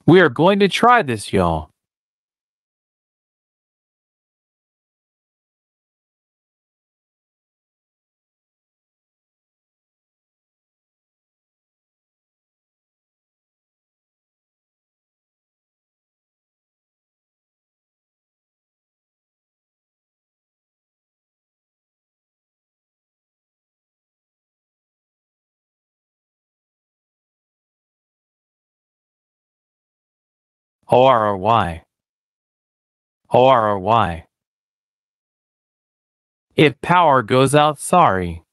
We are going to try this, y'all. O-R-R-Y. O-R-R-Y. If power goes out, sorry.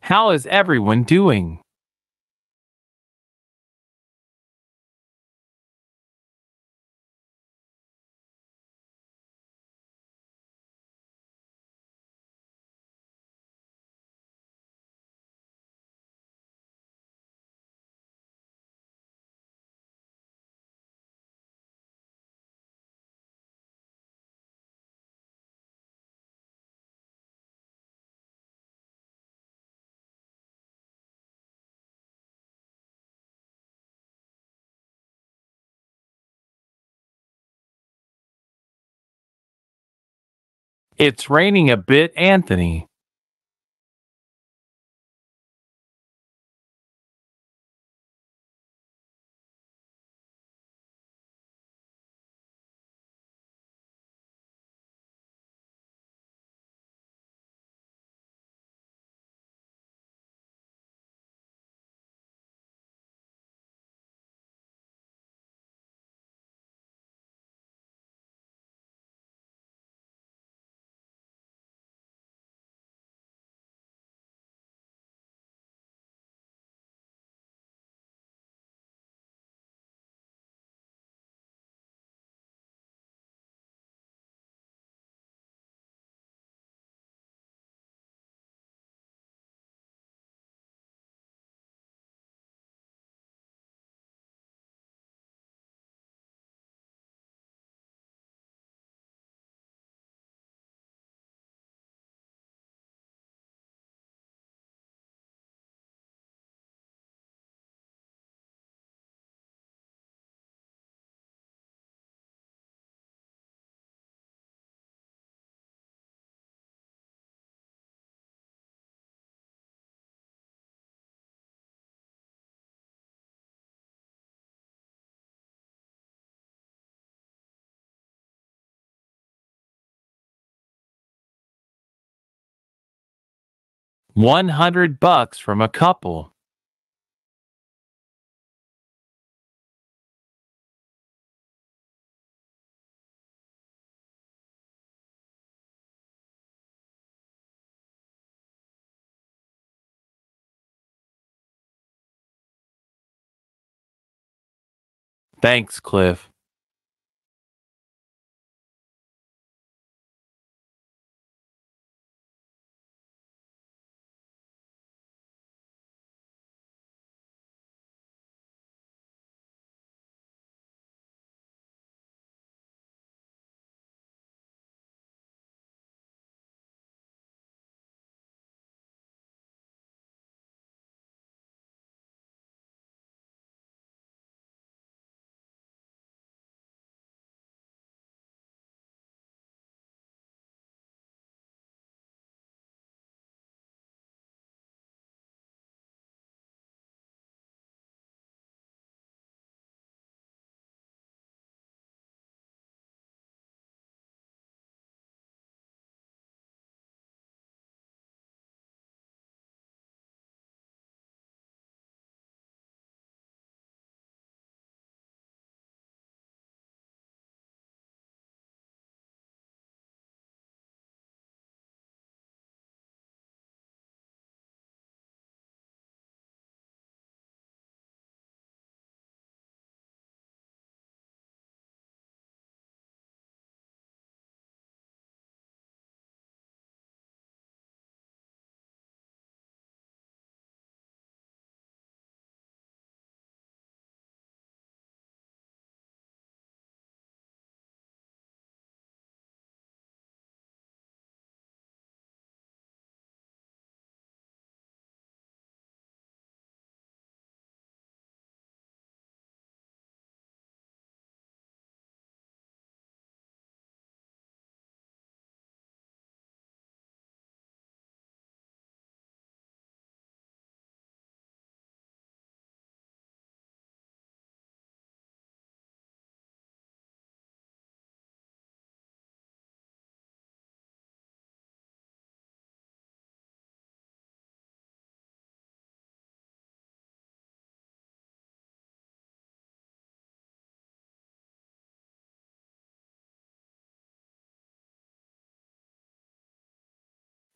How is everyone doing? It's raining a bit, Anthony. $100 from a couple. Thanks, Cliff.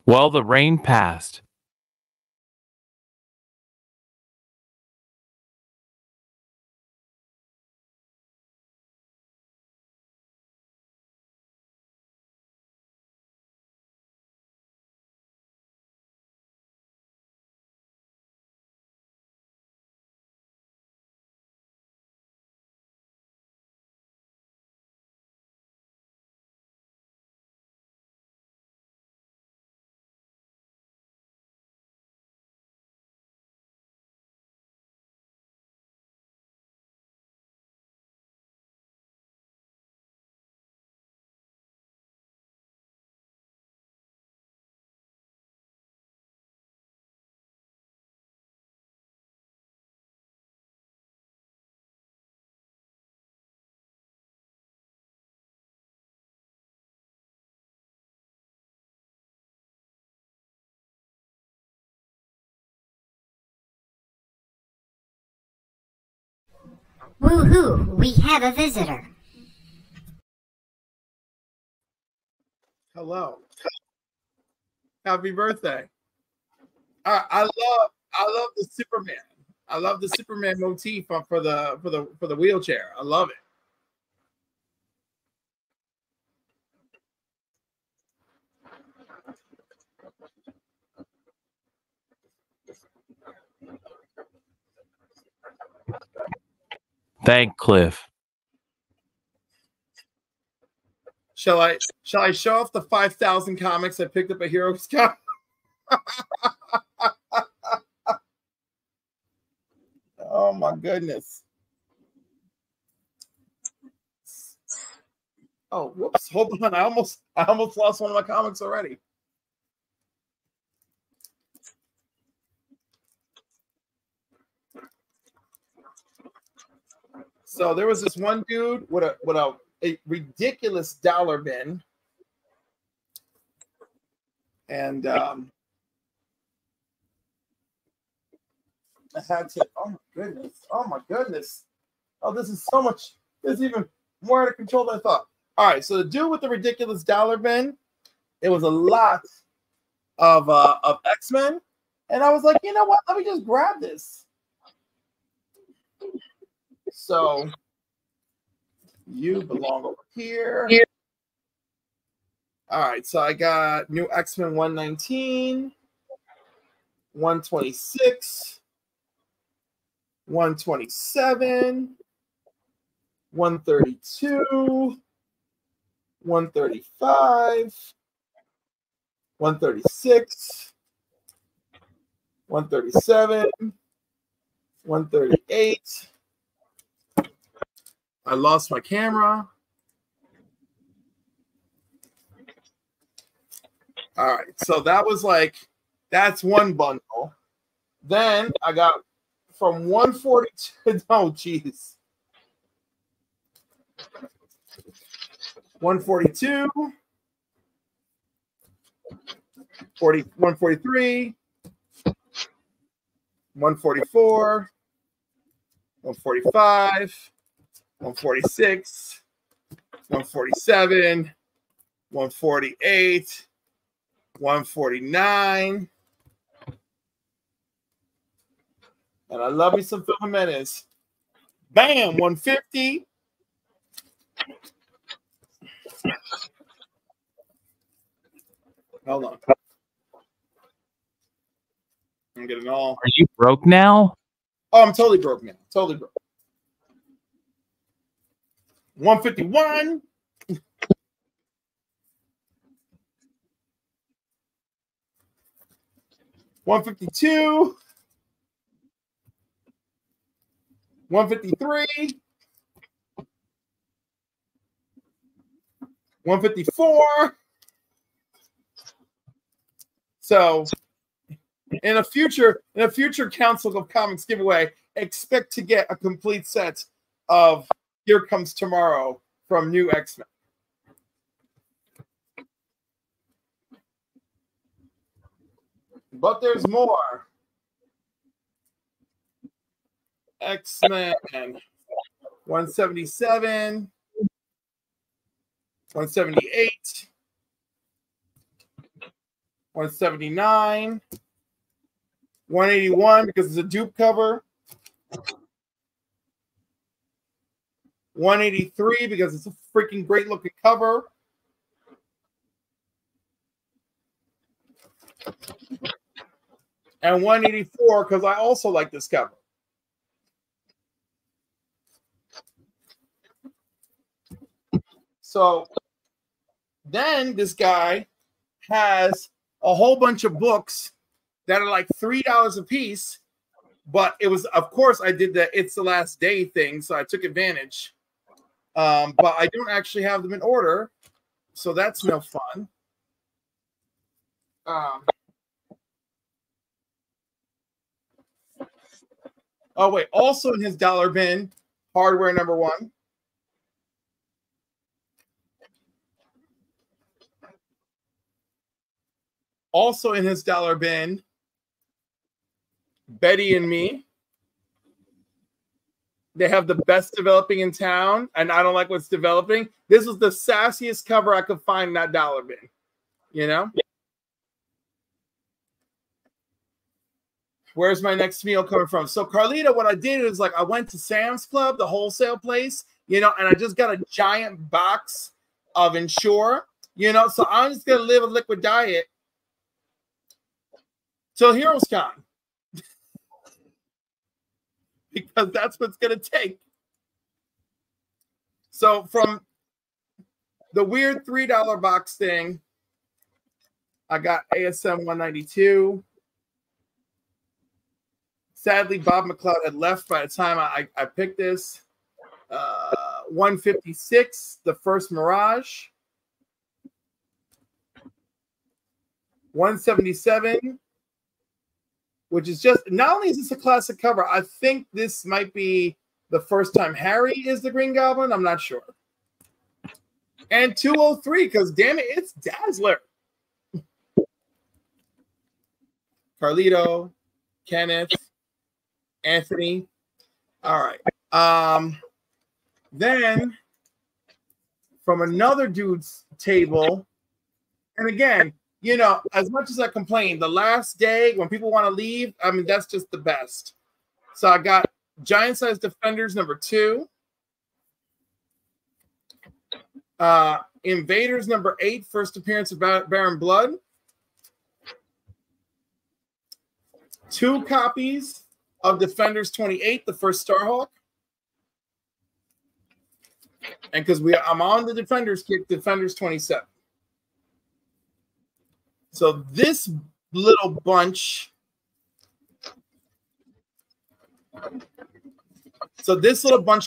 Well, the rain passed. Woohoo! We have a visitor. Hello. Happy birthday. I love the Superman. I love the Superman motif for the wheelchair. I love it. Thank Cliff. Shall I show off the 5,000 comics I picked up at Heroes Con? Oh my goodness. Oh, whoops. Hold on. I almost lost one of my comics already. So there was this one dude with a ridiculous dollar bin. And I had to, oh my goodness. Oh, this is so much, this is even more out of control than I thought. All right, so the dude with the ridiculous dollar bin, it was a lot of X-Men. And I was like, you know what? Let me just grab this. So you belong over here. All right, so I got new X-Men 119, 126, 127, 132, 135, 136, 137, 138. I lost my camera. All right, so that was like, that's one bundle. Then I got from 142, oh geez. 142, 143, 144, 145, 146, 147, 148, 149. And I love me some Phil Jimenez. Bam, 150. Hold on. I'm getting all. Are you broke now? Oh, I'm totally broke now. Totally broke. 151. 152. 153. 154. So in a future Council of Comics giveaway, expect to get a complete set of Here Comes Tomorrow from New X-Men. But there's more. X-Men 177, 178, 179, 181 because it's a dupe cover, 183 because it's a freaking great looking cover, and 184 because I also like this cover. So then this guy has a whole bunch of books that are like $3 a piece, but it was, of course, I did the It's the Last Day thing, so I took advantage. But I don't actually have them in order, so that's no fun. Oh, wait, also in his dollar bin, hardware number 1. Also in his dollar bin, Betty and Me. They have the best developing in town, and I don't like what's developing. This was the sassiest cover I could find in that dollar bin, you know? Where's my next meal coming from? So, Carlita, what I did is like I went to Sam's Club, the wholesale place, you know, and I just got a giant box of Ensure, you know, so I'm just going to live a liquid diet till Heroes Con. Because that's what's going to take. So from the weird $3 box thing, I got ASM 192. Sadly, Bob McLeod had left by the time I picked this. 156, the first Mirage. 177, which is just, not only is this a classic cover, I think this might be the first time Harry is the Green Goblin. I'm not sure. And 203, because damn it, it's Dazzler. Carlito, Kenneth, Anthony. All right. Then from another dude's table, and again, you know, as much as I complain, the last day when people want to leave, I mean, that's just the best. So I got Giant Size Defenders number 2. Invaders number 8, first appearance of Baron Blood. 2 copies of Defenders 28, the first Starhawk. And because I'm on the Defenders kick, Defenders 27. So this little bunch,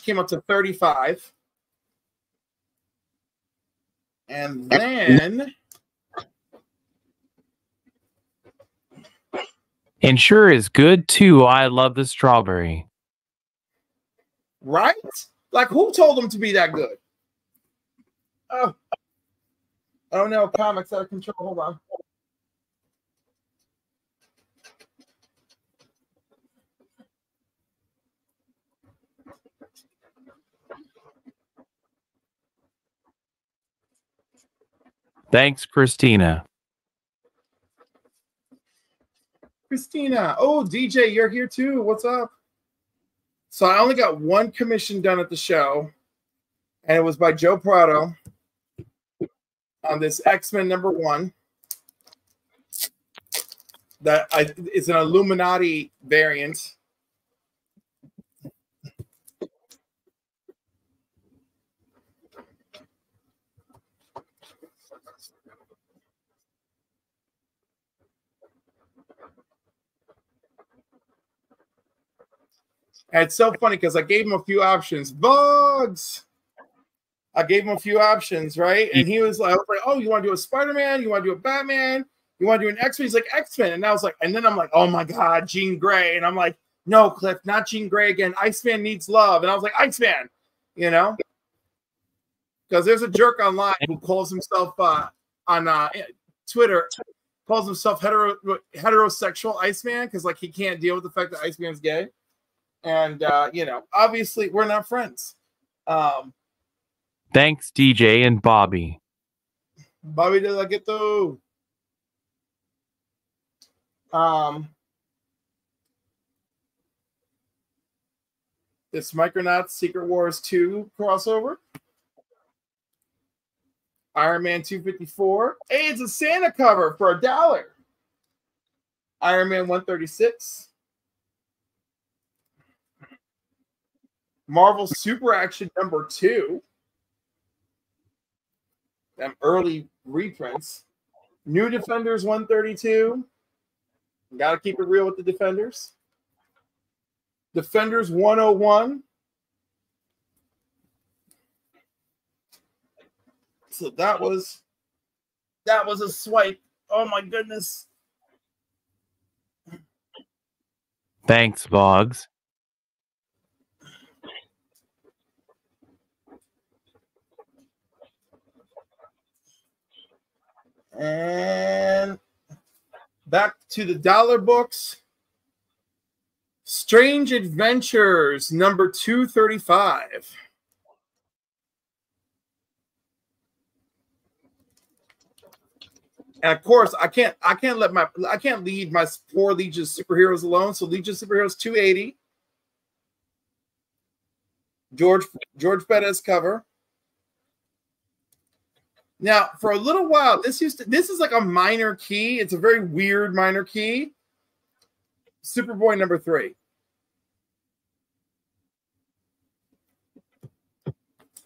came up to 35. And then Ensure is good too. I love the strawberry. Right? Like, who told them to be that good? Oh no, comics out of control. Hold on. Thanks, Christina. Christina. Oh, DJ, you're here too. What's up? So I only got one commission done at the show, and it was by Joe Prado on this X-Men number 1. It's an Illuminati variant. And it's so funny because I gave him a few options. Bugs! I gave him a few options, right? And he was like, oh, you want to do a Spider-Man? You want to do a Batman? You want to do an X-Men? He's like, X-Men. And I was like, and then I'm like, oh my God, Jean Grey. And I'm like, no, Cliff, not Jean Grey again. Iceman needs love. And I was like, Iceman, you know? Because there's a jerk online who calls himself on Twitter, calls himself heterosexual Iceman because like he can't deal with the fact that Iceman's gay. And, you know, obviously we're not friends. Thanks, DJ and Bobby. Bobby de la Ghetto. This Micronauts Secret Wars 2 crossover. Iron Man 254. Hey, it's a Santa cover for $1. Iron Man 136. Marvel Super Action number 2. Them early reprints. New Defenders 132. Got to keep it real with the Defenders. Defenders 101. So that was a swipe. Oh my goodness. Thanks, Vogs. And back to the dollar books. Strange Adventures number 235. And of course, I can't leave my poor Legion superheroes alone. So Legion superheroes 280. George Perez cover. Now, for a little while, this is like a minor key. It's a very weird minor key. Superboy number 3.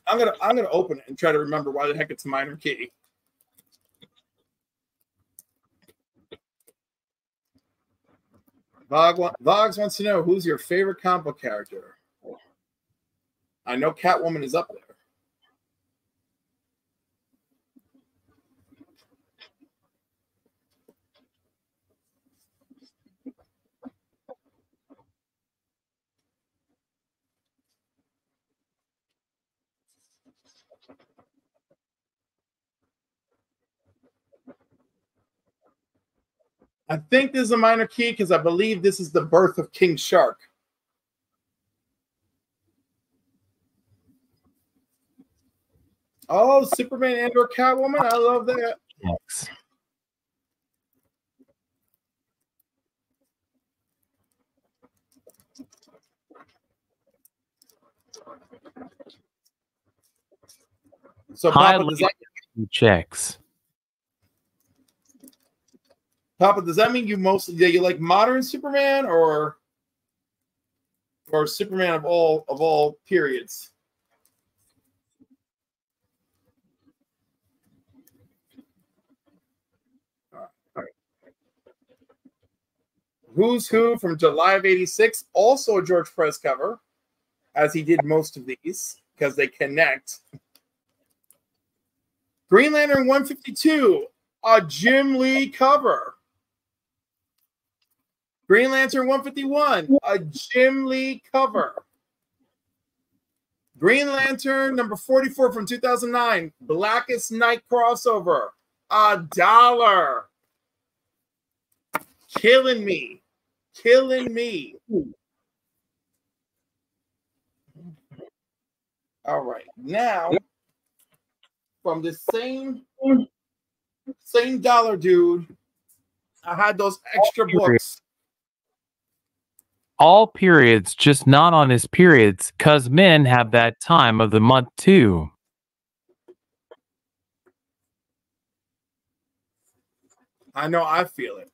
I'm gonna open it and try to remember why the heck it's a minor key. Vogs wants to know, who's your favorite comic book character? I know Catwoman is up there. I think this is a minor key because I believe this is the birth of King Shark. Oh, Superman and/or Catwoman. I love that. Thanks. So, Papa, checks. Papa, does that mean you like modern Superman or Superman of all periods? All right. Who's Who from July of '86, also a George Perez cover, as he did most of these because they connect. Green Lantern 152, a Jim Lee cover. Green Lantern 151, a Jim Lee cover. Green Lantern number 44 from 2009, Blackest Night crossover, $1. Killing me. All right, now from the same dollar dude, I had those extra books. All periods, just not on his periods, 'cause men have that time of the month too. I know, I feel it.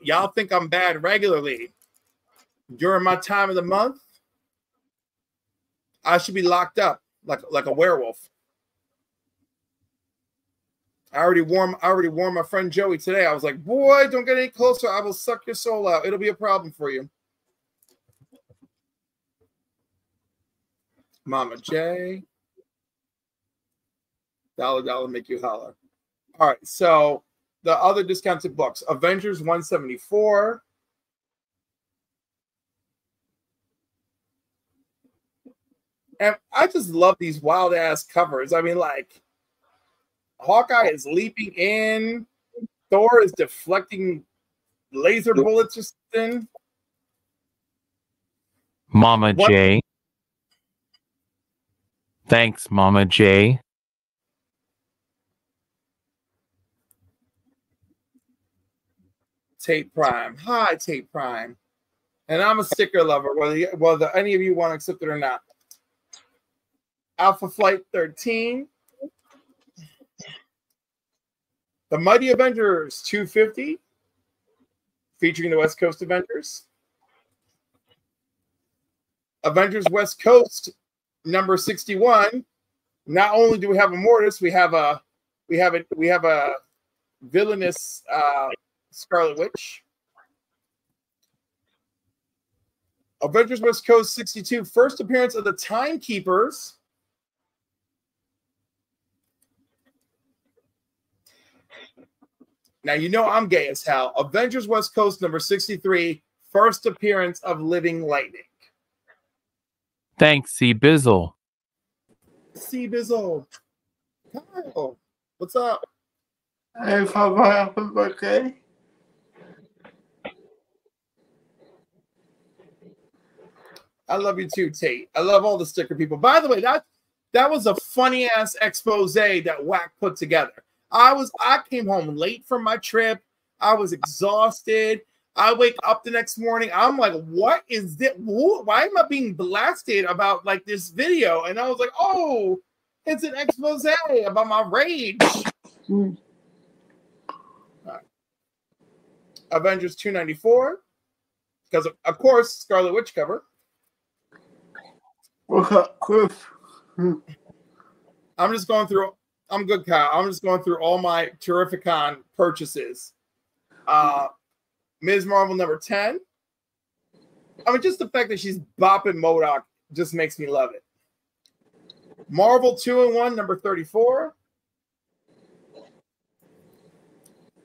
Y'all think I'm bad regularly. During my time of the month, I should be locked up like a werewolf. I already warned my friend Joey today. I was like, boy, don't get any closer. I will suck your soul out. It'll be a problem for you. Mama J. $1 make you holler. All right, so the other discounted books. Avengers 174. And I just love these wild ass covers. I mean, like, Hawkeye is leaping in. Thor is deflecting laser bullets or something. Mama J. Thanks, Mama J. Tate Prime. Hi, Tate Prime. And I'm a sticker lover, whether any of you want to accept it or not. Alpha Flight 13. The Mighty Avengers 250, featuring the West Coast Avengers. Avengers West Coast number 61. Not only do we have a Mortis, we have a villainous Scarlet Witch. Avengers West Coast 62, first appearance of the Timekeepers. Now, you know I'm gay as hell. Avengers West Coast number 63, first appearance of Living Lightning. Thanks, C. Bizzle. C. Bizzle. Kyle, what's up? Hey, Papa, happy birthday. I love you too, Tate. I love all the sticker people. By the way, that was a funny ass expose that Whack put together. I came home late from my trip. I was exhausted. I wake up the next morning. I'm like, what is this? Why am I being blasted about like this video? And I was like, oh, it's an expose about my rage. Right. Avengers 294. Because of course, Scarlet Witch cover. What's up, Chris? I'm just going through. I'm good, Kyle. I'm just going through all my Terrificon purchases. Ms. Marvel number 10. I mean, just the fact that she's bopping MODOK just makes me love it. Marvel 2-in-1 number 34.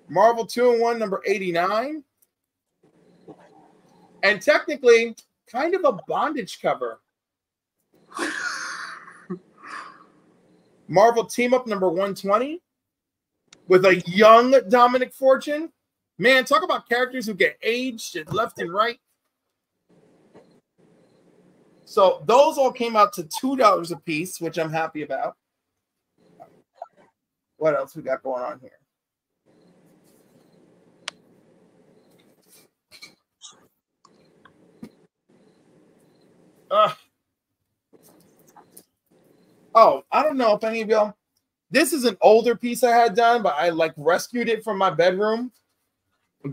Marvel 2-in-1 number 89. And technically, kind of a bondage cover. Marvel Team Up number 120 with a young Dominic Fortune. Man, talk about characters who get aged left and right. So those all came out to $2 a piece, which I'm happy about. What else we got going on here? Oh, I don't know if any of y'all. This is an older piece I had done, but I like rescued it from my bedroom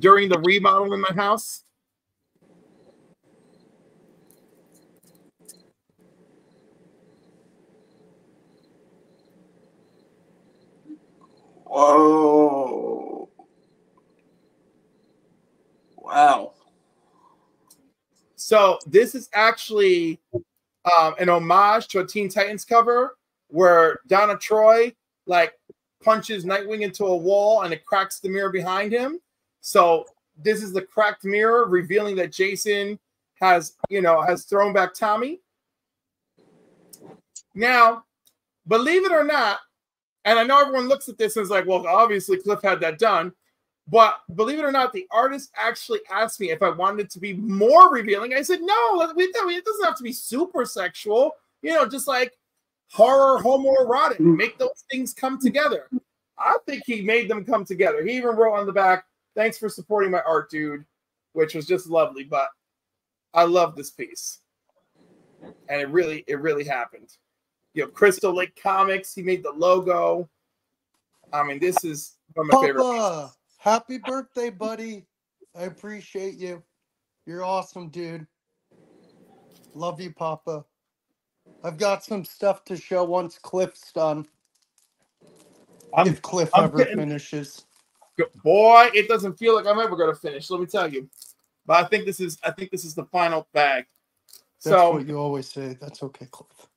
during the remodel in my house. Whoa. Wow. So this is actually an homage to a Teen Titans cover where Donna Troy like punches Nightwing into a wall and it cracks the mirror behind him. So this is the cracked mirror revealing that Jason has thrown back Tommy. Now, believe it or not, and I know everyone looks at this and is like, well, obviously Cliff had that done. But believe it or not, the artist actually asked me if I wanted it to be more revealing. I said, no, it doesn't have to be super sexual. Just like horror, homoerotic. Make those things come together. I think he made them come together. He even wrote on the back, thanks for supporting my art, dude, which was just lovely. But I love this piece. And it really happened. Crystal Lake Comics, he made the logo. I mean, this is one of my favorite pieces. Happy birthday, buddy. I appreciate you. You're awesome, dude. Love you, Papa. I've got some stuff to show once Cliff's done. If Cliff ever finishes. Boy, it doesn't feel like I'm ever going to finish, let me tell you. But I think this is the final bag. That's what you always say. That's okay, Cliff.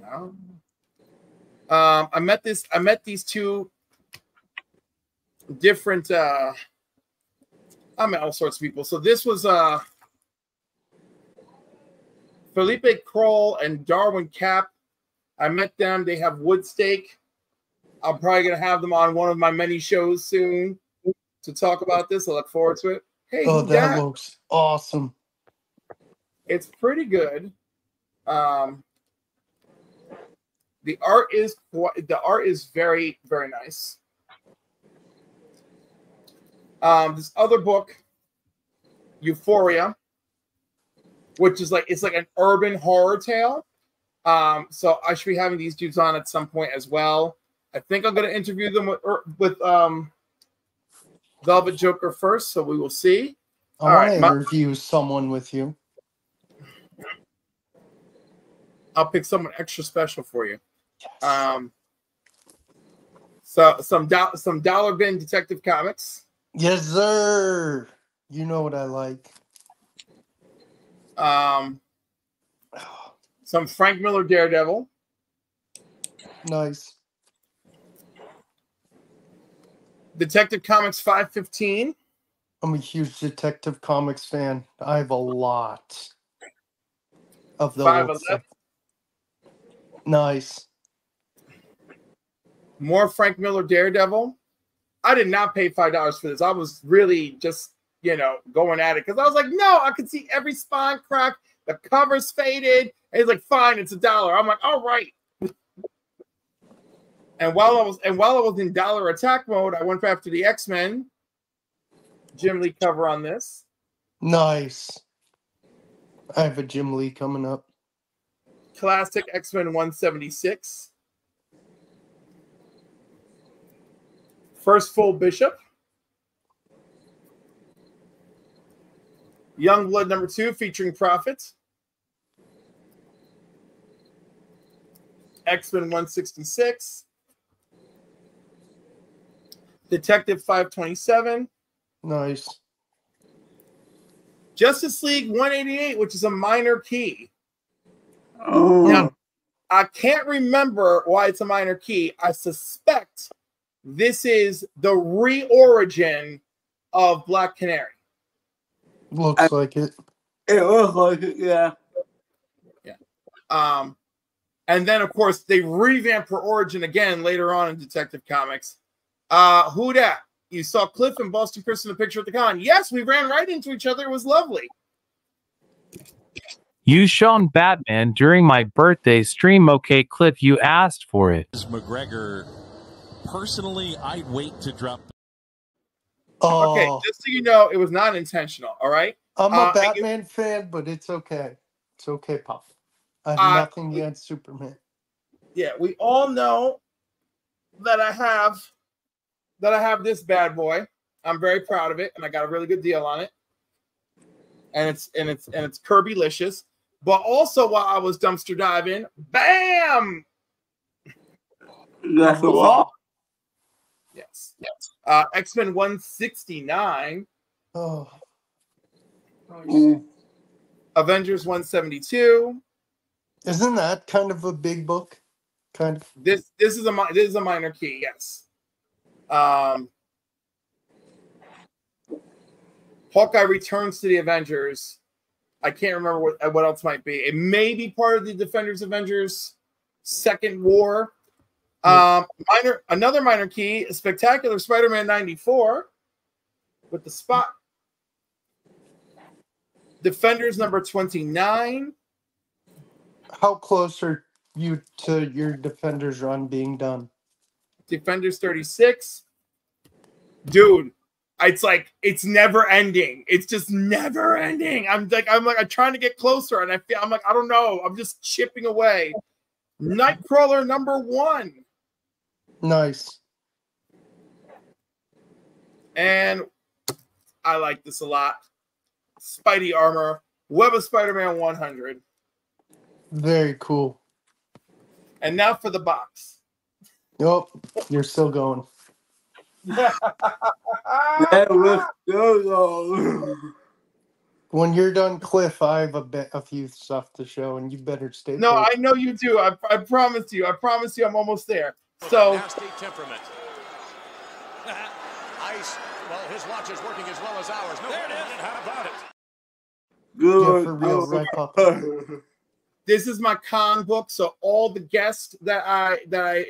No. I met these two different I met all sorts of people. So this was Felipe Kroll and Darwin Cap. I met them. They have Woodstake. I'm probably gonna have them on one of my many shows soon to talk about this. I look forward to it. Hey, that looks awesome. It's pretty good. The art is very, very nice. This other book, Euphoria, which is like it's like an urban horror tale. So I should be having these dudes on at some point as well. I think I'm going to interview them with Velvet Joker first, so we will see. I want to interview someone with you. I'll pick someone extra special for you. Yes. So some dollar bin Detective Comics. Yes, sir. You know what I like. Some Frank Miller Daredevil. Nice. Detective Comics 515. I'm a huge Detective Comics fan. I have a lot of the old stuff. Nice. More Frank Miller Daredevil. I did not pay $5 for this. I was really just, going at it because I was like, no, I could see every spine crack. The cover's faded. And he's like, fine, it's $1. I'm like, all right. And while I was in dollar attack mode, I went back to the X-Men Jim Lee cover on this. Nice. I have a Jim Lee coming up. Classic X-Men 176. First Full Bishop. Youngblood #2 featuring Prophet. X-Men 166. Detective 527. Nice. Justice League 188, which is a minor key. Oh. Now, I can't remember why it's a minor key. I suspect this is the re-origin of Black Canary. Looks like it. It looks like it, yeah. Yeah. And then, of course, they revamp her origin again later on in Detective Comics. Who dat? You saw Cliff and Boston Chris in the picture at the con. Yes, we ran right into each other. It was lovely. You shone Batman during my birthday stream. Okay, Cliff, you asked for it. McGregor, personally, I'd wait to drop. Oh, Okay, just so you know, it was not intentional, all right? I'm a Batman fan, but it's okay. It's okay, Pop. I have nothing against Superman. Yeah, we all know that I have this bad boy. I'm very proud of it, and I got a really good deal on it. And it's Kirby-licious. But also while I was dumpster diving, bam! That's the wall. Yes. X-Men 169. Oh. Mm. Avengers 172. Isn't that kind of a big book? Kind of. This is a minor key, yes. Hawkeye returns to the Avengers. I can't remember what else might be. It may be part of the Defenders Avengers Second War. Another minor key, Spectacular Spider-Man 94 with the spot. Defenders #29. How close are you to your Defenders run being done? Defenders 36. Dude, it's never ending. It's just never ending. I'm trying to get closer, and I'm like, I don't know. I'm just chipping away. Nightcrawler #1. Nice. And I like this a lot. Spidey armor, Web of Spider-Man 100. Very cool. And now for the box. Nope, you're still going. Let's go. When you're done, Cliff, I have a few stuff to show, and you better stay. No, put. I know you do. I promise you. I promise you I'm almost there. So nasty temperament. Ice. Well, his watch is working as well as ours. No, there it is. How about it? Good. Yeah, for real, right, Papa? this is my con book. So all the guests that I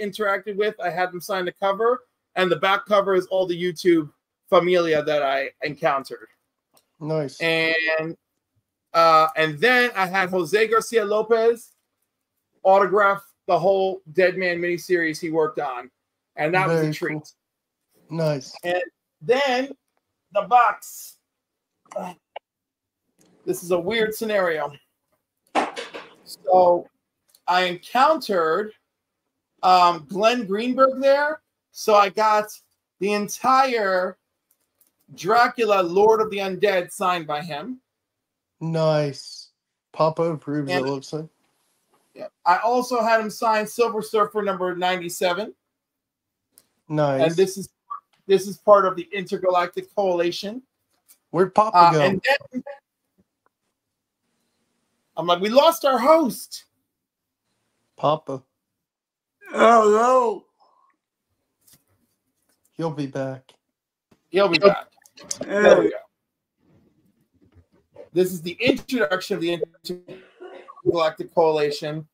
interacted with, I had them sign the cover, and the back cover is all the YouTube familia that I encountered. Nice. And then I had Jose Garcia Lopez autograph the whole Dead Man miniseries he worked on, and that was a treat. Cool. Nice. And then the box. This is a weird scenario. So I encountered Glenn Greenberg there. So I got the entire Dracula, Lord of the Undead signed by him. Nice. Papa approves, it looks like. Yeah. I also had him sign Silver Surfer number 97. Nice. And this is part of the Intergalactic Coalition. Where'd Papa go? And then I'm like, we lost our host. Papa. Oh no. He'll be back. He'll be back. There we Hey. go. This is the introduction of the Intergalactic Coalition.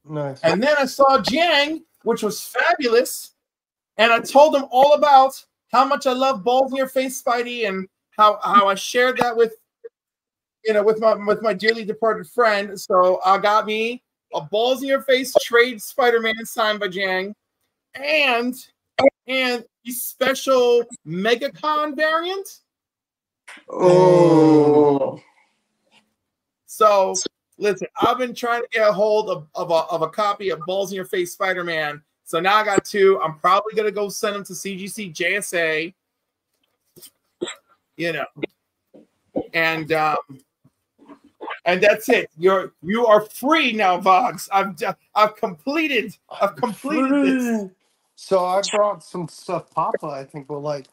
Nice. And then I saw Jiang, which was fabulous. And I told him all about how much I love balls in your face, Spidey, and how I shared that with my dearly departed friend. So I got me a balls in your face trade Spider-Man signed by Jiang, and the special MegaCon variant. Oh. So listen, I've been trying to get a hold of a copy of Balls in Your Face Spider-Man. So now I got two. I'm probably gonna go send them to CGC JSA. And that's it. You are free now, Vox. I've completed this. So I brought some stuff Papa I think will like.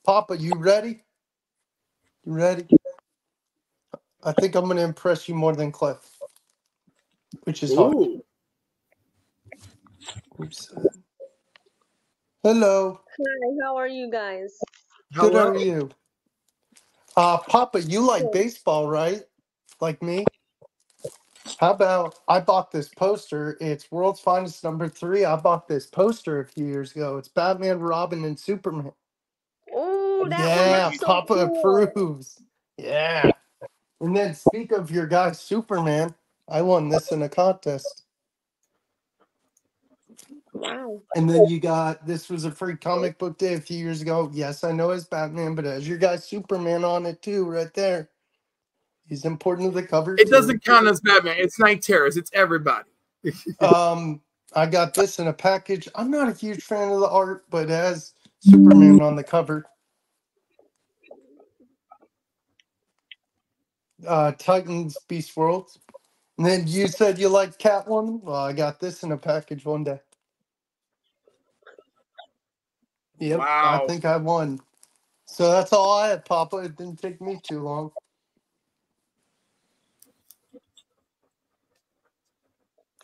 Papa, you ready? You ready? I think I'm going to impress you more than Cliff, which is hard. Ooh. Oops. Hello. Hi, how are you guys? Good, how Hello. are you? Papa, you like baseball, right? Like me? How about I bought this poster? It's World's Finest number 3. I bought this poster a few years ago. It's Batman, Robin, and Superman. Oh, that Yeah, one is so Papa cool. approves. Yeah. And then speak of your guy Superman, I won this in a contest. Wow. And then you got, this was a free comic book day a few years ago. Yes, I know it's Batman, but it has your guy Superman on it too, right there. He's important to the cover It too. doesn't count as Batman. It's Night Terrors. It's everybody. I got this in a package. I'm not a huge fan of the art, but it has Superman on the cover. Titans Beast World. And then you said you liked Catwoman. Well, I got this in a package one day. Yep, Wow. I think I won. So that's all I had, Papa. It didn't take me too long.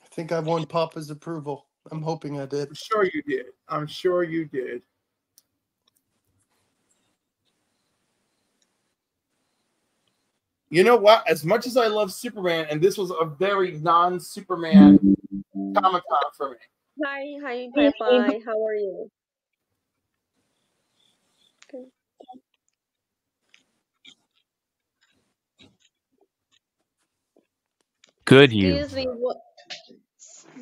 I think I won Papa's approval. I'm hoping I did. I'm sure you did. I'm sure you did. You know what? As much as I love Superman, and this was a very non-Superman Comic-Con for me. Hi, Papa. How are you? Okay. Good you. Excuse me,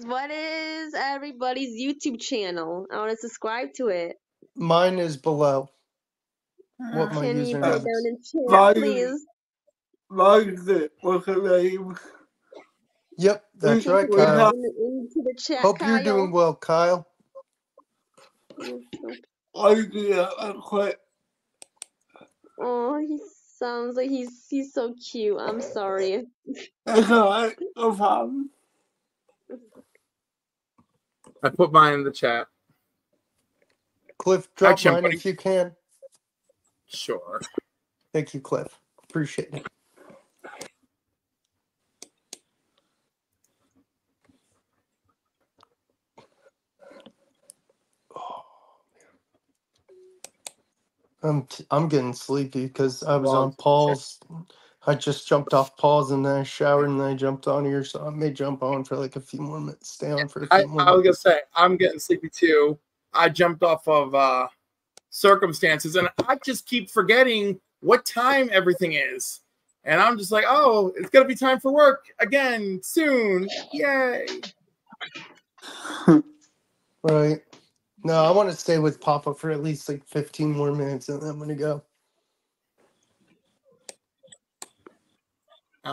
what is everybody's YouTube channel? I want to subscribe to it. Mine is below. What my Can you put it username down is. in chat, please? What's her name? Yep, that's Can you right, put it Kyle. into the chat, Hope Kyle? you're doing well, Kyle. I do that quick. Oh, he sounds like he's so cute. I'm sorry. That's alright, no problem. I put mine in the chat. Cliff, drop Actually, I'm mine putting- if you can. Sure. Thank you, Cliff. Appreciate it. I'm getting sleepy because I was on pause. I just jumped off pause and then I showered and then I jumped on here, so I may jump on for like a few more minutes. Stay on for a few more I was minutes. gonna say I'm getting sleepy too. I jumped off of circumstances, and I just keep forgetting what time everything is. And I'm just like, oh, it's gonna be time for work again soon. Yay. Right. No, I want to stay with Papa for at least like 15 more minutes and then I'm going to go.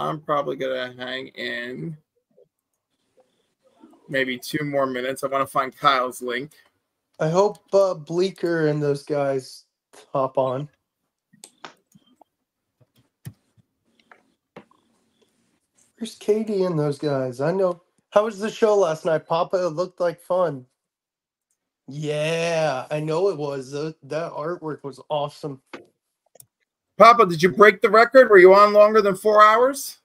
I'm probably gonna hang in maybe 2 more minutes. I want to find Kyle's link. I hope Bleeker and those guys hop on. Where's Katie and those guys? I know. How was the show last night, Papa? It looked like fun. Yeah, I know it was. That artwork was awesome. Papa, did you break the record? Were you on longer than 4 hours?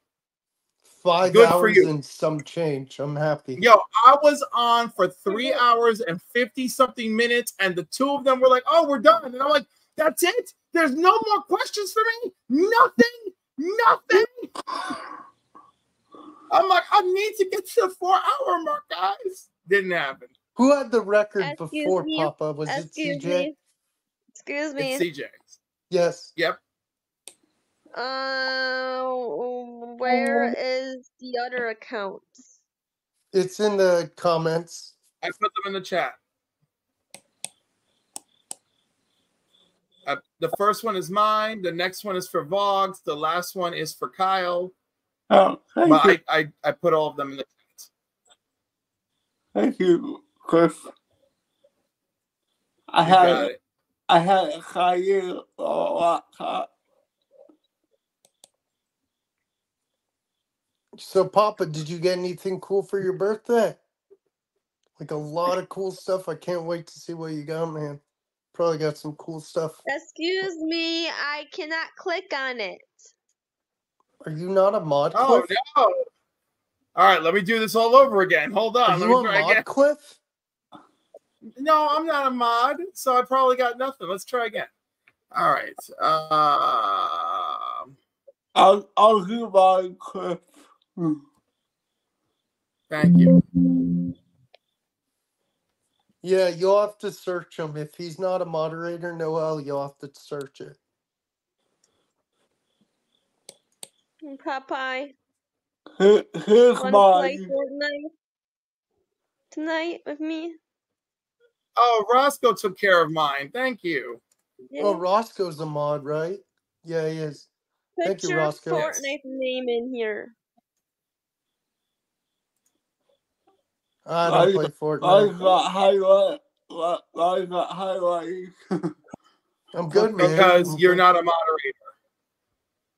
5 Good for hours you. and some change. I'm happy. Yo, I was on for 3 hours and 50-something minutes, and the two of them were like, "Oh, we're done." And I'm like, "That's it? There's no more questions for me? Nothing? I'm like, I need to get to the 4-hour mark, guys. Didn't happen. Who had the record Excuse before, me. Papa? Was it Excuse CJ? me. Excuse me. It's CJ. Yes. Yep. Where is the other account? It's in the comments. I put them in the chat. The first one is mine. The next one is for Vogs. The last one is for Kyle. Oh, But I put all of them in the chat. thank you, Chris. I You got had it. a higher laptop. So, Papa, did you get anything cool for your birthday? Like a lot of cool stuff. I can't wait to see what you got, man. Probably got some cool stuff. Excuse me. I cannot click on it. Are you not a mod, Oh, Cliff? no. All right, let me do this all over again. Hold on. Are Let you me a try mod, again. Cliff? No, I'm not a mod, so I probably got nothing. Let's try again. All right. I'll do my Chris. Thank you. Yeah, you'll have to search him. If he's not a moderator, Noel, you'll have to search it. Popeye, Here's want to play mine. Fortnite tonight with me? Oh, Roscoe took care of mine. Thank you. Yeah. Oh, Roscoe's a mod, right? Yeah, he is. Thank Put you, your Roscoe. Fortnite name in here. I don't play I Fortnite. got highlight. I got highlight. I'm good, man. Because I'm you're good. not a moderator.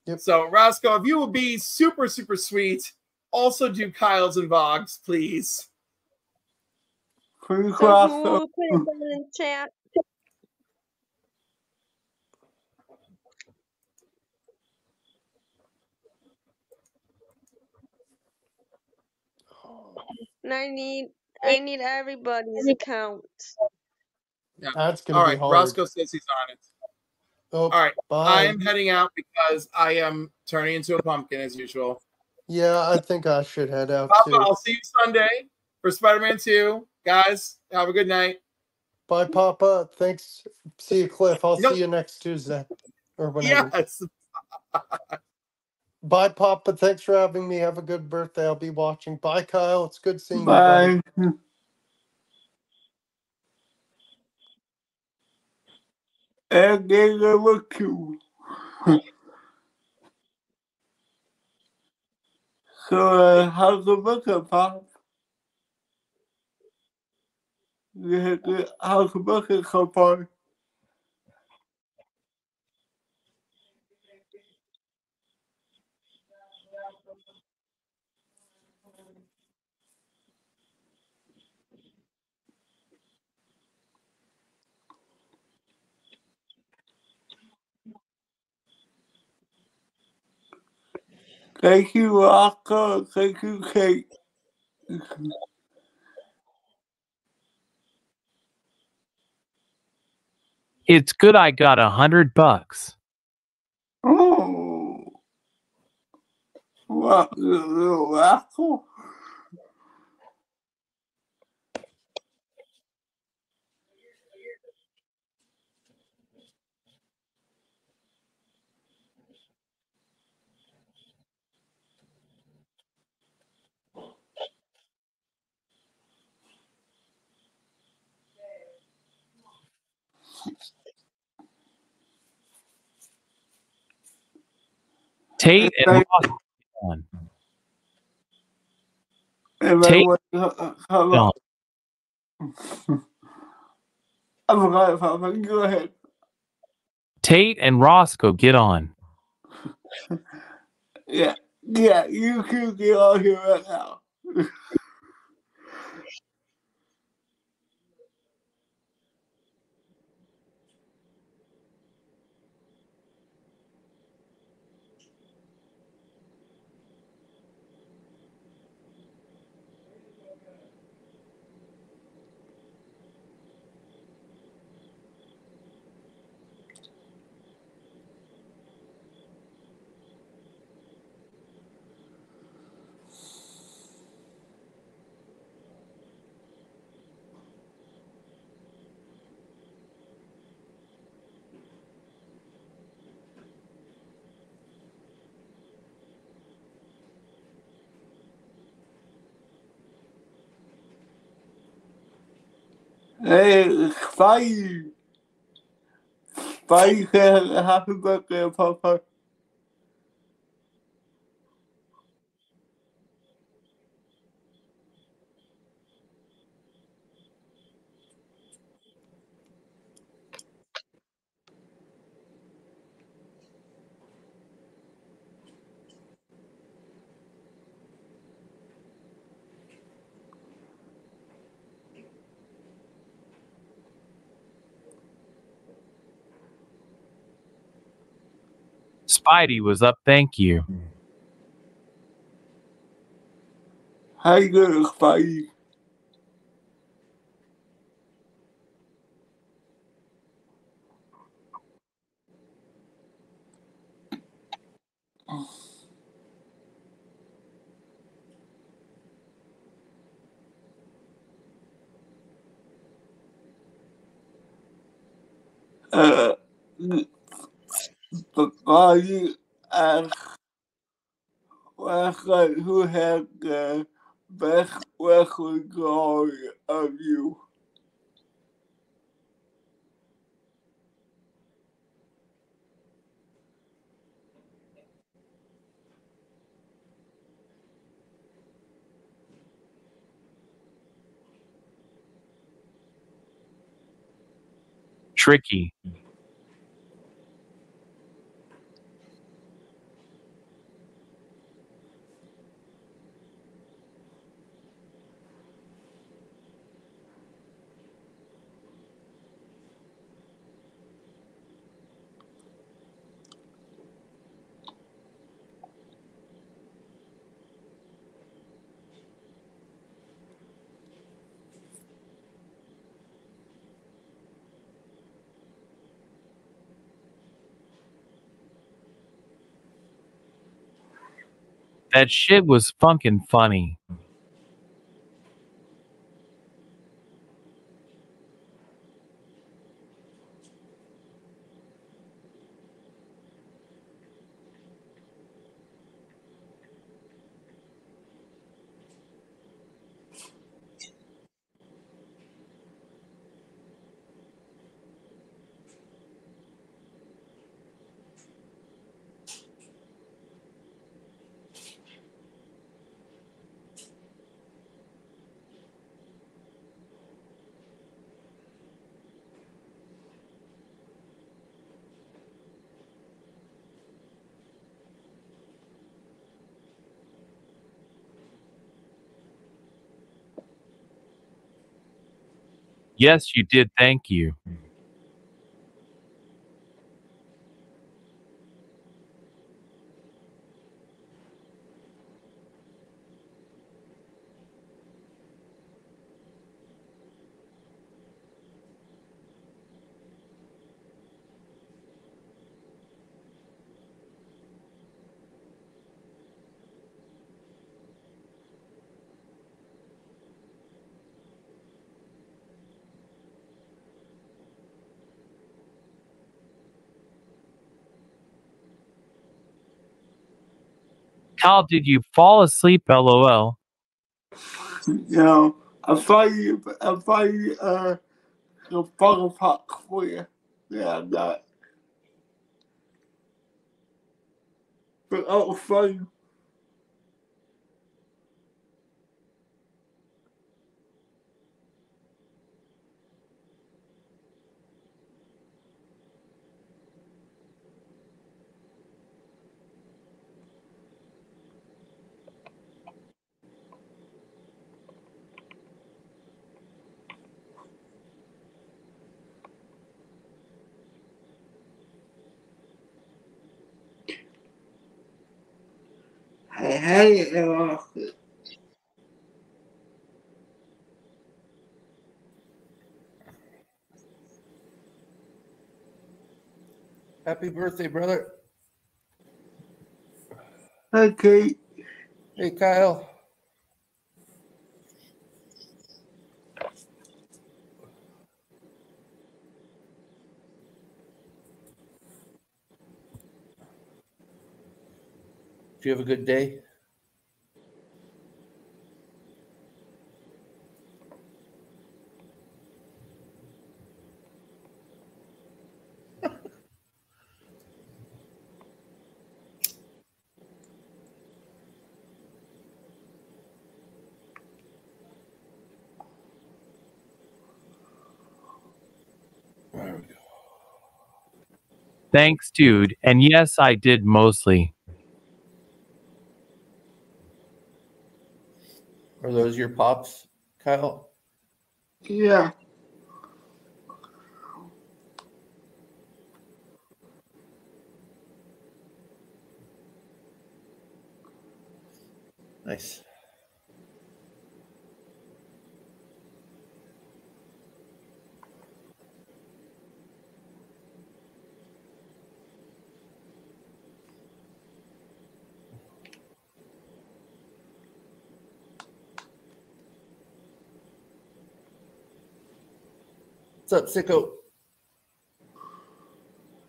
Yep. So, Roscoe, if you will be super, super sweet, also do Kyle's and Vogs, please. Pretty So class. who will put it down in chat? And I need everybody's account. Yeah. That's going All to be right. hard. Roscoe says he's on it. Oh, All right. bye. I'm heading out because I am turning into a pumpkin as usual. Yeah, I think I should head out Papa, too. I'll see you Sunday for Spider-Man 2. Guys, have a good night. Bye, Papa. Thanks. See you, Cliff. I'll Nope. see you next Tuesday or whenever. Yes. Bye, Papa. Thanks for having me. Have a good birthday. I'll be watching. Bye, Kyle. It's good seeing you, buddy. Bye. And they look you. So, how's the bucket, Pop? How's the bucket so far? Thank you, Rocco. Thank you, Kate. It's good I got $100. Oh. What, little Rocco? Tate and Ross on. If I Tate, want come get on. up, I forgot Papa. Go ahead. Tate and Roscoe, get on. Yeah, you can get on here right now. Hey, Spidey. Spidey said happy birthday, Papa. Spidey was up, thank you. How you doing, Spidey? Uh, Spidey asked last night who had the best wrestling glory of you. Tricky. That shit was funkin' funny. Yes, you did, thank you. How did you fall asleep, lol? You know, I find you, the fucking pop for you. Yeah, I'm not. But that was fun. had it and lost it. Happy birthday, brother. Okay. Hey, Kyle. Do you have a good day? There we go. Thanks, dude. And yes, I did mostly. Are those your pops, Kyle? Yeah. Nice. What's up, Sicko?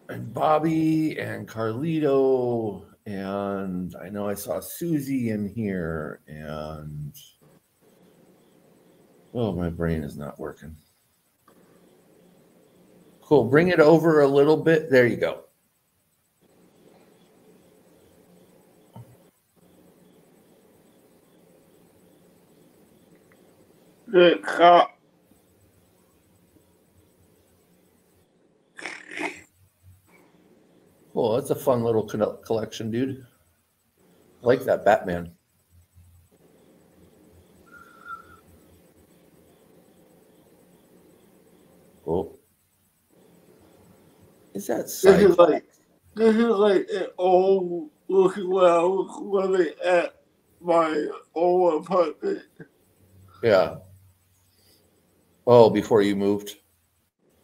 And Bobby and Carlito, and I know I saw Susie in here, and oh, my brain is not working. Cool. Bring it over a little bit. There you go. Good cop. Cool. That's a fun little collection, dude. I like that Batman. Cool. Is that This sci-fi? is like an old looking when I was living at my old apartment. Yeah. Oh, before you moved?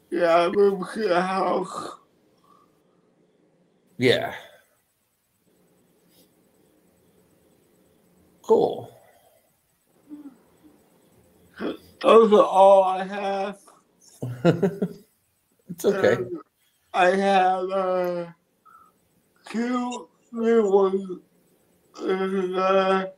Yeah, I moved to the house. Yeah. Cool. Those are all I have. It's okay. I have 2 new ones. And,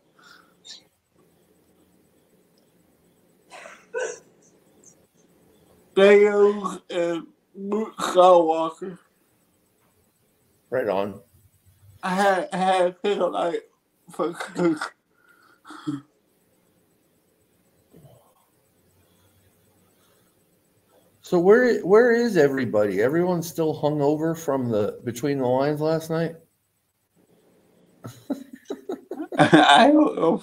Daniels and Luke Skywalker. Right on. I had to pick a light for So where is everybody? Everyone's still hung over from the between the lines last night? I don't know.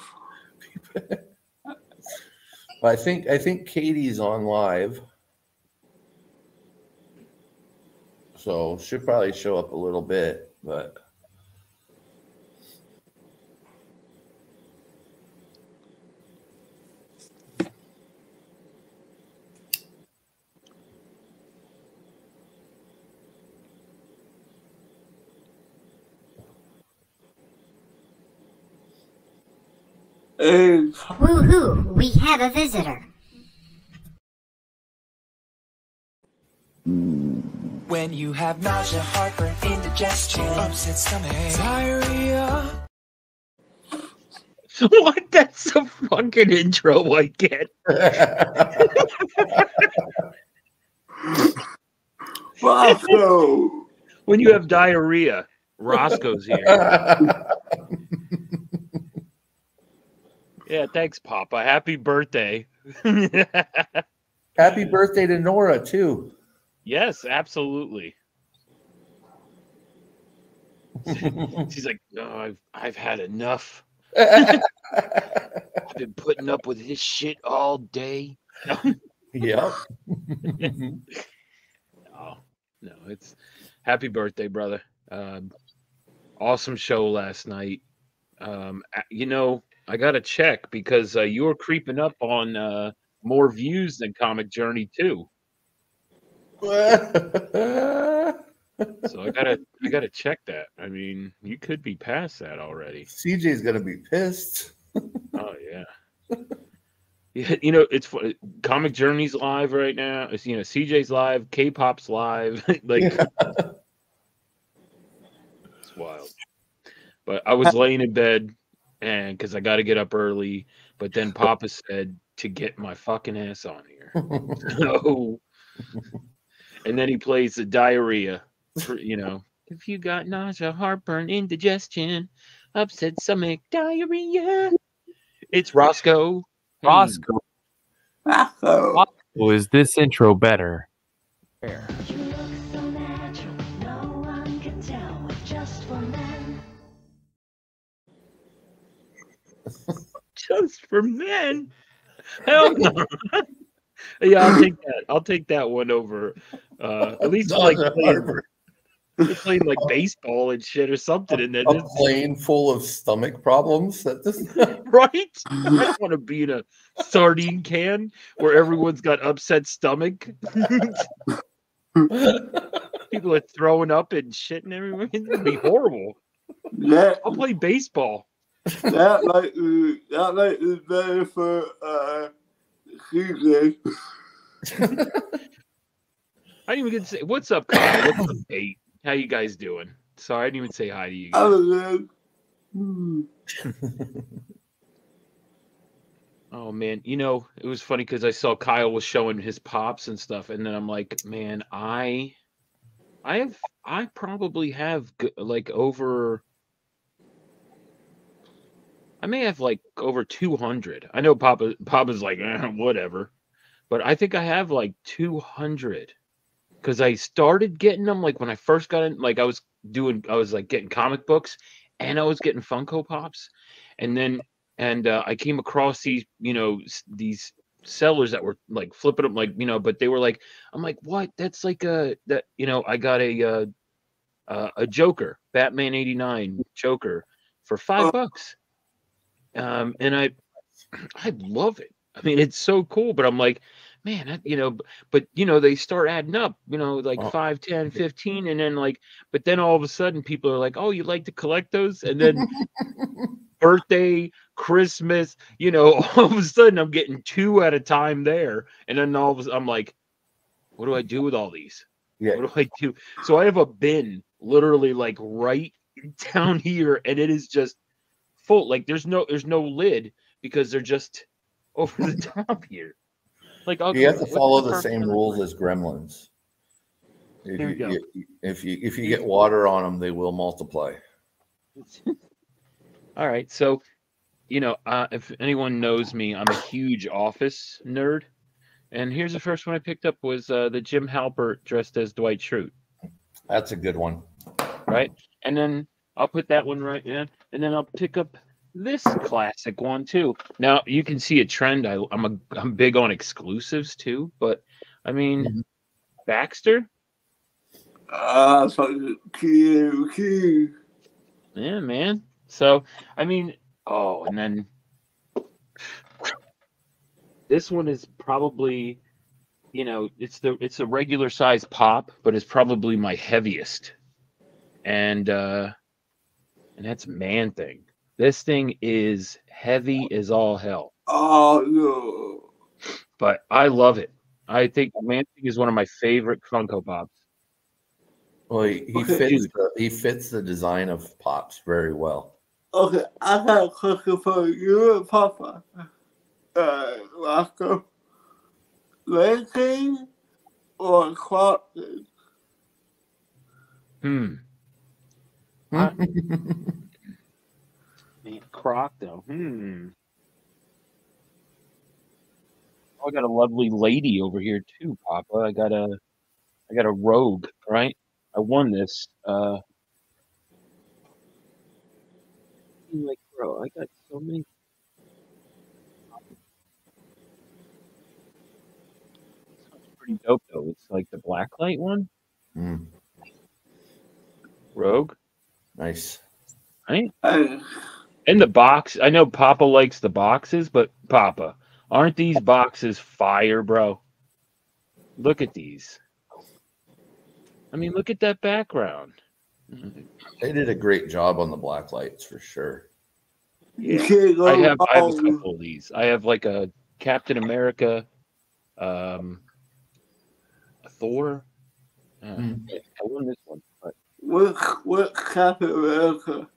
I think Katie's on live. So she'll probably show up a little bit, but Woohoo! We have a visitor. When you have nausea, heartburn, indigestion, upset stomach, diarrhea. What? That's a fucking intro I get. Roscoe. When you have diarrhea, Roscoe's here. Yeah, thanks, Papa. Happy birthday. Happy birthday to Nora too. Yes, absolutely. She's like, no, I've had enough. I've been putting up with his shit all day. Yep. No, it's happy birthday, brother. Awesome show last night. You know, I gotta check because you were creeping up on more views than Comic Journey too. So I gotta check that. I mean, you could be past that already. CJ's gonna be pissed. Oh yeah. Yeah, you know, it's Comic Journey's live right now. It's, you know, CJ's live, K-pop's live. Like it's wild. But I was laying in bed and because I got to get up early, but then Papa said to get my fucking ass on here. So, and then he plays the diarrhea, you know. If you got nausea, heartburn, indigestion, upset stomach, diarrhea. It's Roscoe. Roscoe. Roscoe. Is this intro better? Just for men? Hell no. Yeah, I'll take that. I'll take that one over. At least like playing like baseball and shit or something. And then a plane full of stomach problems at this right? I don't want to be in a sardine can where everyone's got upset stomach. People are throwing up and shitting everywhere. It'd be horrible. Yeah, I'll play baseball. that might be better for CJ. I didn't even get to say what's up, Kyle. What's up, Kate? How you guys doing? Sorry, I didn't even say hi to you guys. Oh man, you know, it was funny because I saw Kyle was showing his pops and stuff, and then I'm like, man, I probably have like over. I may have like over 200. I know Papa's like whatever, but I think I have like 200 because I started getting them like when I first got in. Like I was like getting comic books and I was getting Funko Pops, and then I came across these these sellers that were like flipping them like but they were like I'm like what that's like I got a Joker Batman '89 Joker for $5. And I love it. I mean, it's so cool, but I'm like, man, but they start adding up, like 5, 10, 15, and then but then all of a sudden people are like, oh, you like to collect those? And then birthday, Christmas, all of a sudden I'm getting 2 at a time there. And then all of a sudden I'm like, what do I do with all these? Yeah. What do I do? So I have a bin literally like right down here, and it is just full. Like there's no lid because they're just over the top here. Like you have to follow the same rules as gremlins. If you get water on them, they will multiply. All right, so if anyone knows me, I'm a huge Office nerd, and here's the first one I picked up was the Jim Halpert dressed as Dwight Schrute. That's a good one, right? And then I'll put that one right in, and then I'll pick up this classic one too. Now you can see a trend. I'm big on exclusives too, but I mean Baxter. Cute. Yeah, man. So I mean, and then this one is probably, it's a regular size pop, but it's probably my heaviest, and that's Man Thing. This thing is heavy as all hell. Oh no! But I love it. I think Man Thing is one of my favorite Funko Pops. Well, he fits the design of Pops very well. Okay, I got a question for you, Papa. Roscoe. Man Thing or Croc Thing? Croc though. I got a lovely lady over here too, Papa. I got a Rogue, right? I won this. Like, bro, I got so many. This one's pretty dope though. It's like the blacklight one. Rogue. Nice. Right? And the box, I know Papa likes the boxes, but Papa, aren't these boxes fire, bro? Look at these. I mean, look at that background. They did a great job on the black lights for sure. You Yeah. can't go I have a wrong. couple of these. I have like a Captain America, a Thor. I won this one, but What Captain America?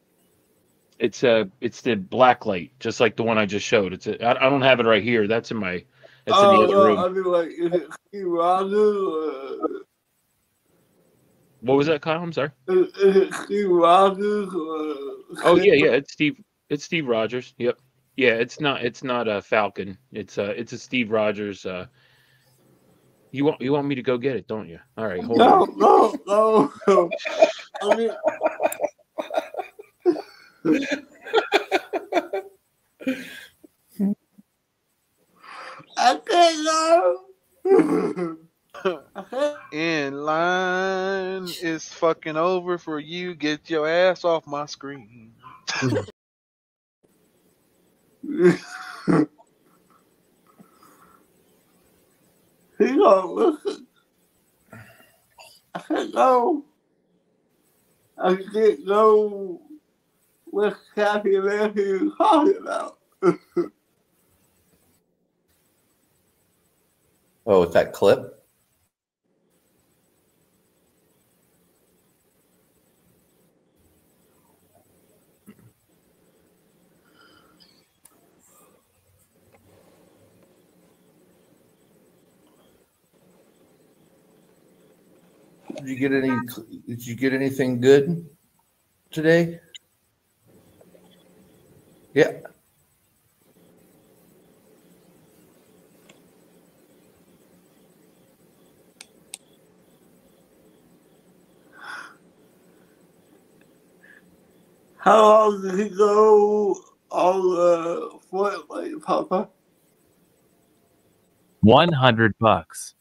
it's the black light, just like the one I just showed. I don't have it right here. That's in my that's in the Oh other no, room. I mean like is it Steve Rogers? What was that, Kyle? I'm sorry. Is it Steve Rogers? Oh yeah, it's Steve Rogers. Yep. Yeah, it's not a Falcon. It's a Steve Rogers. You want me to go get it, don't you? All right, hold on. No. I mean, I can't go. In line is fucking over for you. Get your ass off my screen. He gonna listen. I can't go. I can't go. What Captain America you talking about? Oh, with that clip? Did you get anything good today? Yeah. How long did he go on the foot, Papa? $100.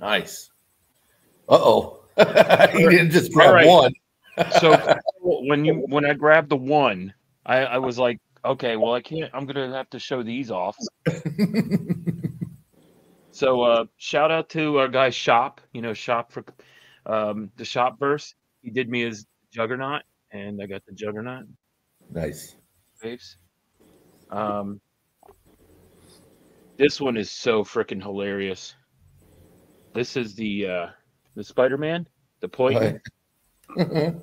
Nice. Uh-oh. He didn't just grab right. one. So when I grabbed the one, I was like, okay, well I can't. I'm gonna have to show these off. So shout out to our guy Shop. Shop for the Shop verse. He did me his Juggernaut, and I got the Juggernaut. Nice. Waves. This one is so freaking hilarious. This is the Spider-Man, the point. Right.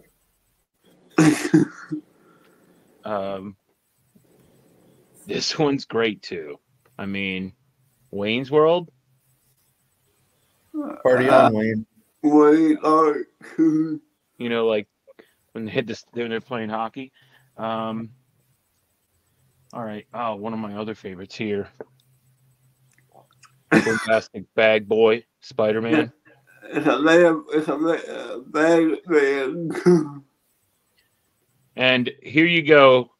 This one's great too. I mean, Wayne's World. Party on, Wayne. Wayne, like when they're playing hockey. All right. Oh, one of my other favorites here. Fantastic Bag Boy, Spider-Man. It's a bag man. And here you go,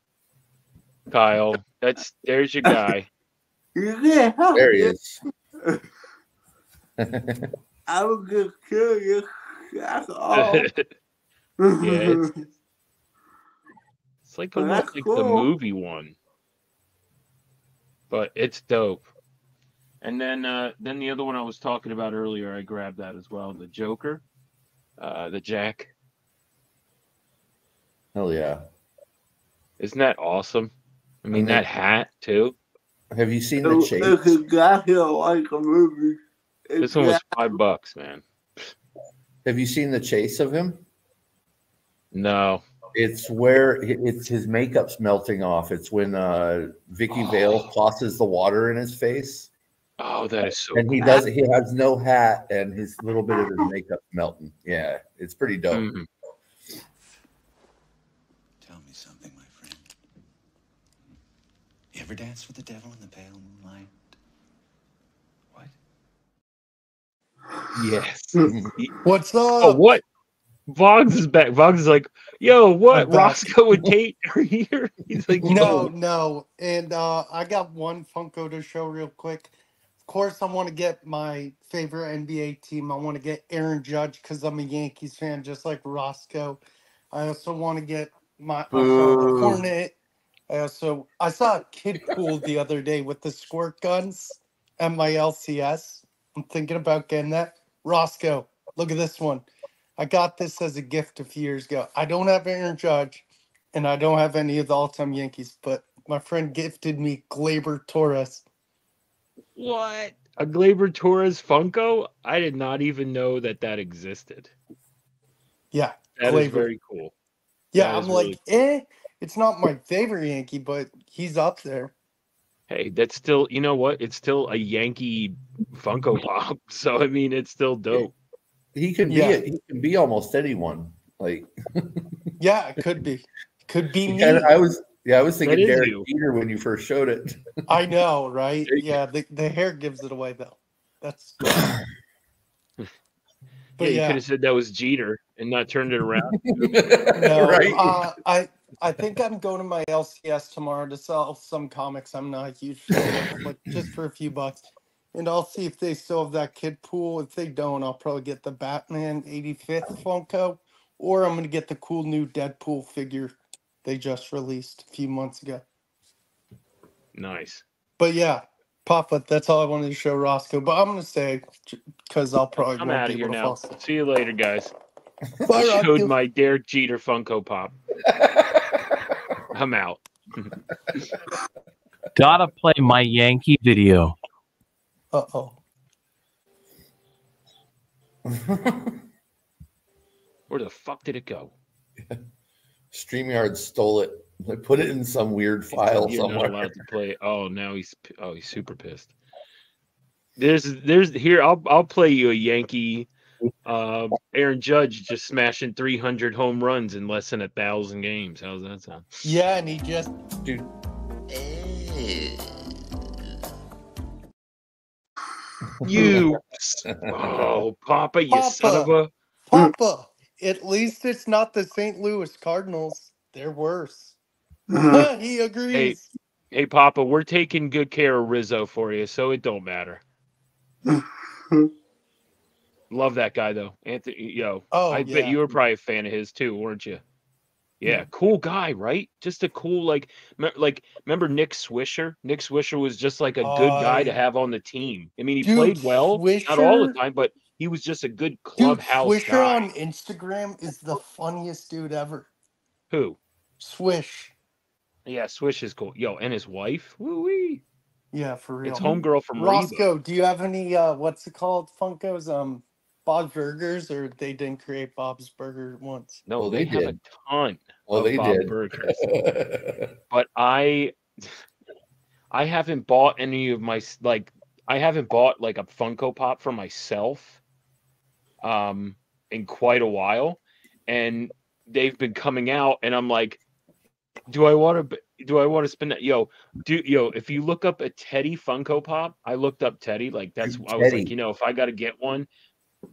Kyle. There's your guy. Yeah, there he is. I was just curious. That's all. Yeah, it's like almost That's like cool. the movie one, but it's dope. And then the other one I was talking about earlier, I grabbed that as well. The Joker, the Jack. Hell yeah! Isn't that awesome? I mean, that hat too. Have you seen the chase? It's exactly like a movie. This one was $5, man. Have you seen the chase of him? No. It's where his makeup's melting off. It's when Vicky Vale tosses the water in his face. Oh, that is so and cool. He has no hat and his little bit of his makeup melting. Yeah, it's pretty dope. Mm-hmm. Tell me something, my friend. You ever dance with the devil in the pale moonlight? What? Yes. What's up? Oh, what? Boggs is back. Boggs is like, yo, what? I'm back. Roscoe and Tate are here? He's like, yo. No. And I got one Funko to show real quick. Of course, I want to get my favorite NBA team. I want to get Aaron Judge because I'm a Yankees fan, just like Roscoe. I also want to get my Charlotte Hornet. I saw a kid pool the other day with the squirt guns at my LCS. I'm thinking about getting that. Roscoe, look at this one. I got this as a gift a few years ago. I don't have Aaron Judge, and I don't have any of the all-time Yankees, but my friend gifted me Glaber Torres. What? A Glaber Torres Funko? I did not even know that existed. Yeah, that is Glaber. very cool. Yeah, That I'm is like, really it's not my favorite Yankee, but he's up there. Hey, that's still, you know what? It's still a Yankee Funko Pop. So I mean, it's still dope. He can be almost anyone. Like yeah, it could be. Could be me. I was thinking That is Derek you. Jeter when you first showed it. I know, right? Yeah, the hair gives it away though. That's But you could have said that was Jeter and not turned it around. No, Right. I think I'm going to my LCS tomorrow to sell some comics I'm not a huge fan of, like just for a few bucks. And I'll see if they still have that kid pool. If they don't, I'll probably get the Batman 85th Funko, or I'm gonna get the cool new Deadpool figure they just released a few months ago. Nice. But yeah, Papa, that's all I wanted to show Roscoe. But I'm gonna say because I'll probably I'm won't out be of here able to now. fall asleep. See you later, guys. Bye, I showed Roscoe. my Derek Jeter Funko Pop. I'm out. Gotta play my Yankee video. Uh-oh. Where the fuck did it go? StreamYard stole it. They put it in some weird file You're somewhere. not allowed to play. Oh, now he's super pissed. There's here. I'll play you a Yankee. Aaron Judge just smashing 300 home runs in less than 1,000 games. How's that sound? Yeah, and he just You, Papa, you son of a. Papa. At least it's not the St. Louis Cardinals. They're worse. He agrees. Hey, Papa, we're taking good care of Rizzo for you, so it don't matter. Love that guy though, Anthony. I bet you were probably a fan of his too, weren't you? Yeah, cool guy, right? Just a cool remember Nick Swisher? Nick Swisher was just like a good guy to have on the team. I mean, he played well, not all the time, but he was just a good clubhouse Swisher guy. on Instagram is the funniest dude ever. Who? Swish. Yeah, Swish is cool. And his wife. Woo-wee. Yeah, for real. It's homegirl from Roscoe, Reba. do you have any what's it called? Funkos? Bob's Burgers, or they didn't create Bob's Burger once? No, they have a ton of Bob did. Burgers. But I haven't bought any of my I haven't bought like a Funko Pop for myself in quite a while, and they've been coming out, and I'm like, do I want to spend that? If you look up a Teddy Funko Pop, I looked up Teddy. I was like, if I got to get one,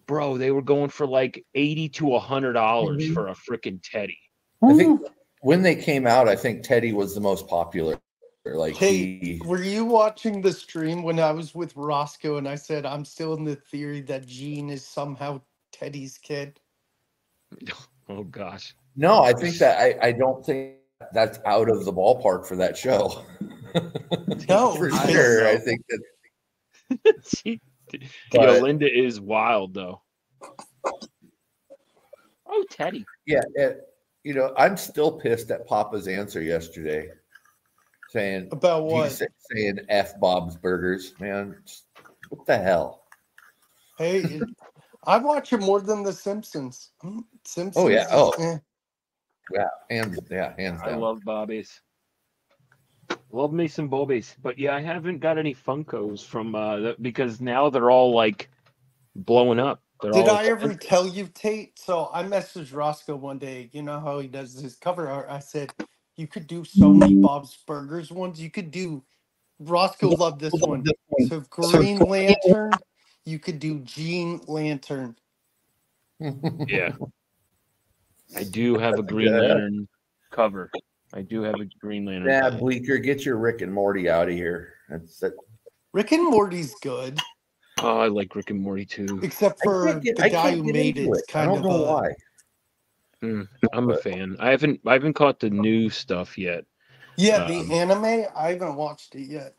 bro, they were going for like $80 to $100 for a freaking Teddy. I think when they came out, I think Teddy was the most popular. Were you watching the stream when I was with Roscoe and I said I'm still in the theory that Gene is somehow Teddy's kid? Oh gosh. No, I think that I don't think that's out of the ballpark for that show. No, for sure. I think that Linda is wild though. Oh, Teddy. Yeah, I'm still pissed at Papa's answer yesterday, saying about what? Saying F Bob's Burgers, man. What the hell? Hey, I watch it more than The Simpsons. Simpsons. Oh yeah. Oh. Yeah, hands down. I love Bobbies. Love me some Bobbies. But yeah, I haven't got any Funkos from because now they're all like blowing up. Did I ever tell you, Tate? So I messaged Roscoe one day. You know how he does his cover art? I said, you could do so many Bob's Burgers ones. You could do, Roscoe loved this one. So Green Lantern, you could do Gene Lantern. Yeah. I do have a Green Lantern cover. I do have a Green Lantern. Yeah, Bleecker, get your Rick and Morty out of here. That's it. Rick and Morty's good. Oh, I like Rick and Morty too. Except for the guy who made it. I don't know why. I'm a fan. I haven't caught the new stuff yet. Yeah, the anime, I haven't watched it yet.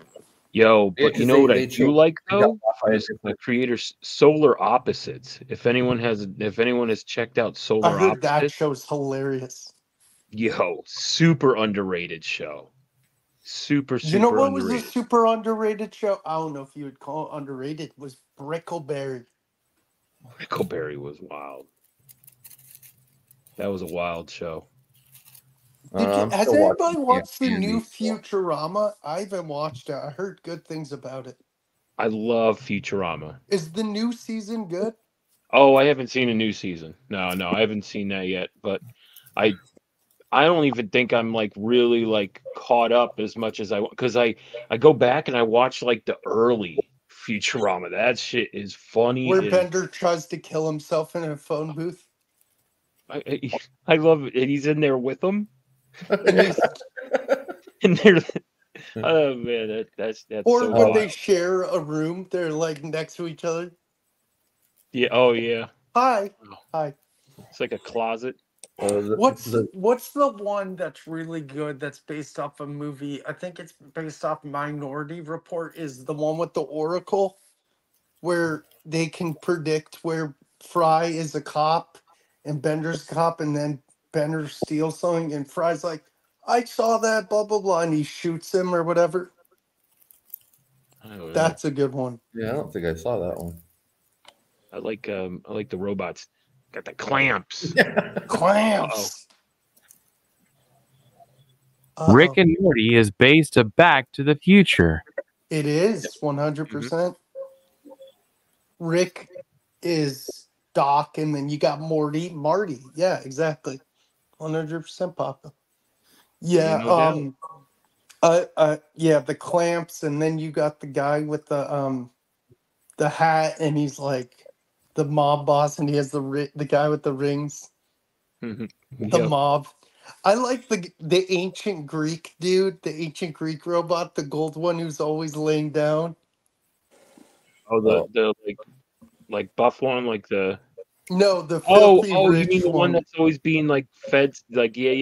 Yo, Yeah, but you 'cause know what I they do changed- like they got though Raphael. is the creators Solar Opposites. If anyone has checked out I Solar heard that Opposites, show's hilarious. yo, super underrated show. Super You know what underrated. was a super underrated show? I don't know if you would call it underrated. Was Brickleberry. Brickleberry was wild. That was a wild show. Has anybody watched the new Futurama? I haven't watched it. I heard good things about it. I love Futurama. Is the new season good? Oh, I haven't seen a new season. No, I haven't seen that yet. But I don't even think I'm like really like caught up as much as because I go back and I watch like the early Futurama. That shit is funny. Where Bender tries to kill himself in a phone booth. I love it. And he's in there with them. And he's, and they're oh man, that's or so when wild. they share a room, they're like next to each other. Yeah. Oh yeah. Hi. Hi. It's like a closet. What's the one that's really good that's based off a movie? I think it's based off Minority Report. Is the one with the Oracle, where they can predict where Fry is a cop and Bender's a cop, and then Bender steals something, and Fry's like, "I saw that," blah blah blah, and he shoots him or whatever. That's a good one. Yeah, I don't think I saw that one. I like the robots. Got the clamps. Clamps. Rick and Morty is based of Back to the Future. It is 100%. Rick is Doc, and then you got Marty. Yeah, exactly. 100% Papa. Yeah, yeah, the clamps, and then you got the guy with the hat, and he's like the mob boss, and he has the guy with the rings. The mob. I like the ancient Greek dude, the ancient Greek robot, the gold one who's always laying down. Oh, the like buff one, like the no, the filthy you rich mean the one one that's always being like fed? Like yeah.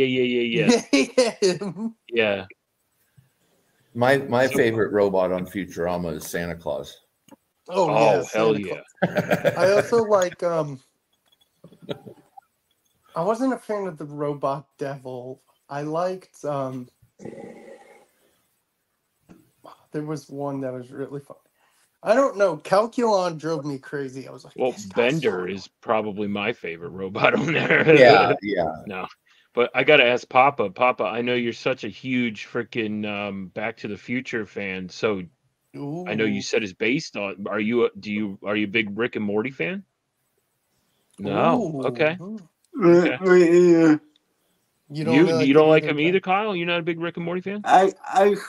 Yeah. My favorite robot on Futurama is Santa Claus. Oh yeah, hell Santa yeah! Claus. I also like I wasn't a fan of the robot devil. I liked there was one that was really fun. I don't know. Calculon drove me crazy. I was like, well, Bender is probably my favorite robot on there. Yeah. No, but I gotta ask Papa. Papa, I know you're such a huge freaking Back to the Future fan. So I know you said it's based on. Are you a big Rick and Morty fan? No. Okay. You don't like him either, Kyle? You're not a big Rick and Morty fan? I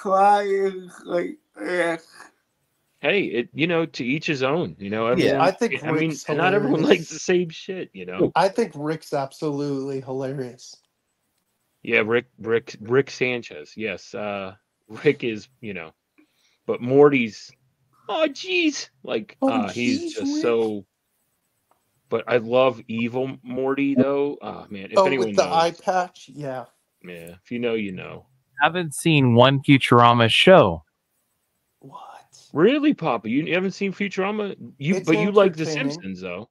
try like hey, to each his own. Everyone, I think Rick's not everyone hilarious. likes the same shit. I think Rick's absolutely hilarious. Yeah, Rick Sanchez. Yes, Rick is. But Morty's. Oh, jeez, he's just Rick. So. But I love evil Morty though. Oh man, if anyone with the knows, eye patch, yeah. Yeah, if you know, you know. Haven't seen one Futurama show. What? Really, Papa? You haven't seen Futurama? You like The Simpsons though.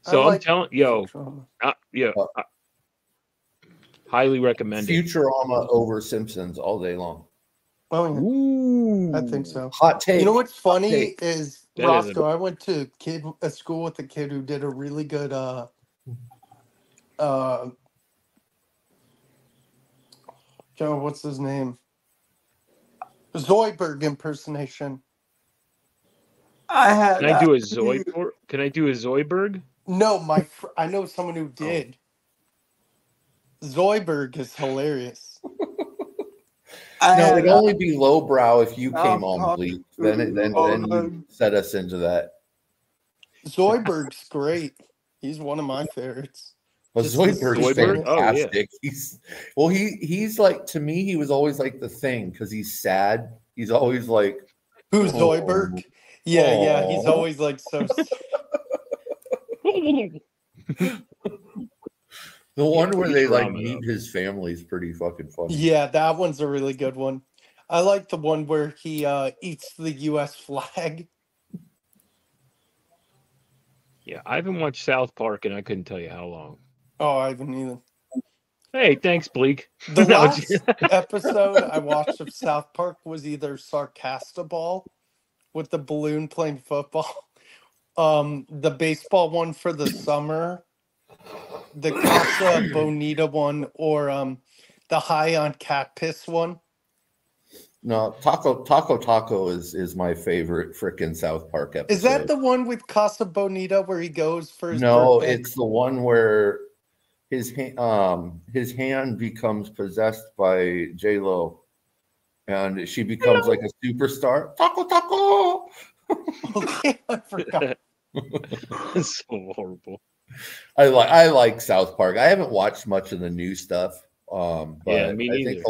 So I'm telling highly recommend it. Futurama over Simpsons all day long. Oh yeah. Ooh. I think so. Hot take. You know what's funny take. is That Roscoe. I went to a school with a kid who did a really good what's his name? Zoidberg impersonation. Can I do a Zoidberg? No, I know someone who did. Zoidberg is hilarious. No, it'd only be lowbrow if you came on, Bleak. Then you set us into that. Zoidberg's great. He's one of my favorites. Well, Zoidberg's fantastic. Oh, yeah. He's like, to me, he was always like the Thing because he's sad. He's always like, who's Zoidberg? Yeah, he's always like so. The one where they like Futurama, meet though. his family is pretty fucking funny. Yeah, that one's a really good one. I like the one where he eats the U.S. flag. Yeah, I haven't watched South Park, and I couldn't tell you how long. Oh, I haven't either. Hey, thanks, Bleak. The No, last episode I watched of South Park was either Sarcastaball with the balloon playing football, the baseball one for the summer, the Casa Bonita one, or the High on Cat Piss one. No, Taco is my favorite frickin' South Park episode. Is that the one with Casa Bonita where he goes for his No, birthday? it's the one where his hand becomes possessed by J-Lo, and she becomes like a superstar. Taco. Okay, I forgot. It's so horrible. I like South Park. I haven't watched much of the new stuff, but Yeah, me I think neither.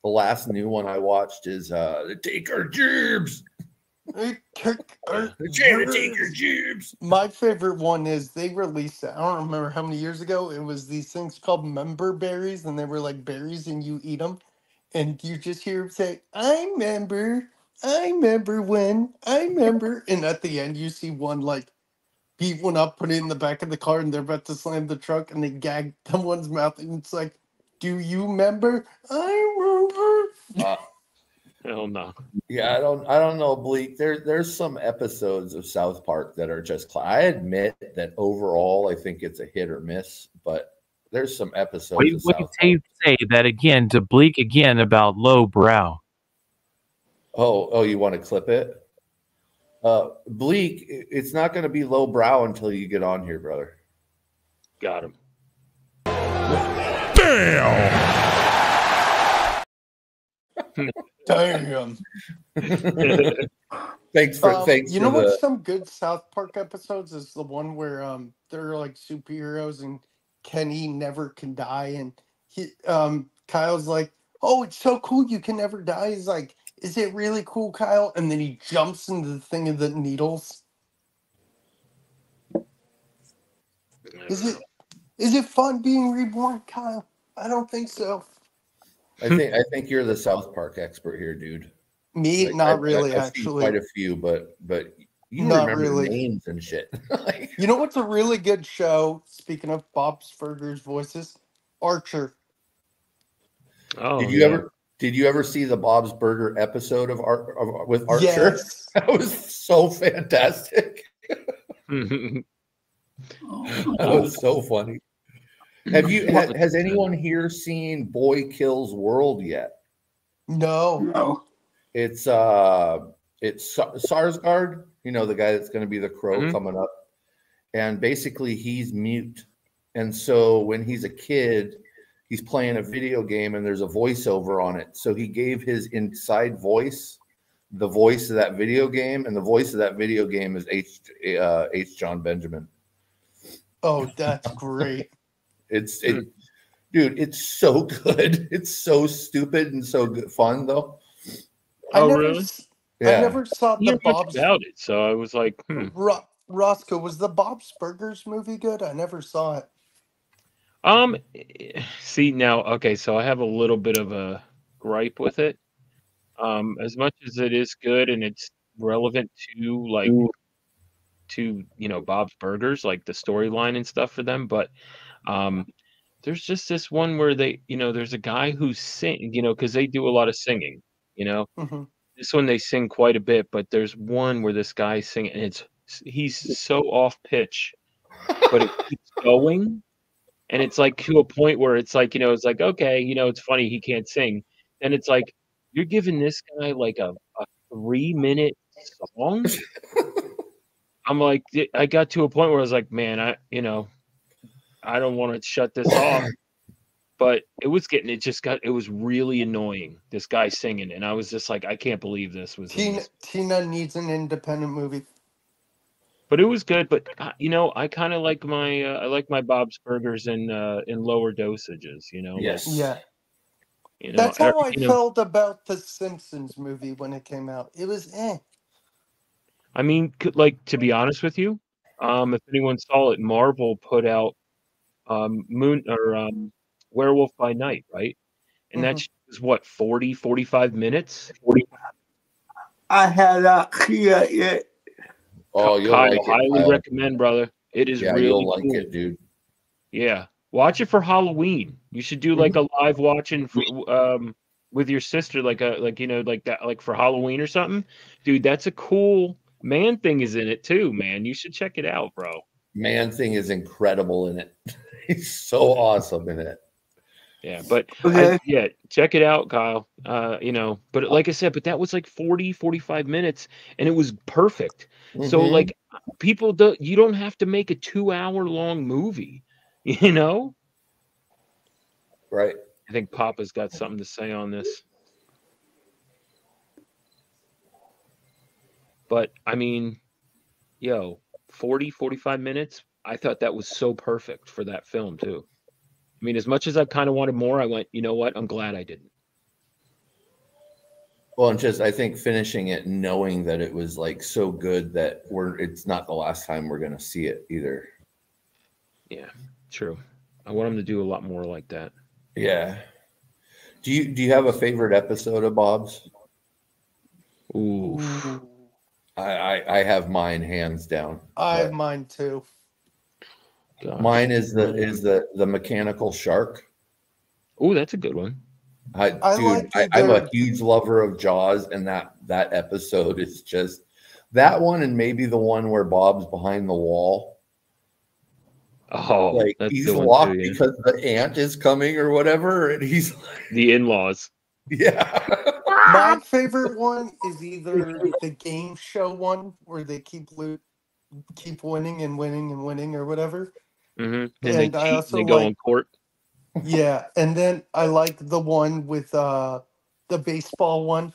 the last new one I watched is the Taker Jibs. The Taker Jibs. My favorite one is they released it. I don't remember how many years ago. It was these things called member berries, and they were like berries, and you eat them, and you just hear him say, I remember when, I remember. And at the end, you see one like beat one up, put it in the back of the car, and they're about to slam the truck, and they gag someone's mouth, and it's like, do you remember? I remember. Hell no. Yeah, I don't know, Bleak. There's some episodes of South Park that are just. I admit that overall, I think it's a hit or miss, but there's some episodes. Wait, of South Park. say that again to Bleak again about low brow. Oh, you want to clip it? Bleak, it's not going to be low brow until you get on here, brother. Got him. Damn. Damn. Thanks for you know what? Some good South Park episodes is the one where they're like superheroes and Kenny never can die, and he Kyle's like, "Oh, it's so cool you can never die." He's like, "Is it really cool, Kyle?" And then he jumps into the thing of the needles. Is it fun being reborn, Kyle? I don't think so. I think you're the South Park expert here, dude. Me, like, not really. I've seen Actually, quite a few, but you not remember really. names and shit. You know what's a really good show? Speaking of Bob's Burgers voices, Archer. Oh, Did you ever see the Bob's Burger episode with Archer? Yes. That was so fantastic. That was so funny. Has anyone here seen Boy Kills World yet? No. It's Sarsgaard, the guy that's going to be the Crow coming up, and basically he's mute, and so when he's a kid, he's playing a video game and there's a voiceover on it, so he gave his inside voice the voice of that video game, and the voice of that video game is H. John Benjamin. Oh, that's great. Dude, it's so good. It's so stupid and so good, fun though. Really? I never saw the Bob's about it, so I was like, Roscoe, was the Bob's Burgers movie good? I never saw it. See now, okay, so I have a little bit of a gripe with it. As much as it is good and it's relevant to Bob's Burgers, like the storyline and stuff for them, but there's just this one where there's a guy who's because they do a lot of singing, Mm-hmm. This one they sing quite a bit, but there's one where this guy's singing and he's so off pitch, but it keeps going, and it's like to a point where it's like, it's like, okay, it's funny he can't sing, and it's like you're giving this guy like a 3-minute song. I'm like, I got to a point where I was like, man, I don't want to shut this off. But it was really annoying, this guy singing, and I was just like, I can't believe this was Tina needs an independent movie. But it was good. But I kind of like my Bob's Burgers in lower dosages. Yes. Yeah. That's how I felt about the Simpsons movie when it came out. It was I mean, like, to be honest with you, if anyone saw it, Marvel put out Werewolf by Night, right? And that was what, 40, 45 minutes? I had not seen it yet. Oh, you'll Kyle, like it. highly Kyle. recommend, brother. It is Yeah, really you'll like cool. it, dude. Yeah, watch it for Halloween. You should do like a live watching for, with your sister, like that, like for Halloween or something. Dude, that's a cool Man Thing is in it too, man. You should check it out, bro. Man Thing is incredible in it. He's so awesome in it. Yeah, but Okay. yeah, check it out, Kyle. But like I said, but that was like 40, 45 minutes and it was perfect. So like people you don't have to make a 2-hour long movie, you know? Right. I think Papa's got something to say on this. But I mean, 40, 45 minutes. I thought that was so perfect for that film too. I mean, as much as I kind of wanted more, I went, you know what? I'm glad I didn't. Well, and just I think finishing it knowing that it was like so good that it's not the last time we're gonna see it either. Yeah, true. I want him to do a lot more like that. Yeah. Do you have a favorite episode of Bob's? Ooh. I have mine hands down. I have mine too. Gosh. Mine is the mechanical shark. Oh, that's a good one. I'm a huge lover of Jaws, and that episode is just that one, and maybe the one where Bob's behind the wall. Oh, like that's he's the one locked too, yeah. because the aunt is coming or whatever, and he's the in-laws. Yeah. My favorite one is either the game show one where they keep winning and winning and winning or whatever. Mm-hmm. And I also they go on court. Yeah, and then I like the one with the baseball one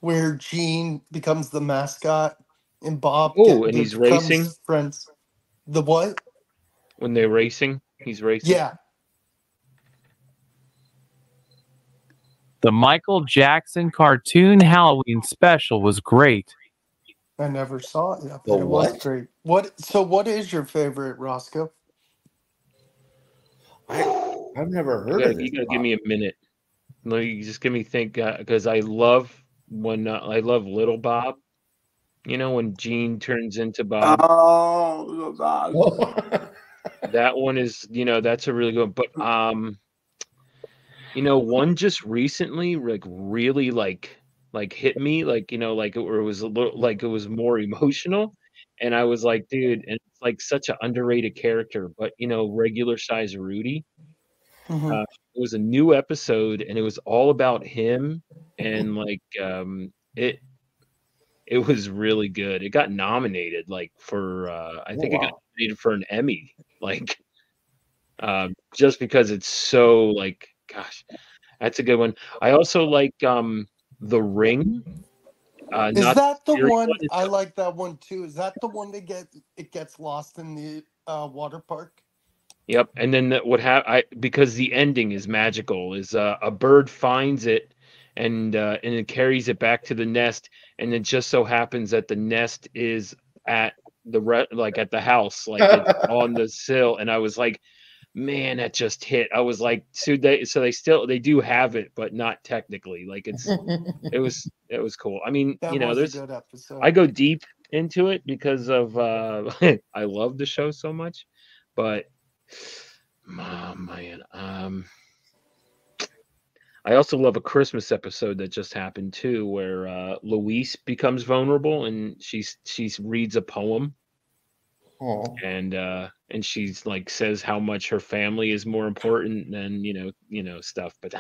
where Gene becomes the mascot and Bob and he's becomes racing. Friends. The what? When they're racing, he's racing. Yeah. The Michael Jackson cartoon Halloween special was great. I never saw it. The It was what? great. What is your favorite, Roscoe? I've never heard of it. You gotta give me a minute. No, you just give me think because I love Little Bob. You know when Gene turns into Bob. Oh, God. That one is, that's a really good one. But one just recently really hit me it was a little like it was more emotional, and I was like, dude, and it's like such an underrated character, but regular size Rudy. Mm-hmm. It was a new episode, and it was all about him, and it was really good. It got nominated for I think it got nominated for an Emmy, just because it's so gosh, that's a good one. I also like The Ring. Is that the one? I like that one too. Is that the one that gets lost in the water park? Yep. And then because the ending is magical, is a bird finds it and it carries it back to the nest, and it just so happens that the nest is at at the house, it's on the sill, and I was like, man, that just hit. I was like, so they do have it, but not technically. It was cool. I mean, That was a good episode. I go deep into it because of I love the show so much, but man, I also love a Christmas episode that just happened too, where Louise becomes vulnerable and she reads a poem. Oh. And she's says how much her family is more important than stuff, but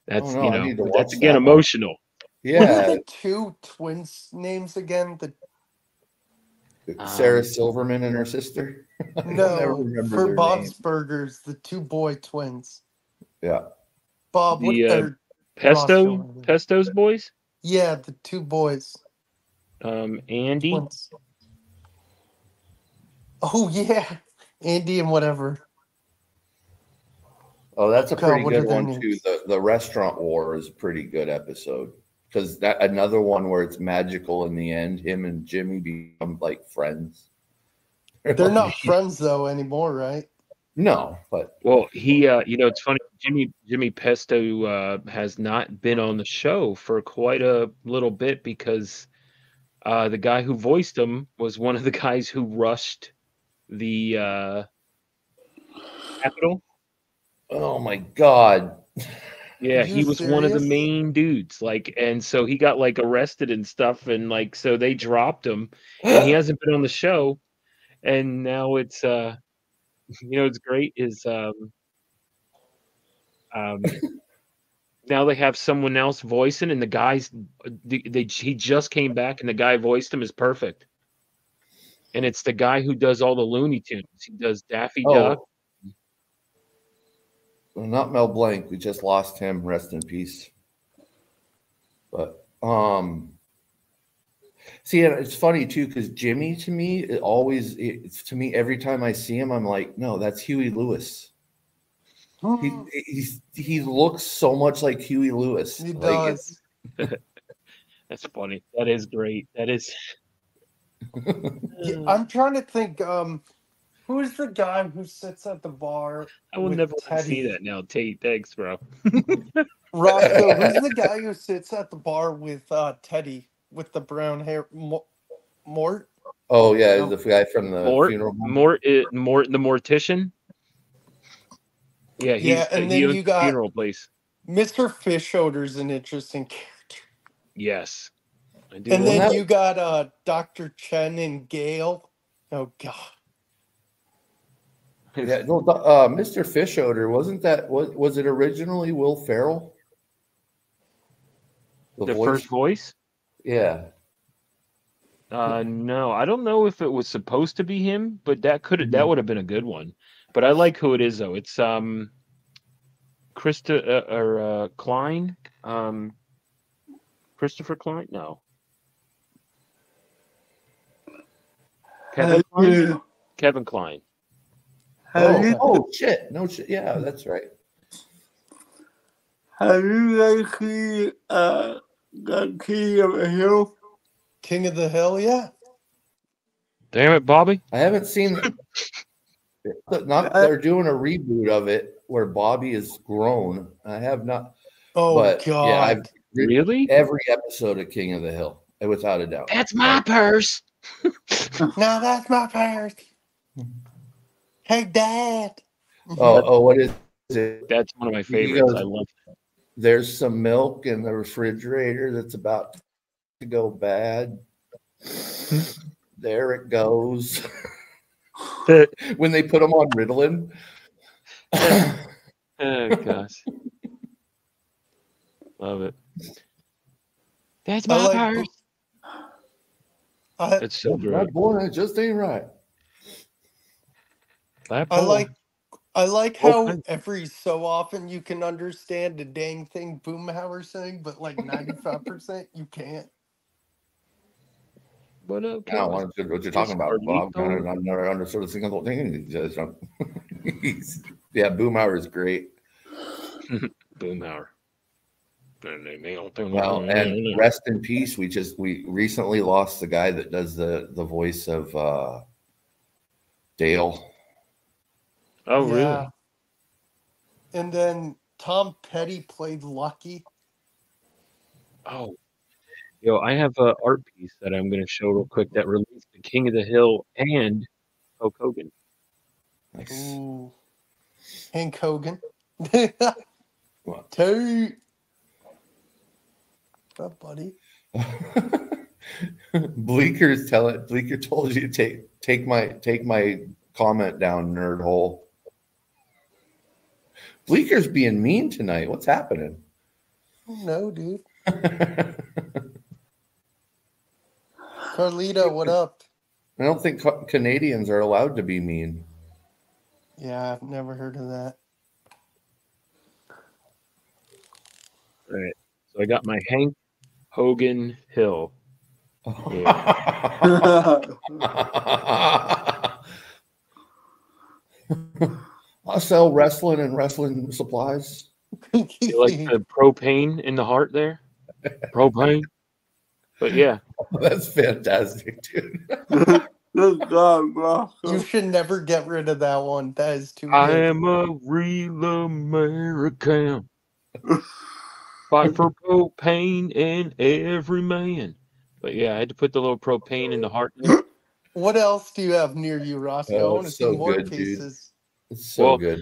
that's that's again emotional. Yeah. What are the two twins' names again? Sarah Silverman and her sister. No, for Bob's Burgers, the two boy twins. Yeah. Bob, Pesto's boys. Yeah, the two boys. Andy. Twins. Oh yeah, Andy and whatever. Oh, that's a pretty good one too. The Restaurant War is a pretty good episode because another one where it's magical in the end. Him and Jimmy become friends. They're not friends though anymore, right? No, but Well, he, it's funny. Jimmy Pesto has not been on the show for quite a little bit because the guy who voiced him was one of the guys who rushed the Capitol. oh my god. Yeah, Are he you was one of the serious? main dudes. Like, and so he got like arrested and stuff, and like so they dropped him, and he hasn't been on the show. And now it's it's great is um now they have someone else voicing, and the guys he just came back, and the guy voiced him is perfect. And it's the guy who does all the Looney Tunes. He does Daffy Duck. Oh, well, not Mel Blanc. We just lost him. Rest in peace. But see, and it's funny too because Jimmy to me to me every time I see him, I'm like, no, that's Huey Lewis. He looks so much like Huey Lewis. He Like, does. That's funny. That is great. That is. Yeah, I'm trying to think. Who's the guy who sits at the bar? I will with never Teddy? see that now, Tate. Thanks, bro. Roscoe, who's the guy who sits at the bar with Teddy with the brown hair? Mort? Oh yeah, the guy from the funeral home. Mort, the mortician. Yeah, Yeah, and then he owns you the got funeral place. Mr. Fishoder's an interesting character. Yes, I do. And love then that. you got Dr. Chen and Gail. Oh God. Yeah, no, Mr. Fishoder wasn't that? Was it originally Will Ferrell? The first voice? Yeah. No, I don't know if it was supposed to be him, but that would have been a good one. But I like who it is though. It's Klein, Christopher Klein. No, Kevin Klein. Kevin Klein. Oh shit! No shit. Yeah, that's right. Have you guys seen the King of the Hill? King of the Hill, yeah. Damn it, Bobby! I haven't seen. They're doing a reboot of it where Bobby is grown. I have not. Oh but, God! Yeah, I've really every episode of King of the Hill, without a doubt. That's my purse. No, that's my purse. Hey, Dad. What is it? That's one of my favorites. I love that. There's some milk in the refrigerator that's about to go bad. There it goes. When they put them on Ritalin. Oh gosh. Love it. That's my purse. It's so great. That boy, it just ain't right. I like how every so often you can understand the dang thing Boomhauer's saying, but like 95% you can't. What up? I don't want to what you're talking about, Bob. I've never understood a single thing. Yeah, Boomhauer is great. Boomhauer. Well, and rest in peace. We recently lost the guy that does the voice of Dale. Oh, really? And then Tom Petty played Lucky. Oh, yo, I have an art piece that I'm going to show real quick that released the King of the Hill and Hulk Hogan. Nice. Ooh. Hank Hogan. What? Tate. What, buddy? Bleeker told you to take my comment down, nerd hole. Bleeker's being mean tonight. What's happening? No, dude. Carlito, what up? I don't think Canadians are allowed to be mean. Yeah, I've never heard of that. All right. So I got my Hank Hogan Hill. Yeah. I'll sell wrestling and wrestling supplies. You like the propane in the heart there? Propane. But yeah. That's fantastic, dude. Good God, Rocco. You should never get rid of that one. That is too I good. am a real American. Fight for propane and every man. But yeah, I had to put the little propane in the heart there. What else do you have near you, Roscoe? I Oh, want to it's see so more good, dude. pieces. It's so Well, good.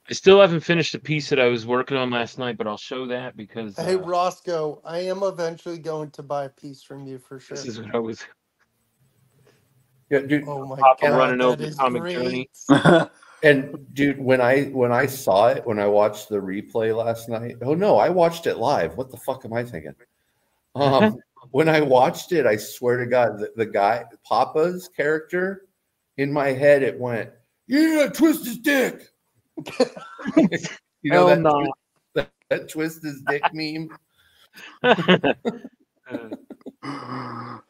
I still haven't finished the piece that I was working on last night, but I'll show that because Hey, Roscoe, I am eventually going to buy a piece from you for sure. this is what I was Yeah, dude. Oh my Papa God, running that over is Comic great. Journey. And dude, when I saw it, when I watched the replay last night, oh no, I watched it live. What the fuck am I thinking? When I watched it, I swear to God, the guy, Papa's character, in my head, it went, yeah, twist his dick. You know Hell that, no. that twist his dick meme?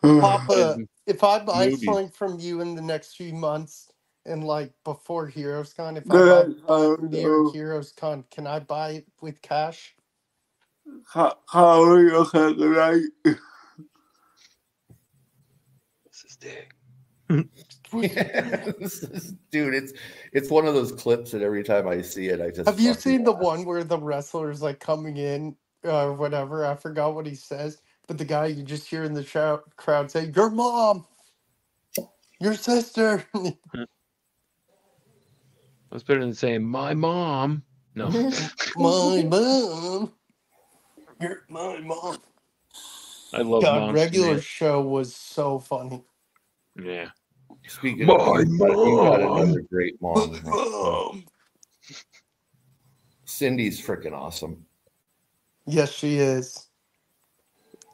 Papa, if I buy Movies. something from you in the next few months, and like before Heroes Con, if I buy from you or Heroes Con, can I buy it with cash? How are you okay tonight? This is dick. Dude, it's one of those clips that every time I see it, I just Have you fucking seen the laugh. one where the wrestler's like coming in or whatever? I forgot what he says, but the guy you just hear in the crowd say, "Your mom, your sister." That's better than saying my mom. No. My mom. You're my mom. I love God, Monster regular Man. show was so funny. Yeah. Speaking of, My you got mom. another great mom. Mom. Cindy's freaking awesome. Yes, she is.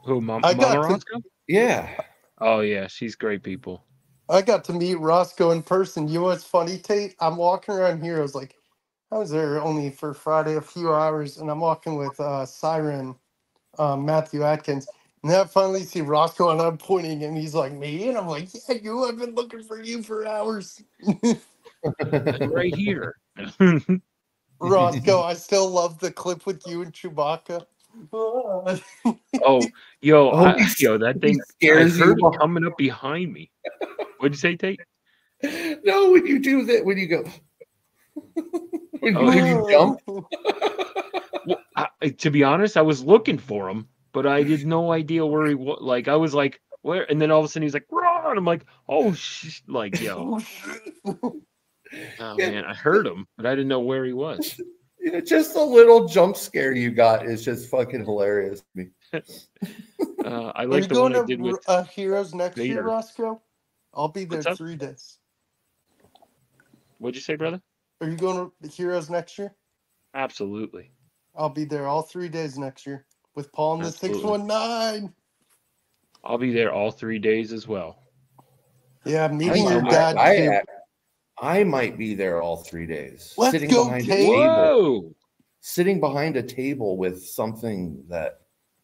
Who, I Mama got to, Roscoe? Yeah. Oh yeah, she's great people. I got to meet Roscoe in person. You know what's funny, Tate? I'm walking around here. I was like, I was there only for Friday a few hours, and I'm walking with Siren, Matthew Atkins. And then I finally see Roscoe, and I'm pointing, and he's like, me? And I'm like, yeah, you. I've been looking for you for hours. I'm right here. Roscoe, I still love the clip with you and Chewbacca. Oh, yo, that thing. I scares heard you. it coming up behind me. What'd you say, Tate? No, when you do that, when you go, when you jump. Well, to be honest, I was looking for him, but I had no idea where he was. Like, I was like, where? And then all of a sudden he's like, "Rah!" And I'm like, oh, like, yo. Oh, man, I heard him, but I didn't know where he was. Yeah, just a little jump scare you got is just fucking hilarious to me. I Are like you the going one I did with to Heroes next year, Vader. Roscoe? I'll be there What's up? 3 days. What'd you say, brother? Are you going to Heroes next year? Absolutely. I'll be there all 3 days next year with Paul and the Absolutely. 619. I'll be there all 3 days as well. Yeah, meeting your dad too. I might be there all 3 days. Let's sitting go, behind Tate. a table. Whoa! Sitting behind a table with something that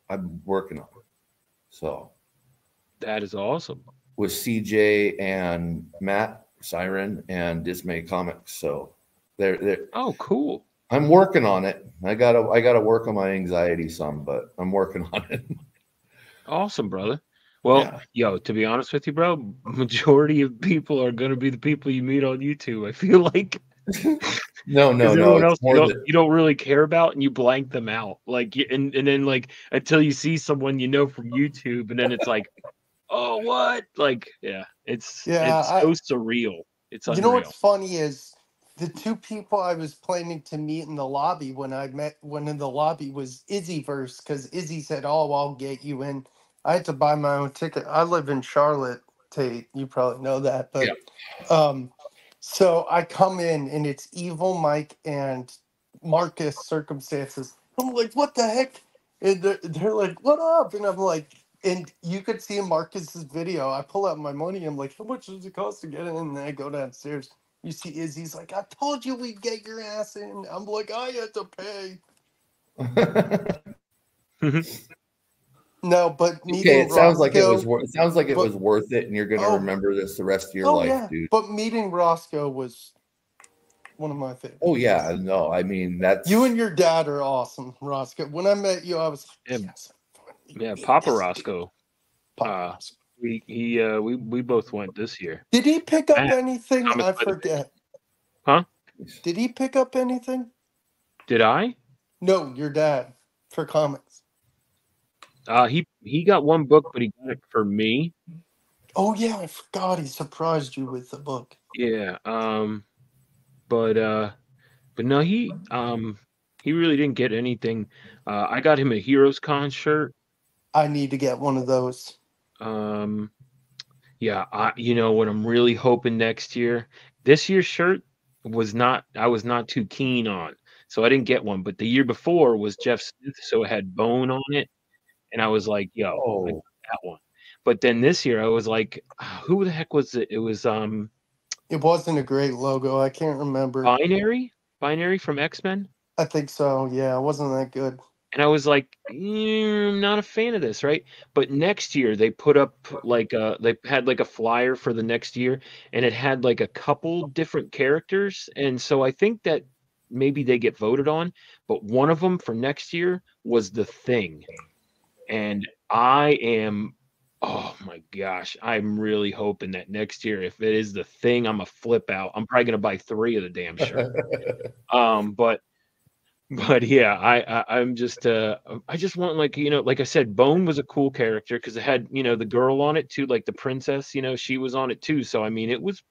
I'm working on. So that is awesome. With CJ and Matt, Siren, and Dismay Comics. So they're oh, cool. I'm working on it. I gotta work on my anxiety some, but I'm working on it. Awesome, brother. Well, yo, to be honest with you, bro, majority of people are gonna be the people you meet on YouTube. I feel like no. Everyone else you don't really care about, and you blank them out. Like, and then like until you see someone you know from YouTube, and then it's like, oh, what? Like, yeah, it's so surreal. It's unreal. You know what's funny is the two people I was planning to meet in the lobby when in the lobby was Izzyverse, because Izzy said, "Oh, I'll get you in." I had to buy my own ticket. I live in Charlotte, Tate. You probably know that, but so I come in and it's Evil Mike and Marcus Circumstances. I'm like, what the heck? And they're like, what up? And I'm like, and you could see in Marcus's video. I pull out my money. I'm like, how much does it cost to get in? And then I go downstairs. You see Izzy's like, I told you we'd get your ass in. I'm like, I had to pay. No, but okay, it sounds like it was. It sounds like it was worth it, and you're going to remember this the rest of your life, dude. But meeting Roscoe was one of my favorites. Oh yeah, no, I mean that's you and your dad are awesome, Roscoe. When I met you, I was like, yeah, Papa Roscoe. We both went this year. Did he pick up Matt, anything? Comics I by the Bay. forget. Huh? Did he pick up anything? Did I? No, your dad for comics. He got one book, but he got it for me. Oh yeah, I forgot he surprised you with the book. Yeah. But no, he really didn't get anything. I got him a Heroes Con shirt. I need to get one of those. Yeah, you know what I'm really hoping next year. This year's shirt I was not too keen on, so I didn't get one. But the year before was Jeff Smith, so it had bone on it, and I was like, "Yo, I got that one." But then this year, I was like, "Who the heck was it?" It was It wasn't a great logo. I can't remember. Binary from X-Men. I think so. Yeah, it wasn't that good. And I was like, I'm not a fan of this, right? But next year they put up they had like a flyer for the next year, and it had like a couple different characters, and so I think that maybe they get voted on. But one of them for next year was the Thing, and oh my gosh, I'm really hoping that next year, if it is the Thing, I'm a flip out. I'm probably gonna buy 3 of the damn shirt. But yeah, I'm just I just want, like, you know, like I said, Bone was a cool character because it had, you know, the girl on it too, like the princess, you know, she was on it too. So I mean, it was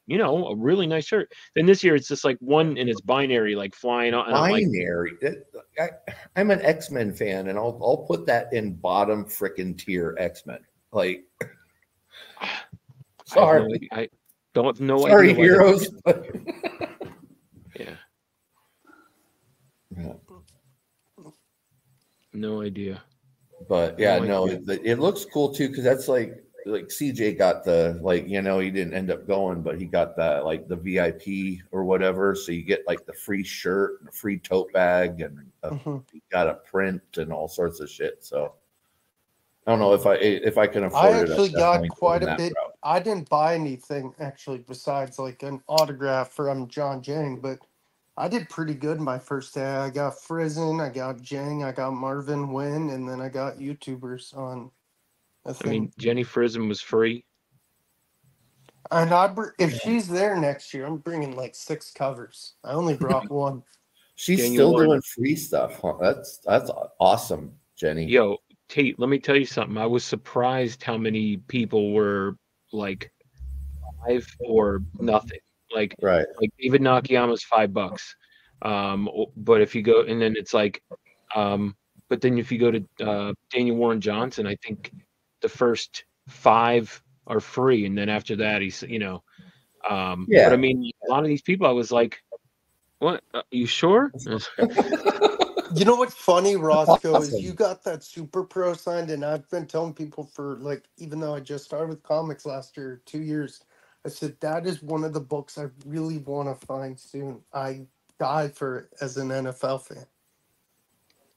you know, a really nice shirt. Then this year it's just like one and it's binary, like flying on. And Binary. I'm an X-Men fan, and I'll put that in bottom freaking tier X-Men. Like, sorry, I don't know. Sorry, Heroes. Yeah. No idea. But yeah, it looks cool too, because that's like CJ got the, like, you know, he didn't end up going, but he got that, like, the VIP or whatever, so you get like the free shirt and a free tote bag, and you got a print and all sorts of shit. So I don't know if I can afford it. I actually got quite a bit. Route. I didn't buy anything actually besides like an autograph from John Jang, but I did pretty good my first day. I got Frizen, I got Jang, I got Marvin Wynn, and then I got YouTubers on. I mean, Jenny Frizen was free. And if she's there next year, I'm bringing like 6 covers. I only brought one. She's still doing free stuff. Huh? That's awesome, Jenny. Yo, Tate, let me tell you something. I was surprised how many people were like 5 or nothing. Like David Nakayama's $5. But if you go, and then it's like, but then if you go to Daniel Warren Johnson, I think the first 5 are free, and then after that, he's, you know, But I mean, a lot of these people, I was like, what? You sure? You know what's funny, Roscoe, is you got that Super Pro signed, and I've been telling people for, like, even though I just started with comics last year, 2 years, I said that is one of the books I really want to find soon. I died for it as an NFL fan.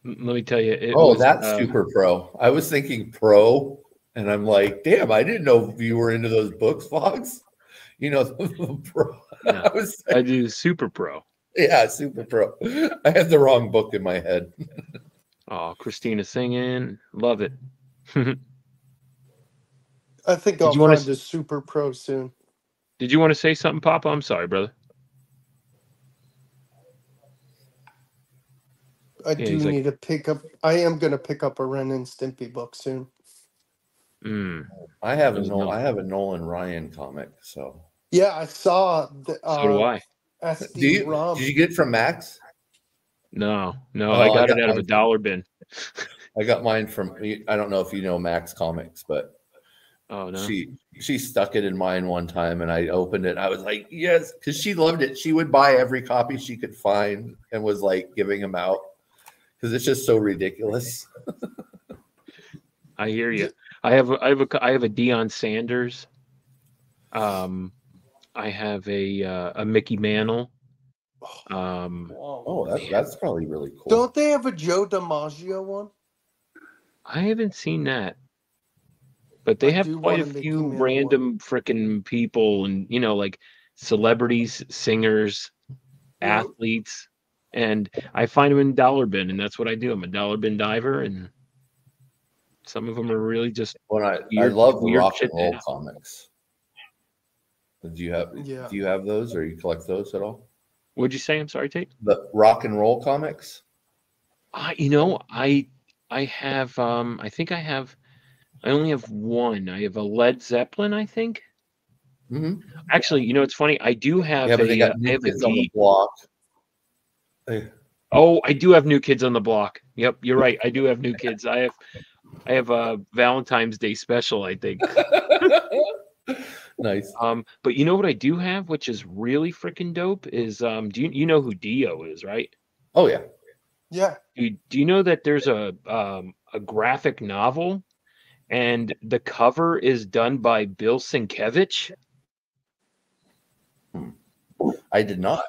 Let me tell you. That's Super Pro. I was thinking Pro, and I'm like, damn, I didn't know you were into those books, Fox. You know, Pro. Yeah, I do Super Pro. Yeah, Super Pro. I had the wrong book in my head. Oh, Christina singing. Love it. I think I'll find the Super Pro soon. Did you want to say something, Papa? I'm sorry, brother. I do need to pick up. I am going to pick up a Ren and Stimpy book soon. I have a Nolan Ryan comic, so. Yeah, I saw. So do I. Did you get it from Max? No, I got it out of a dollar bin. I got mine from, I don't know if you know Max Comics, but oh no, she stuck it in mine one time, and I opened it. And I was like, yes, because she loved it. She would buy every copy she could find and was like giving them out because it's just so ridiculous. I hear you. I have a Deion Sanders. I have a Mickey Mantle. That's probably really cool. Don't they have a Joe DiMaggio one? I haven't seen that, but they have quite a few random freaking people, and you know, like celebrities, singers, athletes, and I find them in dollar bin, and that's what I do. I'm a dollar bin diver, and Some of them are really just When I weird, love the weird rock shit and roll now. comics. Do you have Yeah. do you have those or you collect those at all? What'd you say? I'm sorry, Tate. The rock and roll comics? You know, I have I think I only have one. I have a Led Zeppelin, I think. Mm-hmm. Actually, you know, it's funny. I do have Yeah, but they got I New have a Kids on the D. Block. Oh, I do have New Kids on the Block. Yep, you're right. I do have New Kids. I have a Valentine's Day special, I think. Nice. But you know what I do have, which is really freaking dope, is do you know who Dio is, right? Oh yeah. Yeah. Do you know that there's a graphic novel and the cover is done by Bill Sienkiewicz? I did not.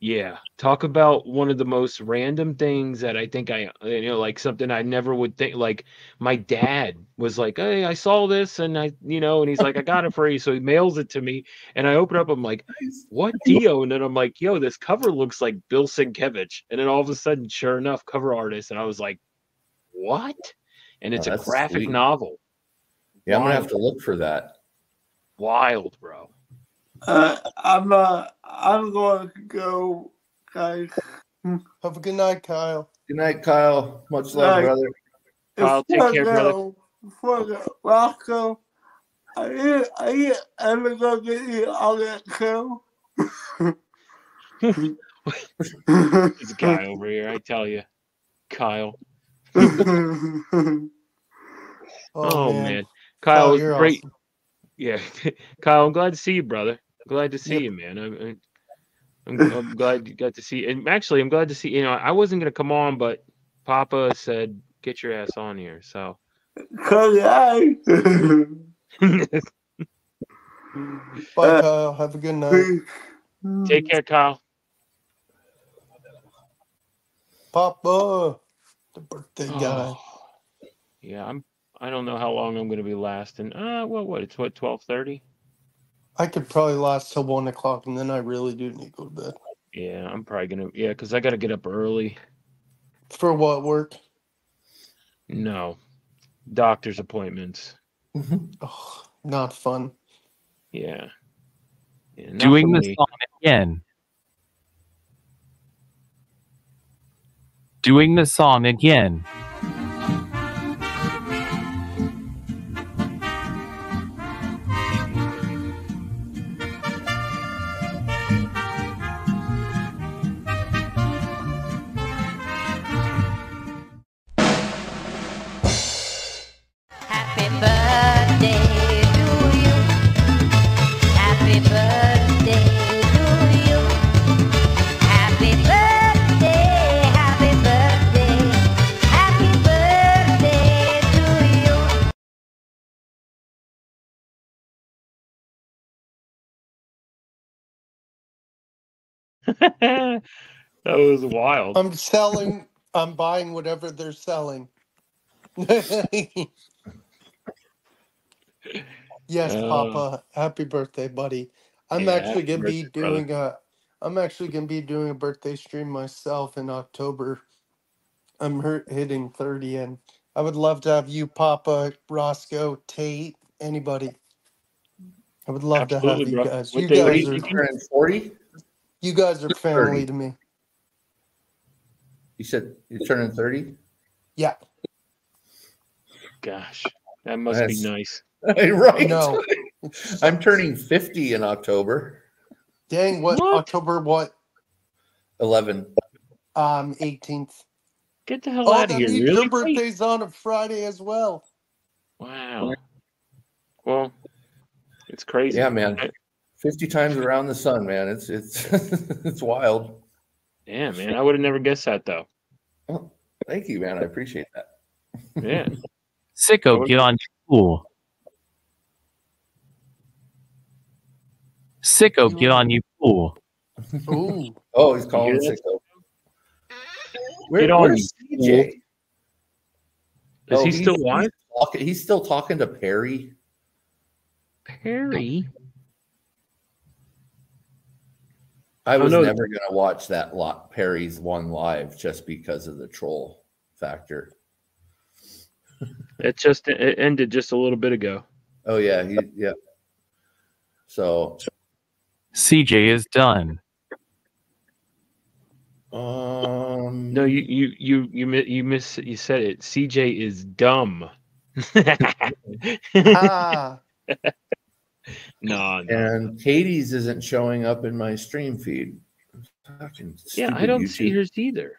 Yeah, talk about one of the most random things that I think like something I never would think. Like my dad was like, "Hey, I saw this," and and he's like, "I got it for you," so he mails it to me, and I open up, I'm like, "What, Dio?" And then I'm like, "Yo, this cover looks like Bill Sienkiewicz," and then all of a sudden, sure enough, cover artist, and I was like, "What?" And it's a That's graphic sweet. novel. Yeah, I'm gonna have to look for that. Wild, bro. I'm going to go, guys. Have a good night, Kyle. Good night, Kyle. Much love, brother. Kyle, take care, brother. Rocco, are you ever going to get all that kill? It's a guy over here, I tell you. Kyle. Oh man. Kyle, you're great. awesome. Yeah. Kyle, I'm glad to see you, brother. Glad to see you, man. I'm glad you got to see. And actually, I'm glad to see. I wasn't gonna come on, but Papa said, "Get your ass on here." So. Bye, Kyle. Have a good night. Take care, Kyle. Papa, the birthday guy. Yeah, I don't know how long I'm gonna be lasting. It's 12:30. I could probably last till 1 o'clock, and then I really do need to go to bed. Yeah, I'm probably gonna. Yeah, because I gotta get up early. For what work? No, doctor's appointments. Oh, not fun. Yeah. Not Doing for the me. song again. Doing the song again. Happy birthday to you. Happy birthday to you. Happy birthday, happy birthday, happy birthday to you. That was wild. I'm buying whatever they're selling. Yes, Papa. Happy birthday, buddy. I'm Yeah, actually happy gonna be birthday, brother. doing a birthday stream myself in October. I'm hitting 30, and I would love to have you, Papa, Roscoe, Tate, anybody. I would love to have Absolutely, you bro. guys. What You day are guys you are thinking? Turning 40? you guys are family to me. You said you're turning 30? Yeah. Gosh, that must be nice. Right. No. I'm turning 50 in October. Dang, October what? 11. 18th. Get the hell Oh, out of that here! means Really? your birthday's on a Friday as well. Wow. Well, it's crazy. Yeah, man. 50 times around the sun, man. It's it's wild. Yeah, man. I would have never guessed that though. Oh, thank you, man. I appreciate that. Yeah. Sicko, get on your pool. Sicko, get on your pool. Ooh. Oh, he's calling You hear that? Sicko. Get on Where's you, CJ? Is he still alive? He's still talking to Perry. Perry? I was no. never going to watch that Perry's one live just because of the troll factor. It ended just a little bit ago. Oh yeah, yeah. So CJ is done. No, you said it. CJ is dumb. Ah, No. And Katie's isn't showing up in my stream feed. Fucking Yeah, I stupid don't see YouTube. hers either.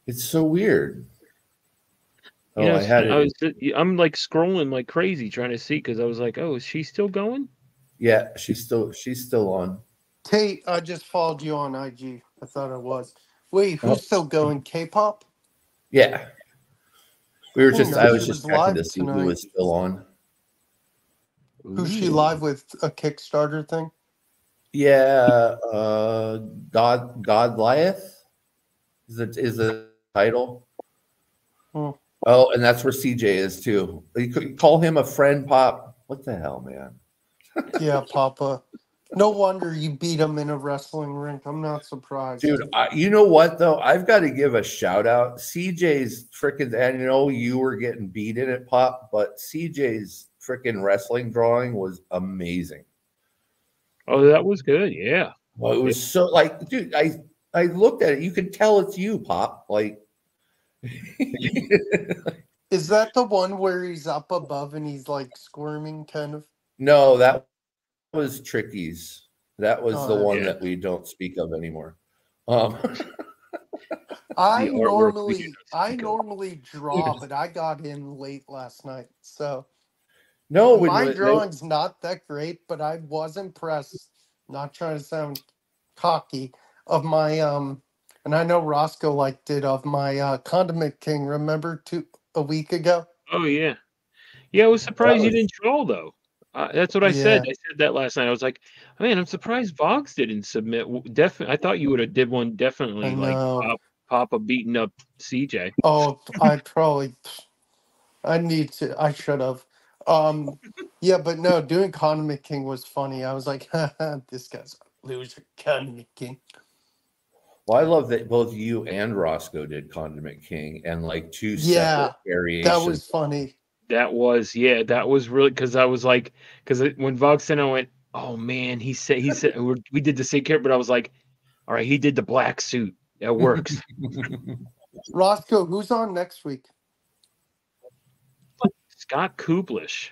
It's so weird. You know, I had it. I'm like scrolling like crazy trying to see because I was like, oh, is she still going? Yeah, she's still on. Kate, I just followed you on IG. I thought it was. Wait, Oh. who's still going? K-pop? Yeah. I I was she just was checking to live see who tonight. was still on. Who's she live with? A Kickstarter thing? Yeah, Godliath is the title. Oh. Oh, and that's where CJ is too. You could call him a friend, Pop. What the hell, man? Yeah, Papa. No wonder you beat him in a wrestling rink. I'm not surprised. Dude, you know what though? I've got to give a shout out. CJ's freaking, and you were getting beat in it, Pop, but CJ's freaking wrestling drawing was amazing. Oh, that was good. Yeah. Well, it was so like, dude, I looked at it. You could tell it's you, Pop. Like, is that the one where he's up above and he's like squirming, kind of? no, that was Tricky's. That was the one yeah. that we don't speak of anymore. I normally draw, but I got in late last night, so no, my drawing's not that great, but I was impressed. Not trying to sound cocky of my and I know Roscoe liked it of my Condiment King. Remember a week ago? Oh yeah, yeah. I was surprised you didn't draw though. That's what I said. I said that last night. I was like, man, I'm surprised Vox didn't submit. Definitely, I thought you would have did one. Definitely, like Papa beating up CJ. Oh, I should have. Yeah, but no, doing Condiment King was funny. I was like, this guy's a loser, Condiment King. Well, I love that both you and Roscoe did Condiment King and like two separate variations. That was funny. That was really because I was like, when Vox and I went, oh man, he said we did the same character, but I was like, all right, he did the black suit. That works. Roscoe, who's on next week? Scott Kublish.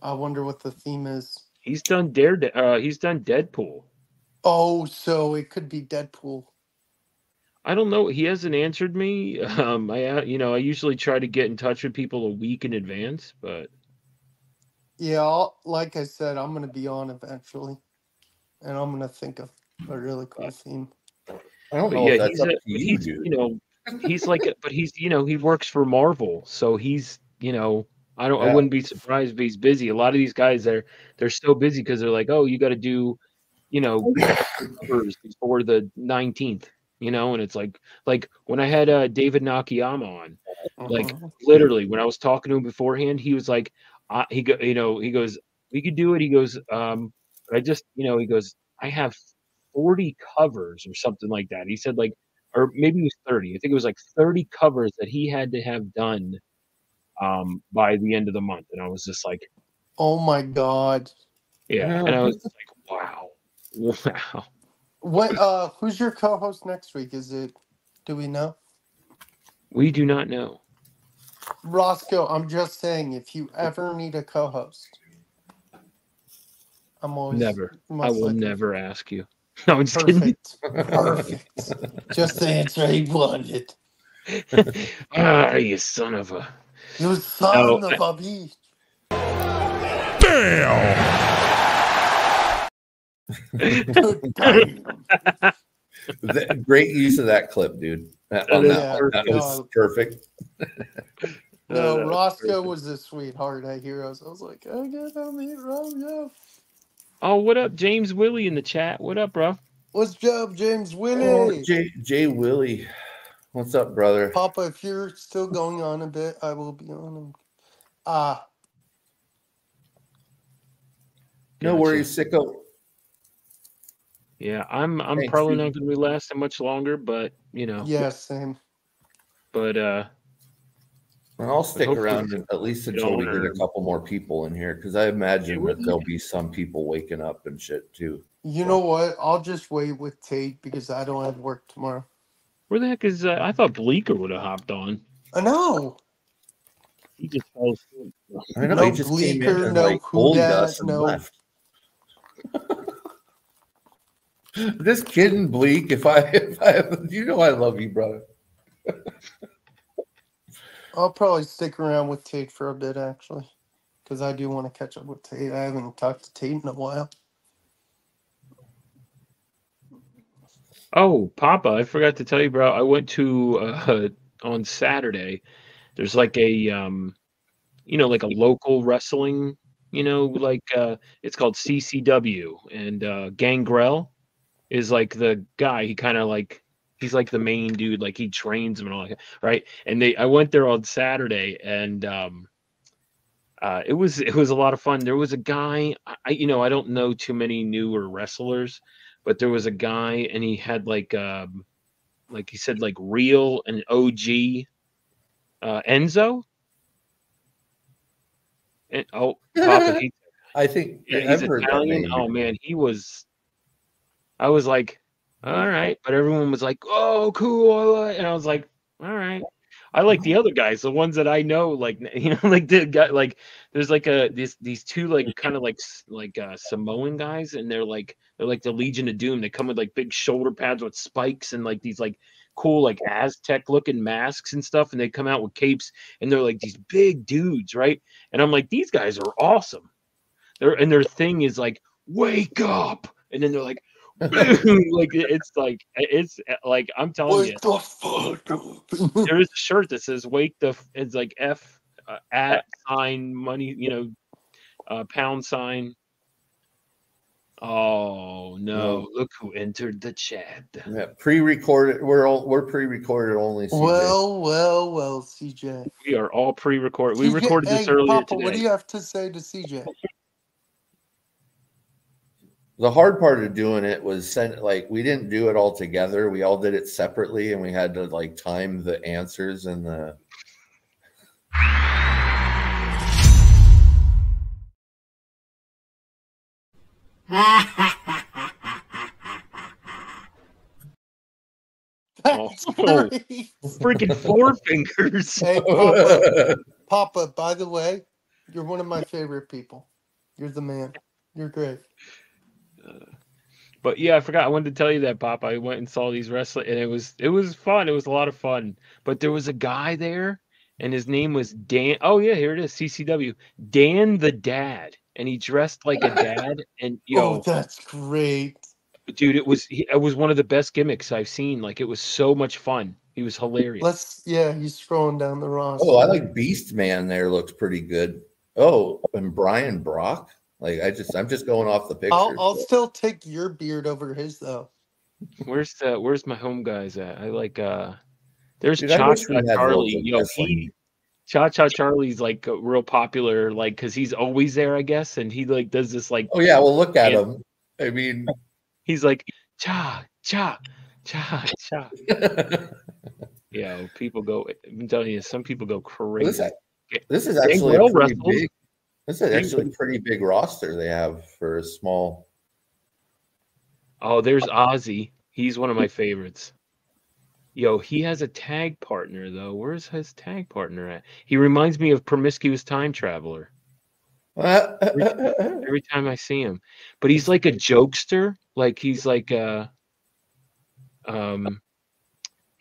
I wonder what the theme is. He's done he's done Deadpool. Oh, so it could be Deadpool. I don't know. He hasn't answered me. I usually try to get in touch with people a week in advance, but yeah, like I said, I'm gonna be on eventually, and I'm gonna think of a really cool theme. I don't know if that's up to you, dude. He's like, but he's, he works for Marvel, so he's, I wouldn't be surprised if he's busy. A lot of these guys, they're so busy because they're like, oh, you got to do, before the 19th, and it's like when I had David Nakayama on, like literally when I was talking to him beforehand, he was like, he goes, we could do it. He goes, I just, he goes, I have 40 covers or something like that. He said like, or maybe it was 30. I think it was like 30 covers that he had to have done by the end of the month. And I was just like, oh my God. Yeah. And I was like, wow. What who's your co-host next week? Do we know? We do not know. Roscoe, I'm just saying, if you ever need a co-host, I'm always never. I will never ask you. No, I'm just kidding. Perfect. Just the answer he wanted. You son of a. You son of a bitch. Damn. Great use of that clip, dude. That was perfect. No, Roscoe was a sweetheart at Heroes. I was like, I gotta meet Roscoe. Oh, what up, James Willie in the chat? What up, bro? What's up, James Willie? Oh, Jay Willie. What's up, brother? Papa, if you're still going on a bit, I will be on him. No worries, sicko. Yeah, I'm probably not going to be lasting much longer, but Yeah, same. But And I'll stick hopefully around at least until we get a couple more people in here, because I imagine that there'll be some people waking up and shit too. You know what? I'll just wait with Tate because I don't have work tomorrow. Where the heck is? I thought Bleeker would have hopped on. I know. He just fell asleep. I know. No He just came in Bleeker, and no like told Houdat, us and no. left. This kid and Bleak, if I, you know, I love you, brother. I'll probably stick around with Tate for a bit, actually, because I do want to catch up with Tate. I haven't talked to Tate in a while. Oh, Papa, I forgot to tell you, bro. I went to on Saturday. There's like a you know, like a local wrestling, you know, like it's called CCW, and Gangrel is like the guy. He kind of like he's like the main dude, like he trains them and all that, right? And I went there on Saturday, and it was a lot of fun. There was a guy, you know, I don't know too many newer wrestlers, but there was a guy, and he had like he said like real and OG Enzo. And, oh, Papa, I think he's I've heard that Italian. name. Oh man, he was. I was like, all right, but everyone was like, oh, cool, and I was like, all right. I like the other guys, the ones that I know, like you know, like the guy, like there's like these two like kind of like Samoan guys, and they're like the Legion of Doom. They come with like big shoulder pads with spikes and like these like cool like Aztec looking masks and stuff, and they come out with capes, and they're like these big dudes, right? And I'm like, these guys are awesome. Their thing is like, wake up, and then they're like. Like it's like I'm telling you, Wake the fuck up. there is a shirt that says "Wake the." It's like F at sign money, you know, pound sign. Oh no! Look who entered the chat. Yeah, pre-recorded. We're pre-recorded only. CJ. Well, CJ. We are all pre-recorded. We CJ, recorded this hey, earlier Papa, today. what do you have to say to CJ? The hard part of doing it was we didn't do it all together. We all did it separately, and we had to like time the answers and the. That's great. Freaking four fingers. Hey, Papa, by the way, you're one of my favorite people. You're the man. You're great. But yeah, I forgot. I wanted to tell you that, Pop. I went and saw these wrestling, and it was fun. It was a lot of fun. But there was a guy there, and his name was Dan. Oh yeah, here it is. CCW. Dan the Dad, and he dressed like a dad. And oh, that's great, dude. It was one of the best gimmicks I've seen. Like it was so much fun. He was hilarious. He's throwing down the roster. Oh, I like Beast Man. There looked pretty good. Oh, and Brian Brock. Like I'm just going off the picture. I'll still take your beard over his though. Where's my home guys at? I like there's Dude, Cha Cha Charlie. Cha Cha Charlie's like real popular, like because he's always there, I guess, and he like does this like. Oh yeah, well look at him. I mean, he's like cha cha cha cha. Yeah, people go. I'm telling you, some people go crazy. This is actually a pretty big. This is actually a pretty big roster they have for a small. Oh, there's Ozzy. He's one of my favorites. Yo, he has a tag partner though. Where's his tag partner at? He reminds me of Promiscuous Time Traveler. Every time I see him, but he's like a jokester. Like he's like he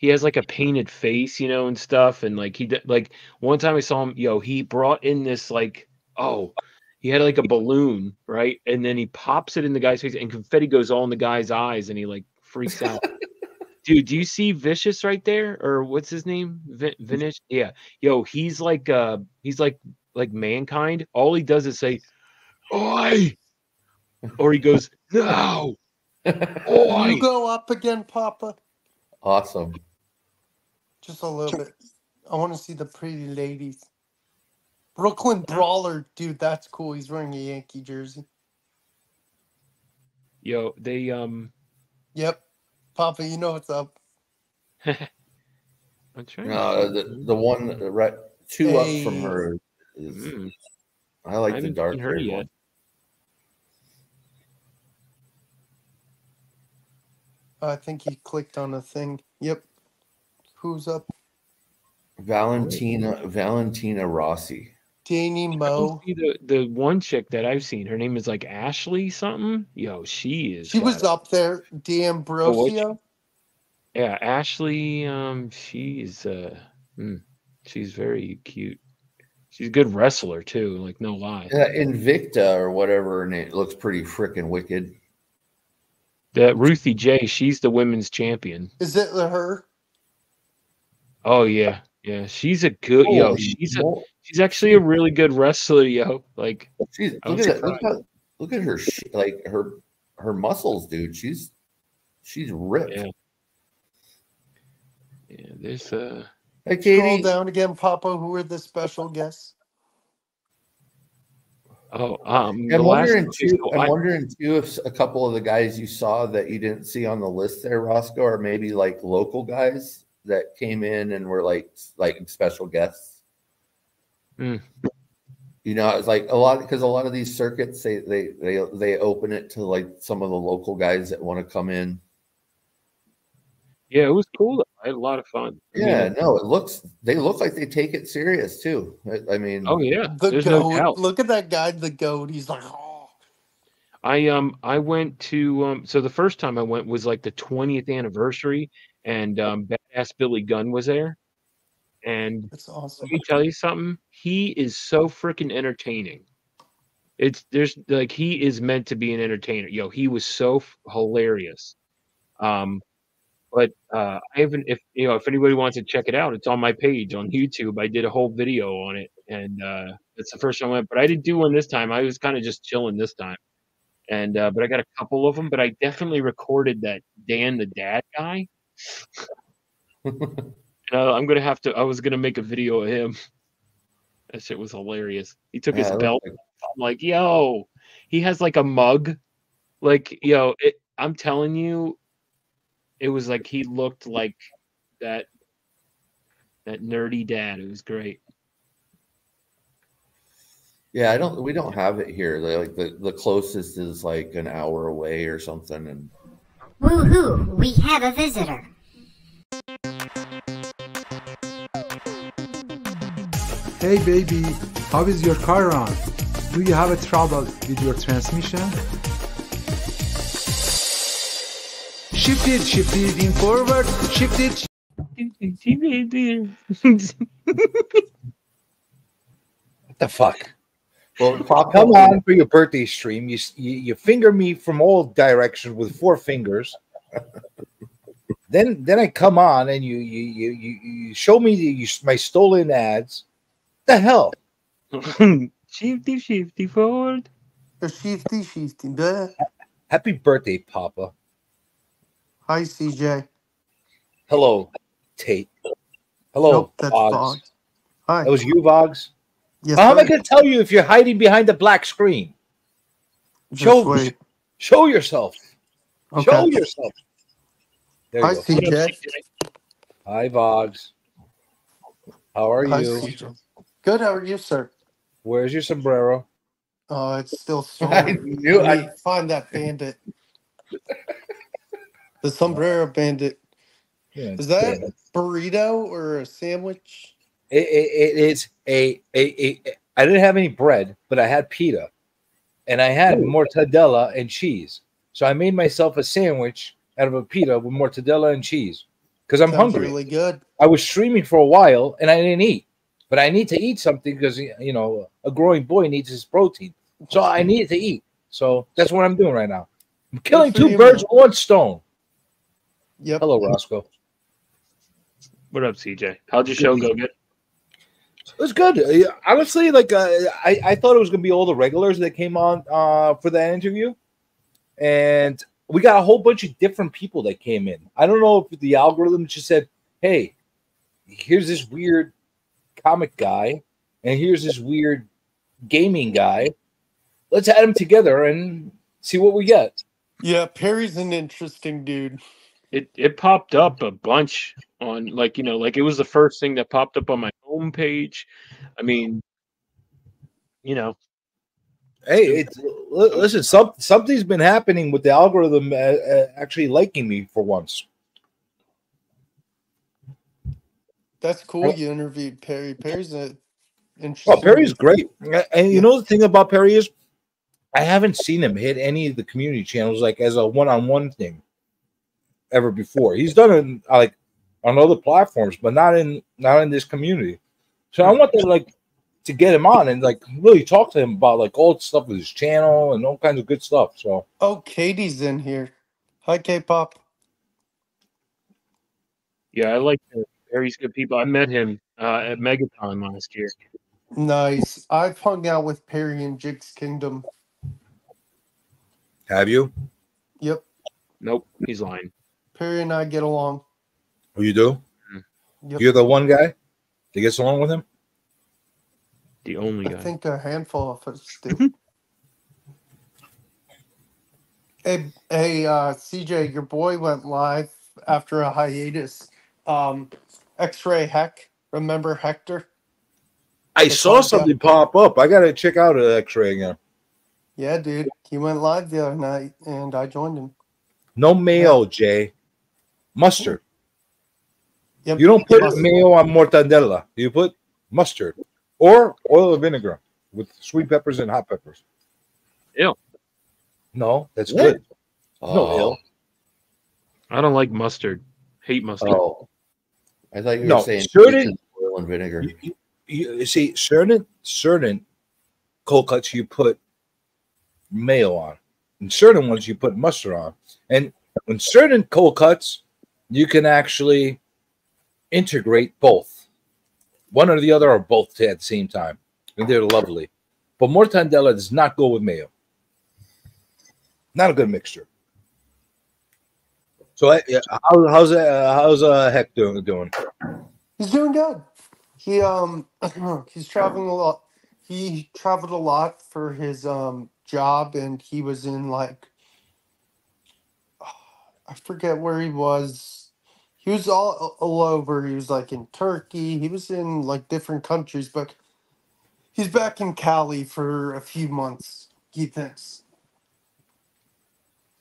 has like a painted face, you know, and stuff. And like like one time I saw him. Yo, he brought in this like. Oh, he had like a balloon, right? And then he pops it in the guy's face, and confetti goes all in the guy's eyes, and he like freaks out. Dude, do you see Vicious right there, or what's his name? Vinish? Yeah. Yo, he's like Mankind. All he does is say, "Oi," or he goes, "No." Oi. You go up again, Papa. Awesome. Just a little bit. I want to see the pretty ladies. Brooklyn Brawler, dude, that's cool. He's wearing a Yankee jersey. Yo, they Yep, Papa, you know what's up. I'm trying. The one right 2 up from her. I like the haven't dark seen her haired yet. one. I think he clicked on a thing. Yep. Who's up? Valentina Rossi. Danny Moe. The one chick that I've seen, her name is like Ashley something. Yo, she is. She was up there. D'Ambrosio. Yeah, Ashley. She's she's very cute. She's a good wrestler too. Like no lie. Invicta or whatever her name looks pretty freaking wicked. That Ruthie J. She's the women's champion. Is it her? Oh yeah, yeah. She's a good yo. She's actually a really good wrestler, yo. Like look at her, like her muscles, dude. She's ripped. Yeah, there's Hey, Katie. Scroll down again, Papa. Who are the special guests? I'm wondering too if a couple of the guys you saw that you didn't see on the list there, Roscoe, are maybe like local guys that came in and were like special guests. You know, it's like a lot because a lot of these circuits they open it to like some of the local guys that want to come in. Yeah, it was cool. I had a lot of fun. Yeah, they look like they take it serious too. I mean, oh yeah, The there's goat. no doubt. Look at that guy, the goat. He's like, oh. I went to so the first time I went was like the 20th anniversary, and Badass Billy Gunn was there. And that's awesome. Let me tell you something. He is so freaking entertaining. There's like he is meant to be an entertainer. Yo, he was so hilarious. But I haven't. If anybody wants to check it out, it's on my page on YouTube. I did a whole video on it, and it's the first time I went. But I didn't do one this time. I was kind of just chilling this time, and but I got a couple of them. But I definitely recorded that Dan the Dad guy. I'm gonna have to. I was gonna make a video of him. That shit was hilarious. He took his belt. I'm like, yo, he has like a mug. Like, yo, I'm telling you. It was like he looked like that nerdy dad. It was great. Yeah, we don't have it here. Like the closest is like an hour away or something. And woohoo! We have a visitor. Hey baby, how is your car run? Do you have a trouble with your transmission? Shift it in forward, shift it. What the fuck? Well, come on for your birthday stream. You finger me from all directions with 4 fingers. then I come on and you show me my stolen ads. The hell? Shifty forward. Shifty. Happy birthday, Papa. Hi, CJ. Hello, Tate. Hello, nope, that's Boggs. Hi. That was you, Boggs? Yes, how am I going to tell you if you're hiding behind the black screen? Show yourself. Okay. Show yourself. There Hi, you go. CJ. Hi, Boggs. How are Hi, you? CJ. Good. How are you, sir? Where's your sombrero? Oh, it's still stolen. I find that bandit. The sombrero bandit. Yeah, is that a burrito or a sandwich? It is a. I didn't have any bread, but I had pita, and I had mortadella and cheese. So I made myself a sandwich out of a pita with mortadella and cheese because I'm hungry. Really good. I was streaming for a while and I didn't eat, but I need to eat something because a growing boy needs his protein. So I needed to eat. So that's what I'm doing right now. I'm killing 2 birds with 1 stone. Yep. Hello, Roscoe. What up, CJ? How'd your show go? Good. It was good. Honestly, like I thought it was gonna be all the regulars that came on for that interview, and we got a whole bunch of different people that came in. I don't know if the algorithm just said, "Hey, here's this weird comic guy, and here's this weird gaming guy. Let's add them together and see what we get." Yeah, Perry's an interesting dude. it popped up a bunch on like like it was the first thing that popped up on my home page. I mean, you know, Hey, listen. Something's been happening with the algorithm actually liking me for once. That's cool. You interviewed Perry. Perry's a Oh, interesting. Perry's dude. great, and you know the thing about Perry is, I haven't seen him hit any of the community channels like as a one-on-one thing ever before. He's done it like on other platforms, but not in this community. So I want to get him on and like really talk to him about like all the stuff with his channel and all kinds of good stuff. So Oh, Katie's in here. Hi, K-pop. yeah, I like Perry's good people. I met him at Megaton last year. Nice. I've hung out with Perry in Jig's Kingdom. have you? Yep. Nope, he's lying. Perry and I get along. Oh, you do? Yep. You're the one guy that gets along with him? The only guy. I think a handful of us do. Hey, CJ, your boy went live after a hiatus. X-Ray Heck. Remember Hector? I saw something pop up. I got to check out an X-ray again. Yeah, dude. He went live the other night, and I joined him. No mayo, Jay. Mustard. Yep. You don't put mayo on mortadella. You put mustard or oil or vinegar with sweet peppers and hot peppers. Ew. No, that's What? good. Oh. No, ill. I don't like mustard. Hate mustard. Oh, I thought you were No, saying certain oil and vinegar. you see certain cold cuts you put mayo on, and certain ones you put mustard on. And when certain cold cuts, you can actually integrate both, one or the other, or both at the same time, and they're lovely. But mortadella does not go with mayo. Not a good mixture. So, how's Heck doing? He's doing good. He he's traveling a lot. He traveled a lot for his job, and he was in like I forget where he was. He was all over. He was like in Turkey. He was in like different countries, but he's back in Cali for a few months. He thinks.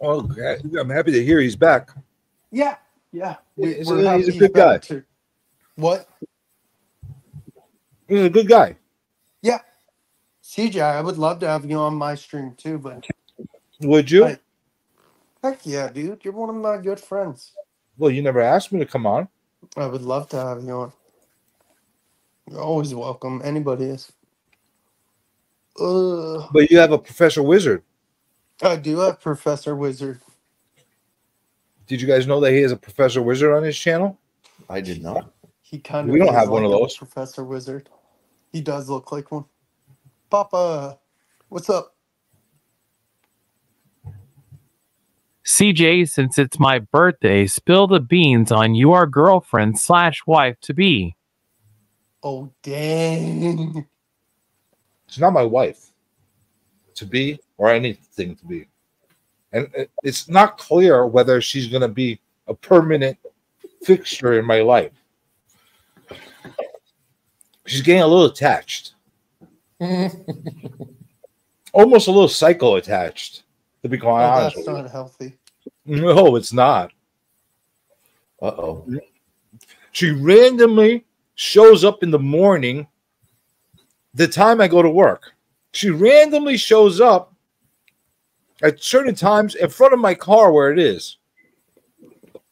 Oh, okay. I'm happy to hear he's back. Yeah, yeah. He's We're happy a good back guy. too. What? He's a good guy. Yeah. CJ, I would love to have you on my stream too, but Would you? Heck yeah, dude. You're one of my good friends. Well, you never asked me to come on. I would love to have you on. You're always welcome. Anybody is. But you have a Professor Wizard. I do have Professor Wizard. Did you guys know that he has a Professor Wizard on his channel? I did not. He kind of. We don't is have one like of a those. Professor Wizard. He does look like one. Papa, what's up? CJ, since it's my birthday, spill the beans on your girlfriend / wife to be. Oh, dang. It's not my wife to be or anything to be. And it's not clear whether she's going to be a permanent fixture in my life. She's getting a little attached. Almost a little psycho attached, to be quite honest. That's not healthy. No, it's not. Uh-oh. She randomly shows up in the morning the time I go to work. She randomly shows up at certain times in front of my car where it is.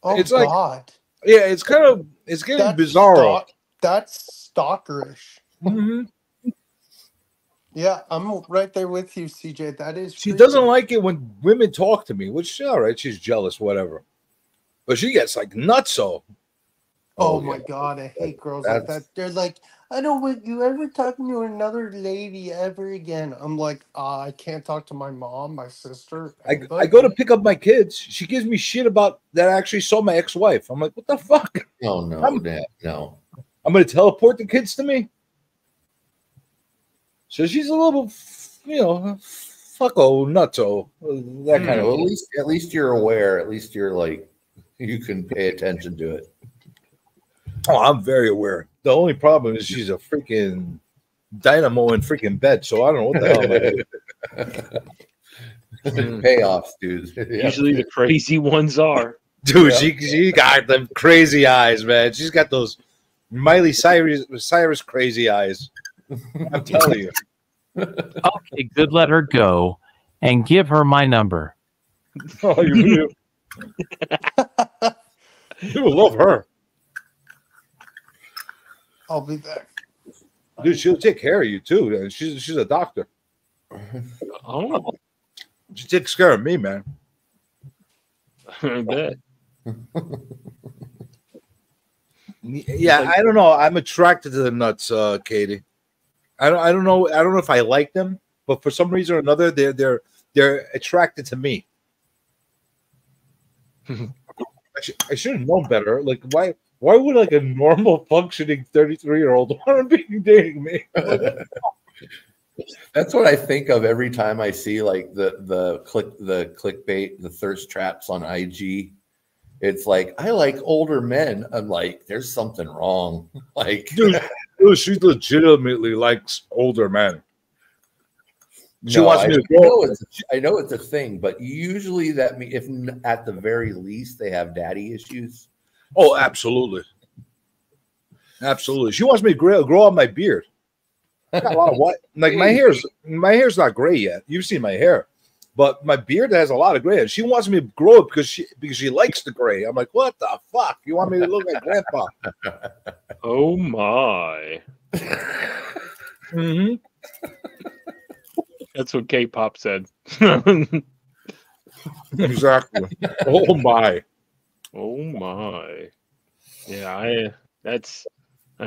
Oh, it's like, God. yeah, it's getting bizarre. That's stalkerish. Mm-hmm. Yeah, I'm right there with you, CJ. That is. She creepy. doesn't like it when women talk to me, which, all right, she's jealous, whatever. But she gets like nutso. Oh my God, I hate girls like that. They're like, I don't want you ever talking to another lady ever again. I'm like, I can't talk to my mom, my sister. I go to pick up my kids. She gives me shit about that. I actually saw my ex-wife. I'm like, what the fuck? Oh no, Dad, no. I'm going to teleport the kids to me. So she's a little, fucko nutso, that kind of. Well, at least you're aware. At least you're like you can pay attention to it. Oh, I'm very aware. The only problem is she's a freaking dynamo in freaking bed, so I don't know what the hell I'm gonna do. Payoffs, dude. Usually the crazy ones are. Dude, she got them crazy eyes, man. She's got those Miley Cyrus crazy eyes. I'm telling you. Okay, good. Let her go and give her my number. Oh, you will love her. I'll be back. Dude, she'll take care of you too. And she's a doctor. Oh, she takes care of me, man. I bet. Yeah, I don't know. I'm attracted to the nuts, Katie. I don't know. I don't know if I like them, but for some reason or another, they're attracted to me. I should have known better. Like, why would like a normal functioning 33-year-old want to be dating me? That's what I think of every time I see like the clickbait, the thirst traps on IG. It's like, I like older men. I'm like, there's something wrong. Like, dude, she legitimately likes older men. She wants me to go. I know it's a thing, but usually that if at the very least they have daddy issues. Oh, absolutely, absolutely. She wants me to grow out my beard. I got a lot of white. Like my hair's not gray yet. You've seen my hair, but my beard has a lot of gray. And she wants me to grow it because she likes the gray. I'm like, what the fuck? You want me to look like grandpa? Oh my. Mm-hmm. That's what K-pop said. Exactly. Oh my. Oh my. Yeah, I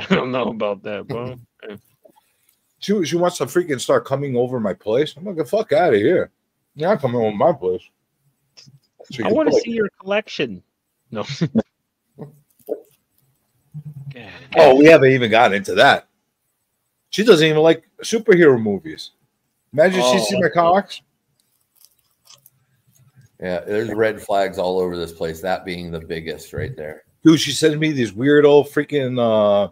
don't know about that, bro. She wants to freaking start coming over my place. I'm like, the fuck out of here. You're not coming over my place. So I want to see your collection. No. Oh, we haven't even gotten into that. She doesn't even like superhero movies. Imagine she sees my comics. Yeah, there's red flags all over this place. That being the biggest right there. Dude, she sends me these weird old freaking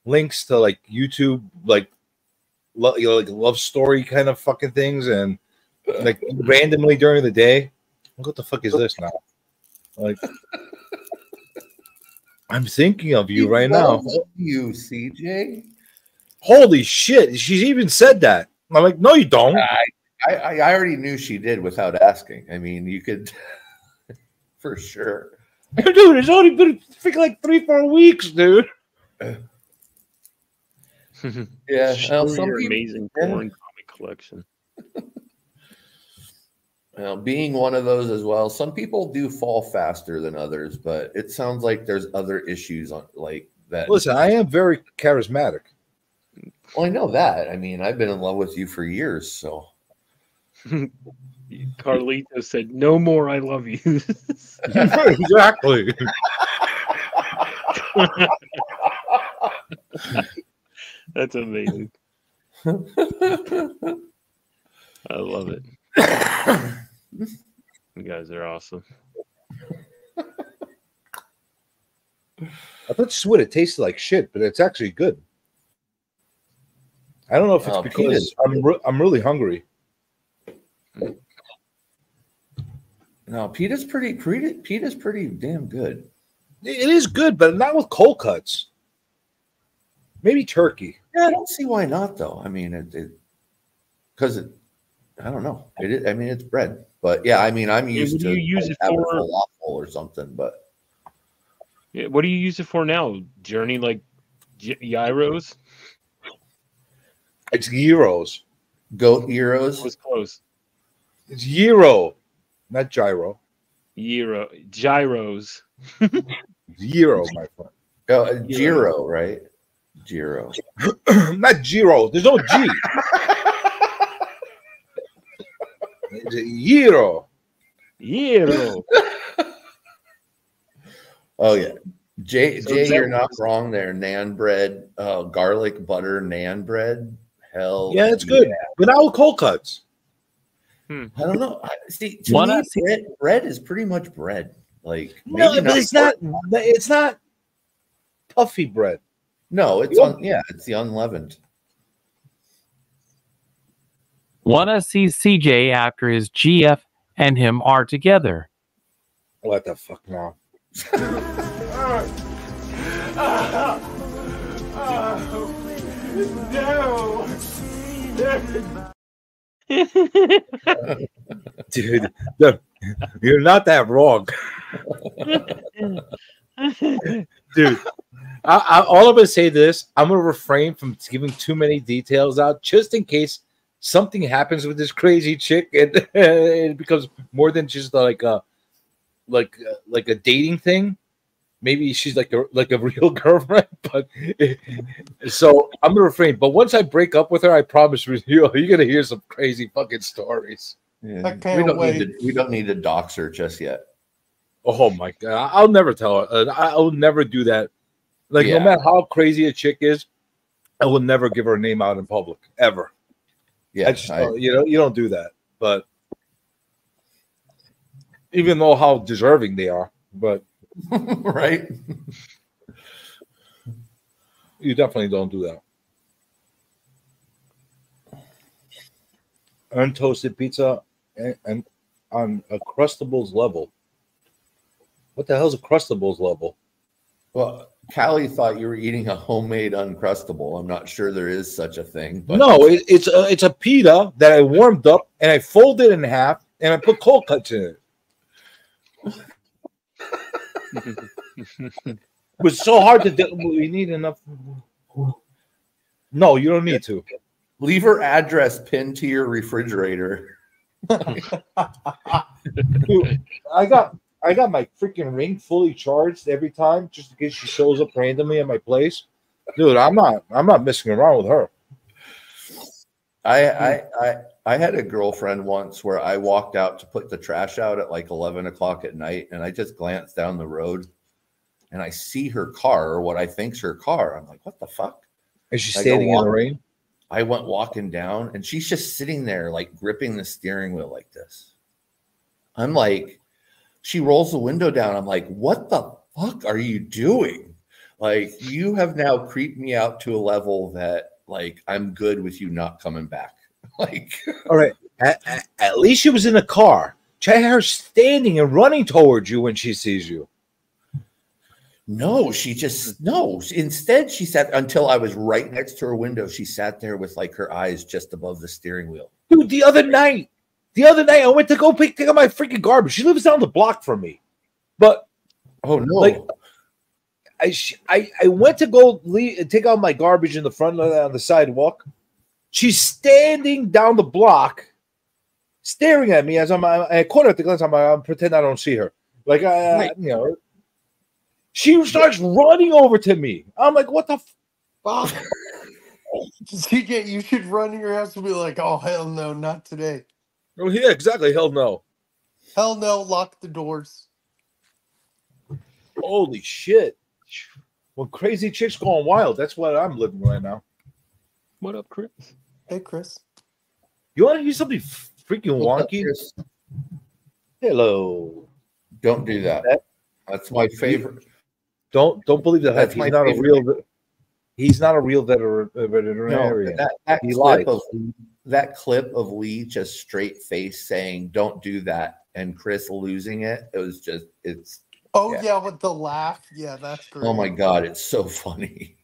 links to like YouTube, like love story kind of fucking things, and like randomly during the day. What the fuck is this now? Like, I'm thinking of you right now. You, CJ. Holy shit! She's even said that. I'm like, no, you don't. I already knew she did without asking. I mean, you could for sure. Dude, it's only been freaking like 3-4 weeks, dude. Yeah, some amazing porn comic collection. Well, being one of those as well, some people do fall faster than others, but it sounds like there's other issues on like that. Listen, I am very charismatic. Well, I know that. I mean, I've been in love with you for years, so. Carlito said, "No more. I love you." Exactly. That's amazing. I love it. You guys are awesome. I thought this would have tasted like shit, but it's actually good. I don't know if it's because I'm really hungry. No, Pita's pretty damn good. It is good, but not with cold cuts. Maybe turkey. Yeah, I don't see why not though. I mean, because I don't know. I mean, it's bread, but yeah, I mean, I'm used to use it having for a falafel or something. But yeah, what do you use it for now? Journey like gyros? It's gyros. Goat gyros. Was close. It's gyro, not gyro. Gyros. Gyro, my friend. Oh, gyro, right? Gyro. Not gyro. There's no G. It's a gyro. Gyro. Oh yeah. Jay, you're not wrong there. Naan bread, garlic butter naan bread. Hell yeah, it's good. But not with cold cuts. I don't know. See, to me, bread is pretty much bread. Like No, maybe but it's not. It's not puffy bread. No, it's it's the unleavened. Wanna see CJ after his GF and him are together. What the fuck now? Dude, look, you're not that wrong. Dude, all I'm going to say this, I'm going to refrain from giving too many details out just in case something happens with this crazy chick and it becomes more than just like a dating thing. Maybe she's like a real girlfriend, but so I'm gonna refrain. But once I break up with her, I promise you're gonna hear some crazy fucking stories. Yeah. We don't need to dox her just yet. Oh my god, I'll never tell her. I'll never do that. Like no matter how crazy a chick is, I will never give her name out in public ever. Yeah, you don't do that. But even though how deserving they are, but. Right, you definitely don't do that. Untoasted pizza and on a Crustables level. What the hell is a Crustables level? Well, Callie thought you were eating a homemade Uncrustable. I'm not sure there is such a thing. But no, it's a pita that I warmed up and I folded in half and I put cold cuts in it. It was so hard to do. We need enough. No, you don't need to. Leave her address pinned to your refrigerator. Dude, I got my freaking ring fully charged every time, just in case she shows up randomly at my place. Dude, I'm not messing around with her. I had a girlfriend once where I walked out to put the trash out at like 11 o'clock at night, and I just glanced down the road and I see her car, or what I think's her car. I'm like, what the fuck? Is she standing in the rain? I went walking down and she's just sitting there like gripping the steering wheel like this. I'm like, she rolls the window down. I'm like, what the fuck are you doing? Like, you have now creeped me out to a level that like I'm good with you not coming back. Like, all right, at least she was in a car. Try her standing and running towards you when she sees you. No, instead she sat until I was right next to her window. She sat there with like her eyes just above the steering wheel. Dude, the other night I went to go pick up my freaking garbage. She lives down the block from me, but oh no, like I went to go take out my garbage in the front on the sidewalk. She's standing down the block, staring at me as I caught her at the glance. I'm pretend I don't see her. Like she starts running over to me. I'm like, what the fuck? CJ, you should run to your house and be like, oh hell no, not today. Oh yeah, exactly. Hell no. Hell no, lock the doors. Holy shit. When crazy chicks going wild, that's what I'm living right now. What up, Chris? Hey, Chris. You want to hear something freaking wonky? Hello. Don't do that. That's my favorite. Don't believe that. That's He's not a real veterinarian. No, that clip of Lee just straight face saying "Don't do that" and Chris losing it. It was just yeah, with the laugh. Yeah, that's great. Oh my god, it's so funny.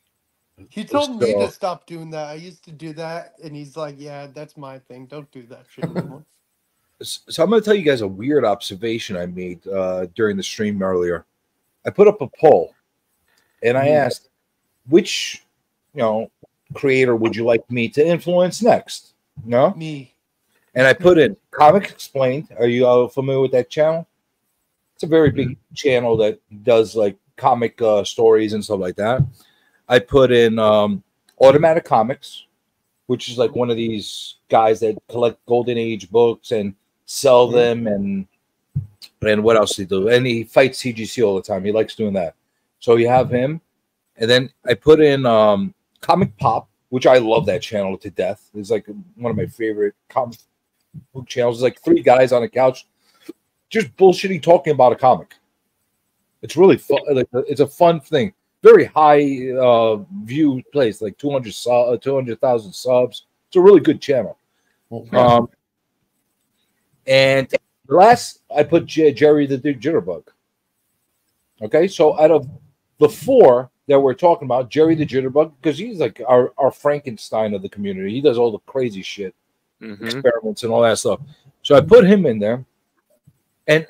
He told me to stop doing that. I used to do that, and he's like, "Yeah, that's my thing. Don't do that shit anymore." So I'm going to tell you guys a weird observation I made during the stream earlier. I put up a poll, and I asked, which, creator would you like me to influence next? No? Me. And I put in Comic Explained. Are you all familiar with that channel? It's a very big channel that does like comic stories and stuff like that. I put in Automatic Comics, which is like one of these guys that collect Golden Age books and sell them, and what else he do? And he fights CGC all the time. He likes doing that. So you have him, and then I put in Comic Pop, which I love that channel to death. It's like one of my favorite comic book channels. It's like three guys on a couch just bullshitting talking about a comic. It's really fun. Like it's a fun thing. Very high view place, like 200,000 subs. It's a really good channel. Okay. And last I put Jerry the Jitterbug. Okay, so out of the four that we're talking about, Jerry the Jitterbug, because he's like our Frankenstein of the community. He does all the crazy shit, experiments and all that stuff. So I put him in there, and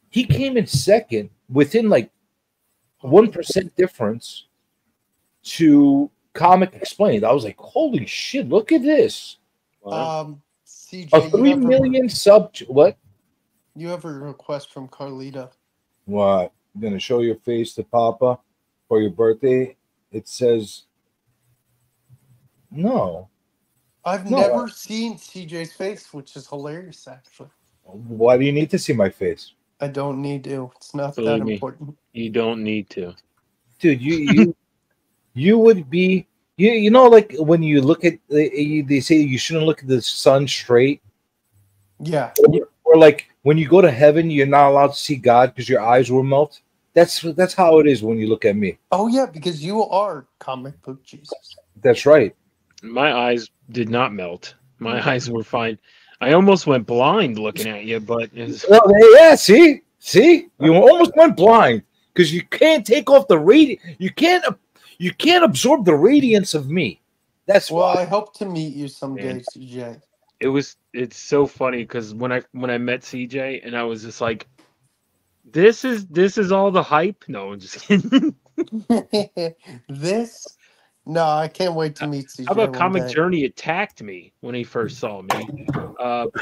he came in second within like 1% difference to Comic Explained. I was like, holy shit, look at this. CJ, A 3 million sub. What? You have a request from Carlita. What? I'm going to show your face to Papa for your birthday. It says, no. I've never seen CJ's face, which is hilarious, actually. Why do you need to see my face? I don't need to. It's not Believe that me, important. You don't need to. Dude, you would be, you know, like when you look at, they say you shouldn't look at the sun straight. Yeah. Or like when you go to heaven, you're not allowed to see God because your eyes will melt. That's how it is when you look at me. Oh, yeah, because you are comic book Jesus. That's right. My eyes did not melt. My eyes were fine. I almost went blind looking at you, but well, yeah, see, you almost went blind because you can't take off the radiant. You can't absorb the radiance of me. That's well, why. I hope to meet you someday, CJ. It's so funny because when I met CJ and I was just like, this is all the hype. No, I'm just kidding. This. No, I can't wait to meet CJ. How about Comic Journey attacked me when he first saw me,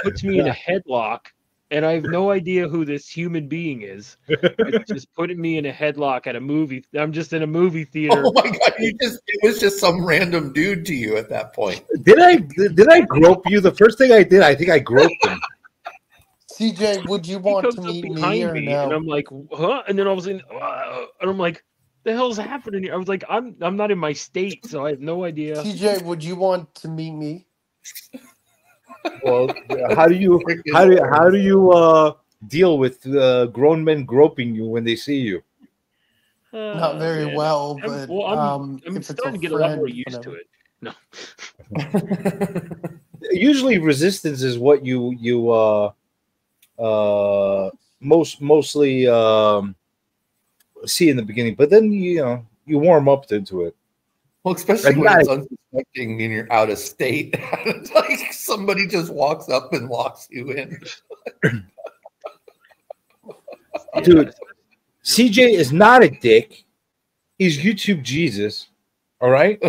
puts me in a headlock, and I have no idea who this human being is. It's just putting me in a headlock at a movie. I'm just in a movie theater. Oh my god! It was just some random dude to you at that point. Did I grope you? The first thing I did, I think I groped him. CJ, would you want to meet me or no? And I'm like, huh? And then all of a sudden, and I'm like, the hell's happening here? I was like, I'm not in my state, so I have no idea. CJ, would you want to meet me? Well, how do you deal with grown men groping you when they see you? Not very well, but I'm starting to get a lot more used to it. No. Usually, resistance is what you mostly see in the beginning, but then you warm up into it. Well, especially when it's unsuspecting and you're out of state. It's like somebody just walks up and locks you in. Dude, CJ is not a dick. He's YouTube Jesus. All right?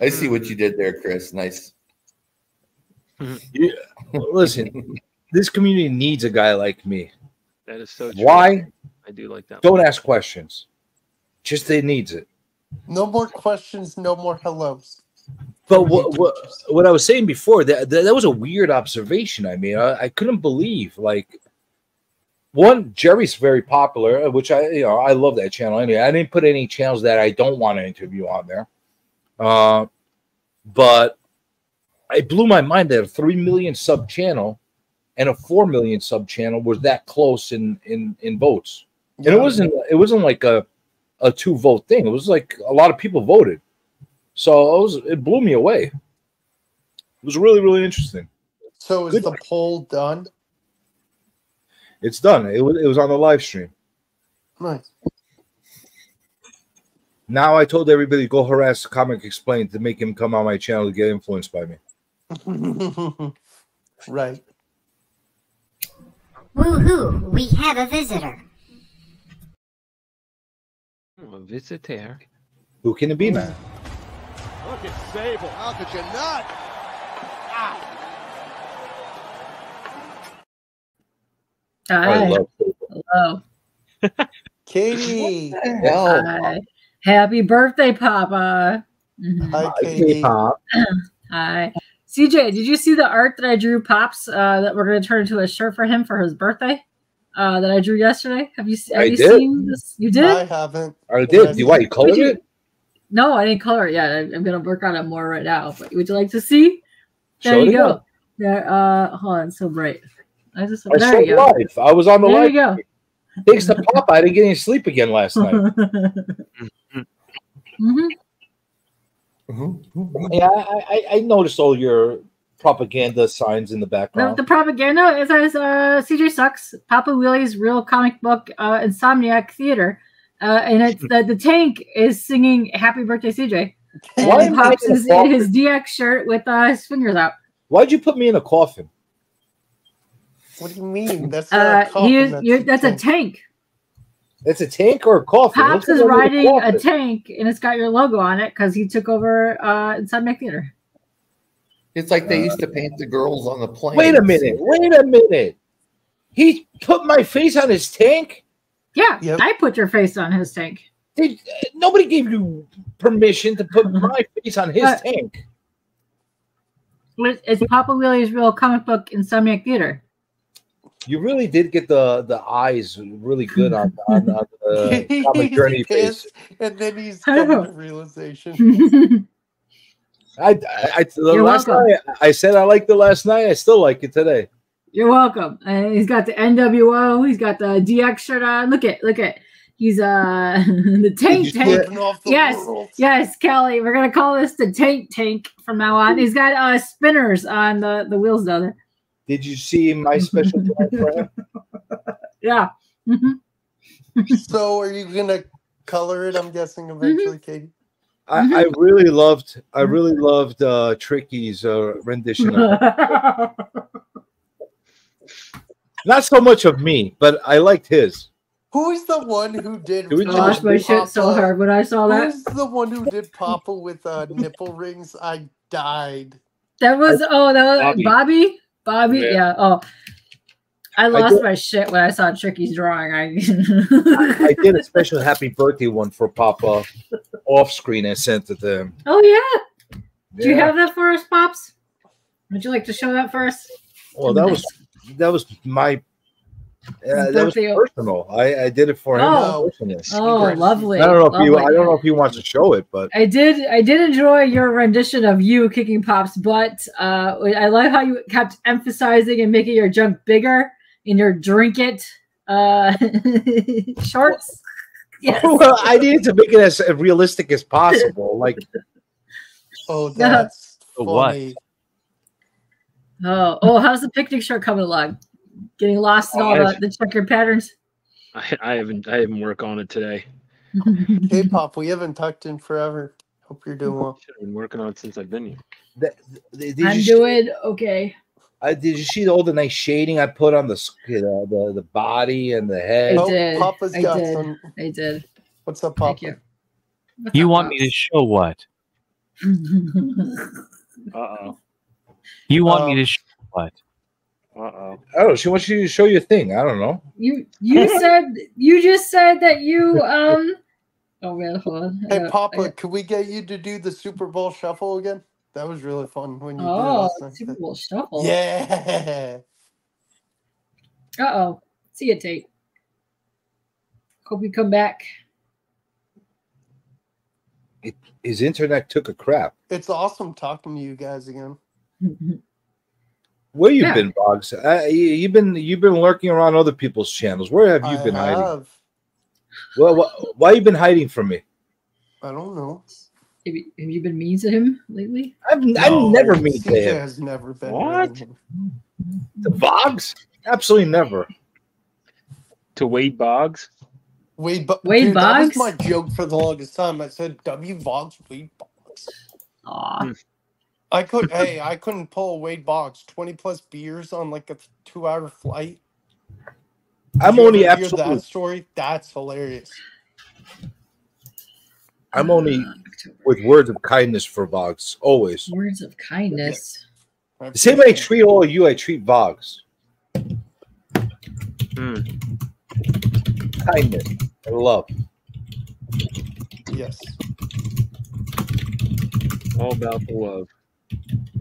I see what you did there, Chris. Nice. Yeah, listen, this community needs a guy like me. That is so true. Why? I do like that. Don't ask questions. Just it needs it. No more questions, no more hellos. But what I was saying before, that was a weird observation. I mean, I couldn't believe, like, one, Jerry's very popular, which I love that channel. Anyway, I didn't put any channels that I don't want to interview on there. But it blew my mind that a 3 million sub channel and a 4 million sub channel was that close in votes. Yeah. And it wasn't like a 2-vote thing. It was like a lot of people voted. So it blew me away. It was really, really interesting. So is the poll done? It's done. It was on the live stream. Nice. Now I told everybody go harass Comic Explained to make him come on my channel to get influenced by me. Right. Woohoo! We have a visitor. A visitor. Who can it be, man? Look at Sable. How could you not? Hi. Hello. Katie. Hi. Happy birthday, Papa. Hi, Katie. Hi. CJ, did you see the art that I drew Pops that we're going to turn into a shirt for him for his birthday that I drew yesterday? Have you seen this? You did? I haven't. I did. You colored it? No, I didn't color it yet. I'm going to work on it more right now. But would you like to see? There Show you go. There, hold on, it's so bright. I just I there saw you go. live. I was on the There live. you go. Thanks to Papa, I didn't get any sleep again last night. Yeah, I noticed all your propaganda signs in the background. The propaganda is as CJ Sucks, Papa Wheelie's Real Comic Book Insomniac Theater. And it's the tank is singing Happy Birthday CJ. Why And am I Pops in a is in coffin? his DX shirt with his fingers out. Why'd you put me in a coffin? What do you mean? That's not a coffin. That's a tank. It's a tank or a coffin? Pops is riding a tank, and it's got your logo on it because he took over Insomniac Theater. It's like they used to paint the girls on the plane. Wait a minute. Wait a minute. He put my face on his tank? Yeah, I put your face on his tank. Nobody gave you permission to put my face on his tank. It's Papa Wheelie's Real Comic Book Insomniac Theater. You really did get the eyes really good on the comic journey face. And then he's coming to realization. You're last welcome. night I said I liked it last night. I still like it today. You're welcome. He's got the NWO. He's got the DX shirt on. Look at. He's the tank. Yes, Kelly. We're gonna call this the tank from now on. He's got spinners on the wheels down there. Did you see my special plan for him? Yeah. So are you gonna color it? I'm guessing eventually, Katie. I really loved Tricky's rendition of it. Not so much of me, but I liked his. Who is the one who did? I lost my shit so hard when I saw that. Who's the one who did Papa with nipple rings? I died. That was Bobby. Bobby, yeah. Oh, I lost my shit when I saw Tricky's drawing. I did a special happy birthday one for Papa off screen and sent it to him. Oh yeah. Do you have that for us, Pops? Would you like to show that for us? Well, that was my that was personal. I did it for him. Oh, lovely. I don't know if he wants to show it, but I did enjoy your rendition of you kicking Pop's butt. I like how you kept emphasizing and making your junk bigger in your drink it shorts. Yes. Well, I needed to make it as realistic as possible. Like, that's funny. Oh, how's the picnic shirt coming along? Getting lost in all the checkered patterns. I haven't worked on it today. Hey, Pop, we haven't tucked in forever. Hope you're doing well. I've been working on it since I've been here. I'm doing okay. Did you see all the nice shading I put on the body and the head? I did. Papa's I got did. some. I did. What's up, Papa? Thank you. You want me to show what? Uh-oh. You want me to show what? Uh-oh. Oh, she wants you to show your thing. I don't know. You just said that you Oh man, hold on. Hey, Papa, could we get you to do the Super Bowl shuffle again? That was really fun when you did it Oh, last night. Super Bowl shuffle. Yeah. Uh-oh. See you, Tate. Hope you come back. His internet took a crap. It's awesome talking to you guys again. Where you been, Boggs? You've been lurking around other people's channels. Where have you been hiding? Well, why you been hiding from me? I don't know. Have you been mean to him lately? I've never mean to CJ him. has never been. What? To Boggs? Absolutely never. To Wade Boggs? Wade Dude, Boggs? that was my joke for the longest time. I said W Boggs, Wade Boggs. Aw. I couldn't pull Wade Boggs. 20 plus beers on like a 2-hour flight. I'm Did you only ever hear absolutely. that story. That's hilarious. I'm only with words of kindness for Boggs. Always. Words of kindness. The same way I treat all of you, I treat Boggs. Kindness and love. Yes. All about the love.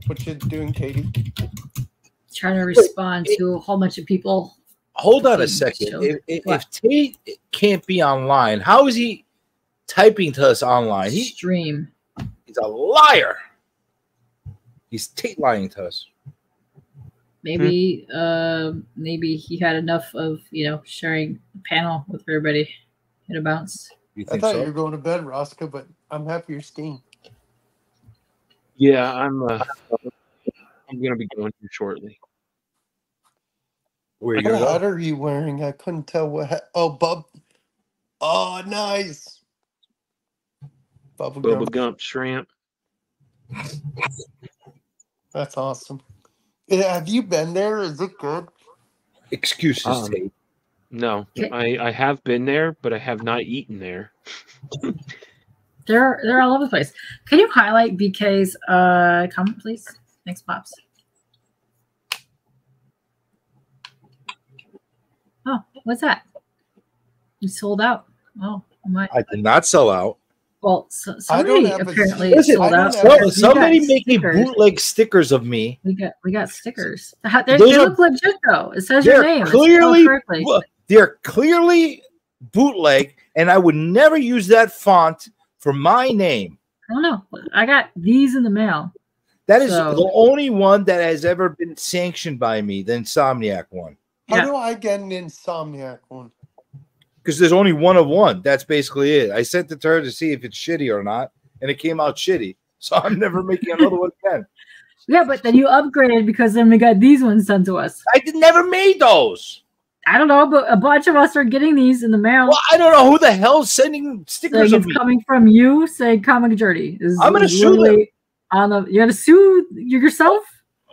What you doing, Katie? Trying to respond to a whole bunch of people. Hold on a second. If Tate can't be online, how is he typing to us online? Stream. He's a liar. He's Tate lying to us. Maybe maybe he had enough of sharing the panel with everybody. Hit a bounce. You I think thought so? you were going to bed, Roscoe, but I'm happy you're staying. Yeah, I'm gonna be going here shortly. Where What you hat go? are you wearing? I couldn't tell what hat. Oh, Bub. Oh, nice. Bubba Bubba Gump. Gump shrimp. That's awesome. Have you been there? Is it good? Excuses, Tate. No, I have been there, but I have not eaten there. They're all over the place. Can you highlight BK's comment, please? Thanks, Pops. Oh, what's that? You sold out. Oh my! I did not sell out. Well, somebody apparently Listen, sold out. because we somebody got making stickers. bootleg stickers of me. We got stickers. They Those are- look legit though. It says your name. It's Clearly, spelled correctly. they're clearly bootleg, and I would never use that font for my name. I don't know. I got these in the mail. That is So- the only one that has ever been sanctioned by me, the Insomniac one. How do I get an Insomniac one? Because there's only one of one. That's basically it. I sent it to her to see if it's shitty or not, and it came out shitty. So I'm never making another one again. Yeah, but then you upgraded because then we got these ones sent to us. Never made those. I don't know, but a bunch of us are getting these in the mail. Well, I don't know who the hell's sending stickers Like of it's me. coming from you. Say Comic Journey. I'm gonna sue them. You're gonna sue yourself?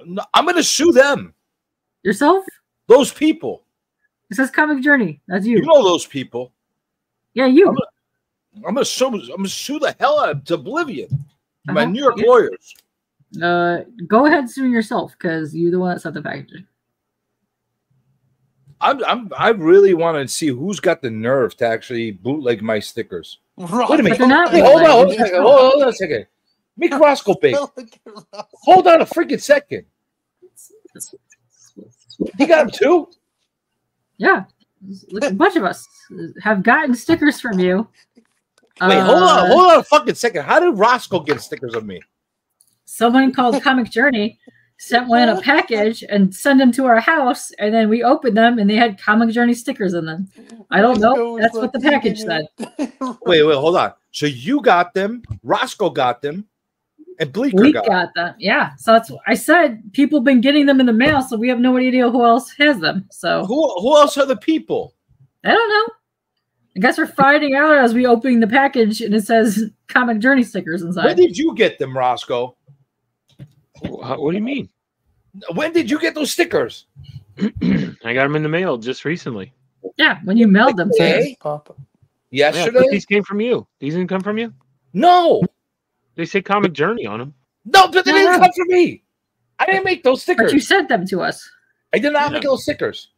No, I'm gonna sue them. Yourself? Those people. It says Comic Journey. That's you. You know those people. Yeah, you. I'm gonna sue the hell out of oblivion. My Uh-huh. New York Yeah. lawyers. Go ahead and sue yourself because you're the one that sent the package. I really want to see who's got the nerve to actually bootleg my stickers. Right. Wait a minute. But they're not Wait, hold on bootleg. a second. Hold on a second. Make Roscoe big. Hold on a freaking second. You got them too? Yeah. Look, a bunch of us have gotten stickers from you. Wait, hold on a fucking second. How did Roscoe get stickers of me? Someone called Comic Journey sent one in a package and sent them to our house, and then we opened them and they had Comic Journey stickers in them. I don't know. That's what the package said. Wait, hold on. So you got them, Roscoe got them, and Bleeker We got them. got them. Yeah. So that's I said people been getting them in the mail, so we have no idea who else has them. So Who else are the people? I don't know. I guess we're finding out as we opening the package and it says Comic Journey stickers inside. When did you get them, Roscoe? What do you mean? When did you get those stickers? I got them in the mail just recently. Yeah, when you mailed them to us. Yeah, Yesterday? but these came from you. These didn't come from you? No. They say Comic Journey on them. No, but they No, didn't no. come from me. I didn't make those stickers. But you sent them to us. I did not make those stickers.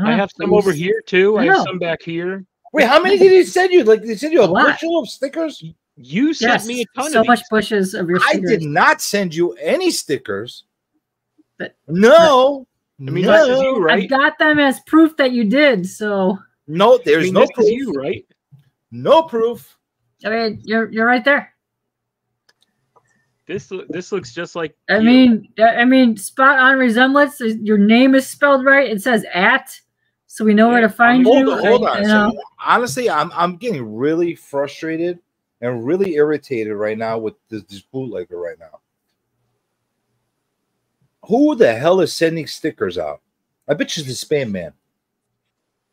I have some over here too. I have some back here. Wait, how many did he send you? Like, they sent you a lot. bushel of stickers? You sent me a ton so of much these. bushes of your I stickers. did not send you any stickers. But no. I mean, no. this is you, right? I got them as proof that you did. So No, there's no this proof. is you, right? No proof. I mean, you're right there. This looks just like I you. mean, spot on resemblance. Your name is spelled right. It says @ so we know where to find Hold you. on, hold on. You So, know. honestly, I'm getting really frustrated and really irritated right now with this bootlegger right now. Who the hell is sending stickers out? I bet you the spam man.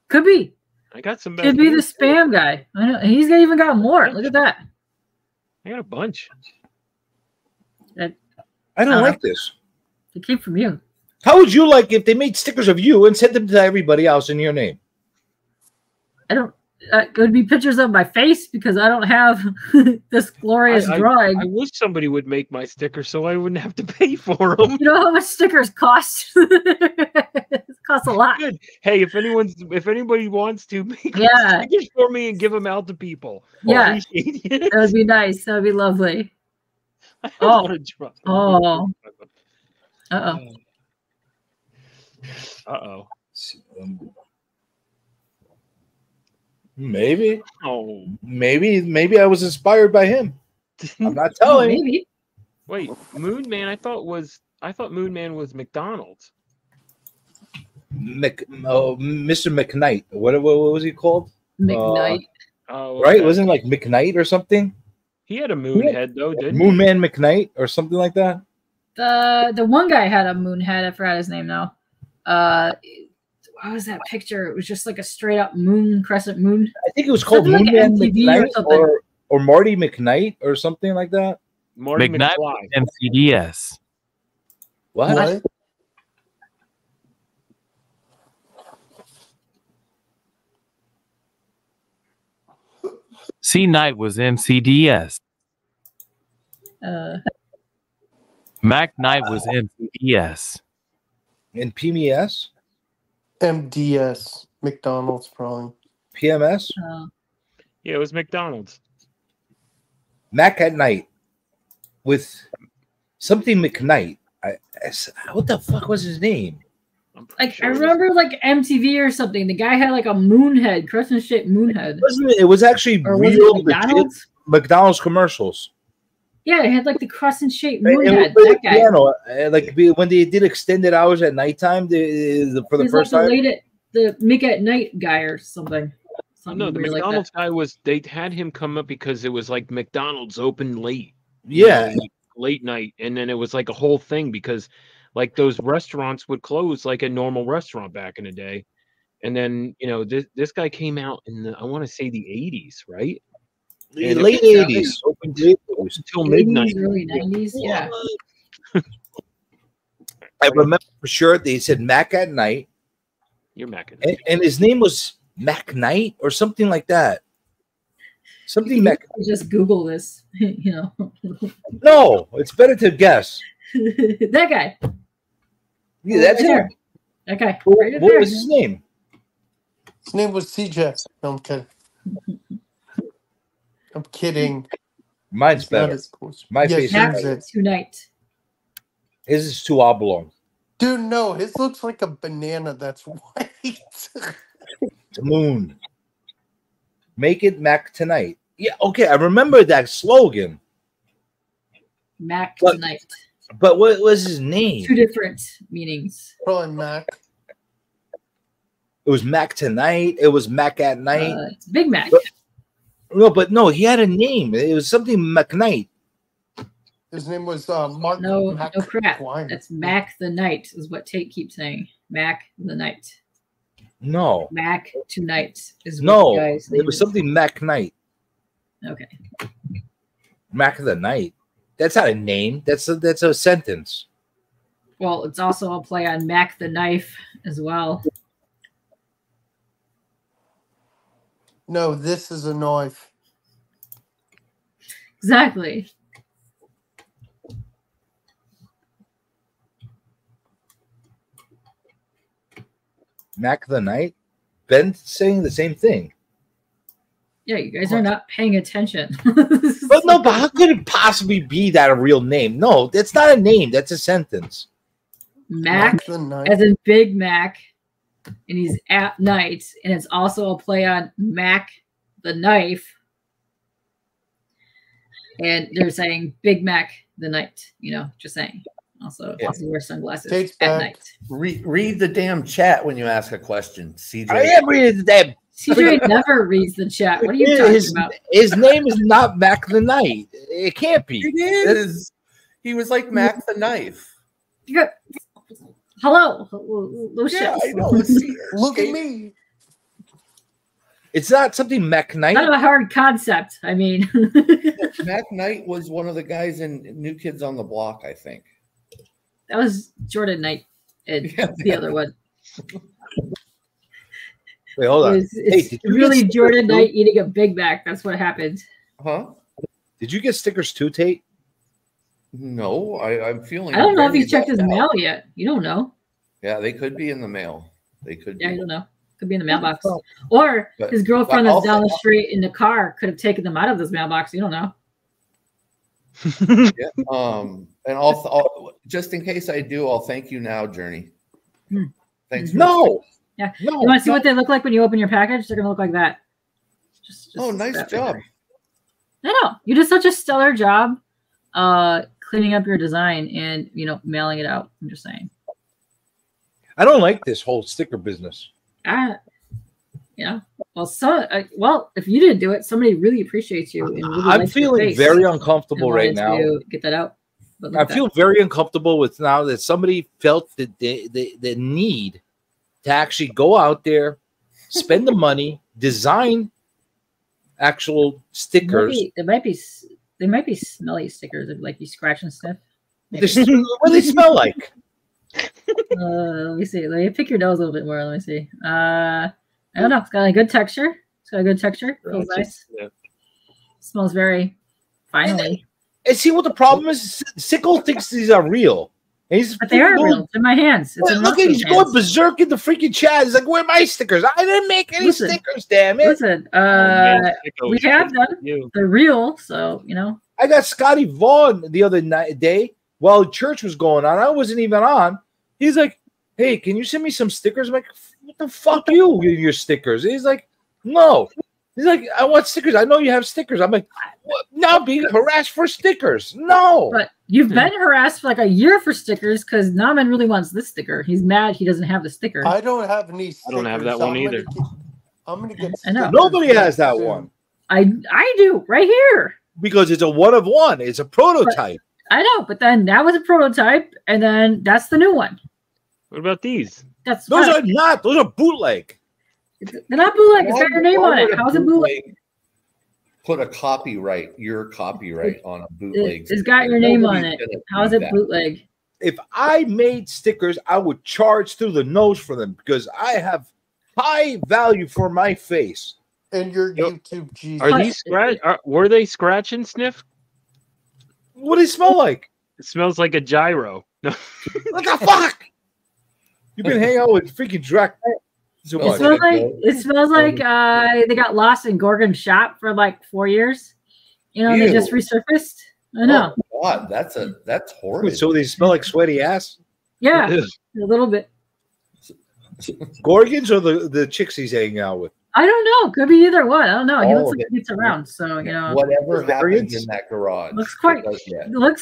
Could be. I got some. back Could be here, the too. spam guy. I know he's even got more. Look at that. I got a bunch. I don't like this. It came from you. How would you like if they made stickers of you and sent them to everybody else in your name? I don't. It would be pictures of my face because I don't have this glorious drawing. I wish somebody would make my stickers so I wouldn't have to pay for them. You know how much stickers cost? It costs a lot. Good. Hey, if anybody wants to make Yeah. stickers for me and give them out to people, Yeah. appreciate it. That would be nice. That would be lovely. I Oh. wanna drop- Oh. Uh-oh. Uh-oh. Maybe. Oh. Maybe I was inspired by him. I'm not telling. Maybe. Wait, Moon Man, I thought was I thought Moon Man was McDonald's. Mr. McKnight. What was he called? McKnight. Oh, Right? okay. Wasn't it like McKnight or something? He had a moon head though, didn't Moon he? Man McKnight or something like that. The one guy had a moon head. I forgot his name now. What was that picture? It was just like a straight up moon, crescent moon. I think it was called Something Moon like Man MTV McKnight or or Marty McKnight or something like that. Marty McKnight McFly. MCDS. What? C Knight was MCDS. Mac Knight was MCDS. And PMS? MDS. McDonald's probably. PMS? Yeah, it was McDonald's. Mac at Night with something McKnight. What the fuck was his name? Like I remember like MTV or something. The guy had like a moon head, crescent shaped moon head. It was actually Or was real it McDonald's? McDonald's commercials. Yeah, it had like the crescent shaped moon And head. we That played guy. piano, like when they did extended hours at nighttime for the He's first like time. the Mick at Night guy or something. Something No, the weird like that. McDonald's guy was. They had him come up because it was like McDonald's open late. Yeah. Like late night, and then it was like a whole thing because like those restaurants would close like a normal restaurant back in the day, and then this guy came out in I want to say the 80s, right? And Late it 80s. open until midnight. Early 90s, yeah. I remember for sure they said Mac at Night. You're Mac at Night. And his name was Mac Knight or something like that. Something Mac. Just Google this, No, it's better to guess. That guy. Yeah, that's Right him. there. Okay. What was his name? His name was CJ. No, I'm kidding. I'm kidding. Mine's It's not better. as cool. My Yes, face is yours better. is. Tonight. His is too oblong. Dude, no, his looks like a banana that's white. The moon. Make it Mac tonight. Yeah, okay. I remember that slogan. Mac But- Tonight. But what was his name? Two different meanings. Probably Mac. It was Mac tonight. It was Mac at night. It's Big Mac. But no, he had a name. It was something McKnight. His name was Martin. No Mac crap. Wine. That's Mac the Night is what Tate keeps saying. Mac the Night. No. Mac Tonight is what No. the guy's It name was is. something McKnight. Okay. Mac of the Night. That's not a name. That's a sentence. Well, it's also a play on Mac the Knife as well. No, this is a knife. Exactly. Mac of the Night. Ben's saying the same thing. Yeah, you guys are not paying attention. But how could it possibly be that a real name? No, that's not a name. That's a sentence. Mac, the Knife. as in Big Mac, and he's at night, and it's also a play on Mac the Knife. And they're saying Big Mac the Night, just saying. Also, Yeah. he wears sunglasses Takes at back. night. Read the damn chat when you ask a question, CJ. I am reading that. CJ never reads the chat. What are you talking about? His name is not Mac the Night. It can't be. It is. He was like Mac the Knife. Hello, Lucius. Yeah, I know. Look at me. It's not something Mac Knight. Kind of a hard concept. I mean, Mac Knight was one of the guys in New Kids on the Block, I think. that was Jordan Knight, and the other one. Wait, hold on. It's did you really get Jordan stickers Knight too? eating a Big Mac. That's what happened. Huh? Did you get stickers too, Tate? No, I'm feeling. I don't know if very he's checked his left out. mail yet. You don't know. Yeah, they could be in the mail. They could. Yeah, be. you don't know. Could be in the mailbox. Or But- his girlfriend but that's down the also- street in the car could have taken them out of this mailbox. You don't know. Yeah. And I'll just in case I do, I'll thank you now, Journey. Thanks. For No. Yeah. No. You want to see what they look like when you open your package? They're gonna look like that. Just Oh, nice that job. right there. I know. You did such a stellar job cleaning up your design and mailing it out. I'm just saying. I don't like this whole sticker business. Yeah. Well, if you didn't do it, somebody really appreciates you. And really I'm likes your feeling face very uncomfortable and right wanted now. to get that out. But look I at that. feel very uncomfortable with now that somebody felt the need to actually go out there, spend the money, design actual stickers. They might be smelly stickers, like you scratch and sniff. What do they smell like? Let me see. Let me pick your nose a little bit more. Let me see. I don't know. It's got a good texture. Feels nice. Yeah. Smells very finely. And see what the problem is? Sickle thinks these are real. But they are real. It's in my hands. Look, he's going berserk in the freaking chat. He's like, "Where are my stickers? I didn't make any stickers, damn it!" Listen, we have them. They're real, so I got Scotty Vaughn the other day while church was going on. I wasn't even on. He's like, "Hey, can you send me some stickers?" I'm like, "What the fuck, you your stickers?" He's like, "No." He's like, "I want stickers. I know you have stickers." I'm like, "What? Now being harassed for stickers? No." But you've been harassed for like a year for stickers because Naman really wants this sticker. He's mad he doesn't have the sticker. I don't have any stickers. I don't have that one either. I'm gonna get I know. Nobody has that one. I do right here. Because it's a one of one. It's a prototype. I know, but then that was a prototype, and then that's the new one. What about these? Those are not. Those are bootleg. They're not bootleg. It's got your name on it. How's it bootleg? Put a your copyright on a bootleg. It's got your name on it. How is it bootleg? If I made stickers, I would charge through the nose for them because I have high value for my face. And your YouTube Jesus. Are these were they scratch and sniff? What do they smell like? It smells like a gyro. No. What the fuck? You've been hanging out with freaking Drac. It smells like they got lost in Gorgon's shop for like 4 years. And they just resurfaced. I know. Oh God, that's horrible. So they smell like sweaty ass? Yeah, a little bit. Gorgons or the chicks he's hanging out with? I don't know. Could be either one. I don't know. He looks like he gets around. So whatever happens in that garage looks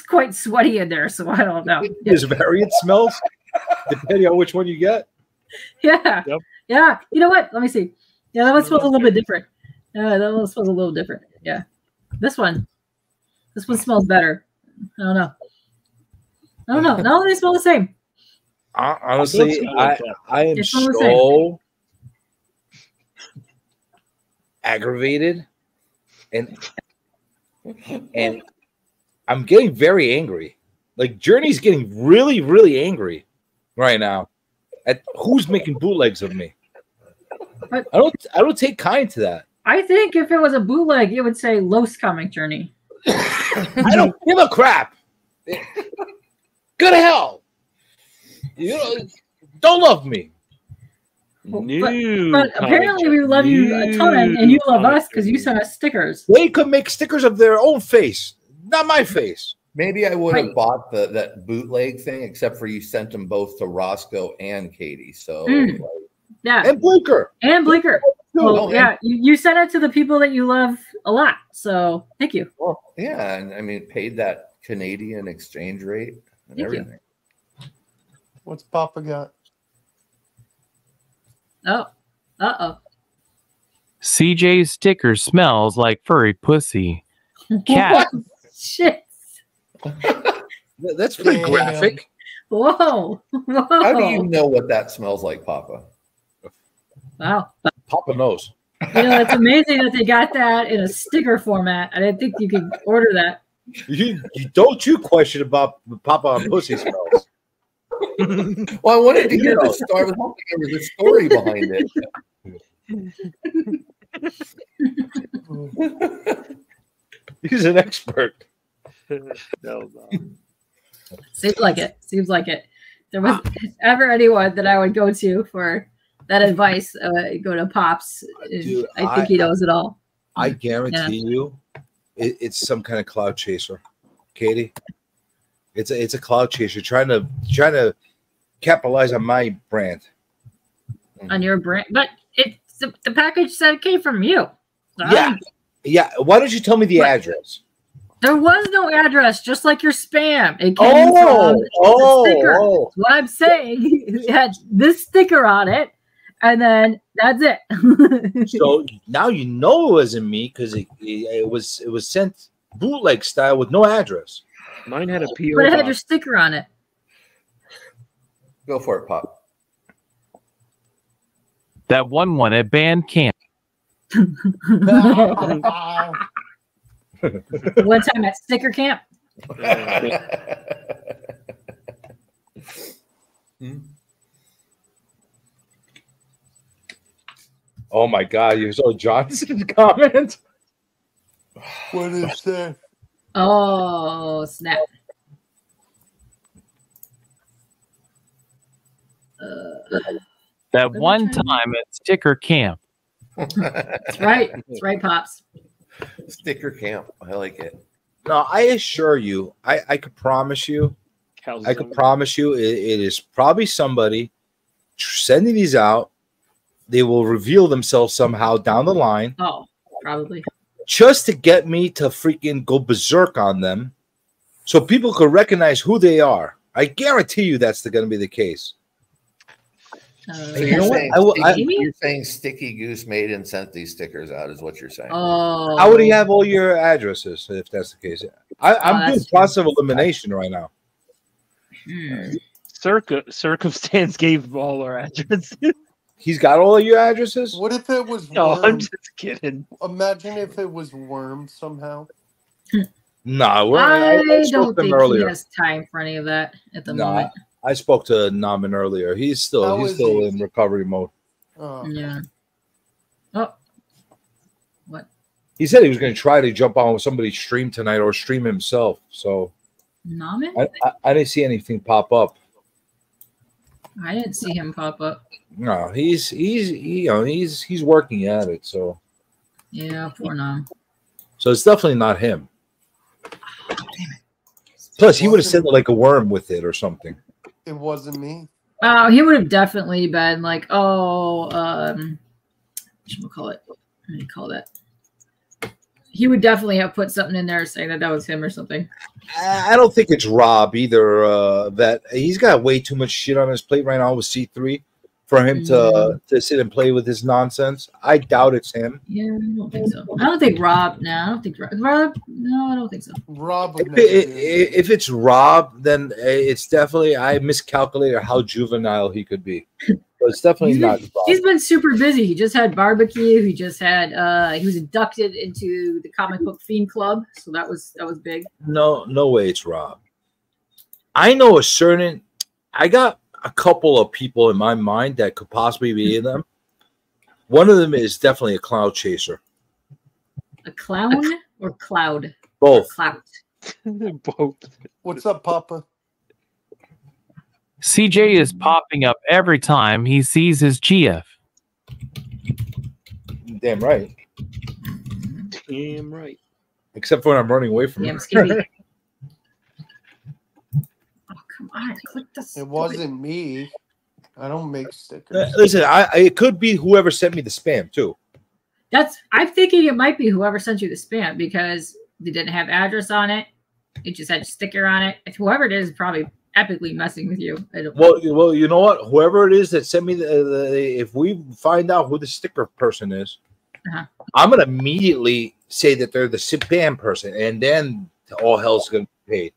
quite sweaty in there. So I don't know. There's variant smells depending on which one you get. Yeah. Yep. Yeah. You know what? Let me see. Yeah, that one smells a little bit different. That one smells a little different. Yeah. This one smells better. I don't know. No, they smell the same. Honestly, I am so aggravated and I'm getting very angry. Like Journey's getting really, really angry right now at who's making bootlegs of me. But I don't take kind to that. I think if it was a bootleg, it would say Los Comic Journey. I don't give a crap. Go to hell. Don't love me. But apparently we love you a ton, and you love us because you sent us stickers. They could make stickers of their own face, not my face. Maybe I would have bought that bootleg thing, except for you sent them both to Roscoe and Katie. So yeah, and Bleeker. Well, yeah, you sent it to the people that you love a lot. So thank you. Well, yeah, and I mean, paid that Canadian exchange rate and everything. What's Papa got? Oh, CJ's sticker smells like furry pussy. Cat. Shit. That's pretty graphic. Whoa. How do you know what that smells like, Papa? Wow. Papa knows. It's amazing that they got that in a sticker format. I didn't think you could order that. You don't question about Papa on pussy smells. Well, I wanted to hear the story. I was hoping there was a story behind it. He's an expert. No. Seems like it. If there was ever anyone that I would go to for that advice, go to Pops. Dude, I think he knows it all. I guarantee you, it's some kind of cloud chaser, Katie. It's a cloud chaser trying to capitalize on my brand. On your brand, but the package said it came from you. Yeah. Why don't you tell me the address? There was no address, just like your spam. It came from the sticker. That's what I'm saying. It had this sticker on it, and then that's it. So now you know it wasn't me because it was sent bootleg style with no address. Mine had a PO But it had box. your sticker on it. Go for it, Pop. That one at band camp. One time at sticker camp. Oh my God! You saw Johnson's comment. What is that? Oh snap! That one time at sticker camp. That's right. That's right, Pops. Sticker camp. I like it. No, I assure you, I could promise you, I could promise you, it is probably somebody sending these out. They will reveal themselves somehow down the line. Oh, probably. Just to get me to freaking go berserk on them so people could recognize who they are. I guarantee you that's going to be the case. So You know what? you're saying Sticky Goose made and sent these stickers out is what you're saying. Oh. How would he have all your addresses if that's the case? I'm doing that's process of elimination right now. Circumstance gave all our addresses. He's got all of your addresses? What if it was No, Worm? I'm just kidding. Imagine if it was Worm somehow. No, I I spoke don't to him think earlier. he has time for any of that at the No, moment. I spoke to Naman earlier. He's still How is he? in recovery mode. Yeah. Oh. What? He said he was going to try to jump on with somebody's stream tonight or stream himself. So Naman? I didn't see anything pop up. I didn't see him pop up. No, he's working at it. So Yeah, poor Nam. so it's definitely not him. Plus, he would have sent like a worm with it or something. It wasn't me. Oh, he would have definitely been like, what do you call that? He would definitely have put something in there saying that was him or something. I don't think it's Rob either. That he's got way too much shit on his plate right now with C3 for him to sit and play with his nonsense. I doubt it's him. Yeah, I don't think so. I don't think Rob. No, I don't think Rob. No, I don't think so. Rob. Would If it's Rob, then it's definitely I miscalculated how juvenile he could be. But it's definitely not Rob. He's been super busy. He just had barbecue. He just had. He was inducted into the Comic Book Fiend Club, so that was big. No way it's Rob. I know I got a couple of people in my mind that could possibly be in them. One of them is definitely a cloud chaser. A clown or cloud? Both. Clout. Both. What's up, Papa? CJ is popping up every time he sees his GF. Damn right. Damn right. Except for when I'm running away from Damn him. Skippy. Come on, click this. It wasn't me. I don't make stickers. Listen, it could be whoever sent me the spam too. I'm thinking it might be whoever sent you the spam because they didn't have address on it. It just had a sticker on it. If whoever it is probably epically messing with you. I don't know. Well, you know what? Whoever it is that sent me if we find out who the sticker person is, I'm gonna immediately say that they're the spam person, and then all hell's gonna be paid.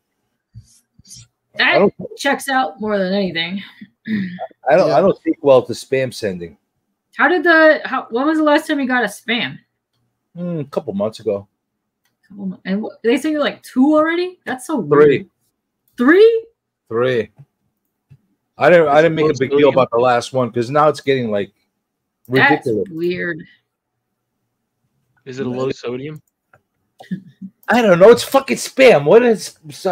That checks out more than anything. I don't think well to spam sending. When was the last time you got a spam? A couple months ago. And they sent you like 2 already? That's so Three. weird. 3? I didn't make a big deal about the last one because now it's getting like ridiculous. That's weird. Is it a low sodium? I don't know. It's fucking spam.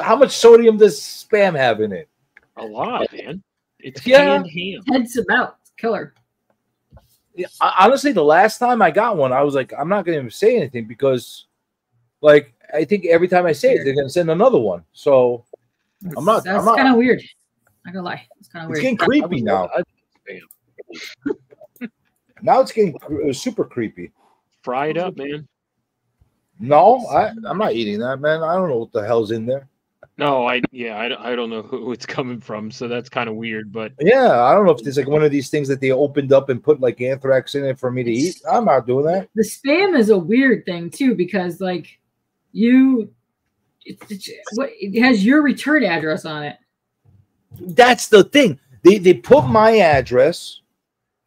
How much sodium does spam have in it? A lot, man. It's Yeah. canned ham. Heads about. Killer. Yeah, honestly, the last time I got one, I was like, I'm not going to even say anything because, like, I think every time I say it, they're going to send another one. So I'm not. That's kind of weird. Not gonna lie. It's kind of It's weird. getting creepy now. Now it's getting super creepy. Fry it up, man. No, I'm not eating that, man. I don't know what the hell's in there. No, I don't know who it's coming from, so that's kind of weird. But Yeah, I don't know if it's like one of these things that they opened up and put like anthrax in it for me to eat. I'm not doing that. The spam is a weird thing too, because like it has your return address on it. That's the thing. They put my address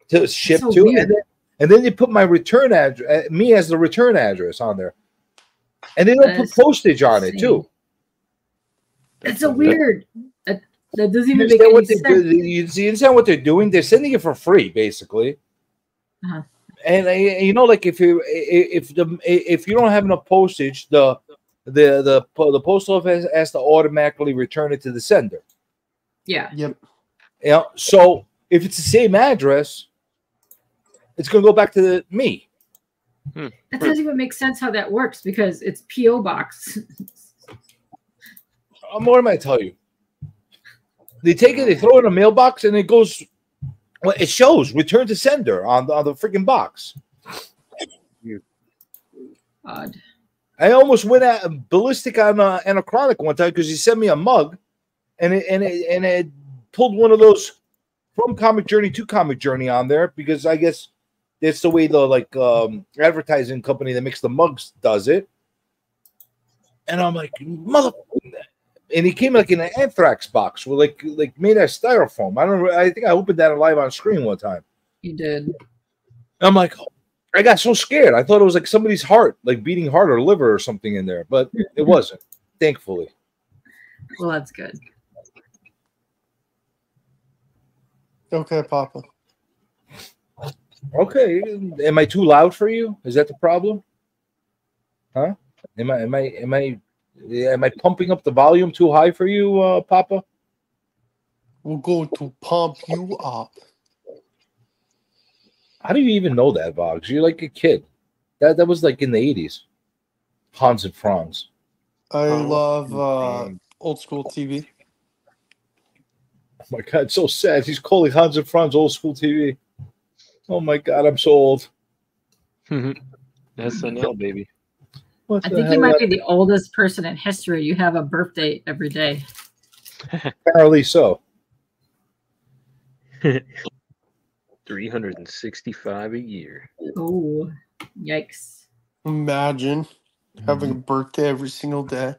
to ship so to, weird. and then they put my return address, me as the return address on there, and they don't put postage on it too. That's so weird. That doesn't even You make any understand sense. you understand what they're doing? They're sending it for free, basically. Uh-huh. And you know, like if you don't have enough postage, the post office has to automatically return it to the sender. Yeah. Yep. Yeah. So if it's the same address, it's going to go back to me. That doesn't even make sense how that works, because it's P.O. box. What am I tell you? They take it, they throw it in a mailbox, and it goes. Well, it shows return to sender on the freaking box. Odd. I almost went at ballistic on Anachronic one time because he sent me a mug, and it pulled one of those from Comic Journey to Comic Journey on there, because I guess that's the way the advertising company that makes the mugs does it. And I'm like, mother. And he came like in an anthrax box with like made out of styrofoam. I think I opened that live on screen one time. You did. I'm like, I got so scared. I thought it was like somebody's heart, like beating heart or liver or something in there, but it wasn't, thankfully. Well, that's good. Okay, Papa. Okay. Am I too loud for you? Is that the problem? Huh? Am I pumping up the volume too high for you, Papa? We're going to pump you up. How do you even know that, Boggs? You're like a kid. That was like in the 80s. Hans and Franz. I love old school TV. Oh my God, so sad. He's calling Hans and Franz old school TV. Oh my God, I'm so old. SNL, baby. I think you might be the oldest person in history. You have a birthday every day. Apparently so. 365 a year. Oh, yikes. Imagine having a birthday every single day.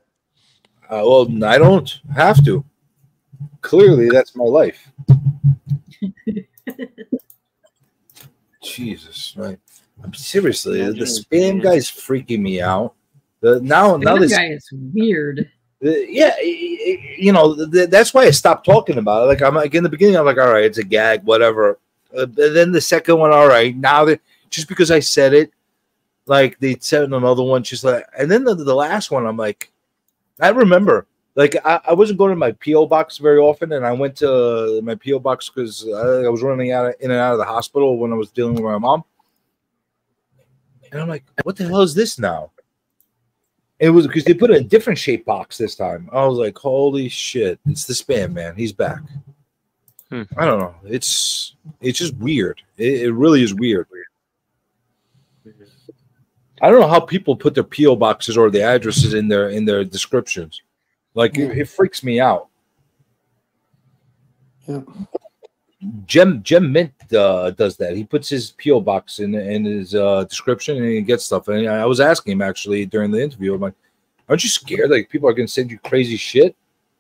Well, I don't have to. Clearly, that's my life. Jesus, right? Seriously, the spam guy's freaking me out. Now this guy is weird. Yeah, that's why I stopped talking about it. Like I'm like in the beginning, I'm like, all right, it's a gag, whatever. Then the second one, all right. Now that just because I said it, like they said another one, just like, and then the last one, I'm like, I remember, like I wasn't going to my PO box very often, and I went to my PO box because I was running in and out of the hospital when I was dealing with my mom, and I'm like, what the hell is this now? It was because they put it in a different shape box this time. I was like, holy shit, it's the spam man. He's back. I don't know. It's just weird. It really is weird. I don't know how people put their PO boxes or the addresses in their descriptions. Like it freaks me out. Yeah. Gem Mint does that. He puts his PO box in his description and he gets stuff. And I was asking him actually during the interview. I'm like, aren't you scared? Like people are going to send you crazy shit?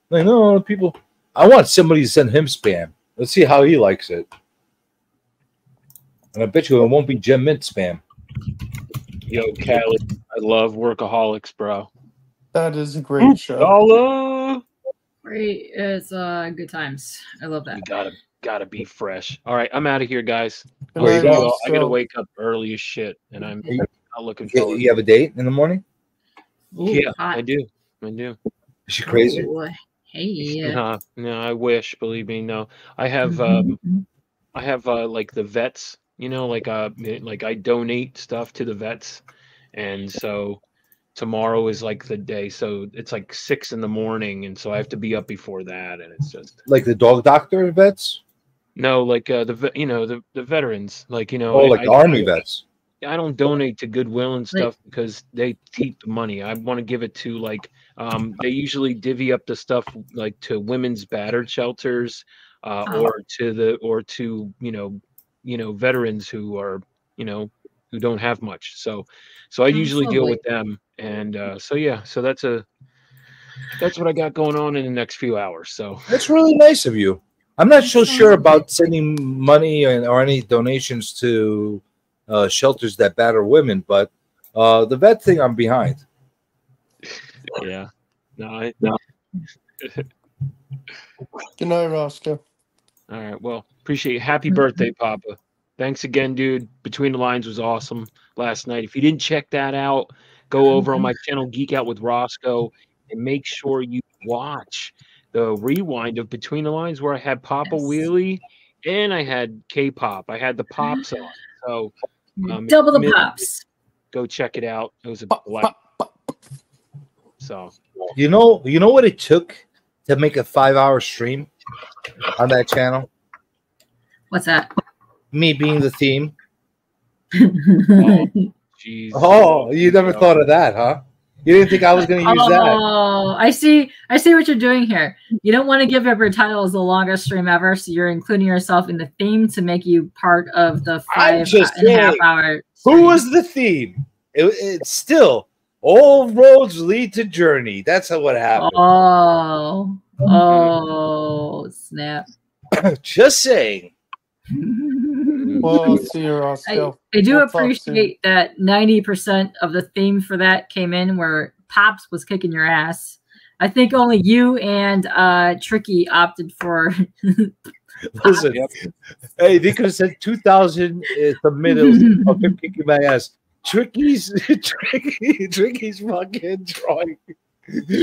Like no, people. I want somebody to send him spam. Let's see how he likes it. And I bet you it won't be Gem Mint spam. Yo, Callie, I love Workaholics, bro. That is a great show. Hello. Great. It's good times. I love that. You gotta be fresh. All right, I'm out of here, guys. Where you going? I gotta wake up early as shit, and I'm not looking forward. You have a date in the morning? Ooh, Yeah, hot. I do. Is she crazy? Ooh, hey. No, I wish. Believe me, no. I have like the vets. You know, like I donate stuff to the vets, and so tomorrow is like the day. So it's like 6 a.m, and so I have to be up before that, and it's just like the dog doctor vets. No, like the veterans, like like the army vets. I don't donate to Goodwill and stuff because they keep the money. I want to give it to like they usually divvy up the stuff like to women's battered shelters, or to veterans who are who don't have much. So I usually deal with them, and so that's what I got going on in the next few hours. So That's really nice of you. I'm not so sure about sending money or any donations to shelters that batter women, but the vet thing I'm behind. Yeah. No. Good night, Roscoe. All right. Well, appreciate it. Happy birthday, Papa. Thanks again, dude. Between the Lines was awesome last night. If you didn't check that out, go over on my channel, Geek Out with Roscoe, and make sure you watch the rewind of Between the Lines where I had Papa Wheelie and I had K-pop. I had the pops on. So double the pops. Go check it out. It was a blast. So You know what it took to make a 5-hour stream on that channel? What's that? Me being the theme. Jeez. Oh, you never thought of that, huh? You didn't think I was going to use that? Oh, I see what you're doing here. You don't want to give up your title as the longest stream ever, so you're including yourself in the theme to make you part of the 5.5 hour stream. Who was the theme? It's still all roads lead to Journey. That's what happened. Oh, snap. Just saying. Well, see you, Roscoe. I do appreciate that 90% of the theme for that came in where Pops was kicking your ass. I think only you and Tricky opted for. Listen, hey, they could have said 2,000 submittals of him kicking my ass. Tricky's fucking drawing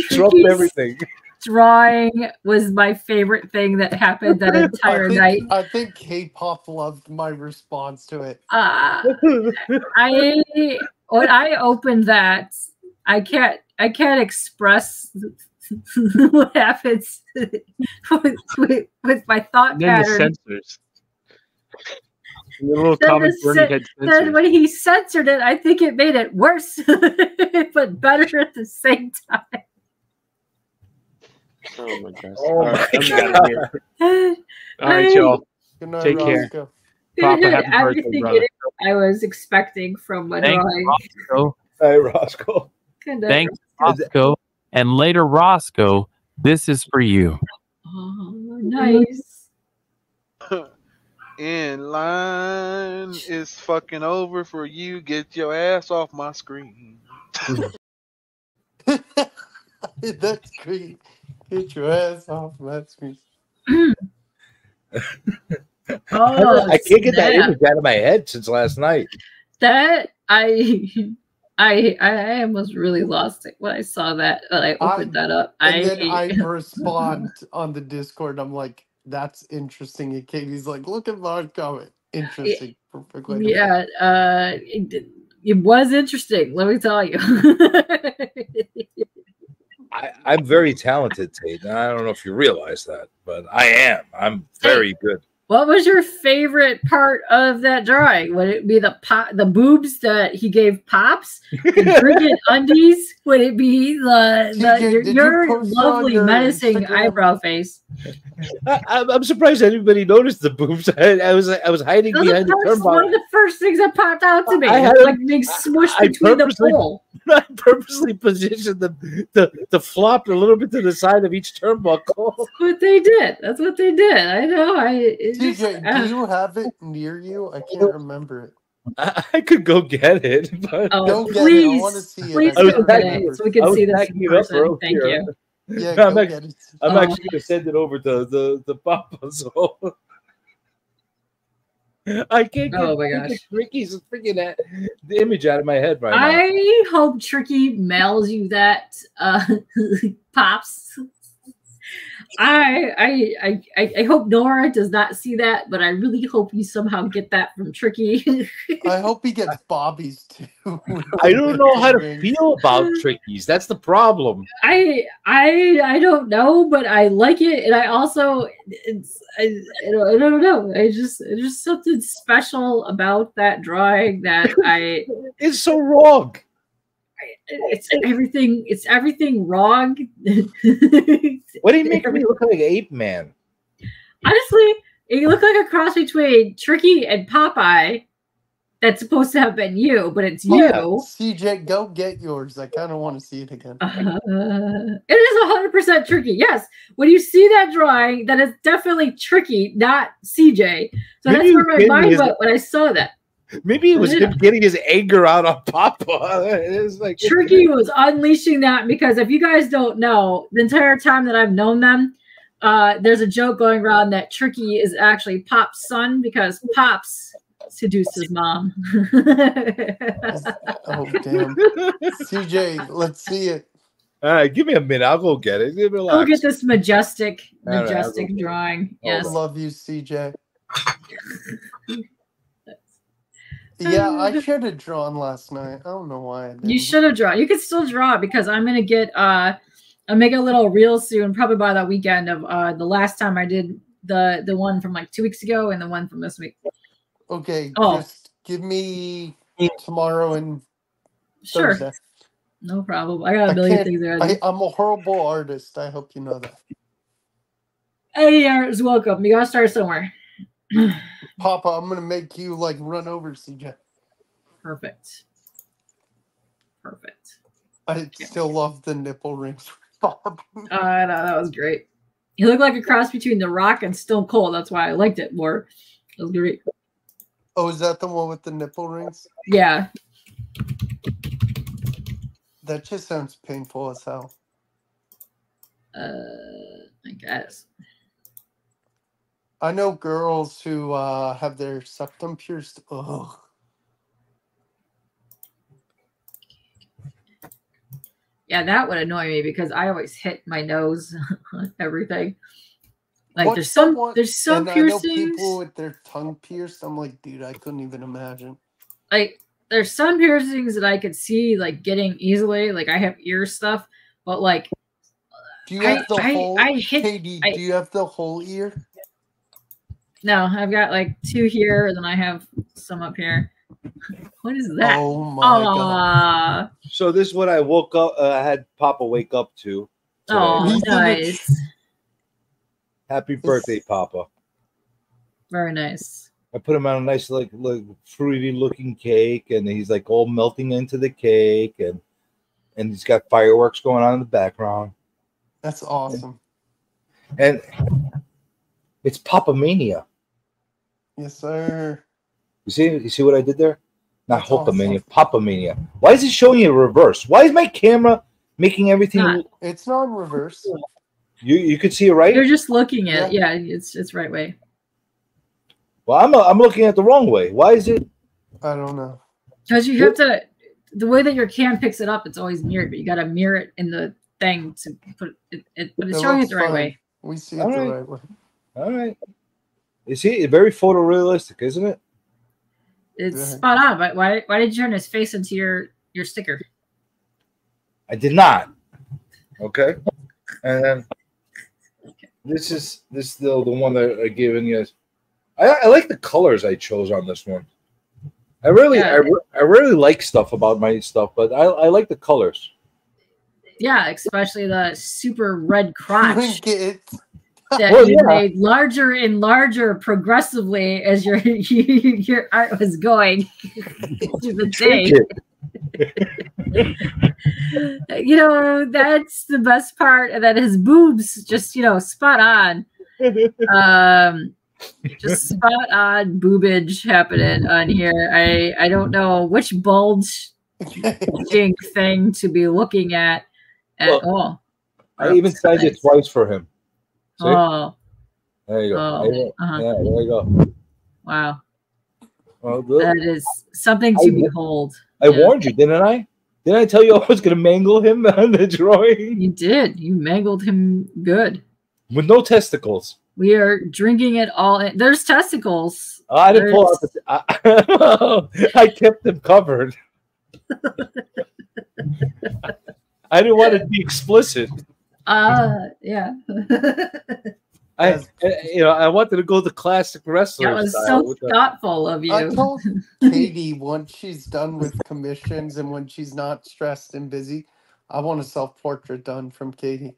trumped everything. Drawing was my favorite thing that happened that entire night. I think K-pop loved my response to it. When I opened that, I can't express what happens with my thought pattern. The censors. The little comic Bernie had censors. Then when he censored it, I think it made it worse, but better at the same time. Oh my gosh. Oh All right, my God. All right, y'all. Good night, Take care. Roscoe. Papa, happy birthday, Everything brother. I was expecting from my Thanks, drawing. Roscoe. Hey, Roscoe. Good night, Thanks, Roscoe. And later, Roscoe, this is for you. Oh, nice. In line is fucking over for you. Get your ass off my screen. That's great. Get your ass off my screen. I can't get that image out of my head since last night. That I almost really lost it when I saw that. When I opened that up. Then I respond on the Discord. I'm like, "That's interesting." And Katie's like, "Look at my comment. Interesting." Yeah, it was interesting. Let me tell you. I'm very talented, Tate. And I don't know if you realize that, but I am. I'm very good. What was your favorite part of that drawing? Would it be the boobs that he gave Pops? The frigid undies? Would it be your lovely menacing Instagram eyebrow face? I'm surprised anybody noticed the boobs. I was hiding behind the turnbuckle. One of the first things that popped out to me. I had like being smushed between the pole. I purposely positioned them to flop a little bit to the side of each turnbuckle. That's what they did. That's what they did. I know. TJ, do you have it near you? I can't remember it. I could go get it. But please, get it. I want to see please it. Get it so we can see this in person. Thank you. Yeah, I'm actually going to send it over to the Papa. So I can't get Ricky's freaking the image out of my head right now. I hope Tricky mails you that, Pops. I hope Nora does not see that, but I really hope you somehow get that from Tricky. I hope he gets Bobby's too. I don't know how to feel about Trickies. That's the problem. I don't know, but I like it, and I also I don't know. There's just something special about that drawing that I. It's so wrong. It's everything wrong. What do you make me look like Ape Man? Honestly, you look like a cross between Tricky and Popeye. That's supposed to have been you, but it's you. CJ, go get yours. I kind of want to see it again. It is 100% Tricky. Yes, when you see that drawing, that is definitely Tricky, not CJ. So Maybe that's where my mind went when I saw that. Maybe it was him getting his anger out on Papa. It was like Tricky was unleashing that, because if you guys don't know, the entire time that I've known them, there's a joke going around that Tricky is actually Pop's son because Pop's seduced his mom. Oh damn, CJ, let's see it. All right, give me a minute. I'll go get it. Look at this majestic right, drawing. Yes, I love you, CJ. Yeah, I should have drawn last night. I don't know why I didn't. You should have drawn. You could still draw because I'm gonna get I'll make a little reel soon, probably by that weekend of the last time I did the one from like 2 weeks ago and the one from this week. Okay, Oh. just give me tomorrow and Sure. Thursday. No problem. I got a million things there. I'm a horrible artist. I hope you know that. Hey, artists, welcome. You gotta start somewhere. Papa, I'm gonna make you like run over CJ. Perfect. Perfect. I still love the nipple rings. Bob. I know, that was great. He looked like a cross between The Rock and Stone Cold. That's why I liked it more. It was great. Oh, is that the one with the nipple rings? Yeah. That just sounds painful as hell. I guess. I know girls who have their septum pierced. Ugh. Yeah, that would annoy me because I always hit my nose on everything. Like What's there's some and piercings. I know people with their tongue pierced. I'm like, dude, I couldn't even imagine. Like there's some piercings that I could see like getting easily. Like I have ear stuff, but like do you have the whole KD, do you have the whole ear? No, I've got like 2 here, and then I have some up here. What is that? Oh my god! So this is what I woke up. I had Papa wake up to. Today. Oh, nice! Happy birthday, Papa! Very nice. I put him on a nice, like fruity looking cake, and he's like all melting into the cake, and he's got fireworks going on in the background. That's awesome. And it's Papa Mania. Yes, sir. You see what I did there? Not Hopa Mania, Papa Mania. Why is it showing you reverse? Why is my camera making everything? It's not in reverse. You could see it right. You're just looking at it. Yeah, it's right way. Well, I'm looking at the wrong way. Why is it? I don't know. Because you have to. The way that your cam picks it up, it's always mirrored, but you got to mirror it in the thing to put it. But it's showing it the right way. We see it the right way. All right. You see, it's very photorealistic, isn't it? It's spot on. But why did you turn his face into your sticker? I did not. Okay. And then this is the one that I'm giving you. I like the colors I chose on this one. I really like stuff about my stuff, but I like the colors. Yeah, especially the super red crotch. That Well, you yeah. made larger and larger progressively as your your art was going through the day. You know, that's the best part, and that his boobs just, you know, spot on. Just spot on boobage happening on here. I don't know which bulging thing to be looking at all. I even signed it twice for him. See? Oh, there you go. Oh, There you go. uh-huh. Yeah, there you go. Wow. Well, That is something to behold. I warned you, didn't I? Didn't I tell you I was going to mangle him on the drawing? You did. You mangled him good. with no testicles. We are drinking it all. There's testicles. Oh, I didn't pull out the. I kept them covered. I didn't want it to be explicit. Yeah. I wanted to go the classic wrestler. That was so thoughtful of you. I told Katie once she's done with commissions and when she's not stressed and busy, I want a self-portrait done from Katie.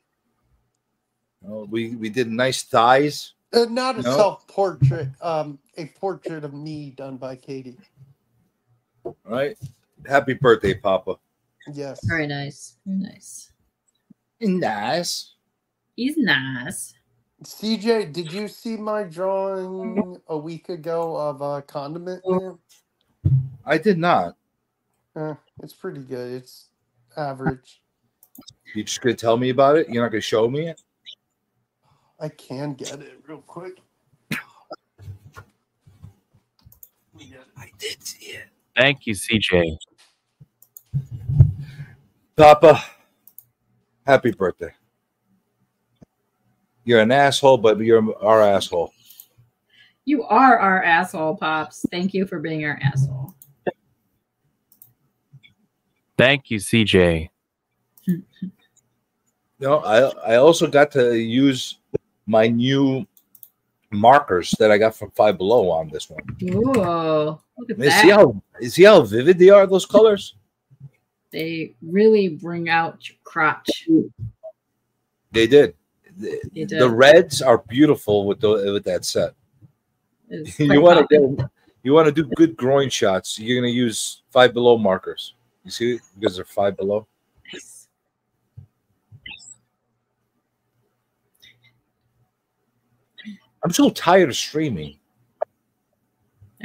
Oh, we did nice thighs. Not a self-portrait, a portrait of me done by Katie. All right. Happy birthday, Papa. Yes. Very nice. Very nice. Nice. He's nice. CJ, did you see my drawing a week ago of Condiment Man? I did not. It's pretty good. It's average. You just gonna tell me about it? You're not gonna show me it? I can get it real quick. I did see it. Thank you, CJ. Papa, happy birthday. You're an asshole, but you're our asshole. You are our asshole, Pops. Thank you for being our asshole. Thank you, CJ. No, I also got to use my new markers that I got from Five Below on this one. Ooh, look at Man, that. See how vivid they are, those colors? They really bring out your crotch. They did. They did. The reds are beautiful with that set. It's you quite want popping. to do good groin shots. You're gonna use Five Below markers. You see, because they're Five Below. Nice. I'm so tired of streaming.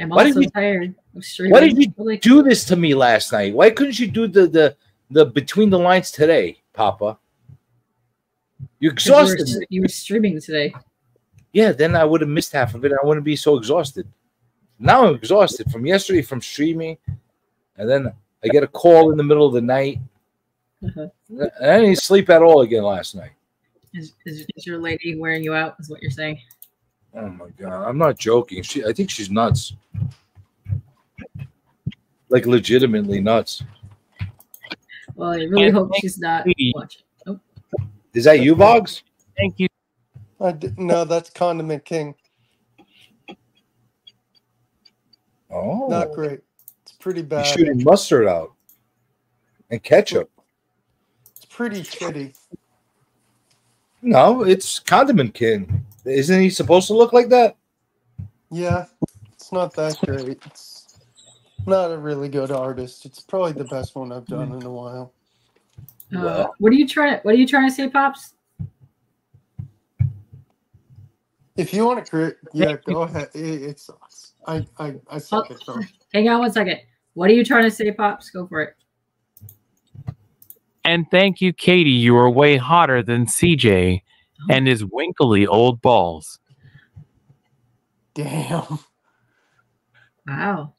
I'm Why did also you- tired of streaming. Why did you do this to me last night? Why couldn't you do the between the lines today, Papa? You exhausted me. You were streaming today. Yeah, then I would have missed half of it. I wouldn't be so exhausted. Now I'm exhausted from yesterday, from streaming, and then I get a call in the middle of the night. Uh-huh. And I didn't sleep at all again last night. Is your lady wearing you out? Is what you're saying? Oh my god, I'm not joking. I think she's nuts. Like legitimately nuts. Well, I really hope she's not watching. Oh. Is that you, Boggs? Thank you. No, that's Condiment King. Oh, Not great. It's pretty He's bad. shooting mustard out and ketchup. It's pretty shitty. No, it's Condiment King. Isn't he supposed to look like that? Yeah, it's not that great. It's not a really good artist. It's probably the best one I've done in a while. What are you trying to say, Pops? If you want to create, yeah, go ahead. It sucks. I suck at them. Hang on one second. What are you trying to say, Pops? Go for it. And thank you, Katie. You are way hotter than CJ and his winkly old balls. Damn. Wow.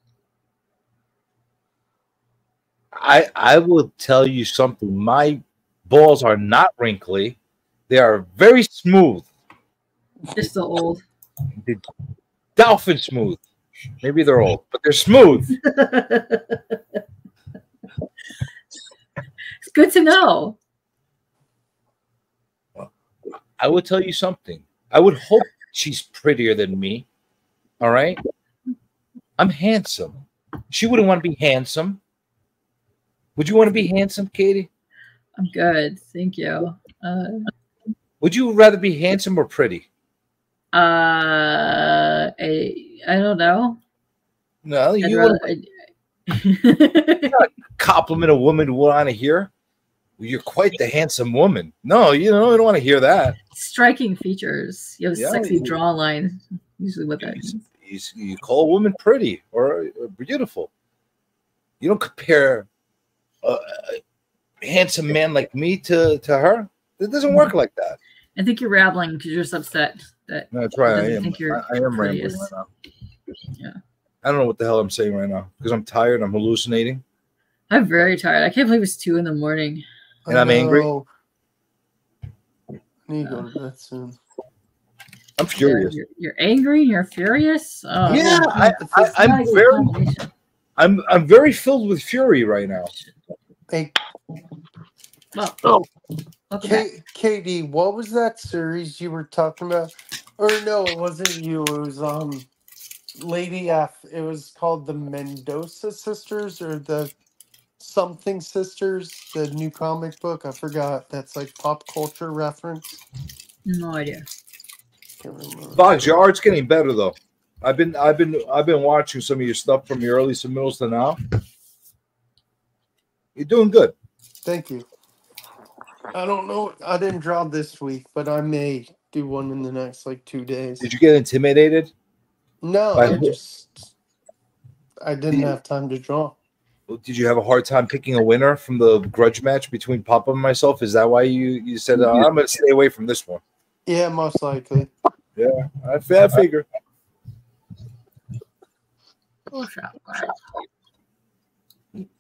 I will tell you something. My balls are not wrinkly. They are very smooth. They're still old. They're dolphin smooth. Maybe they're old, but they're smooth. It's good to know. I will tell you something. I would hope she's prettier than me. All right? I'm handsome. She wouldn't want to be handsome. Would you want to be handsome, Katie? I'm good. Thank you. Would you rather be handsome or pretty? I don't know. No, I'd you rather- would compliment a woman would want to hear. You're quite the handsome woman. No, you don't want to hear that. Striking features. You have a Yeah, sexy you- draw line. Usually what that means. You call a woman pretty or beautiful. You don't compare a handsome man like me to her. It doesn't work like that. I think you're rambling because you're just upset that No, that's right. I doesn't am. think you're I am rambling prettiest. right now. Yeah. I don't know what the hell I'm saying right now because I'm tired. I'm hallucinating. I'm very tired. I can't believe it's 2 a.m. And I'm angry. I need to go to bed soon. I'm furious. You're angry. You're furious. Yeah, I'm very filled with fury right now. Hey, well, Katie, what was that series you were talking about? Or no, it wasn't you. It was Lady F. It was called the Mendoza Sisters or the something Sisters. The new comic book. I forgot. That's like pop culture reference. No idea. Boggs, your art's getting better though. I've been watching some of your stuff from your early submittals to now. You're doing good. Thank you. I don't know. I didn't draw this week, but I may do one in the next like 2 days. Did you get intimidated? No, I didn't have time to draw. Did you have a hard time picking a winner from the grudge match between Papa and myself? Is that why you said I'm going to stay away from this one? Yeah, most likely. Yeah, I figure.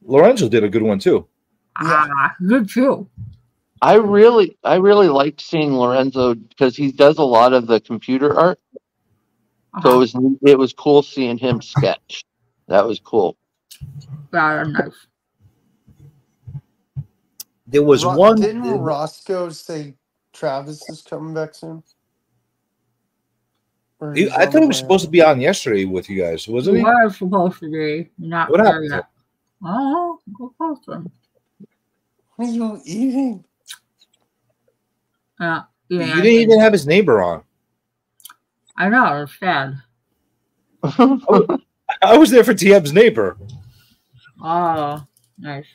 Lorenzo did a good one too. Good too. I really liked seeing Lorenzo because he does a lot of the computer art. So it was cool seeing him sketch. That was cool. Yeah, nice. There was one. Didn't Roscoe say Travis is coming back soon? I thought he was supposed to be on yesterday with you guys, wasn't he? He was supposed to be. Not What there happened? yet. Oh, go close to him. What are you eating? Yeah. You didn't even have his neighbor on. I know, it's sad. I was there for TM's neighbor. Oh, nice.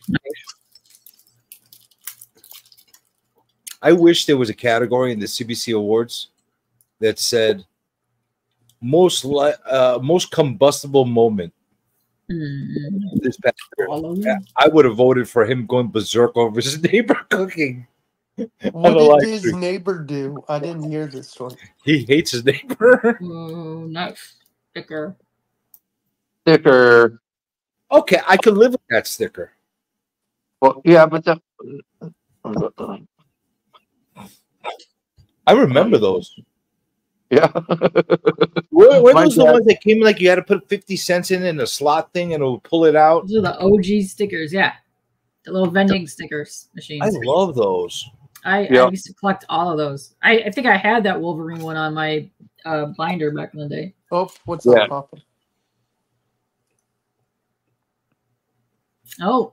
I wish there was a category in the CBC Awards that said most combustible moment. This past year. I would have voted for him going berserk over his neighbor cooking. What did his neighbor do? I didn't hear this one. He hates his neighbor. Oh, nice. Sticker. Okay, I could live with that sticker. Well, yeah, but I remember those. Yeah. Were those the ones that came like you had to put 50 cents in a slot thing and it would pull it out? Those are the OG stickers, yeah. The little vending stickers machines. I love those. I used to collect all of those. I think I had that Wolverine one on my binder back in the day. Oh, what's up, Papa? Oh.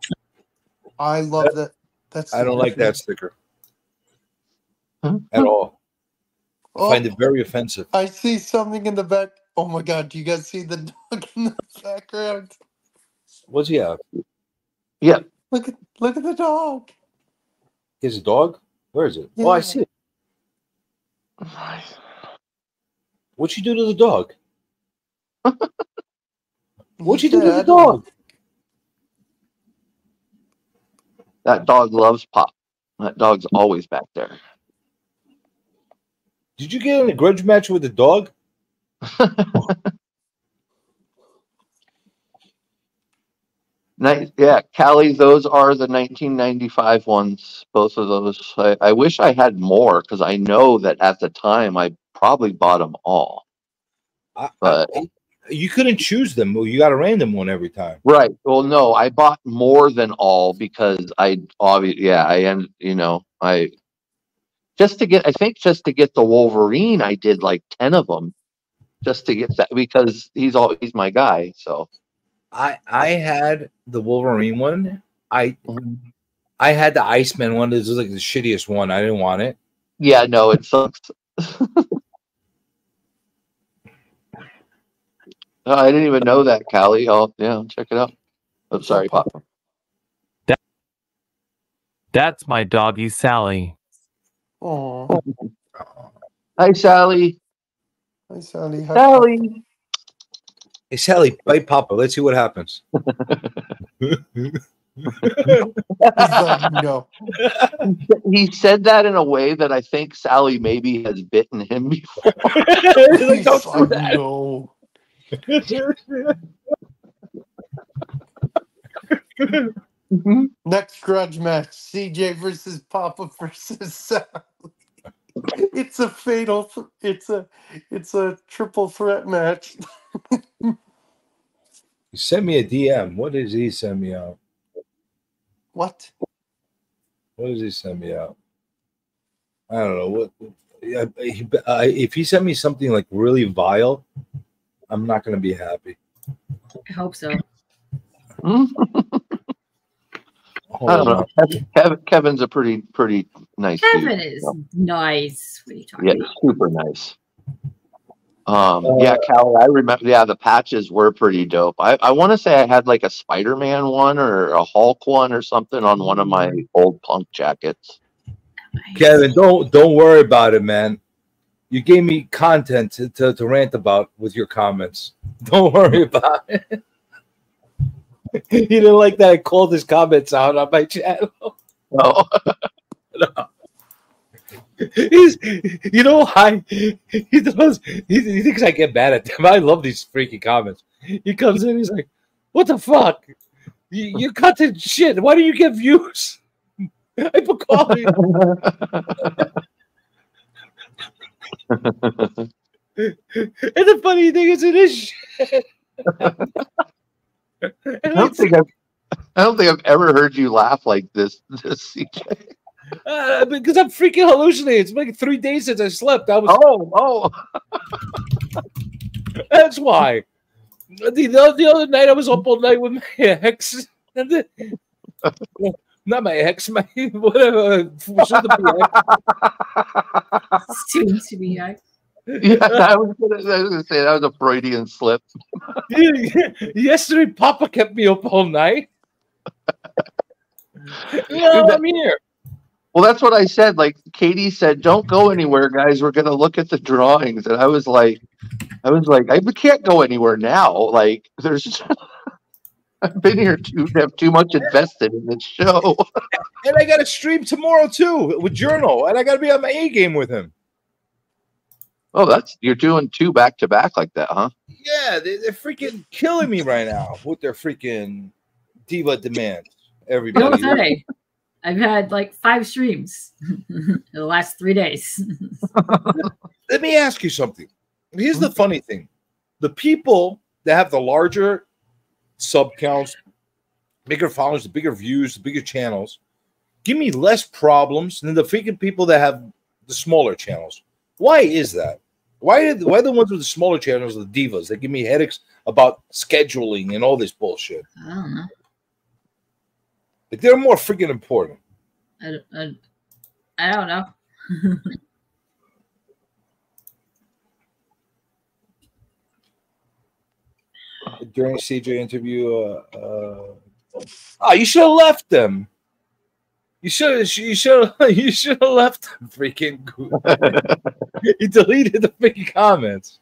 I love that. I don't like that sticker at all. I find it very offensive. I see something in the back. Oh my god, do you guys see the dog in the background? What's he have? Yeah. Look at the dog. He has a dog? Where is it? Yeah. Oh, I see it. What'd you do to the dog? What'd you do to the dog? That dog loves Pop. That dog's always back there. Did you get in a grudge match with the dog? Nice. Yeah, Callie, those are the 1995 ones, both of those. I wish I had more because I know that at the time I probably bought them all. But you couldn't choose them. You got a random one every time. Right. Well, no, I bought more than all because just to get the Wolverine, I did like 10 of them just to get that because he's my guy. So I had the Wolverine one. I had the Iceman one. This was like the shittiest one. I didn't want it. Yeah, no, it sucks. I didn't even know that, Callie. Oh, yeah, check it out. Oh, sorry, Papa. That's my doggy, Sally. Oh. Hi, Sally. Hi, Sally. Hi, Sally. Hey, Sally, bite Papa. Let's see what happens. No. He said that in a way that I think Sally maybe has bitten him before. Like, don't do that. No. Next grudge match: CJ versus Papa versus Sally. It's a fatal. It's a triple threat match. He sent me a DM. What did he send me out? What? What does he send me out? I don't know what. If he sent me something like really vile, I'm not going to be happy. I hope so. I don't know. Kevin's a pretty nice Kevin dude, is so. nice. What are you talking Yeah, about? super nice. Yeah, Callie, I remember. Yeah, the patches were pretty dope. I want to say I had like a Spider-Man one or a Hulk one or something on one of my old Punk jackets. Kevin, don't worry about it, man. You gave me content to rant about with your comments. Don't worry about it. He didn't like that I called his comments out on my channel. No. No. He's, you know why? He thinks I get mad at them. I love these freaking comments. He comes in, he's like, "What the fuck? You content shit. Why do you get views?" I put quality. And the funny thing is, it is shit. I don't think I've ever heard you laugh like this, CJ. Because I'm freaking hallucinating. It's like 3 days since I slept. I was. Oh. That's why. The other night I was up all night with my ex. And then, not my ex, my whatever. Soon to be ex. Yeah, I was gonna say that was a Freudian slip. Yesterday, Papa kept me up all night. No, I'm here. Well, that's what I said. Like Katie said, don't go anywhere, guys. We're gonna look at the drawings, and I was like, I can't go anywhere now. Like, there's, I've been here have too much invested in this show. And I got to stream tomorrow too with Journal, and I got to be on my A game with him. Oh, you're doing 2 back to back like that, huh? Yeah, they're freaking killing me right now with their freaking diva demands. Everybody. Don't say. I've had like 5 streams in the last 3 days. Let me ask you something. Here's the funny thing. The people that have the larger sub counts, bigger followers, the bigger views, the bigger channels, give me less problems than the freaking people that have the smaller channels. Why is that? Why the ones with the smaller channels are the divas? They give me headaches about scheduling and all this bullshit. I don't know. Like, they're more freaking important. I don't know. During CJ interview, you should have left them. You should have left them. Freaking he deleted the freaking comments.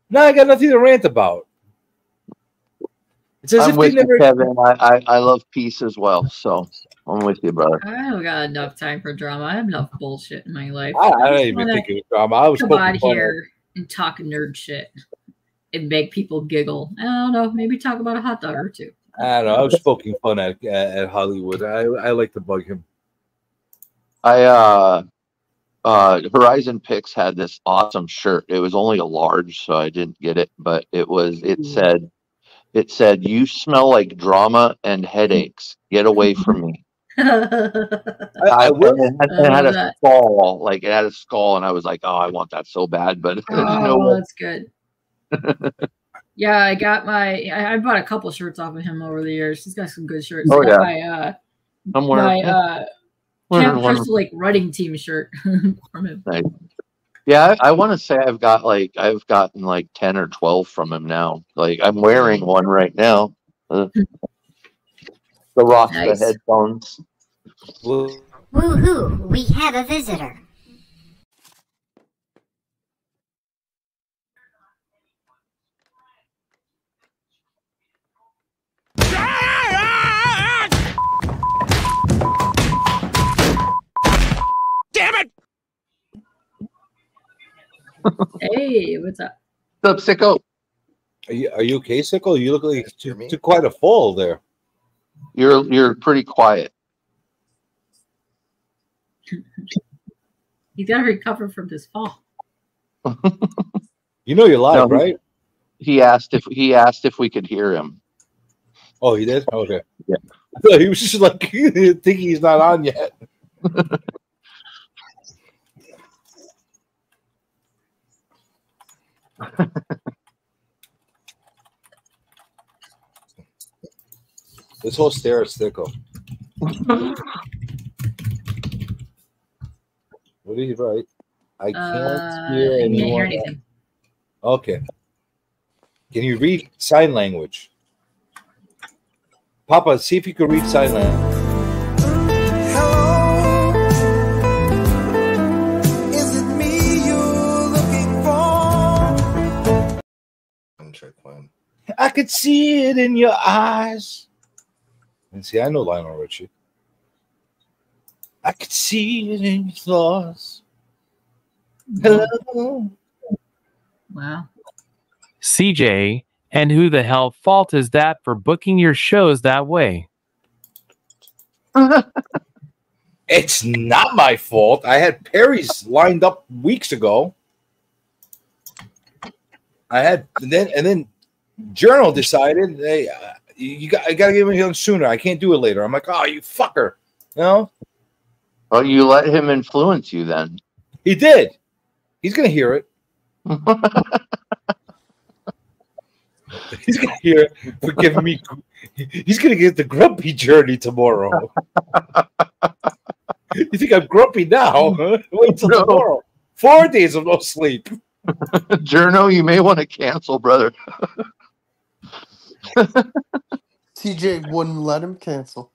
Now I got nothing to rant about. It's as I'm if with they never. you, Kevin. I love peace as well. So I'm with you, brother. I don't got enough time for drama. I have enough bullshit in my life. I don't even think it was drama. I was come on here and talk nerd shit and make people giggle. I don't know. Maybe talk about a hot dog or two. I don't know. I was poking fun at Hollywood. I like to bug him. Horizon Picks had this awesome shirt. It was only a large, so I didn't get it, but it said you smell like drama and headaches. Get away from me. It had a skull, it had a skull, and I was like, oh, I want that so bad, but that's good. Yeah, I bought a couple shirts off of him over the years. He's got some good shirts. Oh, yeah. I'm wearing Camp Crystal Lake running team shirt from him. Nice. Yeah, I want to say I've gotten like 10 or 12 from him now. Like, I'm wearing one right now. The Rasta headphones. Woohoo! We have a visitor. Damn it! Hey, what's up? What's up, Sicko? Are you okay, Sicko? You look like you took quite a fall there. You're pretty quiet. He's got to recover from this fall. You know you're live, No, right? He asked if we could hear him. Oh, he did? Okay. Yeah. I thought he was just like thinking he's not on yet. This whole stare is tickle. What did he write? I can't hear anyone. Can't hear anything. Okay. Can you read sign language? Papa, see if you can read sign language. Is it me you're looking for? Check one. I could see it in your eyes. And see, I know Lionel Richie. I could see it in your thoughts. Hello. Wow. CJ, and who the hell fault is that for booking your shows that way? It's not my fault. I had Perry's lined up weeks ago. And then Journal decided, hey, I got to give him sooner. I can't do it later. I'm like, oh, you fucker. You know? Well, you let him influence you then. He did. He's going to hear it. He's going to hear it for giving me. He's going to get the grumpy journey tomorrow. You think I'm grumpy now? Huh? Wait till tomorrow. 4 days of no sleep. Journo, you may want to cancel, brother. TJ wouldn't let him cancel.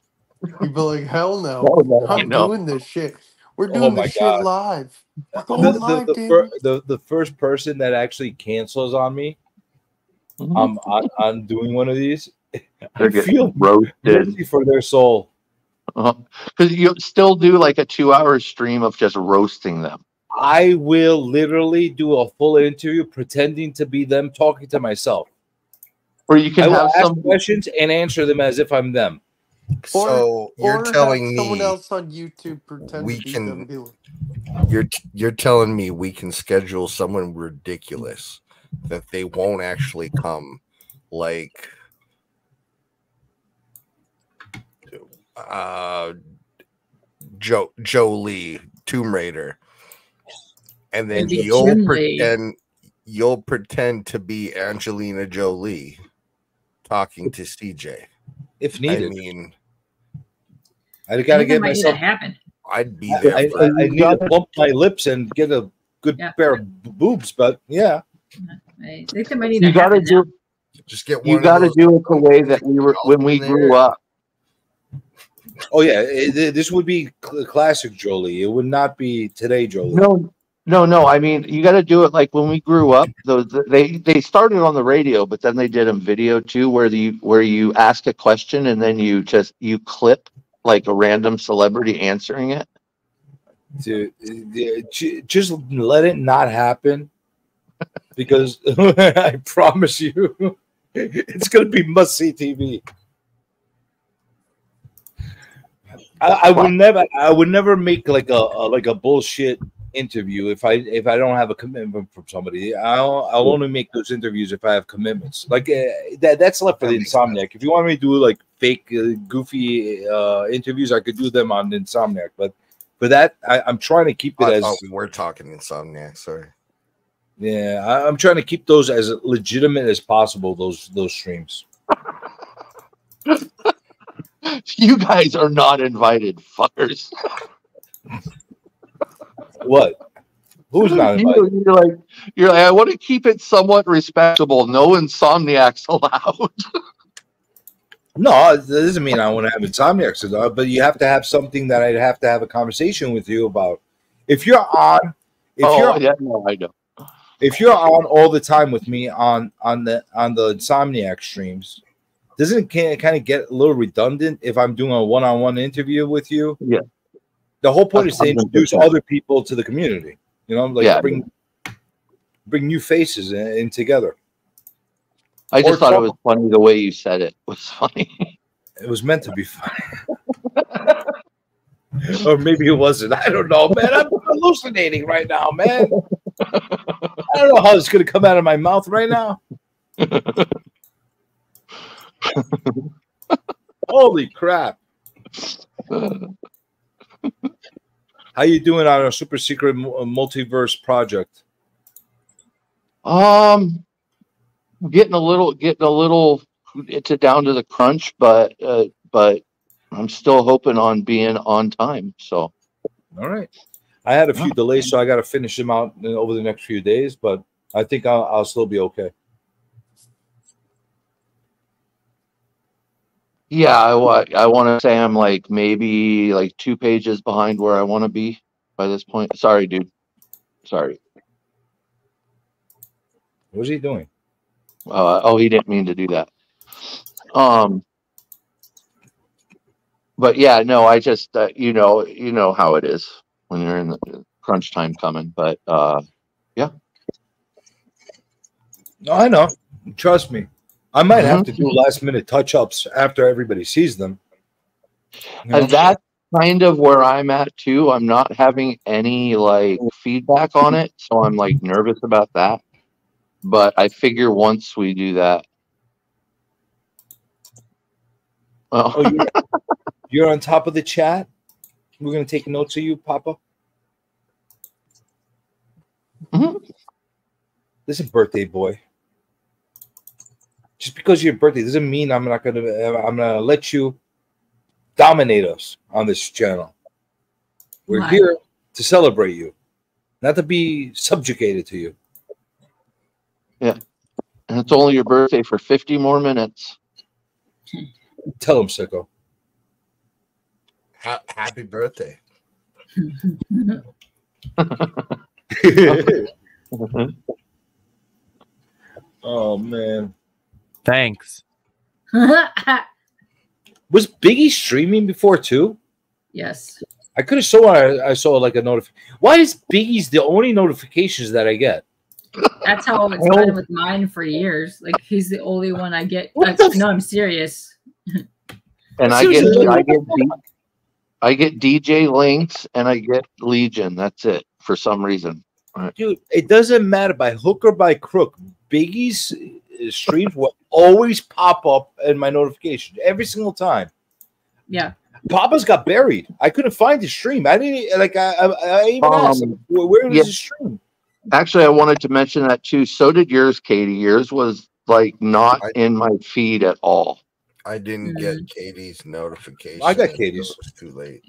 He'd be like, hell no. No, I'm no. doing this shit. We're doing my this shit God. live. We're going live, baby. The first person that actually cancels on me, on doing one of these, I feel roasted for their soul. Because you still do like a 2-hour stream of just roasting them. I will literally do a full interview pretending to be them talking to myself. Or you can I will have ask some questions and answer them as if I'm them. So you're telling me someone else on YouTube pretend we to be can. them, be like, You're telling me we can schedule someone ridiculous that they won't actually come, like Jolie, Tomb Raider, and then you'll pretend to be Angelina Jolie talking to CJ if needed. I mean, I got to get myself. Happen. I'd be there. I need to bump my lips and get a good pair of boobs, but yeah. I think that might need you to happen. Just get one. You got to do it the way that we were when we grew up. Oh yeah, this would be classic Jolie. It would not be today Jolie. No. I mean, you got to do it like when we grew up. They started on the radio, but then they did a video too, where you ask a question and then you clip like a random celebrity answering it. Dude, just let it not happen, because I promise you, it's gonna be must-see TV. I would never make like a bullshit interview if I don't have a commitment from somebody. I'll only make those interviews if I have commitments. Like that's left for the Insomniac. If you want me to do like fake goofy interviews, I could do them on Insomniac. But for that, I'm trying to keep it we're talking Insomniac. Sorry. Yeah, I'm trying to keep those as legitimate as possible. Those streams. You guys are not invited, fuckers. What? Who's not invited? You're like, I want to keep it somewhat respectable. No insomniacs allowed. No, that doesn't mean I want to have Insomniacs, but you have to have something that I'd have to have a conversation with you about. If you're on, I know. If you're on all the time with me on the Insomniac streams, doesn't it kind of get a little redundant if I'm doing a one-on-one interview with you? Yeah. The whole point is to introduce other people to the community. You know, like bring new faces in together. I just thought it was funny the way you said it. Was funny. It was meant to be funny. Or maybe it wasn't. I don't know, man. I'm hallucinating right now, man. I don't know how it's going to come out of my mouth right now. Holy crap. How you doing on a super secret multiverse project? Getting a little it's down to the crunch, but I'm still hoping on being on time. So All right. I had a few delays, so I got to finish them out over the next few days, but I think I'll still be okay. yeah, I want to say I'm like maybe like 2 pages behind where I want to be by this point. Sorry, dude. Sorry. What's he doing? Oh, he didn't mean to do that. But yeah, no, I just you know how it is when you're in the crunch time coming. But yeah. No, I know. Trust me. I might have to do last minute touch ups after everybody sees them. You know? And that's kind of where I'm at too. I'm not having any like feedback on it, so I'm like nervous about that. But I figure once we do that, Oh, you're on top of the chat. We're gonna take notes of you, Papa. Listen, birthday boy. Just because your birthday doesn't mean I'm gonna let you dominate us on this channel. We're Why? here to celebrate you, not to be subjugated to you. yeah, and it's only your birthday for 50 more minutes. Tell him, sicko. Happy birthday. Oh man. Thanks. Was Biggie streaming before too? Yes. I could have saw I saw like a notification. Why is Biggie's the only notifications that I get? That's how it's been with mine for years. Like he's the only one I get. No, I'm serious. And I get DJ links and I get Legion. That's it for some reason. Dude, it doesn't matter by hook or by crook. Biggie's streams will always pop up in my notification every single time. Yeah. Papa's got buried. I couldn't find his stream. I didn't like. I even asked him, where was his stream? Actually, I wanted to mention that too. So did yours, Katie. Yours was like not in my feed at all. I didn't get Katie's notification. I got Katie's. It was too late.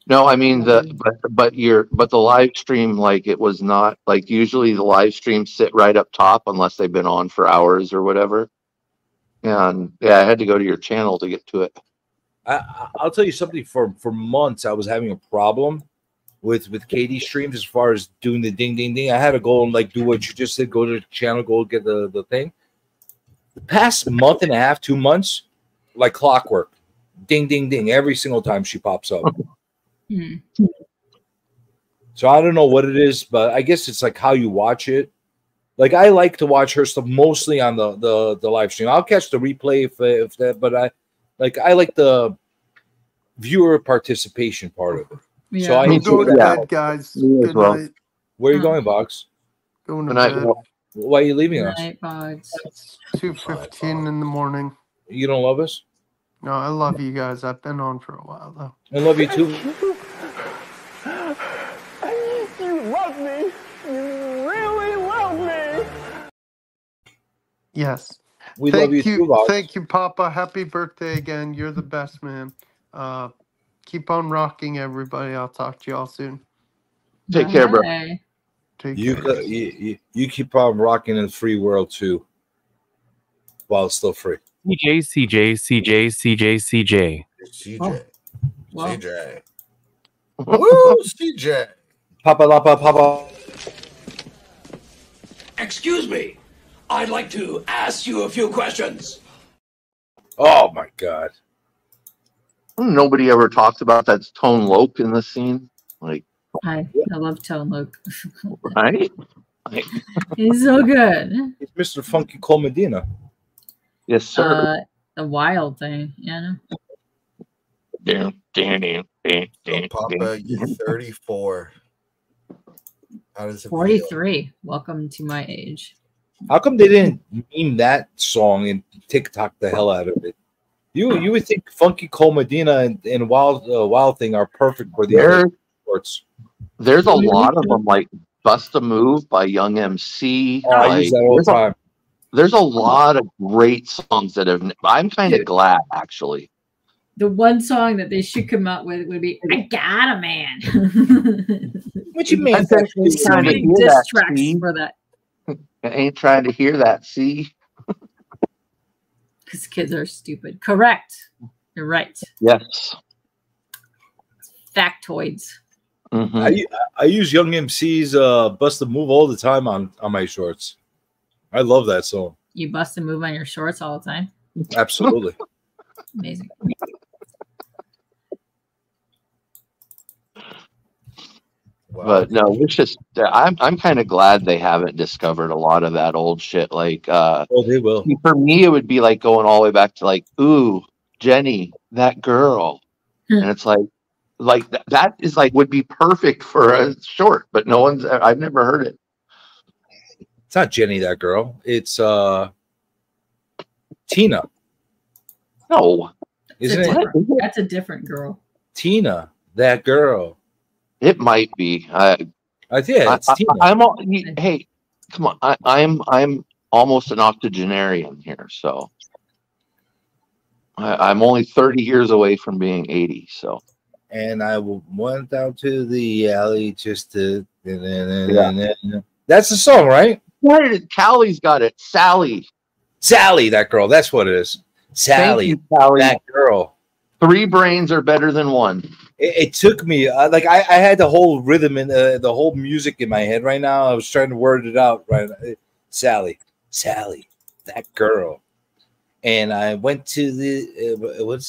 No, I mean but the live stream, like it was not like usually the live streams sit right up top unless they've been on for hours or whatever. And yeah, I had to go to your channel to get to it. I'll tell you something. For months, I was having a problem with Katie's streams as far as doing the ding ding ding. I had to go and like do what you just said. Go to the channel, go get the thing. The past month and a half, 2 months, like clockwork, ding ding ding every single time she pops up. So I don't know what it is, but I guess it's like how you watch it. Like I like to watch her stuff mostly on the live stream. I'll catch the replay if that, but I like the viewer participation part of it. Yeah. So I I'm enjoy going to that. bed, guys. Me as Good well. night. Where are you going, Box? Going to Good night. bed. Why are you leaving us? Night, Bugs. It's 2:15 in the morning. You don't love us? No, I love you guys. I've been on for a while though. I love you too. You love me. You really love me. Yes. We Thank love you too, Box. Thank you, Papa. Happy birthday again. You're the best, man. Keep on rocking, everybody. I'll talk to y'all soon. Take care, bro. Bye. Take You, care. you keep on rocking in the free world too, while it's still free. CJ. CJ. Wow. CJ. Woo, CJ. Papa la papa. Excuse me. I'd like to ask you a few questions. Oh my God. Nobody ever talks about that Tone Loc in this scene. Like, I love Tone Loc. right? He's so good. It's Mr. Funky Cole Medina. Yes, sir. The wild thing, you know. So Papa, you're 34. How does it feel? 43. Welcome to my age. How come they didn't meme that song and TikTok the hell out of it? You would think Funky Cole Medina and Wild Thing are perfect for the sports. There's a lot of them, like "Bust a Move" by Young MC. Oh, I use that all the time. There's a lot of great songs that have. I'm kind of glad, actually. The one song that they should come out with would be "I Got a Man." What you mean? There's so many diss tracks for that. I ain't trying to hear that. See, because kids are stupid. Correct. You're right. Yes. Factoids. Mm-hmm. I use Young MC's "Bust a Move" all the time on my shorts. I love that song. You bust a move on your shorts all the time. Absolutely. Amazing. Wow. But no, it's just I'm kind of glad they haven't discovered a lot of that old shit. Like, they will. For me, it would be like going all the way back to like, ooh, Jenny, that girl, and it's like that is like would be perfect for a short, but no one's. I've never heard it. It's not Jenny, that girl. It's Tina. No, isn't it? That's a different girl. Tina, that girl. It might be. Yeah, it's Tina. Hey, come on. I'm almost an octogenarian here, so I'm only 30 years away from being 80. So, and I went down to the alley just to. That's the song, right? Callie's got it. Sally, that girl. That's what it is. Sally, Sally. That girl. 3 brains are better than 1. It took me like I had the whole rhythm and the whole music in my head right now. I was trying to word it out right. Sally, that girl. And I went to the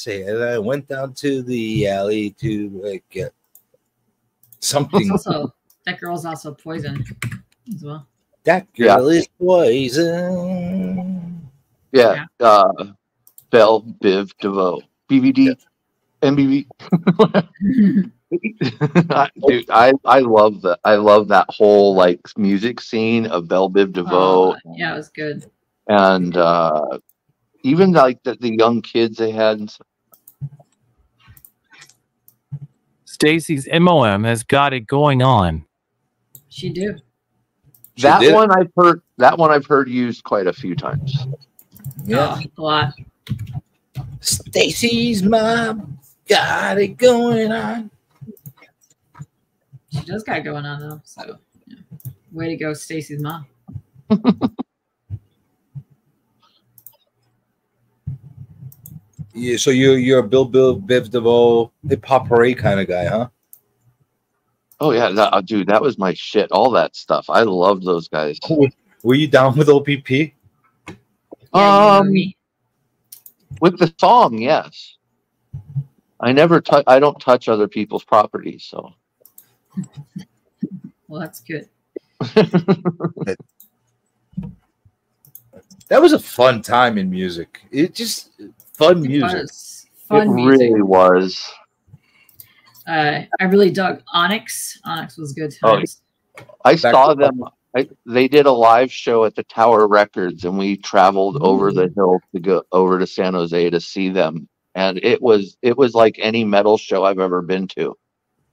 and I went down to the alley to get something. That girl's also poison as well. That girl is poison. Yeah. Belle Biv DeVoe. BBD. MBB. Dude, I love that. I love that whole like music scene of Belle Biv DeVoe. Yeah, it was good. And even like the young kids they had. Stacy's MOM has got it going on. She do. That one I've heard used quite a few times. Yeah, a lot. Stacy's mom got it going on. She does got it going on though. So, yeah. Way to go, Stacy's mom. Yeah, so you're a Bill Biv DeVoe hip hop parade kind of guy, huh? Oh yeah, dude, that was my shit. All that stuff, I loved those guys. Were you down with OPP? With the song, yes. I don't touch other people's property, so. Well, that's good. That was a fun time in music. It just fun music. Fun music. Really was. I really dug Onyx. Onyx was good times. I saw them. They did a live show at the Tower Records, and we traveled over the hill to go over to San Jose to see them. And it was like any metal show I've ever been to.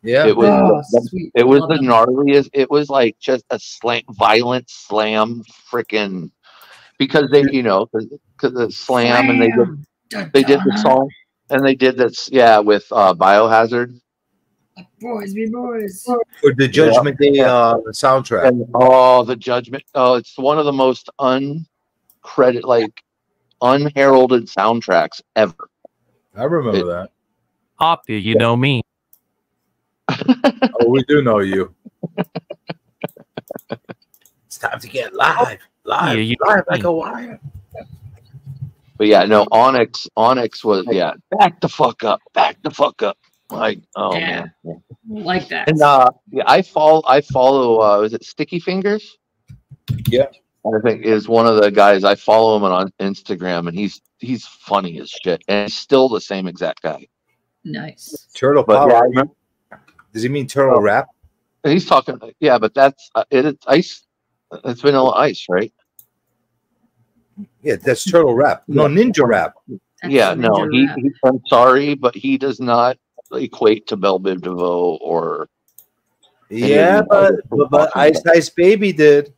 Yeah, it was the gnarliest. It was like just a violent slam, freaking because they because the slam and they did the song and they did this with Biohazard. Boys be boys. For the Judgment Day soundtrack. And, the Judgment. Oh, it's one of the most unheralded soundtracks ever. I remember that. Opti, you know me. Oh, we do know you. It's time to get live like a wire. But yeah, no, Onyx was back the fuck up. Like, oh man, like that. And I follow. Is it Sticky Fingers? Yeah, I think is one of the guys. I follow him on Instagram, and he's funny as shit, and he's still the same exact guy. Nice. Turtle But power. yeah, I remember- Does he mean turtle rap? he's talking. Yeah, but that's it's ice. It's Vanilla Ice, right? Yeah, that's turtle rap. No, ninja rap. Yeah, no, I'm sorry, but he does not equate to Belle Biv DeVoe or. Yeah, but Ice Baby did.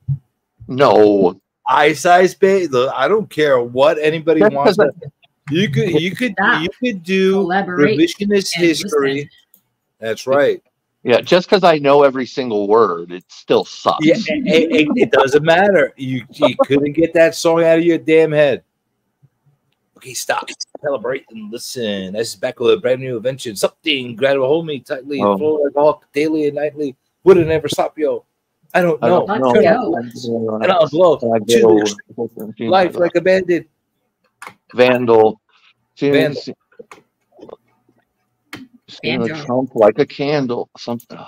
No, Ice Baby. Look, I don't care what anybody wants. You could do revisionist history. That's right. Yeah, just because I know every single word, it still sucks. Yeah, it doesn't matter. You couldn't get that song out of your damn head. Okay, stop. Celebrate and listen. This is back with a brand new invention. Something grab a hold me tightly, flow like hawk daily and nightly. Wouldn't ever stop, yo. I don't know. And I'll blow. Life like a bandit. Vandal. Vandal. Trump like a candle. Something.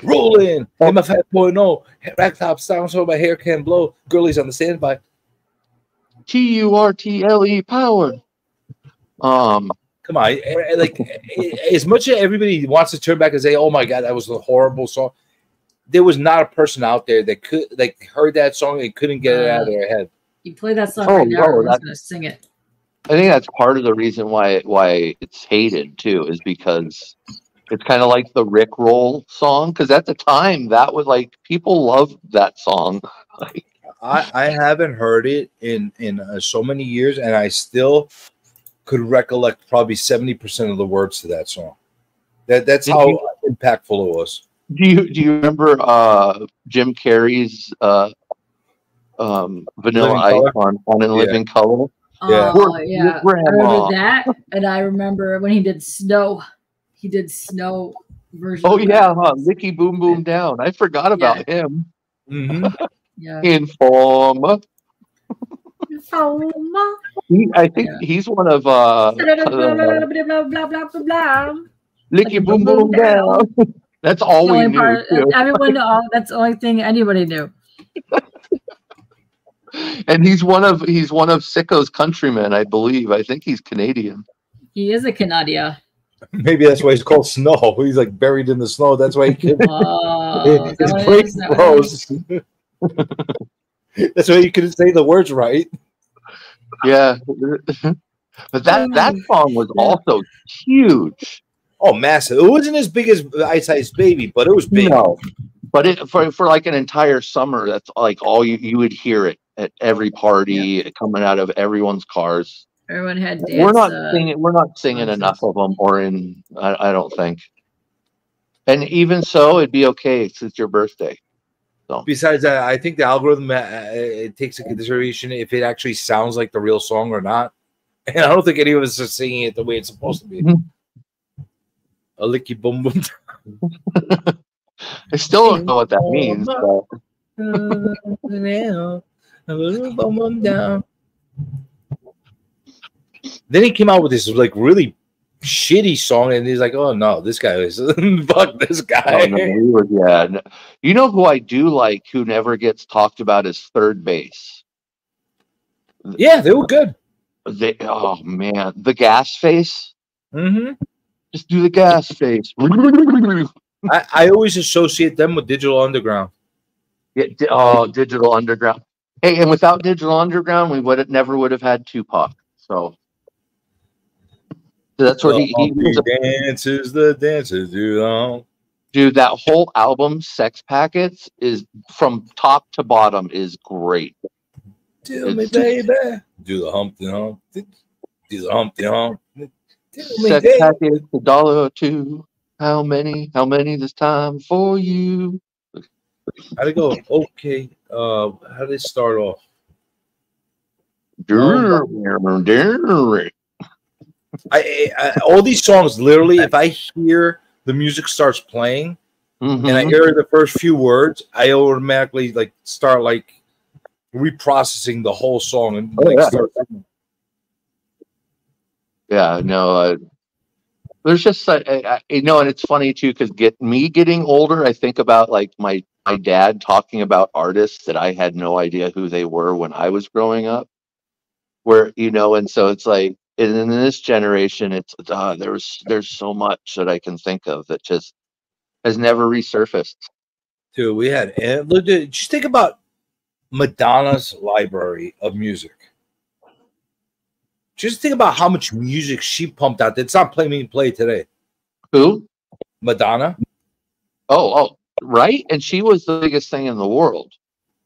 Rolling. I'm a 5.0. Rack top sound so my hair can blow. Girlies on the standby. TURTLE powered. Come on, like as much as everybody wants to turn back and say, "Oh my God, that was a horrible song," there was not a person out there that could heard that song and couldn't get it out of their head. You play that song right now, I'm gonna sing it. I think that's part of the reason why it's hated too, is because it's kind of like the Rick Roll song. Because at the time, that was like people loved that song. I haven't heard it in so many years, and I still could recollect probably 70% of the words to that song. That's how impactful it was. Do you remember Jim Carrey's Vanilla Ice on In Living Color? Yeah. Yeah. I remember that, and I remember when he did Snow. He did Snow version. Oh yeah, Licky Boom Boom Down. I forgot about him. Mm-hmm. Yeah. Informa. I think he's one of Licky Boom Boom Down. That's all we knew. Everyone, that's the only thing anybody knew. And he's one of Sicko's countrymen, I believe. I think he's Canadian. He is a Canadian. Maybe that's why he's called Snow. He's like buried in the snow. That's why he can. His brain froze. That's why you couldn't say the words right. Yeah, but that song was also huge. Oh, massive! It wasn't as big as Ice Ice Baby, but it was big. No, but it for like an entire summer, that's like all you would hear it at every party, coming out of everyone's cars. Everyone had dance. We're not singing enough of them, or I don't think. And even so, it'd be okay. It's your birthday. So. Besides that, I think the algorithm it takes into consideration if it actually sounds like the real song or not. And I don't think any of us are singing it the way it's supposed to be. A licky boom boom. I still don't know what that means. Then he came out with this like really shitty song, and he's like, "Oh no, this guy is fuck this guy." Oh, no, you know who I do like, who never gets talked about, is Third Base. Yeah, they were good. Oh man, the Gas Face. Mm-hmm. Just do the Gas Face. I always associate them with Digital Underground. Yeah, Digital Underground. Hey, and without Digital Underground, we never would have had Tupac. So that's where he dances the dances, dude. That whole album, Sex Packets, is from top to bottom is great. Tell me, baby, do the Humpty Hump, do the Humpty Hump. Sex Packets, $1 or $2. How many this time for you? How'd it go? Okay. How did it start off? All these songs, literally, if I hear the music starts playing and I hear the first few words, I automatically like start like reprocessing the whole song and start. Yeah, no, there's just and it's funny too, because getting older, I think about like my dad talking about artists that I had no idea who they were when I was growing up. And so it's like in this generation, it's there's so much that I can think of that just has never resurfaced. Dude, we had look. Just think about Madonna's library of music. Just think about how much music she pumped out. It's not being played today. Who? Madonna. Oh, right. And she was the biggest thing in the world.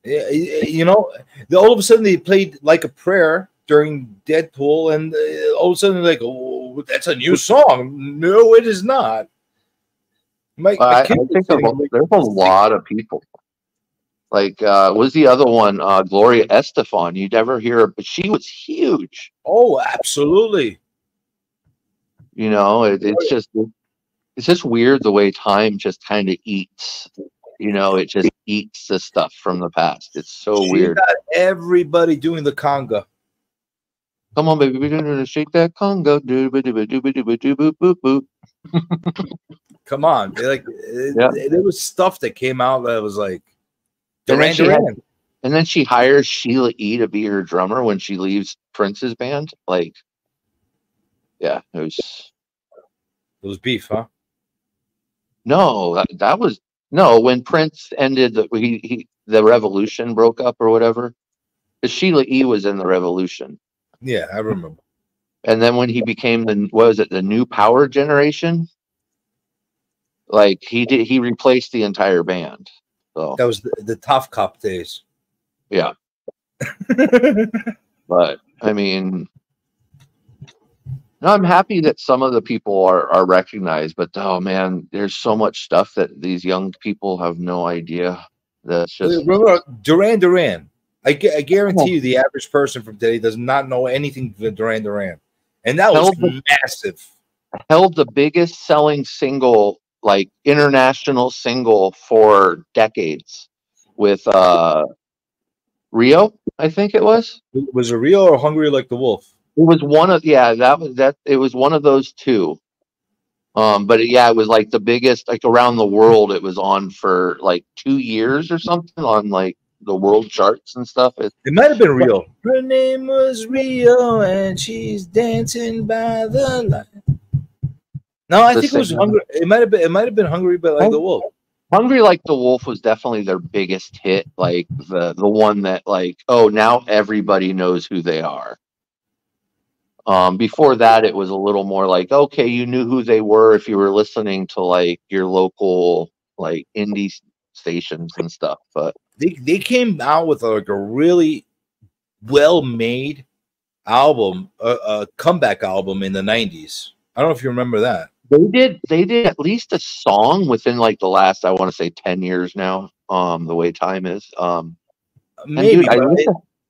Yeah, you know, all of a sudden they played Like a Prayer during Deadpool, and all of a sudden they're like, oh, that's a new song. No, it is not. I think there's a lot of people. Like, was the other one Gloria Estefan? You never hear her, but she was huge. Oh, absolutely. You know, it's just weird the way time just kind of eats. You know, it just eats the stuff from the past. It's so She weird. got everybody doing the conga. Come on, baby, we're gonna shake that conga. Come on, there was stuff that came out that was like Duran And Duran. and then she hires Sheila E. to be her drummer when she leaves Prince's band. Like, yeah, it was beef, huh? No, that was no. When Prince ended, the Revolution broke up or whatever. 'Cause Sheila E. was in the Revolution. Yeah, I remember. And then when he became the New Power Generation, like he replaced the entire band. So that was the Tough Cop days. Yeah. But I mean, no, I'm happy that some of the people are recognized, but oh man, there's so much stuff that these young people have no idea. That's just Remember Duran Duran. I guarantee you, the average person from today does not know anything of Duran Duran, and that was massive. Held the biggest selling single, like international single, for decades with Rio, I think it was. Was it Rio or Hungry Like the Wolf? It was one of it was one of those two. But it was like the biggest, like around the world. It was on for like 2 years or something on like the world charts and stuff. It might have been Rio. Her name was Rio, and she's dancing by the light. No, I think it was Hungry. It might have been Hungry, but like the Wolf. Hungry Like the Wolf was definitely their biggest hit. Like the one that like, oh, now everybody knows who they are. Before that, it was a little more like, okay, you knew who they were if you were listening to like your local like indie stations and stuff. But they came out with like a really well-made album, a comeback album in the 90s. I don't know if you remember that. They did at least a song within like the last, I want to say 10 years now. The way time is. Maybe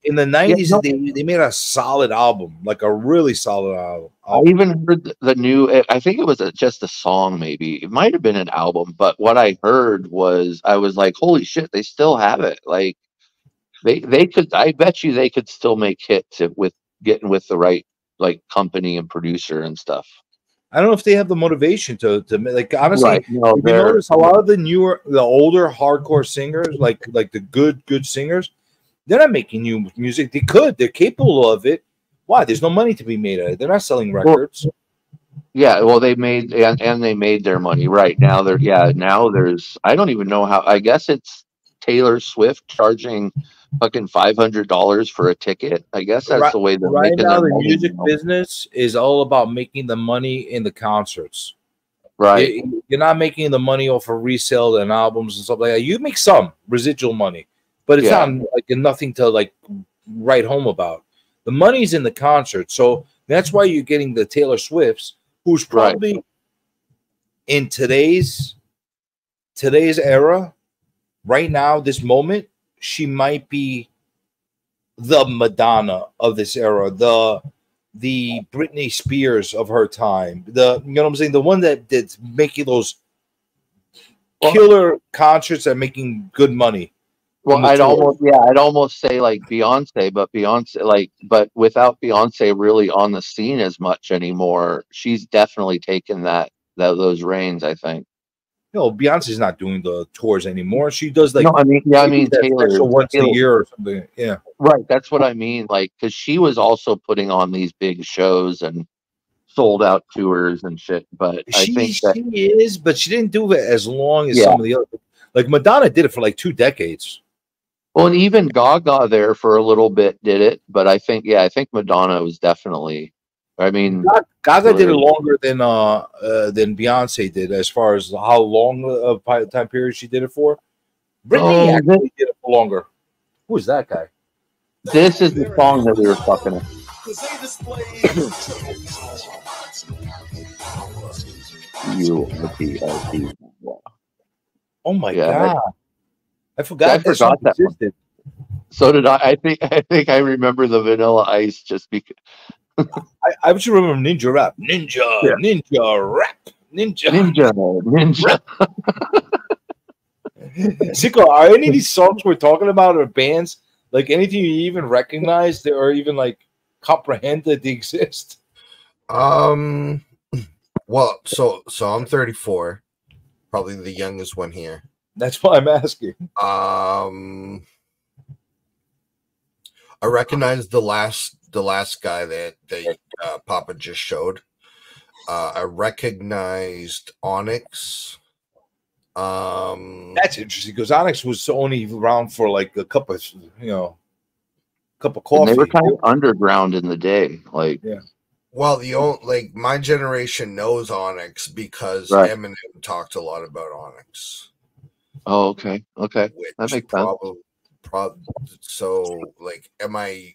in the 90s, they made a solid album, like a really solid album. I even heard the new, I think it was just a song, maybe. It might have been an album, but what I heard was, I was like, holy shit, they still have it. Like, they could, I bet you they could still make hits with getting with the right, like, company and producer and stuff. I don't know if they have the motivation to like, honestly, right. No, if you notice a lot of the older hardcore singers, like the good singers, they're not making new music. They're capable of it. Why? There's no money to be made at it. They're not selling records. Well, they made and they made their money right now. Now there's, I don't even know how. I guess it's Taylor Swift charging fucking $500 for a ticket. I guess that's the way they're right making now. their The money. music business is all about making the money in the concerts. Right. You're not making the money off of resale and albums and stuff like that. You make some residual money, but it's not like nothing to like write home about. The money's in the concert, so that's why you're getting the Taylor Swifts, who's probably in today's era, right now, this moment, she might be the Madonna of this era, the Britney Spears of her time, you know what I'm saying, the one that's making those killer concerts that are making good money. Well, I'd almost say like Beyonce, but without Beyonce really on the scene as much anymore, she's definitely taken those reins, I think. know, Beyonce's not doing the tours anymore. She does like no, I mean, yeah, I mean that Taylor, special once a Taylor, year or something. Yeah, right? That's what I mean. Like, because she was also putting on these big shows and sold out tours and shit. But I think that she is, but she didn't do it as long as yeah. some of the other. Like Madonna did it for like 2 decades. Well, and even Gaga there for a little bit did it, but I think Madonna was definitely. I mean, Gaga did it longer than Beyonce did, as far as how long of time period she did it for. Britney actually did it for longer. Who is that guy? This is the song that we were talking about. Oh my Yeah, god! I forgot that song existed. So did I. I think I remember the Vanilla Ice just because. I just remember Ninja Rap. Ninja Rap. Ninja. Zico, are any of these songs we're talking about or bands like anything you even recognize or even like comprehend that they exist? Well, so I'm 34, probably the youngest one here. That's why I'm asking. I recognize the last guy that Papa just showed. I recognized Onyx. That's interesting because Onyx was only around for like a cup of coffee. And they were kind of underground in the day, like. Yeah. Well, like my generation knows Onyx because Right. Eminem talked a lot about Onyx. Oh, okay, that makes sense. So, like,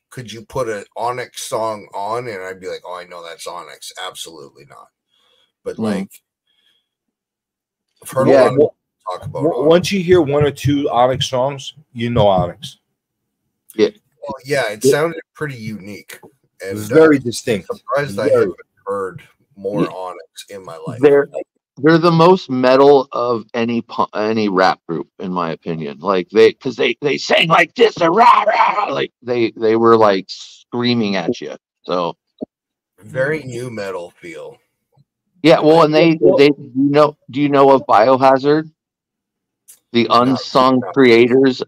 could you put an Onyx song on and I'd be like, oh, I know that's Onyx? Absolutely not. But like, I've heard a lot of people talk about Onyx. Once you hear 1 or 2 Onyx songs, you know Onyx. Yeah. Well, yeah, it sounded pretty unique. And, it was very distinct. I'm surprised I haven't heard more Onyx in my life. They're the most metal of any rap group, in my opinion. Like they sang like this, rah, rah, like they were like screaming at you. So very new metal feel. Yeah, well, and they do you know of Biohazard? The unsung creators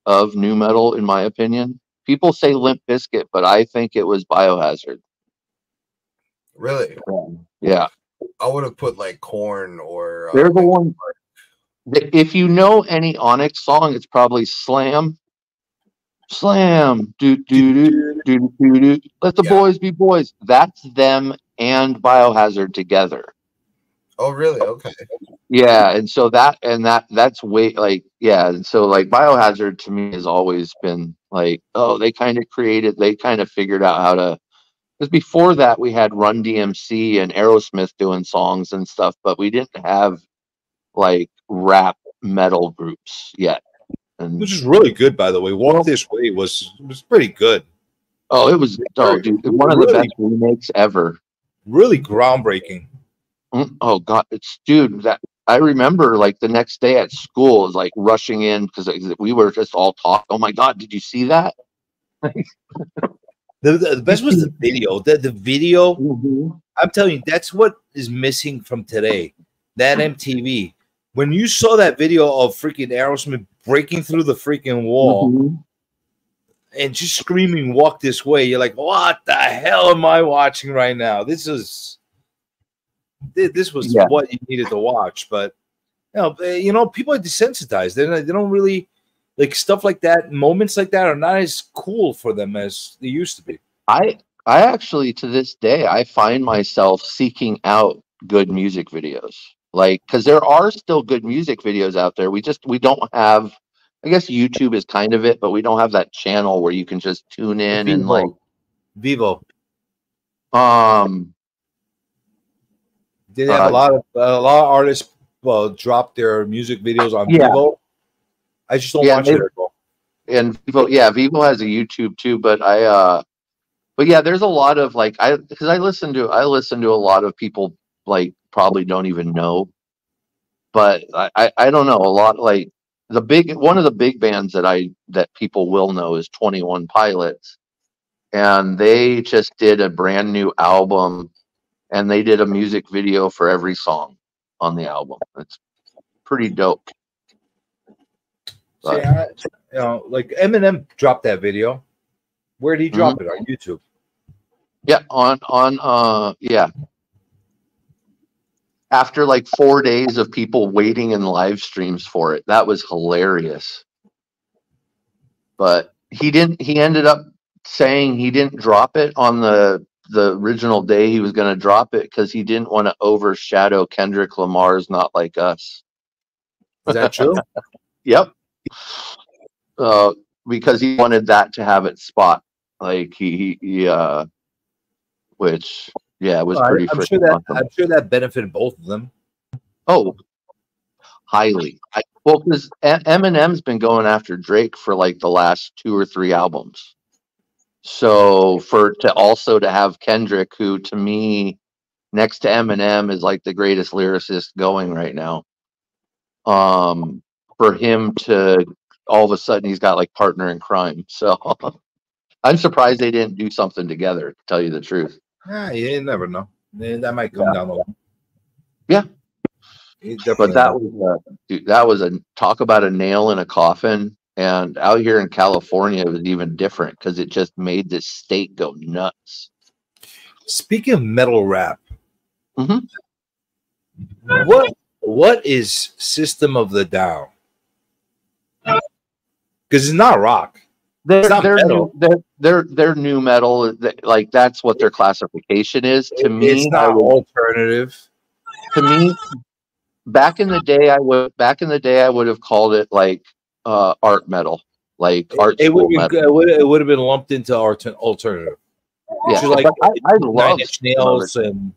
of new metal, in my opinion. People say Limp Bizkit, but I think it was Biohazard. Really? Yeah. I would have put like Korn or. They're the one. If you know any Onyx song, it's probably Slam. Slam. Do do do do do do. Let the boys be boys. That's them and Biohazard together. Oh, really? Okay. Yeah, and so that's way like and so like Biohazard to me has always been like, oh, they kind of figured out how to. Because before that, we had Run DMC and Aerosmith doing songs and stuff, but we didn't have like rap metal groups yet. And which is really good, by the way. Walk This Way was pretty good. Oh, it was dude, one of the best remakes ever. Really groundbreaking. Oh God, that I remember like the next day at school is like rushing in because we were just all talking. Oh my God, did you see that? The best was the video. The video, I'm telling you, that's what is missing from today. That MTV. When you saw that video of freaking Aerosmith breaking through the freaking wall and just screaming, "Walk This Way," you're like, what the hell am I watching right now? This was what you needed to watch. But people are desensitized. They don't really like stuff like that. Moments like that are not as cool for them as they used to be. I actually, to this day, I find myself seeking out good music videos. Like, because there are still good music videos out there. We don't have. I guess YouTube is kind of it, but we don't have that channel where you can just tune in and like Vivo. They have a lot of artists drop their music videos on Vivo. I just don't watch it. And Vivo has a YouTube too, but there's a lot of like because I listen to a lot of people like probably don't even know, but I don't know a lot. Like one of the big bands that people will know is 21 Pilots, and they just did a brand new album, and they did a music video for every song. on the album. It's pretty dope. See, like Eminem dropped that video. Where did he drop it? On YouTube. Yeah, on yeah. After like 4 days of people waiting in live streams for it. That was hilarious. But he ended up saying he didn't drop it on the original day he was going to drop it because he didn't want to overshadow Kendrick Lamar's Not Like Us. Is that true? Yep. Because he wanted that to have its spot. Like he which yeah, it was pretty I'm freaking sure awesome. I'm sure that benefited both of them. Oh, highly. Well, because Eminem's been going after Drake for like the last 2 or 3 albums. So to have Kendrick, who to me, next to Eminem, is like the greatest lyricist going right now. For him to all of a sudden he's got like partner in crime. So I'm surprised they didn't do something together, to tell you the truth. Yeah, you never know. That might come down the line. Yeah. But that was a talk about a nail in a coffin. And out here in California, it was even different because it just made this state go nuts. Speaking of metal rap, what is System of the Down? Because it's not rock. They're new metal. Like that's what their classification is. To me, it's not alternative. To me, back in the day, I would have called it like art metal, like art school metal. It would have been lumped into alternative. Yeah, like I love Nails and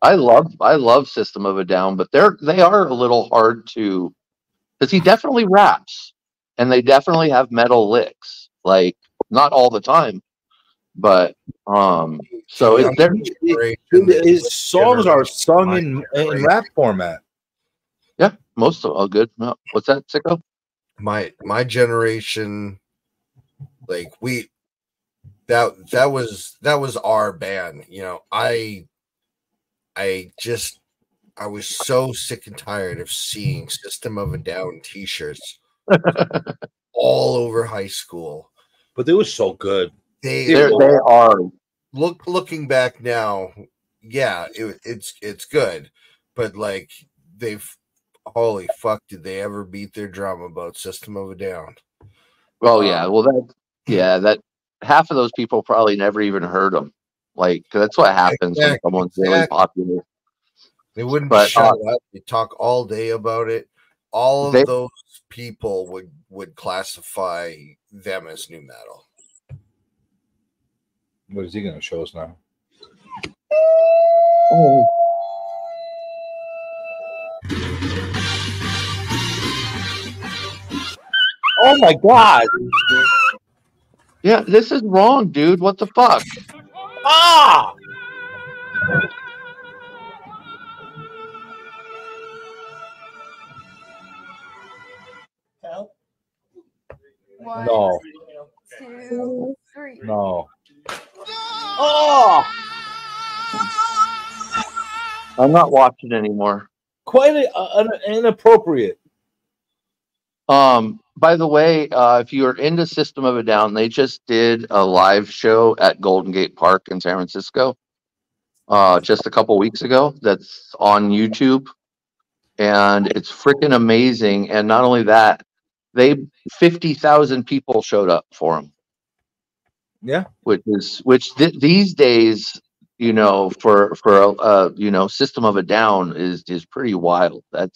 I love System of a Down, but they are a little hard to, because he definitely raps and they definitely have metal licks, like not all the time, but so his songs are sung in rap format. Yeah, most of all good. No, what's that, Sicko? My generation, like that was our band. You know, I was so sick and tired of seeing System of a Down t-shirts all over high school. But they were so good. They are. Looking back now, yeah, it's good, but like holy fuck, did they ever beat their drum about System of a Down? Oh yeah, well that half of those people probably never even heard them. Like that's what happens when someone's really popular. They wouldn't shut up. They talk all day about it. All of those people would classify them as new metal. What is he going to show us now? Oh my god! Yeah, this is wrong, dude. What the fuck? Ah! No. 2, 3. No. Oh! I'm not watching anymore. Quite inappropriate. By the way, if you are into System of a Down, they just did a live show at Golden Gate Park in San Francisco just a couple weeks ago. That's on YouTube, and it's freaking amazing. And not only that, 50,000 people showed up for them. Yeah, these days, you know, for you know, System of a Down is pretty wild. But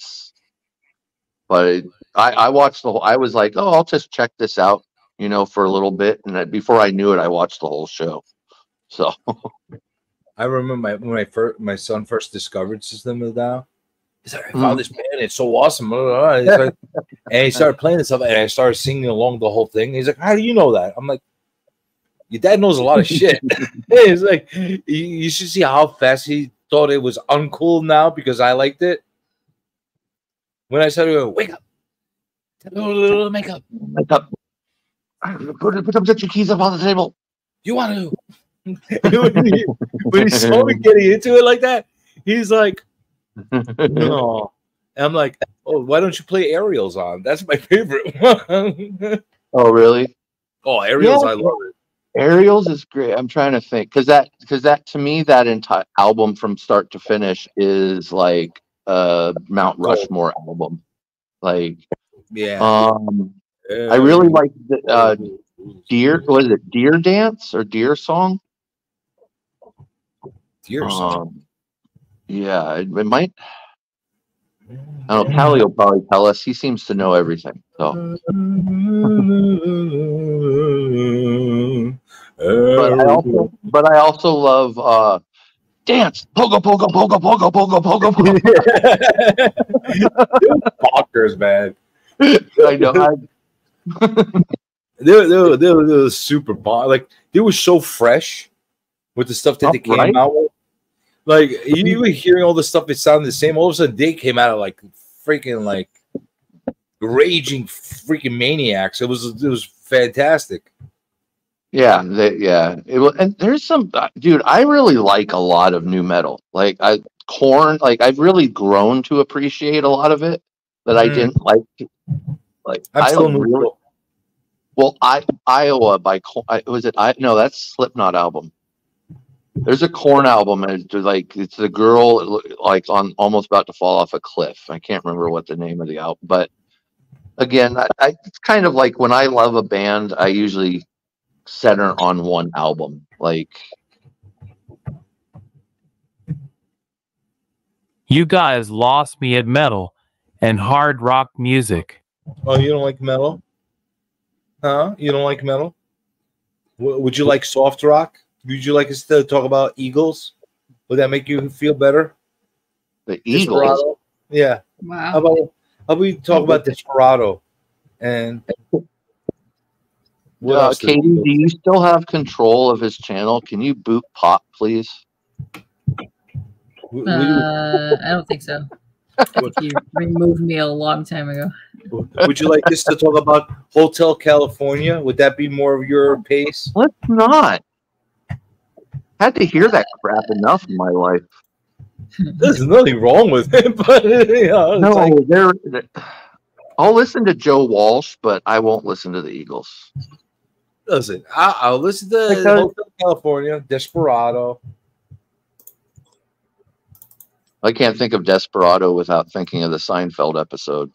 I watched the whole. I was like, oh, I'll just check this out, you know, for a little bit, and before I knew it, I watched the whole show. So I remember when my son first discovered System of a Down. He's like, I found this band, it's so awesome. And he started playing this stuff, and I started singing along the whole thing. He's like, how do you know that? I'm like, your dad knows a lot of shit. It's like, you should see how fast he thought it was uncool now because I liked it. When I started going, wake up. Makeup. Put your keys up on the table. You want to? When he saw me getting into it like that, he's like, No. And I'm like, oh, why don't you play Aerials on? That's my favorite one. Oh, really? Oh, Aerials, Yeah, I love it. Aerials is great. I'm trying to think because that to me that entire album from start to finish is like a Mount Rushmore album. Like, Yeah. I really like the Deer. Was it Deer Dance or Deer Song? Deer Song. Yeah, it might. I don't know. Callie will probably tell us. He seems to know everything. So. But I also love dance. Pogo, pogo, pogo, pogo, pogo, pogo, pogo. Bonkers, man. I know. They were super like they were so fresh with the stuff that they came out with. Like you were hearing all the stuff that sounded the same. All of a sudden, they came out of like freaking like raging freaking maniacs. It was fantastic. Yeah, and there's some dude. I really like a lot of new metal. Like Korn. Like I've really grown to appreciate a lot of it that I didn't like. Like I'm I still really. neutral. Well, Iowa by was it? No, that's Slipknot album. There's a Korn album, and it's a girl like on almost about to fall off a cliff. I can't remember what the name of the album, but again, it's kind of like when I love a band, I usually center on one album. Like, You guys lost me at metal and hard rock music. Oh, you don't like metal? Huh? You don't like metal? Would you like soft rock? Would you like us to talk about Eagles? Would that make you feel better? The Eagles? Desperado? Yeah. Wow. How about we talk about Desperado? And what else? Katie, do you still have control of his channel? Can you boot Pop, please? I don't think so. You removed me a long time ago. Would you like us to talk about Hotel California? Would that be more of your pace? Let's not. Had to hear that crap enough in my life. There's nothing wrong with it, but no, I'll listen to Joe Walsh, but I won't listen to the Eagles. Listen, I'll listen to Hotel California, Desperado. I can't think of Desperado without thinking of the Seinfeld episode.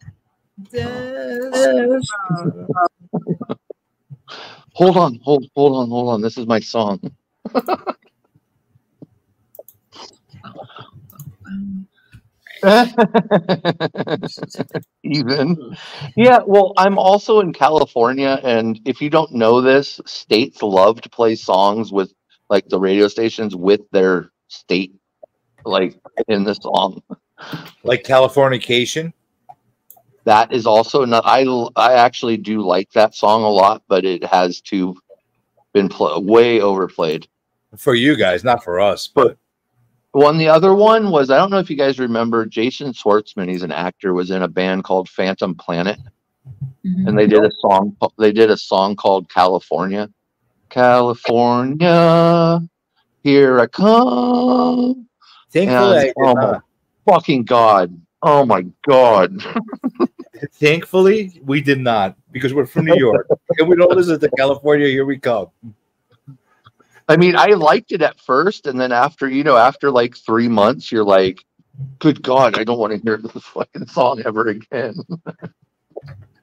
Hold on. This is my song. Even. Yeah, well, I'm also in California, and if you don't know this, states love to play songs with like the radio stations with their state like in the song. Like Californication? That is also not I actually do like that song a lot, but it has been way overplayed. For you guys, not for us, but the other one was, I don't know if you guys remember, Jason Schwartzman, he's an actor, was in a band called Phantom Planet. Mm-hmm. And they did a song called California. California, here I come. Thankfully, oh my fucking God. Oh my God. Thankfully, we did not, because we're from New York. And we don't listen to California, here we come. I mean, I liked it at first, and then after like 3 months, you're like, good God, I don't want to hear this fucking song ever again.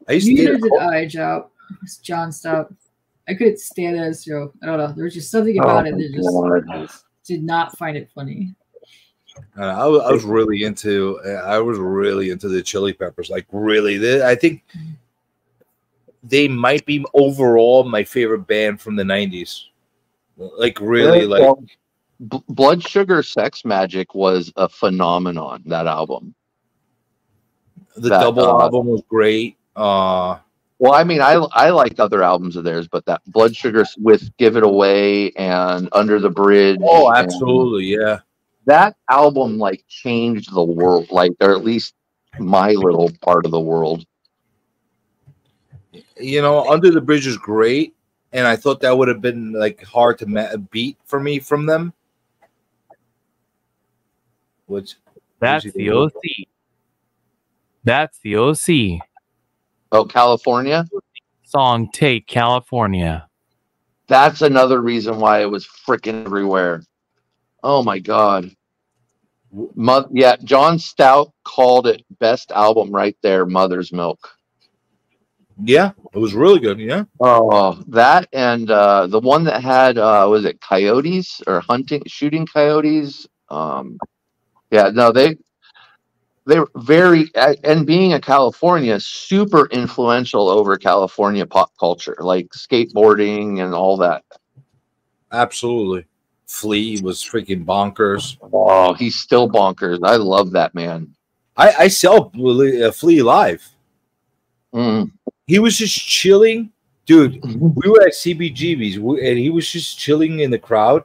Neither did I, Joe. It's John Stout. I couldn't stand that show. I don't know. There was just something about it that just did not find it funny. I was really into the Chili Peppers. Like, really. I think they might be overall my favorite band from the 90s. Like, really, like Blood Sugar Sex Magic was a phenomenon, that album. The double album was great. Well, I mean, I like other albums of theirs, but that Blood Sugar with Give It Away and Under the Bridge. Oh, absolutely, yeah. That album like changed the world, like, or at least my little part of the world. You know, Under the Bridge is great. And I thought that would have been like hard to beat for me from them. Which That's the OC. That's the OC. Oh, California? Song Take California. That's another reason why it was freaking everywhere. Oh my God. Yeah, John Stout called it best album right there, Mother's Milk. Yeah, it was really good. Yeah. Oh, that and the one that had was it coyotes or shooting coyotes? Yeah, no, they were very, and being a California, super influential over California pop culture, like skateboarding and all that. Absolutely. Flea was freaking bonkers. Oh, he's still bonkers. I love that man. I saw Flea live. Mm. He was just chilling. Dude, we were at CBGB's and he was just chilling in the crowd.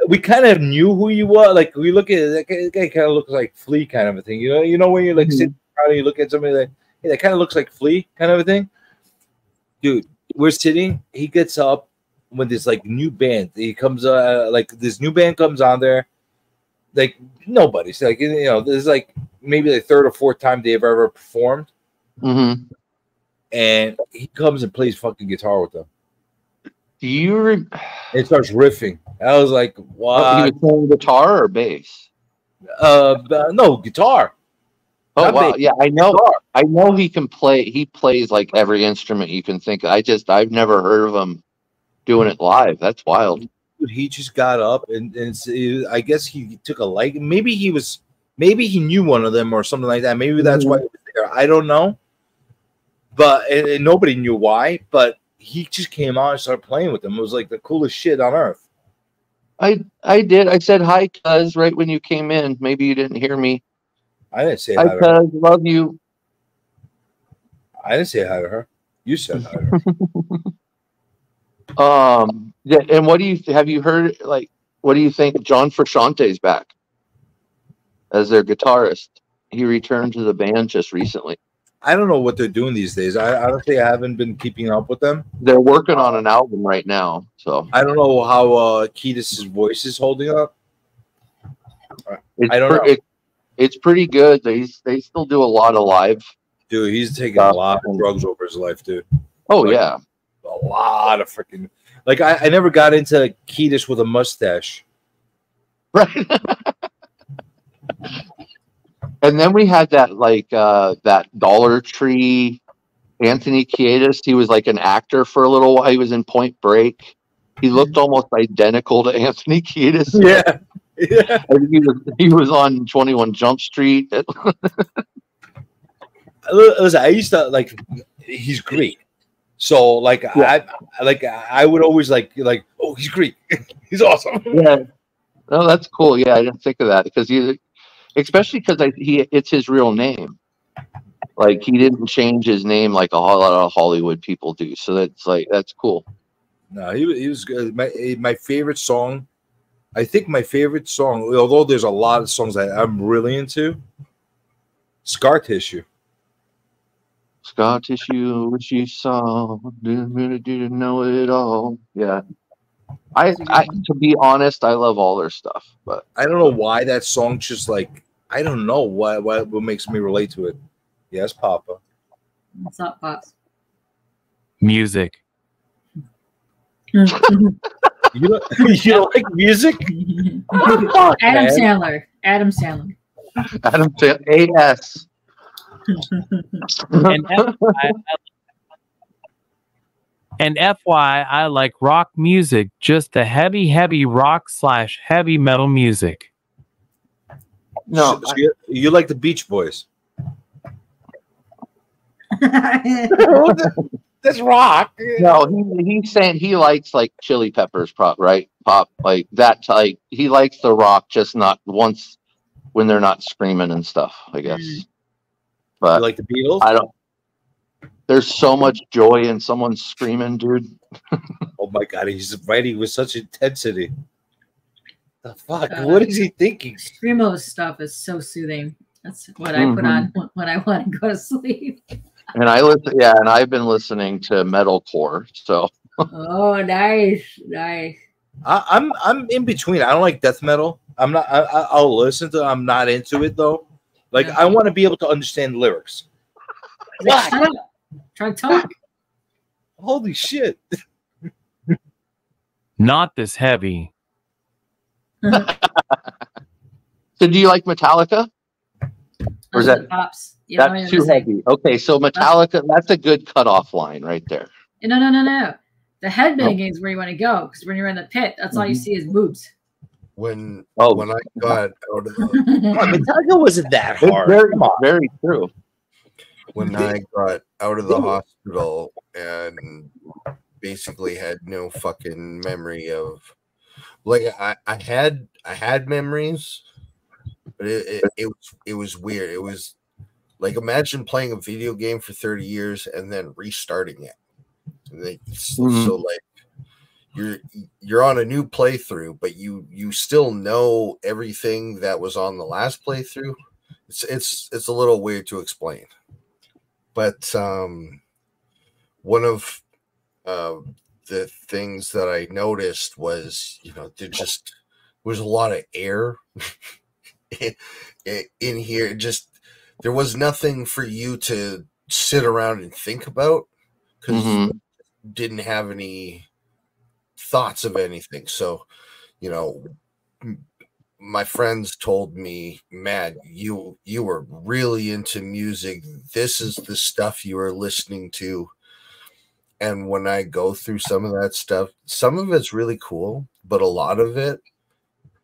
We kind of knew who he was. Like, we look at it, that guy kind of looks like Flea kind of a thing. You know when you're like sitting in the crowd and you look at somebody like, hey, that kind of looks like Flea kind of a thing. Dude, we're sitting. He gets up with this like new band. He comes like this new band comes on there. Like nobody's like, you know, this is like maybe the third or fourth time they've ever performed. Mm-hmm. And he comes and plays fucking guitar with them. Do you? It starts riffing. I was like, "What?" He was playing guitar or bass? No, guitar. Oh Not wow, bass. yeah, I know. Guitar. I know he can play. He plays like every instrument you can think of. I've never heard of him doing it live. That's wild. He just got up and I guess he took a like. Maybe he knew one of them or something like that. Maybe that's why he was there. I don't know. But and nobody knew why. But he just came on and started playing with them. It was like the coolest shit on earth. I did. I said hi, cuz, right when you came in. Maybe you didn't hear me. I didn't say hi hi to her. Cuz, love you. I didn't say hi to her. You said hi to her. Yeah, and what do you have you heard? Like, what do you think? John Frusciante's back as their guitarist. He returned to the band just recently. I don't know what they're doing these days. I honestly haven't been keeping up with them. They're working on an album right now, so I don't know how Kiedis' voice is holding up. I don't know. It's pretty good. They still do a lot of live. Dude, he's taking a lot of drugs over his life, dude. Oh like, yeah, a lot of freaking. Like I never got into Kiedis with a mustache. Right. And then we had that that Dollar Tree Anthony Kiedis. He was like an actor for a little while. He was in Point Break. He looked almost identical to Anthony Kiedis. Yeah. Yeah. He was on 21 Jump Street. Listen, I used to like. He's Greek, so like I would always like oh, he's Greek. He's awesome. Yeah. Oh, that's cool. Yeah, I didn't think of that because especially because it's his real name. Like he didn't change his name like a lot of Hollywood people do. So that's cool. No, he was good. My favorite song. I think my favorite song, although there's a lot of songs that I'm really into, Scar Tissue. Scar Tissue, which you saw, didn't know it all. Yeah. I to be honest, I love all their stuff, but I don't know why that song just like I don't know what makes me relate to it. Yes, Papa. What's up, Pops? Music. You don't like music? Adam Sandler. Adam Sandler. AS. And FY, I like rock music, just the heavy rock / heavy metal music. No, so you like the Beach Boys. That's rock. No, he's saying he likes like Chili Peppers, right? Pop like that. Like he likes the rock, just not once when they're not screaming and stuff. I guess. But you like the Beatles? I don't. There's so much joy in someone screaming, dude. Oh my god, he's writing with such intensity. The fuck? What is he thinking? Screamo's stuff is so soothing. That's what I put on when I want to go to sleep. And I listen, yeah, and I've been listening to metalcore. So. Oh, nice. I'm in between. I don't like death metal. I'm not. I'll listen to. I'm not into it though. Like I want to be able to understand lyrics. Shut up. Try to talk. Holy shit! Not this heavy. So do you like Metallica? Or is that pops? Yeah, that's too heavy? Okay, so Metallica, that's a good cutoff line right there. No. The headbanging Nope. is where you want to go because when you're in the pit, that's all you see is boobs. When I got out of the Metallica wasn't that It's hard. very, Come on. very true. when I got out of the hospital and basically had no fucking memory of, like, I had memories, but it was weird. It was like, imagine playing a video game for 30 years and then restarting it. And then, so like you're on a new playthrough, but you still know everything that was on the last playthrough. It's a little weird to explain. But one of the things that I noticed was, there just was a lot of air in here. Just there was nothing for you to sit around and think about because you didn't have any thoughts of anything. So, my friends told me, "Matt, you were really into music. This is the stuff you are listening to." And when I go through some of that stuff, some of it's really cool, but a lot of it,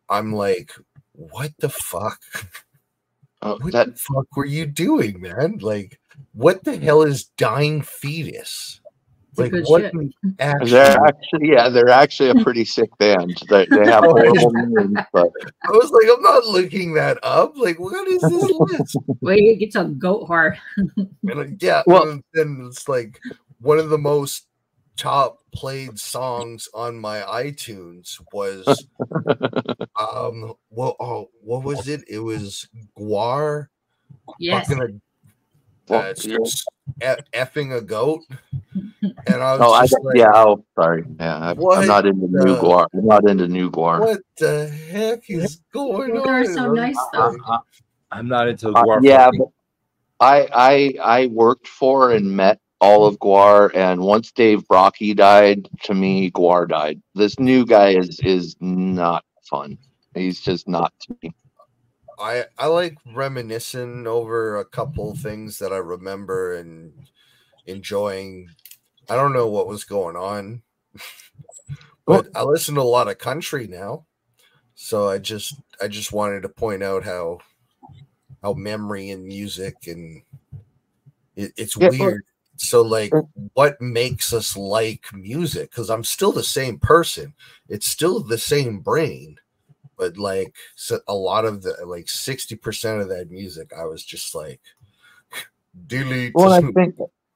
I'm like, "What the fuck? What the fuck were you doing, man? Like, what the hell is Dying Fetus?" Like, what they're actually a pretty sick band. They have horrible names, but I was like, I'm not looking that up. Like, what is this list? Wait, get some goat heart. And then it's like one of the most top played songs on my iTunes was what was it? It was Guar. Yes. Effing a goat. And I was sorry. Yeah, I'm not into new Guar. I'm not into new Guar. What the heck is going on? They're so nice though. I'm not into Guar. But I worked for and met all of Guar, and once Dave Brocky died, to me, Guar died. This new guy is not fun. He's just not to me. I like reminiscing over a couple things that I remember and enjoying. I don't know what was going on, but I listen to a lot of country now. So I just wanted to point out how memory and music and it's weird. So like, what makes us like music? Because I'm still the same person. It's still the same brain. But like, so a lot of the, like 60% of that music, I was just like, delete. Well, I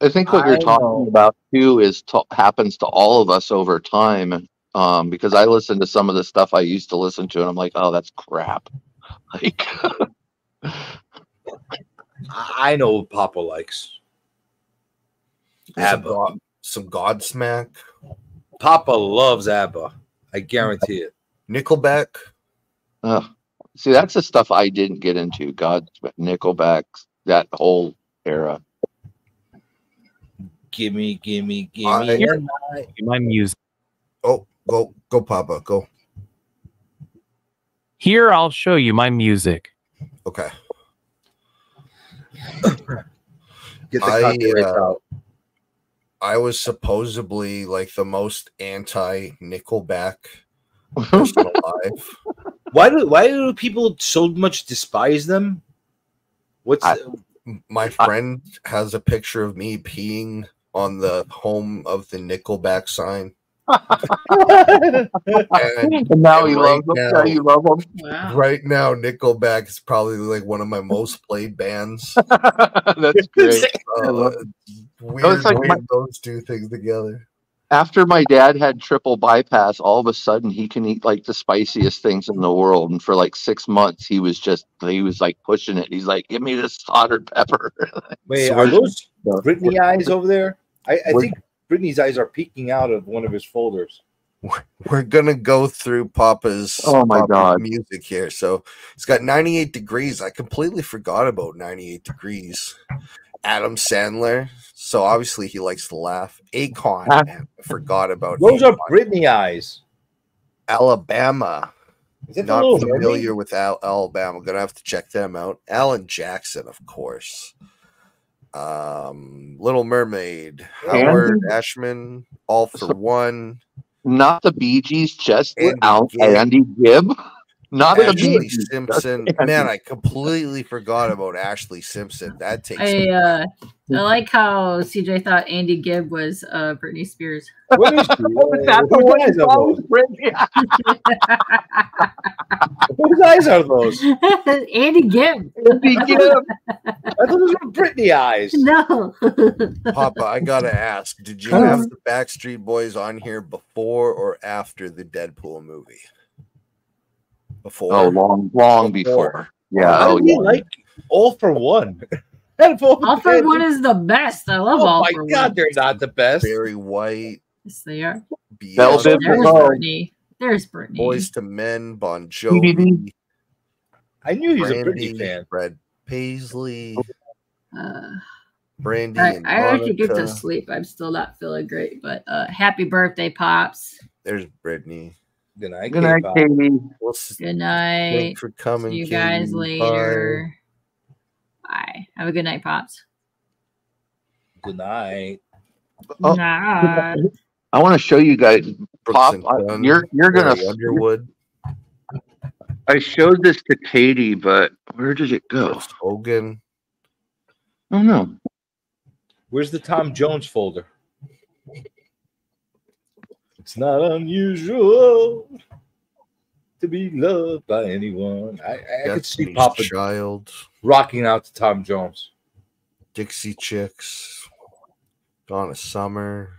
think what you're talking about too is happens to all of us over time. Because I listen to some of the stuff I used to listen to, and I'm like, oh, that's crap. Like, I know what Papa likes. ABBA. Some Godsmack. Papa loves ABBA. I guarantee it. Nickelback. See, that's the stuff I didn't get into. Nickelback, that whole era. Gimme my music. Oh, go, Papa, go. Here, I'll show you my music. Okay. Get the copyrights out. I was supposedly like the most anti-Nickelback person alive. Why do people so much despise them? My friend has a picture of me peeing on the home of the Nickelback sign. and now you love them. Now you love them. Wow. Right now, Nickelback is probably like one of my most played bands. That's great. Weird like those two things together. After my dad had triple bypass, all of a sudden he can eat like the spiciest things in the world. And for like 6 months, he was like pushing it. He's like, "Give me this soldered pepper." Wait, are those Brittany eyes over there? I think Brittany's eyes are peeking out of one of his folders. we're gonna go through Papa's music here. So it's got 98 Degrees. I completely forgot about 98 Degrees. Adam Sandler. So obviously he likes to laugh. Akon. Man, I forgot about those. Akon. Are Britney eyes. Alabama. Is that Not familiar with Alabama. Gonna have to check them out. Alan Jackson, of course. Little Mermaid. Howard Ashman. All for One. Not the Bee Gees, just Andy without Gibb. Andy Gibb. Not the Bee Ashley Gees. Simpson. Man, I completely forgot about Ashley Simpson. That takes I like how CJ thought Andy Gibb was Britney Spears. What is whose eyes are those? Whose eyes are those? Andy Gibb. Andy Gibb. I thought those were Britney eyes. No. Papa, I gotta ask, did you have the Backstreet Boys on here before or after the Deadpool movie? Before. Oh, long before. Yeah. I really like All for One. All for One is the best. I love All for One. Oh my God, they're not the best. Barry White. Yes, they are. There's Brittany. There's Brittany. Boys to Men, Bon Jovi. I knew he was a Brandy, Britney fan. Brad Paisley. Brandy. and I already get to Monica. sleep. I'm still not feeling great, but happy birthday, Pops. There's Brittany. Good night, Good night, Katie. Good night. Thanks for coming. See you Katie. guys later. Bye. Have a good night, Pops. Good night. Oh. Night. I want to show you guys. Pop, Dunn, you're gonna. Barry Underwood. I showed this to Katie, but where did it go? Hogan. Oh no. Where's the Tom Jones folder? It's not unusual to be loved by anyone. I could see Destiny's Papa Child. rocking out to Tom Jones. Dixie Chicks. Donna Summer.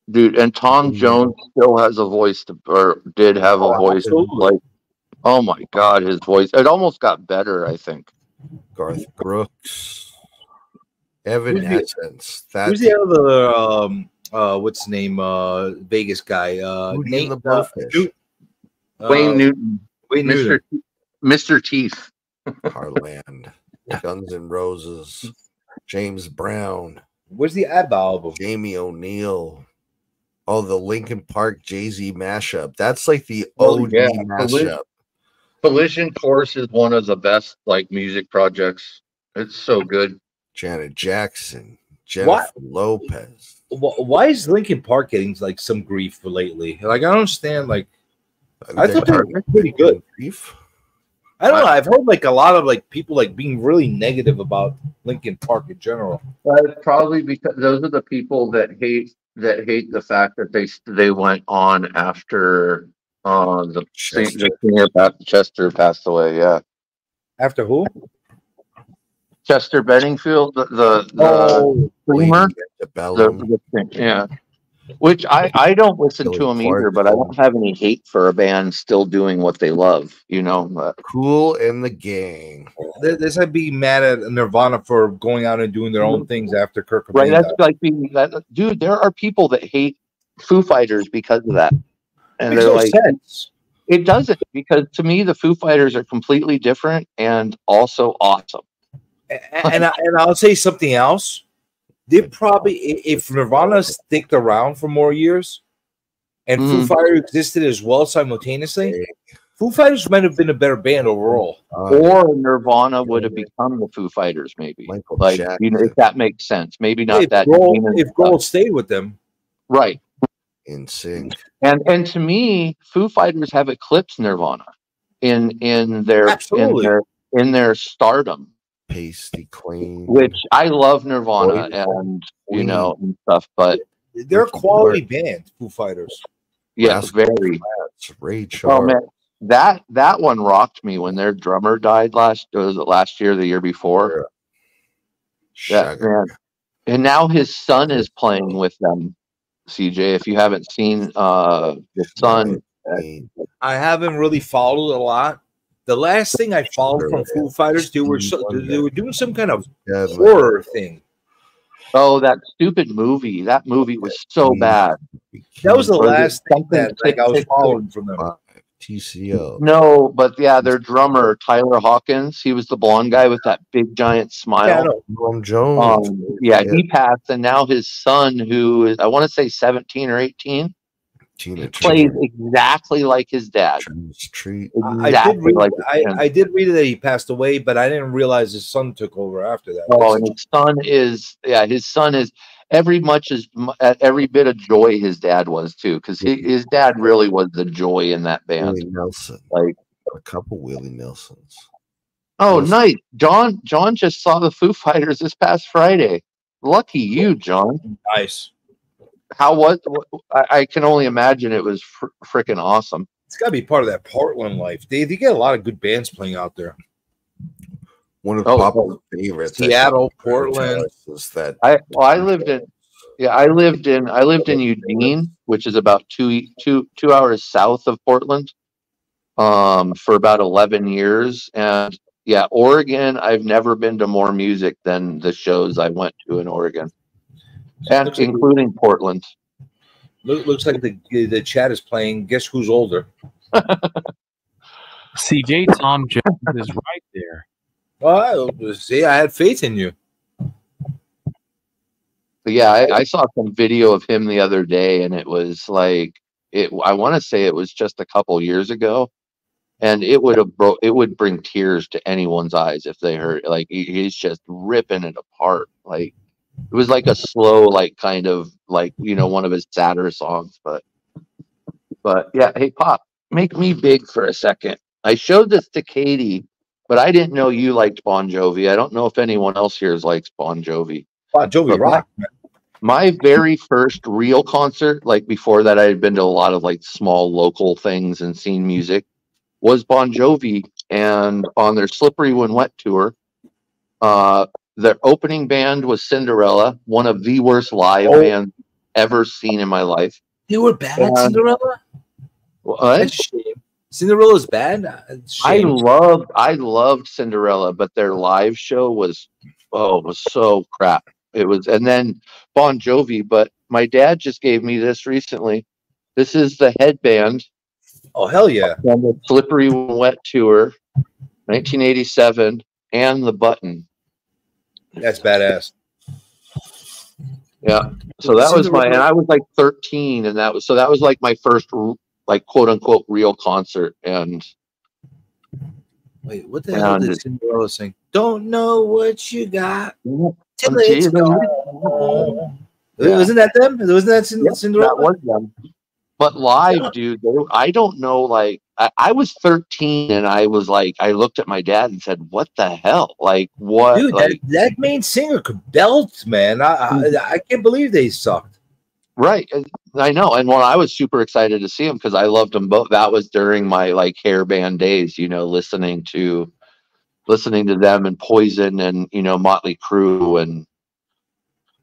Dude, and Tom Jones still has a voice or did have a voice. Absolutely. Like, oh my God, his voice. It almost got better, I think. Garth Brooks. Evanescence. Who's the other what's his name? Vegas guy. Nate the Blowfish. Wayne Newton. Wayne Mr. Newton. Mr. Teeth. Harland. Guns N' Roses. James Brown. Where's the ABBA album? Jamie O'Neill. Oh, the Linkin Park Jay-Z mashup. That's like the OG mashup. Collision Course is one of the best music projects. It's so good. Janet Jackson. Jennifer Lopez. Why is Linkin Park getting some grief for lately? I don't understand. I thought they were pretty good. Grief? I don't know. I've heard a lot of people being really negative about Linkin Park in general. Probably because those are the people that hate the fact that they went on after the singer Chester passed away. Yeah. After who? Chester Benningfield, the singer. Yeah. Which I don't listen to him either, but I don't have any hate for a band still doing what they love, But. Cool and the Gang. This I'd be mad at Nirvana for going out and doing their own things after Kurt Cobain. Right, that's being that. Dude, there are people that hate Foo Fighters because of that. And Makes no sense. It doesn't, because to me the Foo Fighters are completely different and also awesome. And I'll say something else. They probably, if Nirvana sticked around for more years and Foo Fighters existed as well simultaneously, Foo Fighters might have been a better band overall. Or Nirvana would have become the Foo Fighters, maybe. If that makes sense. Maybe not if Gold stayed with them. Right. In sync. And to me, Foo Fighters have eclipsed Nirvana in their stardom. Pasty clean. Which I love Nirvana and stuff, but they're a quality band, Foo Fighters. Yes, very. Ray Charles. Oh man, that one rocked me when their drummer died last year, the year before. Yeah, man. And now his son is playing with them. CJ, if you haven't seen the son, I haven't really followed a lot. The last thing I followed from Foo Fighters, they were doing some kind of horror thing. Oh, that stupid movie. That movie was so bad. That was the Or is it last thing something that like I was Tick, Tick, following from them. TCO. No, but yeah, their drummer Tyler Hawkins. He was the blonde guy with that big giant smile. Yeah, I know. Norm Jones. Yeah, he passed, and now his son, who is I want to say 17 or 18, Tina plays exactly like his dad. Treat. Exactly like his dad. I did read that he passed away, but I didn't realize his son took over after that. Oh, and his son is every bit of joy his dad was too, because his dad really was the joy in that band. Willie Nelson. Like a couple Willie Nelsons. Oh, nice. John just saw the Foo Fighters this past Friday. Lucky you, John. Nice. How was? I can only imagine it was freaking awesome. It's got to be part of that Portland life. They get a lot of good bands playing out there. One of Papa's favorites. Seattle, Portland. I lived in Eugene, which is about two hours south of Portland, for about 11 years. And yeah, Oregon, I've never been to more music than the shows I went to in Oregon, and including Portland. Looks like the chat is playing Guess Who's Older. CJ Tom Jones is right there. Well, see, I had faith in you. But yeah, I saw some video of him the other day, and it was like I want to say it was just a couple years ago, and it would bring tears to anyone's eyes if they heard like he's just ripping it apart. Like it was like a slow, like kind of like one of his sadder songs, but yeah. Hey, Pop, make me big for a second. I showed this to Katie, but I didn't know you liked Bon Jovi. I don't know if anyone else here likes Bon Jovi. Bon Jovi rock. My very first real concert, like before that, I had been to a lot of like small local things and seen music, was Bon Jovi, and on their Slippery When Wet tour, their opening band was Cinderella, one of the worst live bands ever seen in my life. They were bad, Cinderella? What? That's a shame. Cinderella's bad? I loved Cinderella, but their live show was so crap. It was, and then Bon Jovi, but my dad just gave me this recently. This is the headband. Oh, hell yeah. On the Slippery When Wet tour, 1987, and the button. That's badass. Yeah. So that was and I was like 13, and that was like my first like quote unquote real concert. And wait, what the hell did Cinderella sing? Don't know what you got till it's gone. Wasn't that them? Wasn't that Cinderella? That was them. But live, dude, I don't know. Like, I was 13, and I was like, I looked at my dad and said, "What the hell? Like, what?" Dude, like, that main singer could belt, man. I can't believe they sucked. Right, I know. And I was super excited to see them because I loved them both. That was during my like hair band days, listening to them and Poison and Motley Crue and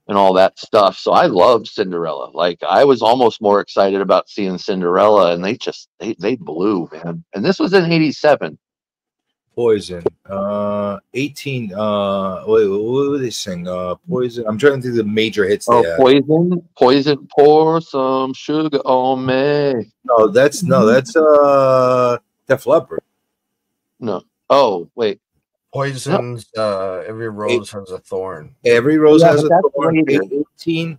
all that stuff. So I loved Cinderella. Like I was almost more excited about seeing Cinderella, and they blew, man. And this was in '87. Poison. 18. Wait, what would they sing? Poison. I'm trying to think of the major hits they had. Poison, pour some sugar on me. No, that's Def Leppard. No. Oh, wait. Poison's Every Rose Has a Thorn. Every Rose Has a Thorn.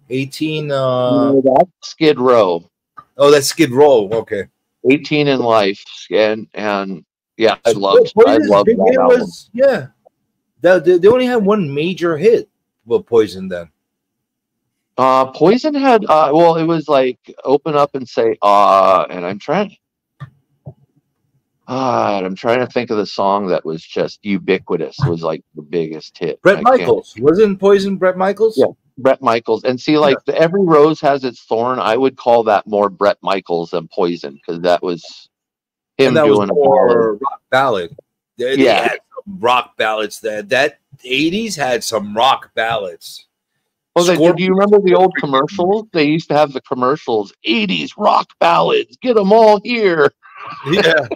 18. No, that's Skid Row. Oh, that's Skid Row. Okay. 18 in Life. And yeah, I loved that album. Yeah. They only had one major hit with Poison then. Poison had it was like Open Up and Say and I'm trying to think of the song that was just ubiquitous, was like the biggest hit. Bret Michaels. Wasn't Poison Bret Michaels? Yeah, Bret Michaels. And see, like Every Rose Has Its Thorn, I would call that more Bret Michaels than Poison, because that was him doing a rock ballad. They had some rock ballads. That 80s had some rock ballads. Well, do you remember the old commercials? They used to have the commercials, 80s rock ballads, get them all here. Yeah.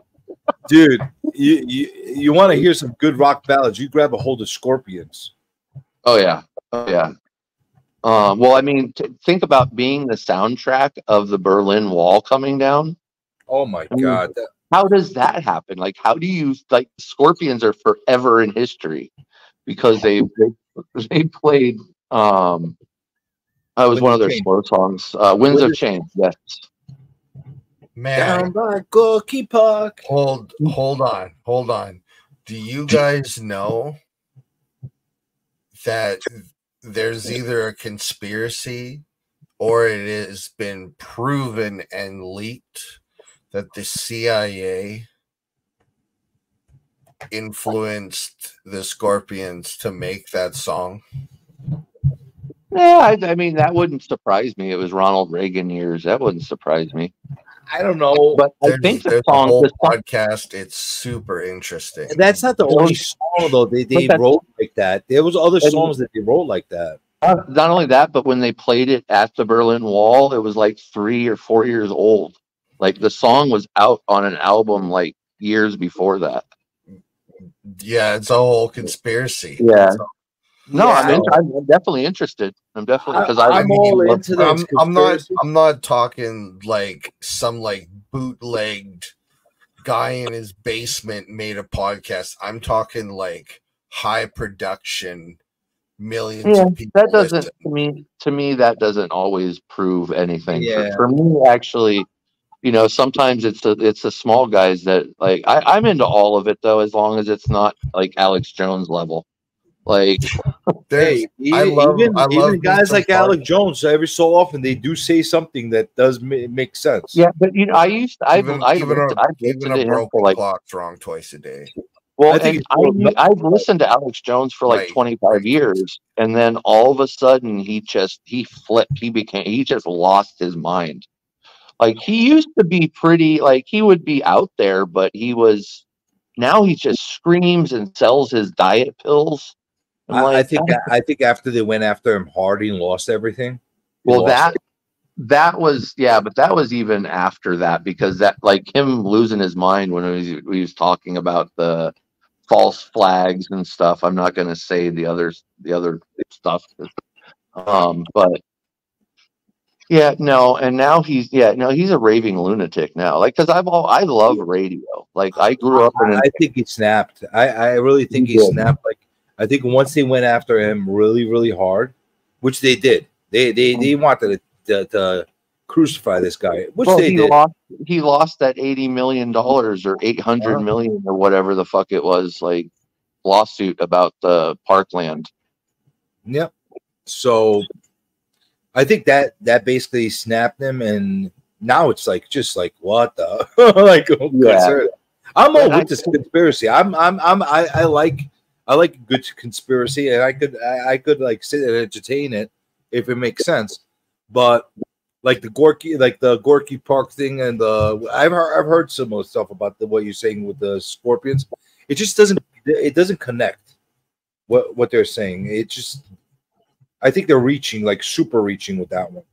Dude, you want to hear some good rock ballads, you grab a hold of Scorpions. Oh, yeah. Oh, yeah. Well, I mean, think about being the soundtrack of the Berlin Wall coming down. Oh my I mean, God. how does that happen? Like, how do you like? Scorpions are forever in history because they played. It was one of their slow songs, "Winds of Change." Yes. Man, Down by Gorky Park. hold on. Do you guys know that there's either a conspiracy or it has been proven and leaked that the CIA influenced the Scorpions to make that song? Yeah, I mean that wouldn't surprise me. It was Ronald Reagan years. That wouldn't surprise me. I don't know, but I think there's a whole podcast. It's super interesting. And that's not the only song though. They wrote like that. There was other songs that they wrote like that. Not only that, but when they played it at the Berlin Wall, it was like 3 or 4 years old. Like the song was out on an album like years before that. Yeah, it's a whole conspiracy. Yeah. No, I'm definitely interested. I'm definitely because I'm all into that. I'm not talking like some like bootlegged guy in his basement made a podcast. I'm talking like high production, millions of people. That doesn't to me that doesn't always prove anything. Yeah. For me, actually, you know, sometimes it's the small guys that like I'm into all of it though, as long as it's not like Alex Jones level. Like, hey, even guys like Alex Jones, so every so often they do say something that does make sense. Yeah, but you know, I've listened even a broken clock's wrong twice a day. Well, I've listened to Alex Jones for like 25 years, and then all of a sudden he flipped. He just lost his mind. Like he used to be pretty, like he would be out there, but now he just screams and sells his diet pills. I think after they went after him hard, he lost everything. Well, that was but that was even after that, because that like him losing his mind when he was talking about the false flags and stuff. I'm not going to say the other stuff, but yeah, no, and now he's a raving lunatic now. Like because I love radio. Like I grew up in. I think he snapped. I really think he snapped. Like I think once they went after him really, really hard, which they did. They wanted to crucify this guy, which they did. He lost that $80 million or $800 million or whatever the fuck it was, like lawsuit about the parkland. Yep. So I think that basically snapped him, and now it's like just like what the like. I'm all with this conspiracy. I like good conspiracy, and I could like sit and entertain it if it makes sense. But like the Gorky Park thing, and I've heard similar stuff about what you're saying with the Scorpions. It just doesn't connect what they're saying. I think they're super reaching with that one.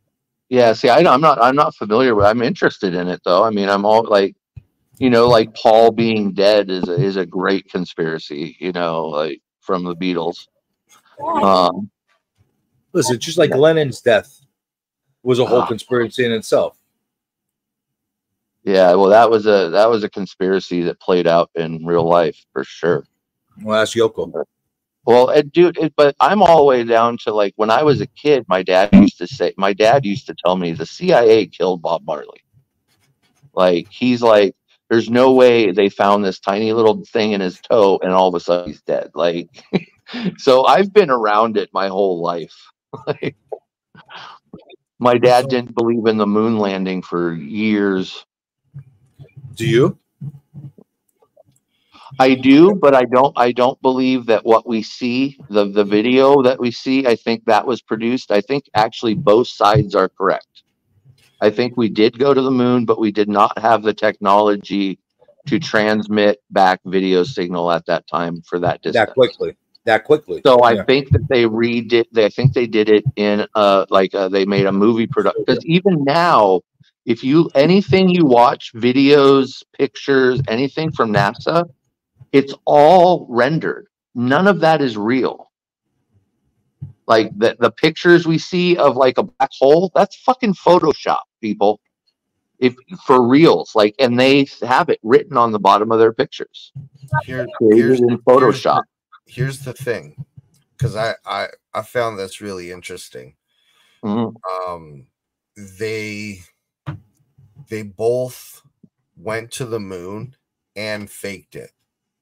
Yeah, see, I'm not familiar with. I'm interested in it though. I mean, I'm all like, you know, like Paul being dead is a great conspiracy. You know, like from the Beatles. Listen, just like Lennon's death was a whole conspiracy in itself. Yeah, well, that was a conspiracy that played out in real life for sure. Well, that's Yoko. Well, but I'm all the way down to like when I was a kid, my dad used to tell me the CIA killed Bob Marley. Like he's like, there's no way they found this tiny little thing in his toe and all of a sudden he's dead. Like, so I've been around it my whole life. Like, my dad didn't believe in the moon landing for years. Do you? I do, but I don't believe that what we see, the video that we see, I think that was produced. I think actually both sides are correct. I think we did go to the moon, but we did not have the technology to transmit back video signal at that time for that distance. That quickly. So I think that they redid. I think they did it in they made a movie production. Because even now, if anything you watch, videos, pictures, anything from NASA, it's all rendered. None of that is real. Like the pictures we see of like a black hole, that's fucking Photoshop, people. If for reals, like, and they have it written on the bottom of their pictures. Created in Photoshop. Here's the thing, because I found this really interesting. They both went to the moon and faked it.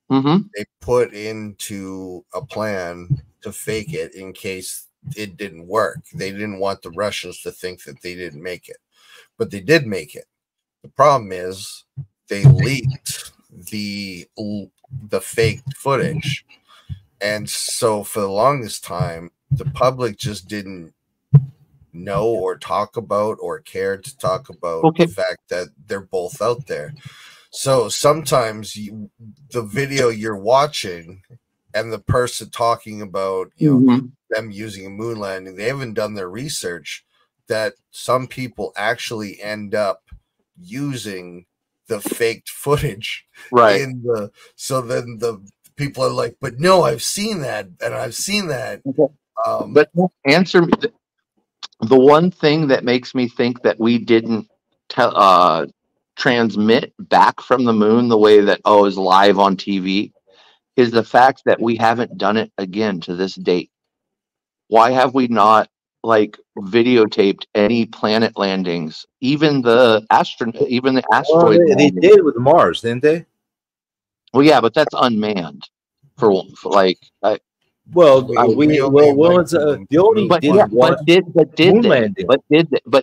They put into a plan to fake it in case it didn't work. They didn't want the Russians to think that they didn't make it, but they did make it. The problem is they leaked the faked footage, and so for the longest time, the public just didn't know or talk about or care to talk about the fact that they're both out there. So sometimes the video you're watching and the person talking about, them using a moon landing, they haven't done their research that some people actually end up using the faked footage. Right. So then the people are like, but no, I've seen that. And I've seen that. But answer me. The one thing that makes me think that we didn't transmit back from the moon the way that is live on TV is the fact that we haven't done it again to this date. Why have we not like videotaped any planet landings, even the asteroid they did with Mars, didn't they? Well, yeah, but that's unmanned for like Well, the only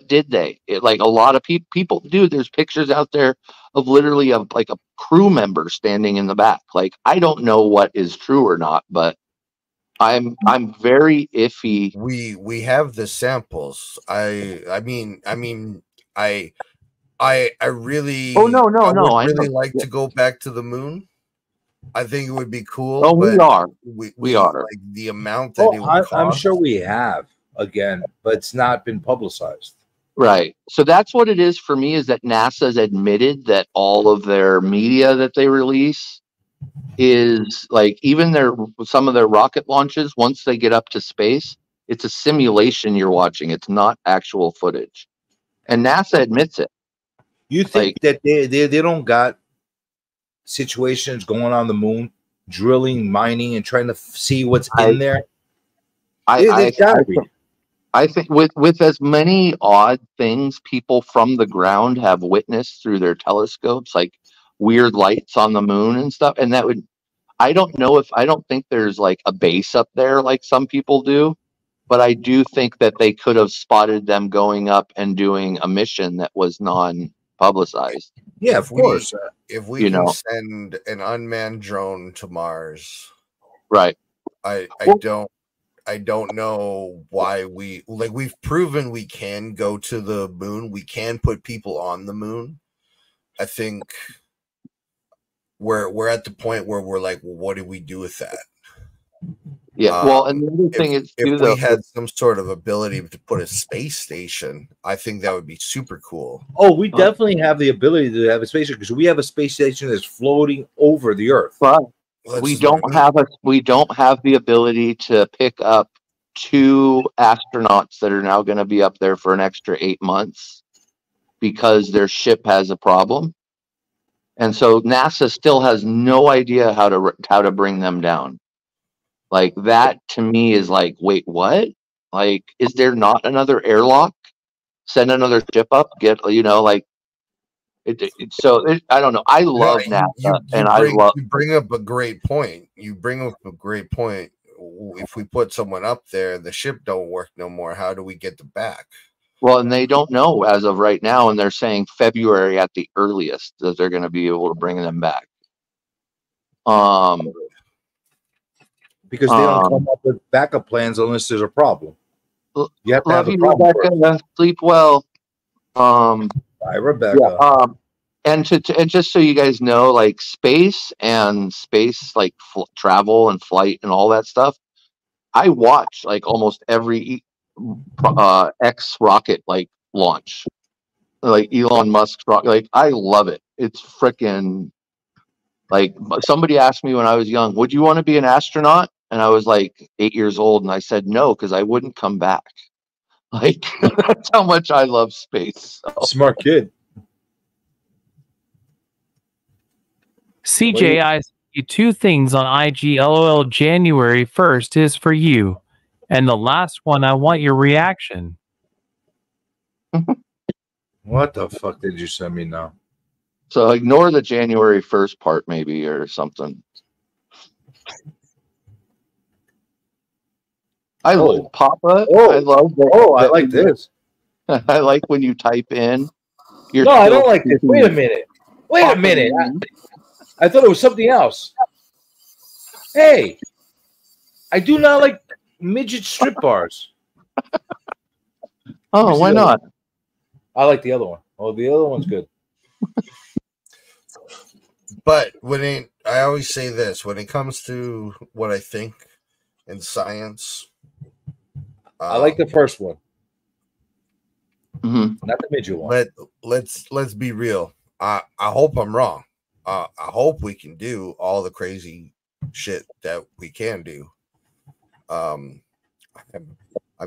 did they? Like a lot of people do. There's pictures out there of literally of like a crew member standing in the back. Like I don't know what is true or not, but I'm very iffy. We have the samples. I really. Oh no! I would really like to go back to the moon. I think it would be cool. Oh, we are. We are. Like the amount that it would cost. I'm sure we have again, but it's not been publicized. Right. So that's what it is for me, is that NASA's admitted that all of their media that they release is like, even some of their rocket launches, once they get up to space, it's a simulation you're watching. It's not actual footage. And NASA admits it. You think that they don't got situations going on the moon, drilling, mining, and trying to see what's in there? I think with as many odd things people from the ground have witnessed through their telescopes, like weird lights on the moon and stuff, and I don't think there's like a base up there like some people do, but I do think that they could have spotted them going up and doing a mission that was non-publicized. Yeah, of course. If we can send an unmanned drone to Mars, right? I don't know why we've proven we can go to the moon. We can put people on the moon. I think we're at the point where we're like, well, what do we do with that? Yeah, well, and the other thing is, if we had some sort of ability to put a space station, I think that would be super cool. Oh, we definitely have the ability to have a space station, because we have a space station that's floating over the Earth. But we don't have the ability to pick up 2 astronauts that are now going to be up there for an extra 8 months because their ship has a problem, and so NASA still has no idea how to bring them down. Like that to me is like, wait, what? Like, is there not another airlock? Send another ship up. I don't know. I love NASA, you bring up a great point. If we put someone up there, the ship don't work no more. How do we get them back? Well, and they don't know as of right now, and they're saying February at the earliest that they're going to be able to bring them back. Because they don't come up with backup plans unless there's a problem. You have to have a problem. Rebecca. Sleep well. Bye, Rebecca. Yeah, and just so you guys know, like space like travel and flight and all that stuff, I watch like almost every X rocket like launch, like Elon Musk's rocket. Like I love it. It's freaking like, somebody asked me when I was young, would you want to be an astronaut? And I was like 8 years old, and I said no because I wouldn't come back. Like that's how much I love space. So. Smart kid. CJ, I sent you 2 things on IG. LOL, January 1st is for you. And the last one, I want your reaction. What the fuck did you send me now? So ignore the January 1st part, maybe, or something. Papa. I love that. I like this. I like when you type in. No, I don't like this. Wait a minute. Wait a minute. I thought it was something else. Hey, I do not like midget strip bars. Oh, why not? I like the other one. Oh, the other one's good. But I always say this, when it comes to what I think in science, I like the first one. Mm-hmm. Not the midget one. Let's be real. I hope I'm wrong. I hope we can do all the crazy shit that we can do. I'm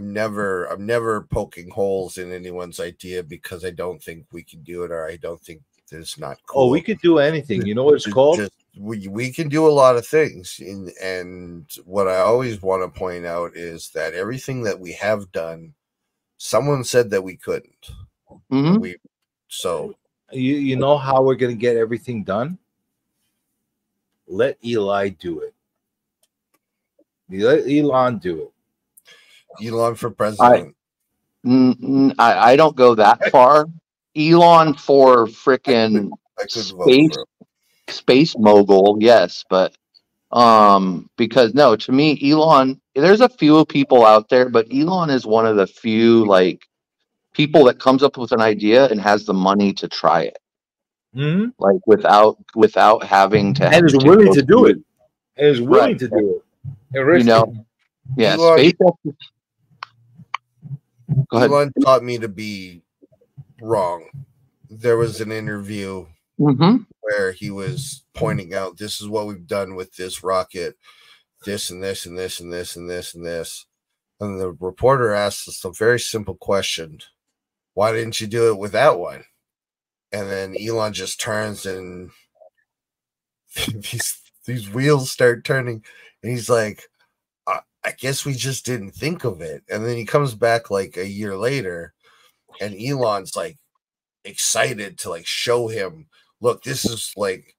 never poking holes in anyone's idea because I don't think we can do it, or I don't think it's not cool. Oh, we could do anything. You know what it's called? We can do a lot of things. And what I always want to point out is that everything that we have done, someone said that we couldn't. Mm-hmm. You know how we're going to get everything done? Let Eli do it. Let Elon do it. Elon for president. I don't go that far. Elon for frickin' space mogul, yes, but because no, to me, Elon, there's a few people out there, but Elon is one of the few like people that comes up with an idea and has the money to try it. Mm-hmm. Like without having to, and is willing to do it. And is willing to do it. You know, yeah. SpaceX. Go ahead. Elon taught me to be wrong. There was an interview where he was pointing out, this is what we've done with this rocket, this and this and this and this and this and this. And the reporter asked us a very simple question. Why didn't you do it with that one? And then Elon just turns and these wheels start turning. And he's like, I guess we just didn't think of it. And then he comes back like a year later and Elon's like excited to like show him, look, this is like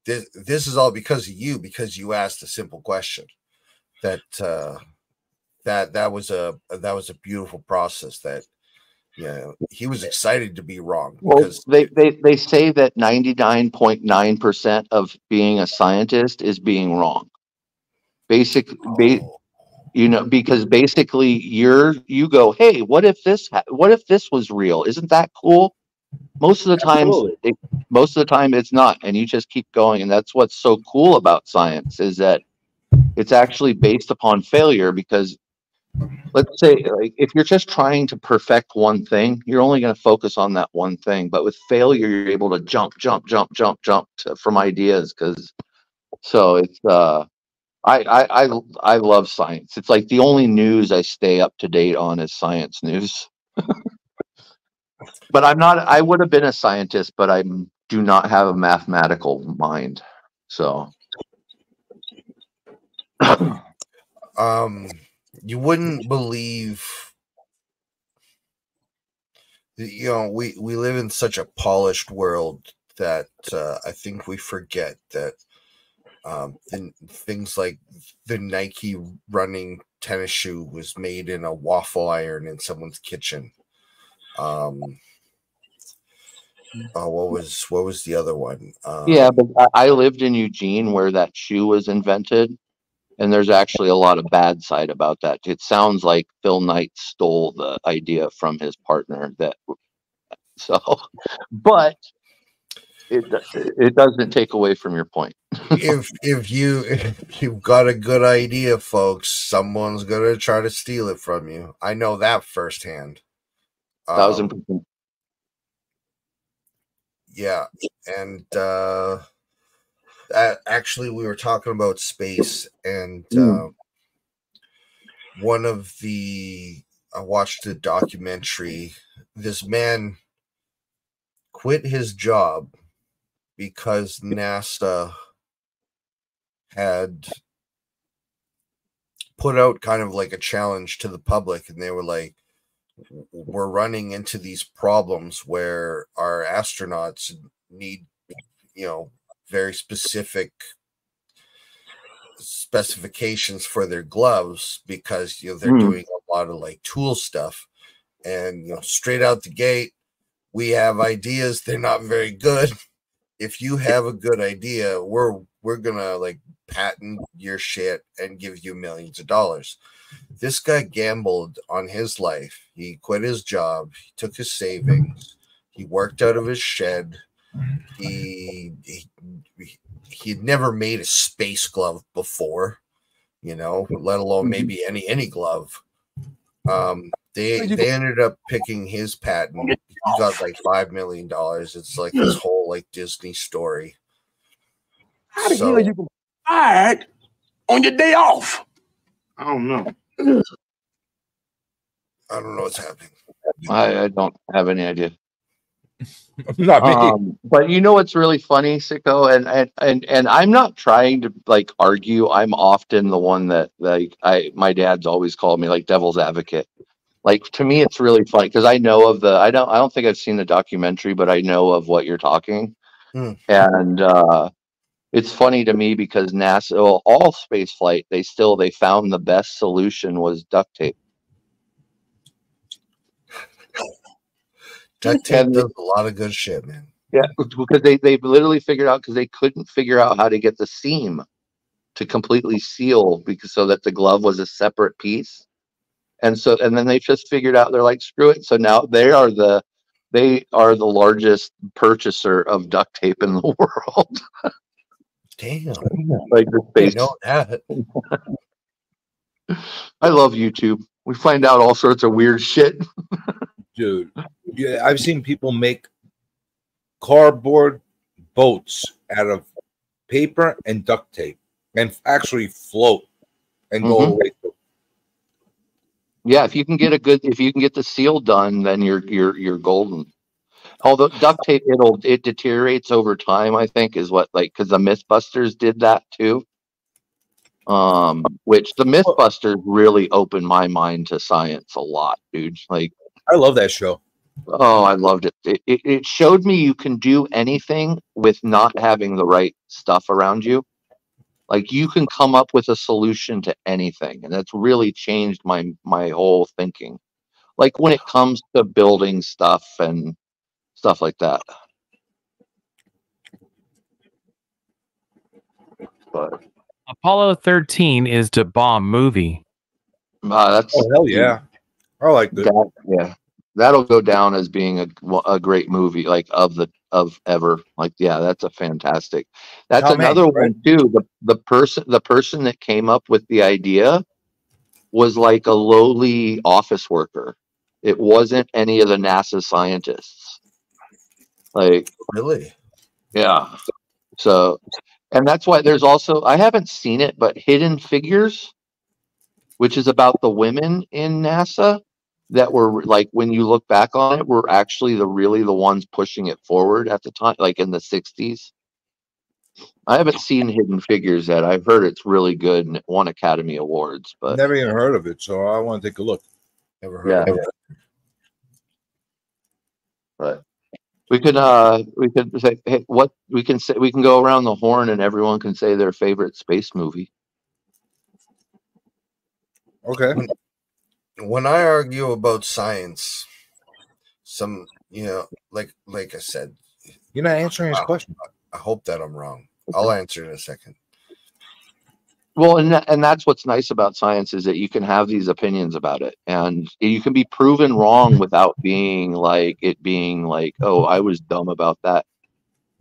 this is all because of you, because you asked a simple question. That was a beautiful process that he was excited to be wrong. Because they say that 99.9% of being a scientist is being wrong. Because basically you go, hey, what if this was real? Isn't that cool? Most of the time it's not, and you just keep going. And that's what's so cool about science, is that it's actually based upon failure. Because let's say, like, if you're just trying to perfect one thing, you're only going to focus on that one thing. But with failure, you're able to jump from ideas. So it's I love science. It's like the only news I stay up to date on is science news. But I would have been a scientist, but I do not have a mathematical mind. So you wouldn't believe, we live in such a polished world that I think we forget that things like the Nike running tennis shoe was made in a waffle iron in someone's kitchen. What was the other one? Yeah, but I lived in Eugene where that shoe was invented, and there's actually a lot of bad side about that. It sounds like Phil Knight stole the idea from his partner. But it doesn't take away from your point. if you've got a good idea, folks, someone's gonna try to steal it from you. I know that firsthand. 1,000%. Yeah, and actually, we were talking about space, and I watched a documentary. This man quit his job because NASA had put out kind of like a challenge to the public, and they were like, we're running into these problems where our astronauts need, very specific specifications for their gloves because they're doing a lot of like tool stuff, and straight out the gate, we have ideas. They're not very good. If you have a good idea, we're gonna like patent your shit and give you millions of dollars. This guy gambled on his life. He quit his job. He took his savings. He worked out of his shed. He'd never made a space glove before, let alone maybe any glove. They ended up picking his patent. He got like $5 million. It's like this whole like Disney story. How the hell you can buy it on your day off? I don't know. I don't know what's happening. I don't have any idea. Not me. But you know what's really funny, Sicko, and I'm not trying to like argue. I'm often the one that like my dad's always called me like devil's advocate. Like to me, it's really funny because I know of I don't think I've seen the documentary, but I know of what you're talking, and it's funny to me because NASA, all space flight, they found the best solution was duct tape. Duct tape does a lot of good shit, man. Yeah, because they literally figured out because they couldn't figure out how to get the seam to completely seal so that the glove was a separate piece. And then they just figured out, they're like, screw it. So now they are the largest purchaser of duct tape in the world. Damn. Like the space. That. I love YouTube. We find out all sorts of weird shit. Dude, yeah, I've seen people make cardboard boats out of paper and duct tape and actually float and go away. Yeah, if you can get the seal done, then you're golden. Although duct tape, it deteriorates over time, I think, is what, like, because the Mythbusters did that too. Which the Mythbusters really opened my mind to science a lot, dude. Like, I love that show. Oh, I loved it. It showed me you can do anything with not having the right stuff around you. Like you can come up with a solution to anything, and that's really changed my whole thinking. Like when it comes to building stuff and stuff like that. But Apollo 13 is the bomb movie. That's hell yeah. I like that. Yeah. That'll go down as being a great movie, like of ever. Like, yeah, that's a fantastic. That's Tom another Hanks, one too. The person that came up with the idea was like a lowly office worker. It wasn't any of the NASA scientists. Like, really? Yeah. So, and that's why there's also, I haven't seen it, but Hidden Figures, which is about the women in NASA that were like, when you look back on it, were actually the ones pushing it forward at the time, like in the 60s. I haven't seen Hidden Figures yet. I've heard it's really good and it won Academy Awards, but never even heard of it, so I want to take a look. Never heard of it. But we could say, hey, what we can say, we can go around the horn and everyone can say their favorite space movie. Okay. When I argue about science, like I said, you're not answering his question. I hope that I'm wrong. I'll answer in a second. Well, and that's what's nice about science is that you can have these opinions about it, and you can be proven wrong without being like, oh, I was dumb about that.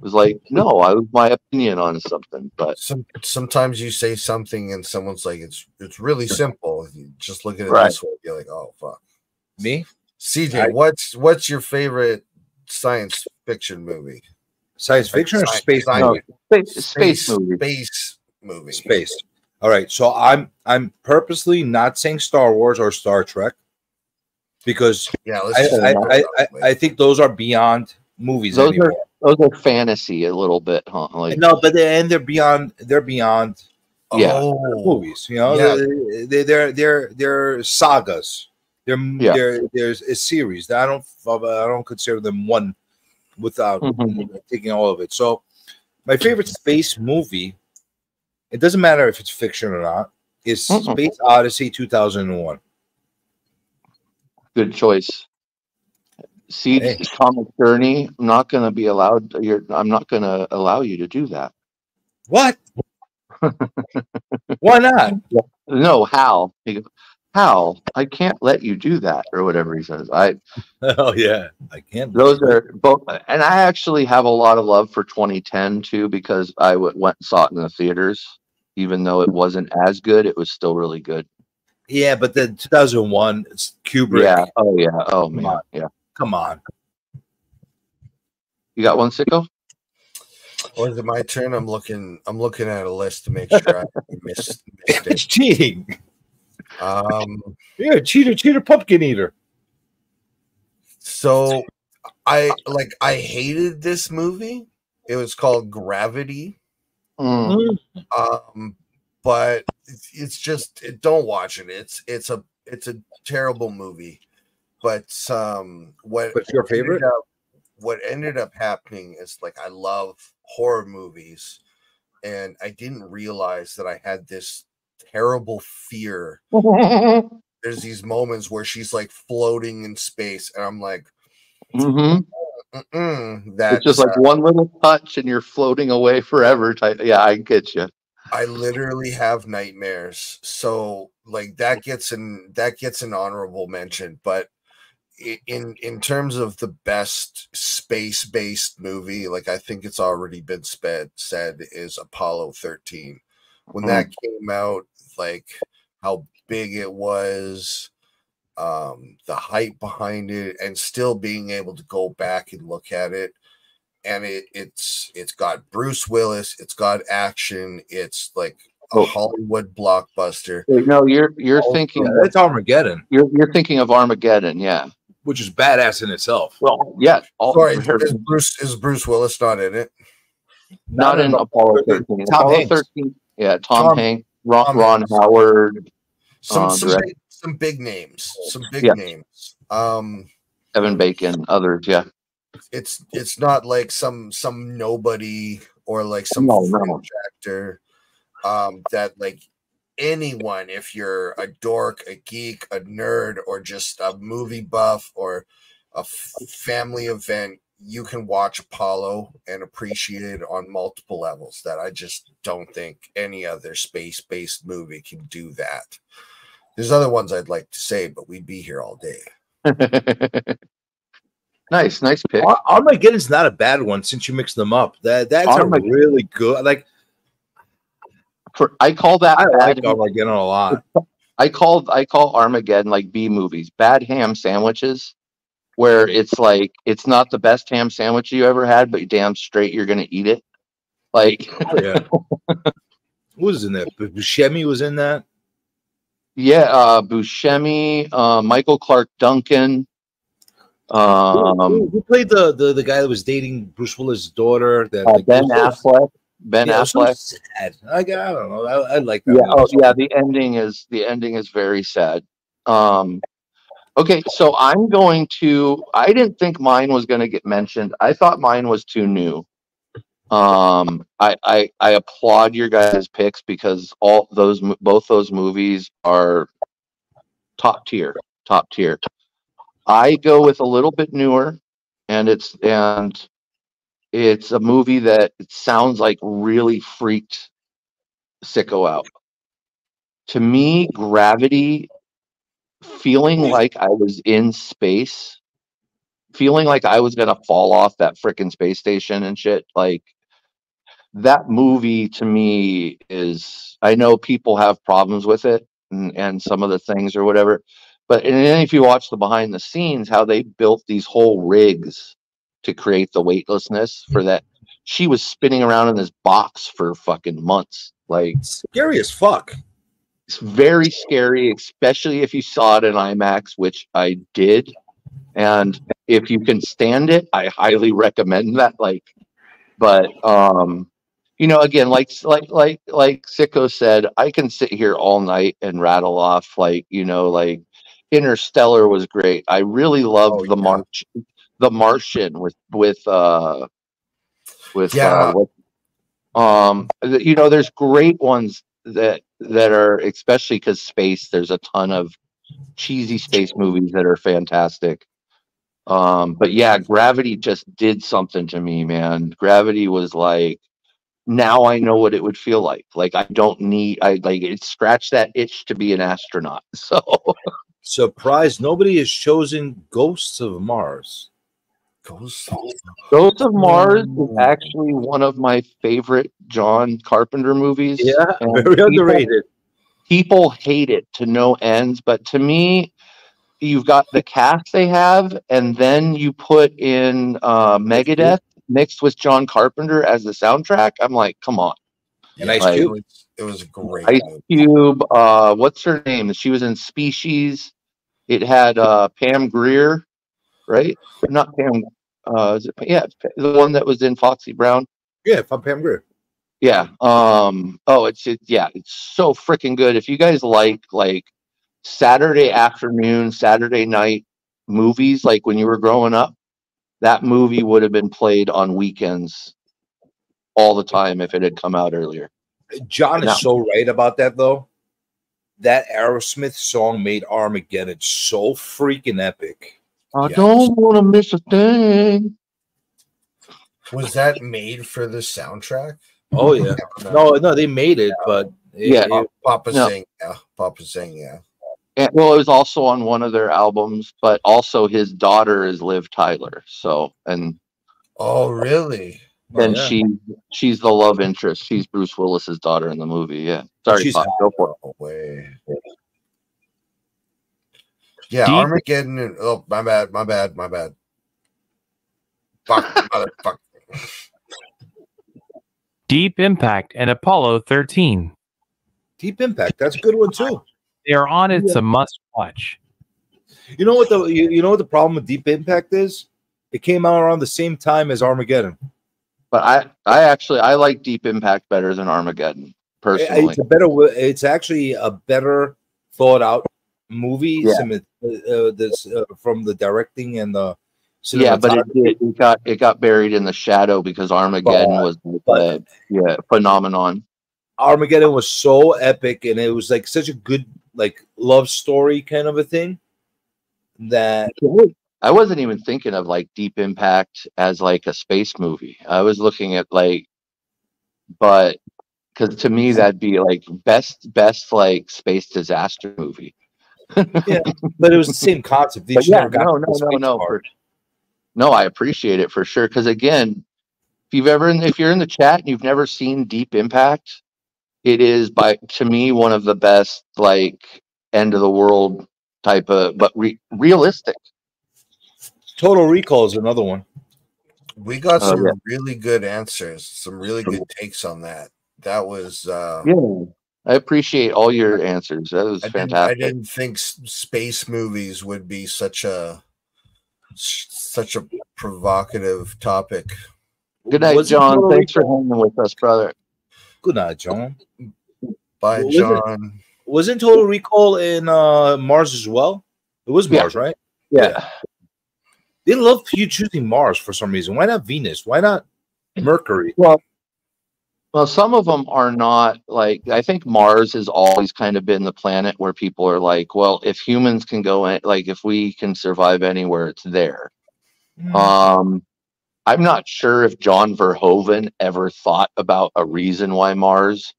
It was like, no, I was my opinion on something. But sometimes you say something and someone's like, it's really simple. You just look at it this way, you're like, oh fuck. Me? CJ, what's your favorite science fiction movie? Science fiction or space movie? Space movie. Space movie. Space. All right, so I'm purposely not saying Star Wars or Star Trek because I think those are beyond movies anymore. Those are fantasy a little bit, huh? Like, no, but they're beyond Yeah. movies. You know, they're sagas. There's a series that I don't consider them one without taking all of it. So my favorite space movie, it doesn't matter if it's fiction or not, is Space Odyssey 2001. Good choice. Siege Comic Journey. I'm not going to be allowed. I'm not going to allow you to do that. What? Why not? No, Hal. He goes, Hal, I can't let you do that, or whatever he says. Oh yeah, I can't. Those are both, and I actually have a lot of love for 2010 too, because I went and saw it in the theaters. Even though it wasn't as good, it was still really good. Yeah, but then 2001, it's Kubrick. Yeah. Oh yeah. Oh man. Yeah. Come on. You got one, Sicko? Or is it my turn? I'm looking at a list to make sure I missed it. It's cheating. Yeah, cheater, pumpkin eater. So I hated this movie. It was called Gravity. But it's just don't watch it. It's a terrible movie. But what's your favorite? What ended up happening is, like, I love horror movies, and I didn't realize that I had this terrible fear. There's these moments where she's like floating in space, and I'm like, it's just like one little touch, and you're floating away forever. Yeah, I get you. I literally have nightmares. So like that gets an honorable mention, but in terms of the best space-based movie, like, I think it's already been said is Apollo 13. When that came out, like how big it was, the hype behind it, and still being able to go back and look at it. And it's got Bruce Willis, it's got action, it's like a Hollywood blockbuster. No, you're thinking that's Armageddon. You're thinking of Armageddon, yeah, which is badass in itself. Well, yeah. Sorry, is Bruce Willis not in it? Not in Apollo 13. Tom Apollo Hanks. 13. Yeah, Tom Hanks, Ron Howard, some big names, names. Kevin Bacon, others, yeah. It's not like some nobody or like some fringe actor that, like, anyone, if you're a dork, a geek, a nerd, or just a movie buff or a family event, you can watch Apollo and appreciate it on multiple levels that I just don't think any other space-based movie can do that. There's other ones I'd like to say, but we'd be here all day. Nice pick. Armageddon's not a bad one since you mix them up. That's a really good. Like, I call that. I like Armageddon a lot. I call Armageddon like B movies, bad ham sandwiches, where it's like it's not the best ham sandwich you ever had, but damn straight you're gonna eat it. Like, yeah. Who was in that? Buscemi was in that. Yeah, Buscemi, Michael Clark Duncan. Who played the guy that was dating Bruce Willis' daughter? Ben Affleck. Ben Affleck. So sad. I don't know. I like that. Yeah. Oh, yeah. The ending is very sad. Okay, so I'm going to. I didn't think mine was going to get mentioned. I thought mine was too new. I applaud your guys' picks because both those movies are top tier. I go with a little bit newer, and it's a movie that it sounds like really freaked Sicko out. To me, Gravity, feeling like I was in space, feeling like I was gonna fall off that frickin' space station and shit, like that movie to me is, I know people have problems with it and some of the things or whatever, but and then if you watch the behind the scenes, how they built these whole rigs to create the weightlessness for that she was spinning around in this box for fucking months. Like, scary as fuck. It's very scary, especially if you saw it in IMAX, which I did. And if you can stand it, I highly recommend that. Like, but you know, again, like Sicko said, I can sit here all night and rattle off, like, you know, like Interstellar was great. I really loved the Martian with you know, there's great ones that are, especially because space, there's a ton of cheesy space movies that are fantastic. But yeah, Gravity just did something to me, man. Gravity was like, now I know what it would feel like. Like, I don't need, I like, it scratched that itch to be an astronaut. So surprise, nobody has chosen Ghosts of Mars. Ghosts of Mars is actually one of my favorite John Carpenter movies. Yeah, and very underrated. People hate it to no ends, but to me, you've got the cast they have, and then you put in Megadeth mixed with John Carpenter as the soundtrack. I'm like, come on. And Ice Cube. It was a great Ice movie. Cube. What's her name? She was in Species. It had Pam Grier, right? Not Pam. Is it, yeah, the one that was in Foxy Brown. Yeah, from Pam Grier. Yeah. Oh, it's so freaking good. If you guys like Saturday afternoon, Saturday night movies, like when you were growing up, that movie would have been played on weekends all the time if it had come out earlier. John is so right about that, though. That Aerosmith song made Armageddon so freaking epic. I don't want to miss a thing. Was that made for the soundtrack? Oh yeah. No, they made it, but Papa's saying yeah. And, well, it was also on one of their albums, but also his daughter is Liv Tyler. So, and oh really? And she's the love interest. She's Bruce Willis's daughter in the movie. Yeah. Sorry, Pop, go for it. Yeah, Armageddon. Oh, my bad. Fuck. Deep Impact and Apollo 13. Deep Impact. That's a good one too. They are on. It's a must watch. You know what the problem with Deep Impact is? It came out around the same time as Armageddon. But I like Deep Impact better than Armageddon personally. It's actually a better thought out movie. Yeah. From the directing and the but it got buried in the shadow because Armageddon was phenomenon. Armageddon was so epic, and it was like such a good like love story kind of a thing that I wasn't even thinking of like Deep Impact as like a space movie. I was looking at but because to me that'd be like best like space disaster movie. Yeah, but it was the same concept. No, I appreciate it for sure. Because again, if you're in the chat and you've never seen Deep Impact, it is to me one of the best like end of the world type of, but realistic. Total Recall is another one. We got some really good answers, some really good takes on that. That was I appreciate all your answers. That was fantastic. I didn't think space movies would be such a provocative topic. Good night, John. Thanks for hanging with us, brother. Good night, John. Bye, John. Wasn't Total Recall in Mars as well? It was Mars, right? Yeah. They love you choosing Mars for some reason. Why not Venus? Why not Mercury? Well, some of them are not like, I think Mars has always kind of been the planet where people are like, well, if humans can go in, like if we can survive anywhere, it's there. I'm not sure if John Verhoeven ever thought about a reason why Mars,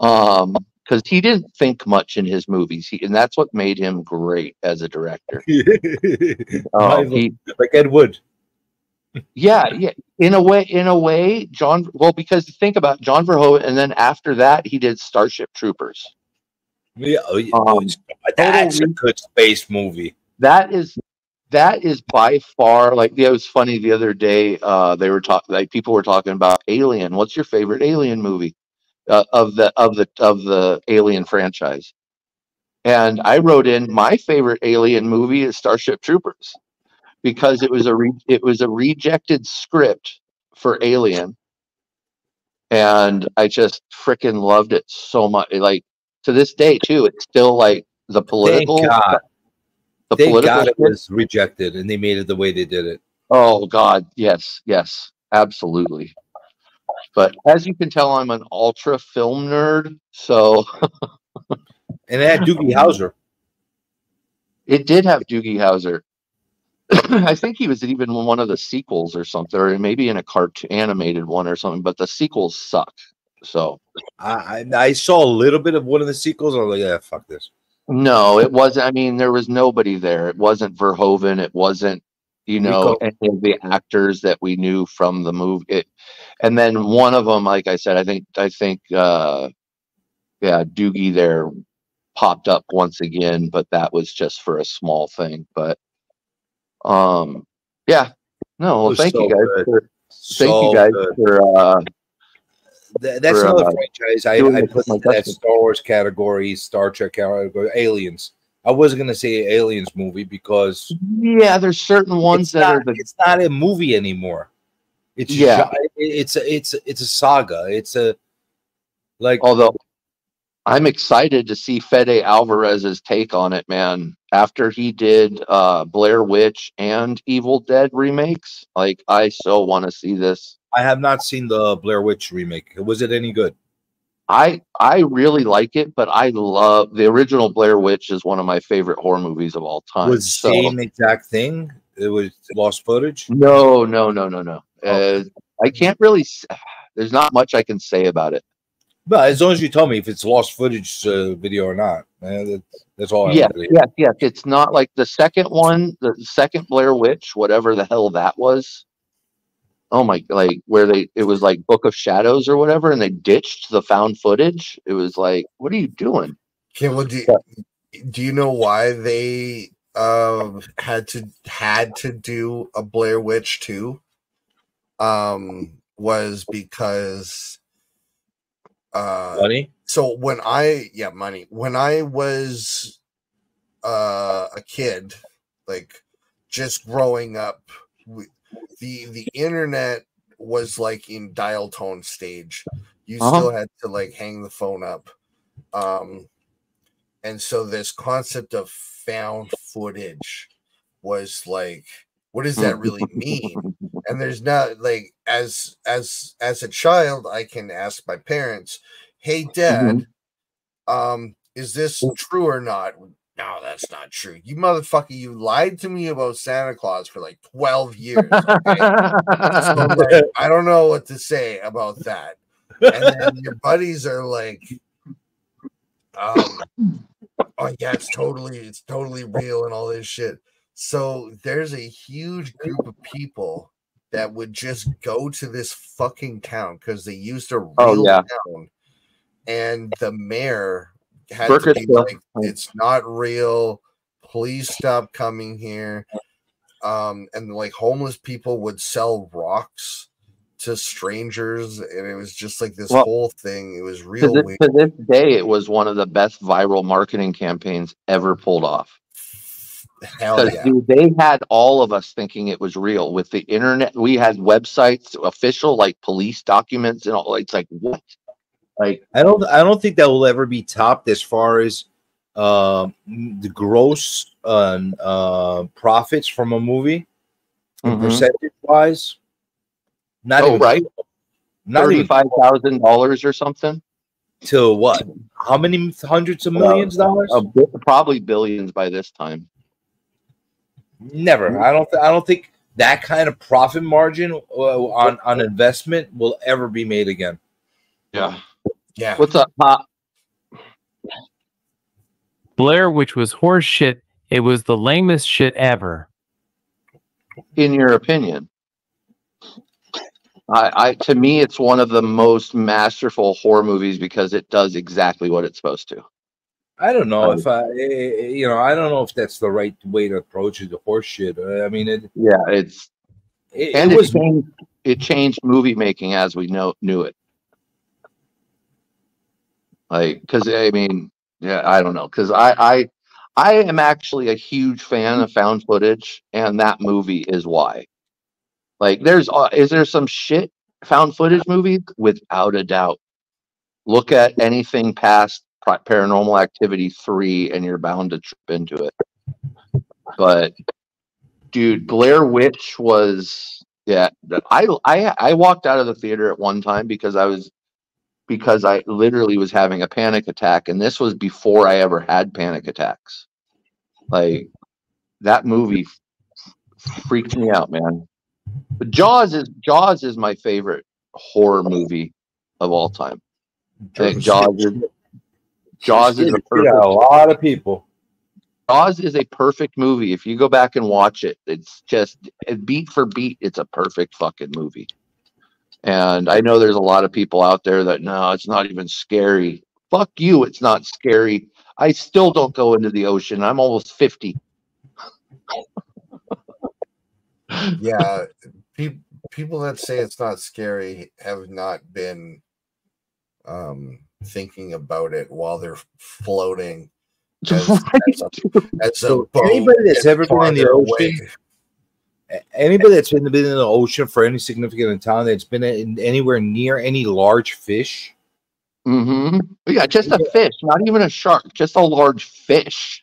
because he didn't think much in his movies, and that's what made him great as a director. Like Ed Wood. Yeah. In a way, John. Well, because think about John Verhoeven, and then after that, he did Starship Troopers. Yeah, that's a good space movie. That that is by far, like, yeah, it was funny the other day. They were talking, like, people were talking about Alien. What's your favorite Alien movie of the Alien franchise? And I wrote in, my favorite Alien movie is Starship Troopers, because it was a rejected script for Alien, and I just freaking loved it so much. Like, to this day too, it's still like the political. Thank God. The Thank political God it shit. was rejected, and they made it the way they did it. Oh God, yes, yes, absolutely. But as you can tell, I'm an ultra film nerd, so. And it had Doogie Howser. It did have Doogie Howser. I think he was even in one of the sequels or something, or maybe in a cartoon animated one or something. But the sequels suck. So I saw a little bit of one of the sequels. I was like, yeah, fuck this. no, it wasn't. I mean, there was nobody there. It wasn't Verhoeven. It wasn't, Rico. any of the actors that we knew from the movie. And then one of them, like I said, I think, yeah, Doogie there popped up once again, but that was just for a small thing. But yeah, no, well, thank you guys for that's for, another franchise I doing put my into that question. Star Wars category, Star Trek category, Aliens. I wasn't gonna say Aliens movie because yeah, there's certain ones it's not a movie anymore. It's it's a saga. It's a like. Although I'm excited to see Fede Alvarez's take on it, man. After he did Blair Witch and Evil Dead remakes, like, I so want to see this. I have not seen the Blair Witch remake. Was it any good? I really like it, but I love the original Blair Witch is one of my favorite horror movies of all time. Was the same exact thing? It was lost footage? No. I can't really. There's not much I can say about it. But as long as you tell me if it's lost footage video or not, that's all. Yes. It's not like the second one, the second Blair Witch, whatever the hell that was. Oh my! Like where it was like Book of Shadows or whatever, and they ditched the found footage. It was like, what are you doing? Okay, well, do you know why they had to do a Blair Witch 2? Was because money. So when money. When I was a kid, like just growing up, the internet was like in dial tone stage. You still had to like hang the phone up. And so this concept of found footage was like, what does that really mean? And there's not like, as a child, I can ask my parents, hey Dad, is this true or not? No, that's not true. You motherfucker, you lied to me about Santa Claus for like 12 years. Okay? So, like, I don't know what to say about that. And then your buddies are like, oh yeah, it's totally real and all this shit. So there's a huge group of people that would just go to this fucking town because they used a real town, and the mayor had to be like, it's not real, please stop coming here. And like homeless people would sell rocks to strangers, and it was just like this whole thing. It was real weird. To this day, it was one of the best viral marketing campaigns ever pulled off. Hell yeah. Dude, they had all of us thinking it was real. With the internet, we had websites, official like police documents, and all. It's like, what? Like, I don't think that will ever be topped as far as the gross profits from a movie, percentage wise. Not even right. Not $35,000 or something. To what? How many hundreds of millions dollars? Probably billions by this time. Never. I don't think that kind of profit margin on investment will ever be made again. Yeah. Yeah. What's up, Pop? Blair Witch was horse shit. It was the lamest shit ever. In your opinion? To me, it's one of the most masterful horror movies because it does exactly what it's supposed to. I don't know if I don't know if that's the right way to approach it. The horse shit. I mean, it was. It changed movie making as we knew it. Like, because I mean, yeah, I don't know, because I am actually a huge fan of found footage, and that movie is why. Like, is there some shit found footage movies? Without a doubt. Look at anything past Paranormal Activity 3, and you're bound to trip into it. But, dude, Blair Witch was, yeah. I walked out of the theater at one time because I literally was having a panic attack, and this was before I ever had panic attacks. Like, that movie freaked me out, man. But Jaws is my favorite horror movie of all time. I think Jaws is a perfect. A lot of people. Jaws is a perfect movie. If you go back and watch it, it's just beat for beat, it's a perfect fucking movie. And I know there's a lot of people out there that, no, it's not even scary. Fuck you, it's not scary. I still don't go into the ocean. I'm almost 50. Yeah, people that say it's not scary have not been thinking about it while they're floating. As So anybody that's ever been in the ocean, anybody that's been in the ocean for any significant time that's been anywhere near any large fish. Mm-hmm. Yeah, just a fish, not even a shark, just a large fish.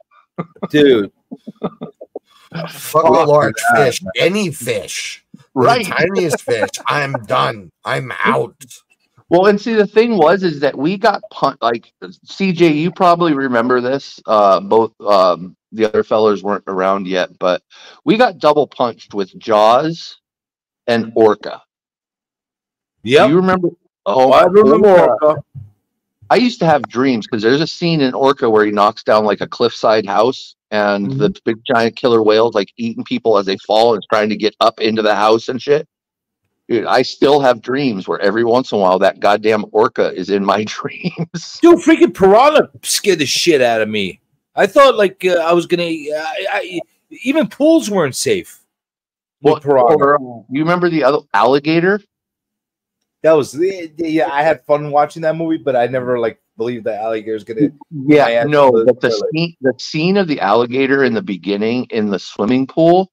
Dude. Fuck a large fish, any fish. Right. The tiniest fish, I'm done. I'm out. Well, and see, the thing is that we got like, CJ, you probably remember this. Both the other fellas weren't around yet, but we got double punched with Jaws and Orca. Yeah, you remember? Oh, I remember Orca. I used to have dreams because there's a scene in Orca where he knocks down like a cliffside house, and the big giant killer whale's like eating people as they fall and trying to get up into the house and shit. Dude, I still have dreams where every once in a while that goddamn orca is in my dreams. Dude, freaking piranha scared the shit out of me. I thought like I was gonna. Even pools weren't safe. You remember the other alligator? That was I had fun watching that movie, but I never like believed that alligator's gonna. Yeah, no, but the scene of the alligator in the beginning in the swimming pool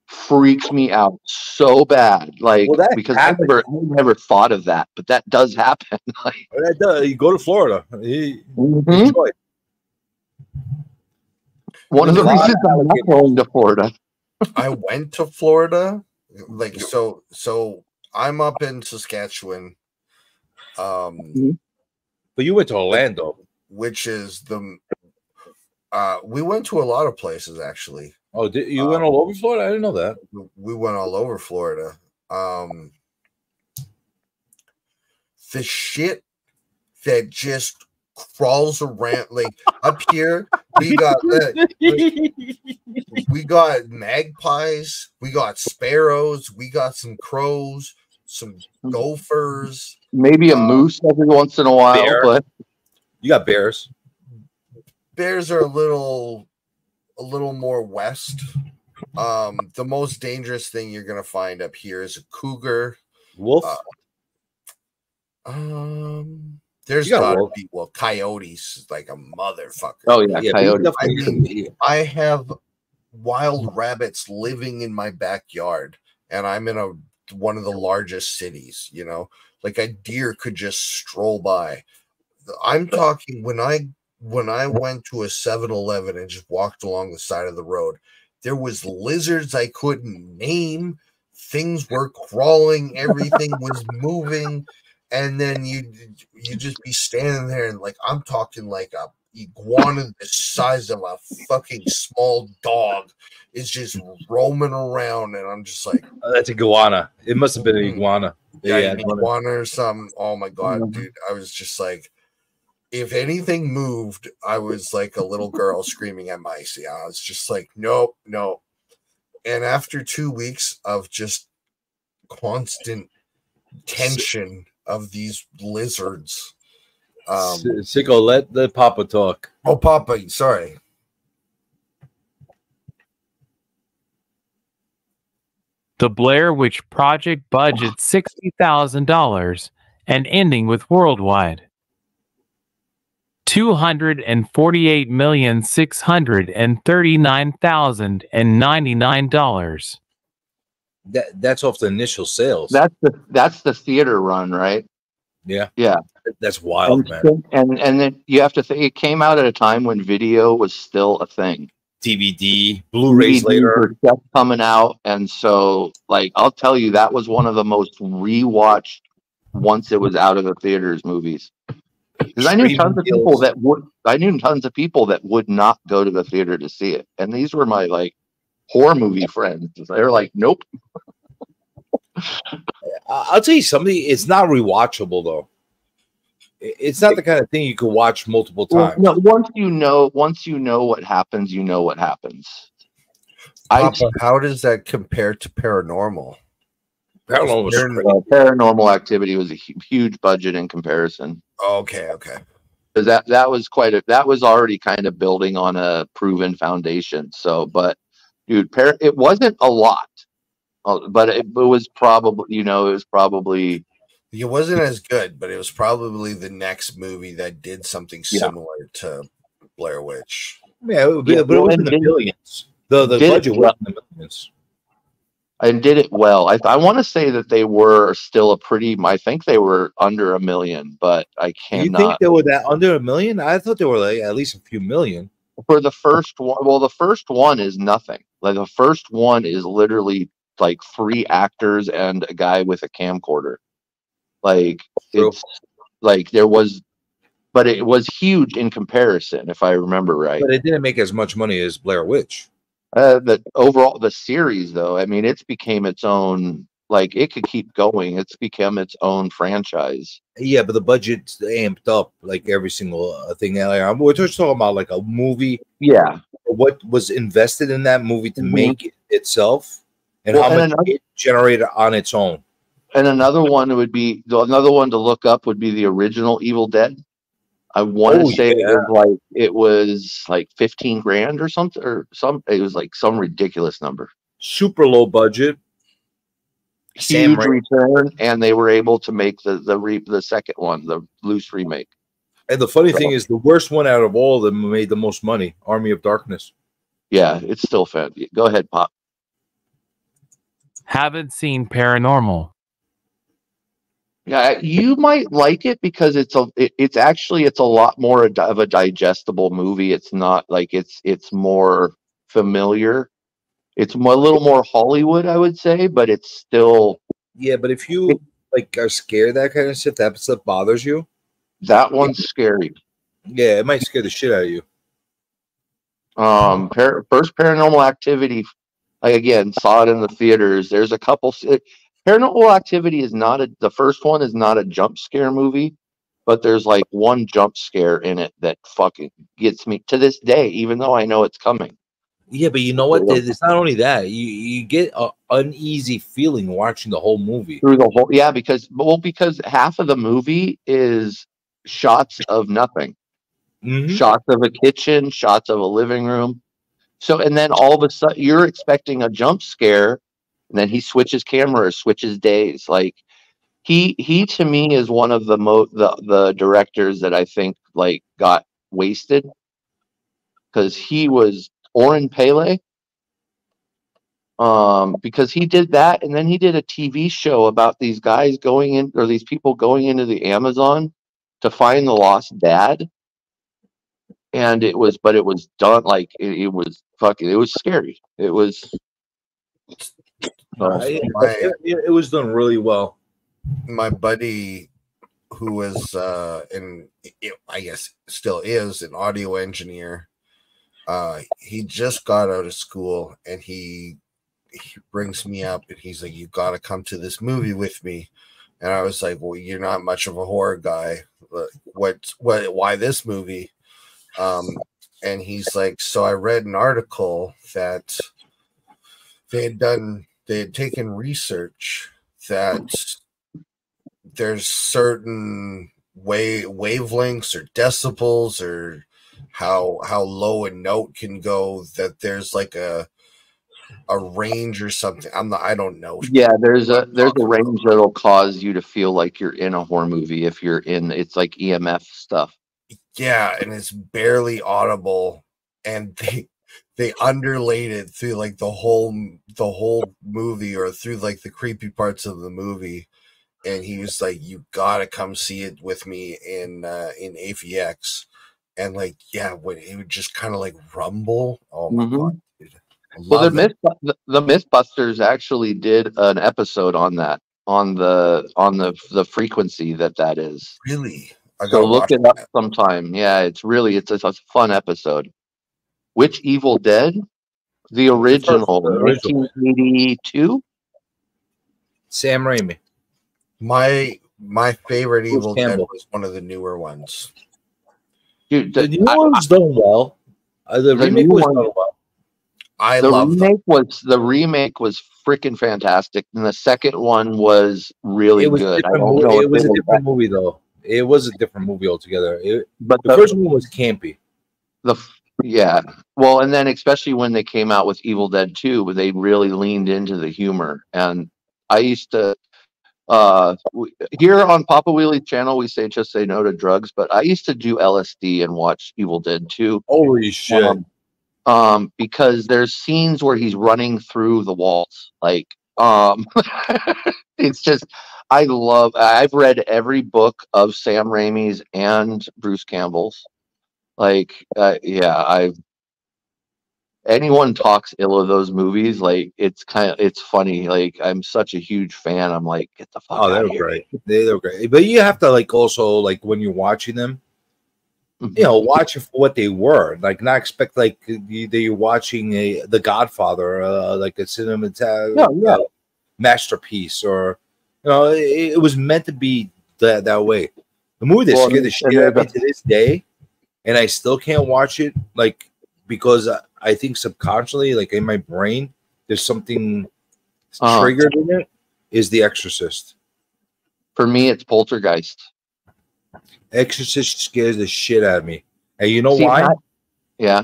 freaks me out so bad. Like, because I never thought of that, but that does happen. Like, that does. You go to Florida. Enjoy. One of the reasons I'm not going to Florida. I went to Florida, like so I'm up in Saskatchewan. But you went to Orlando, which is we went to a lot of places actually. Oh, you went all over Florida? I didn't know that. We went all over Florida. The shit that just crawls around, like up here, we got we got magpies, we got sparrows, we got some crows, some gophers, maybe a moose every once in a while, but you got bears. Bears are a little more west. The most dangerous thing you're gonna find up here is a cougar. Wolf. There's gotta be coyotes like a motherfucker. Oh yeah, coyotes. I mean, I have wild rabbits living in my backyard, and I'm in one of the largest cities. You know, like a deer could just stroll by. I'm talking when I went to a 7-Eleven and just walked along the side of the road, there was lizards I couldn't name. Things were crawling, everything was moving, and then you just be standing there and like I'm talking like a iguana the size of a fucking small dog is just roaming around, and I'm just like, that's a iguana. It must have been an iguana. Yeah, an iguana or something. Oh my god, dude! I was just like, if anything moved, I was like a little girl screaming at Micey. I was just like, nope, no. And after 2 weeks of just constant tension of these lizards, Sicko, let Papa talk. Oh, Papa, sorry. The Blair Witch Project budget $60,000 and ending with worldwide $248,639,099. That's off the initial sales. That's the theater run, right? Yeah. Yeah. That's wild, man. And then you have to think it came out at a time when video was still a thing. DVD, Blu-rays DVDs later. were just coming out, and so like I'll tell you, that was one of the most rewatched once it was out of the theaters movies. Because I knew tons of people that would not go to the theater to see it, and these were my like horror movie friends. They were like, nope. I'll tell you something. It's not rewatchable though. It's not the kind of thing you could watch multiple times. Well, no, once you know what happens, you know what happens. Papa, how does that compare to Paranormal? Paranormal Activity was a huge budget in comparison. Okay. Because that was already kind of building on a proven foundation. So, but dude, it wasn't a lot, but it was probably It wasn't as good, but it was probably the next movie that did something similar to Blair Witch. Yeah, but it was in the millions. The budget was in the millions. And did it well. I want to say that they were still I think they were under $1 million, but I cannot. You think they were that under $1 million? I thought they were like at least a few million. For the first one, well, the first one is nothing. Like the first one is literally like 3 actors and a guy with a camcorder. Like it's like there was, but it was huge in comparison, if I remember right. But it didn't make as much money as Blair Witch. But overall, the series, though, I mean, it's became its own. Like it could keep going. It's become its own franchise. Yeah, but the budget's amped up like every single thing. We're just talking about like a movie. Yeah, what was invested in that movie to make it itself, and how much it generated on its own. And another one to look up would be the original Evil Dead. I want to say it was like 15 grand or something, it was like some ridiculous number. Super low budget. Huge return, and they were able to make the second one, the loose remake. And the funny thing is, the worst one out of all of them made the most money. Army of Darkness. Yeah, it's still fun. Go ahead, Pop. Haven't seen Paranormal. Yeah, you might like it because it's a lot more of a digestible movie. It's not like it's more familiar. It's a little more Hollywood, I would say, but it's still. Yeah, but if you like are scared of that kind of shit, that stuff bothers you. That one's scary. Yeah, it might scare the shit out of you. First Paranormal Activity, I again saw it in the theaters. There's a couple. Paranormal Activity is not the first one is not a jump scare movie, but there's like one jump scare in it that fucking gets me to this day, even though I know it's coming. Yeah, but you know what? It's not only that. You get an uneasy feeling watching the whole movie. Through the whole, yeah, because half of the movie is shots of nothing. Shots of a kitchen, shots of a living room. So, and then all of a sudden you're expecting a jump scare, and then he switches cameras, switches days. Like he to me is one of the directors that I think like got wasted, because he was Oren Pele. Because he did that, and then he did a TV show about these guys these people going into the Amazon to find the lost dad. And it was done like it was scary. It was. It was done really well. My buddy, who was I guess still is an audio engineer, he just got out of school, and he brings me up, and he's like, "You got to come to this movie with me." And I was like, "Well, you're not much of a horror guy. Why this movie?" And he's like, "So I read an article that they had taken research that there's certain wavelengths or decibels or how low a note can go, that there's like a range or something. I don't know. Yeah, there's a range that'll cause you to feel like you're in a horror movie if you're in. It's like EMF stuff. Yeah, and it's barely audible, and they underlaid it through like the whole movie, or through like the creepy parts of the movie. And he was like, "You gotta come see it with me in AVX." And like, yeah, when it would just kind of like rumble. Oh my god, dude. Well, the Mythbusters actually did an episode on that, on the frequency that is. Really? So look it up sometime. Yeah, it's a fun episode. Which Evil Dead? The original, 1982. Sam Raimi. My favorite Bruce Evil Dead Campbell. was one of the newer ones. Dude, The new one's done well. The remake was done well. The remake was freaking fantastic, and the second one was really good. I don't know. It was a different movie, though. It was a different movie altogether. But the first one was campy. Yeah. Well, and then especially when they came out with Evil Dead 2, they really leaned into the humor. And I used to here on Papa Wheelie's channel, we say just say no to drugs, but I used to do LSD and watch Evil Dead 2. Holy shit. Because there's scenes where he's running through the walls. Like it's just I've read every book of Sam Raimi's and Bruce Campbell's. Like anyone talks ill of those movies, like it's funny. Like I'm such a huge fan. I'm like, get the fuck out they're of here. great. They're great. But you have to like also like when you're watching them, you know, watch it for what they were. Like not expect like you're watching The Godfather, like a cinema masterpiece, or you know, it was meant to be that way. The movie that scared the shit out of me to this day, and I still can't watch it, like because I think subconsciously, like in my brain, there's something triggered in it. Is The Exorcist. For me, it's Poltergeist. Exorcist scares the shit out of me. And you know why? Yeah.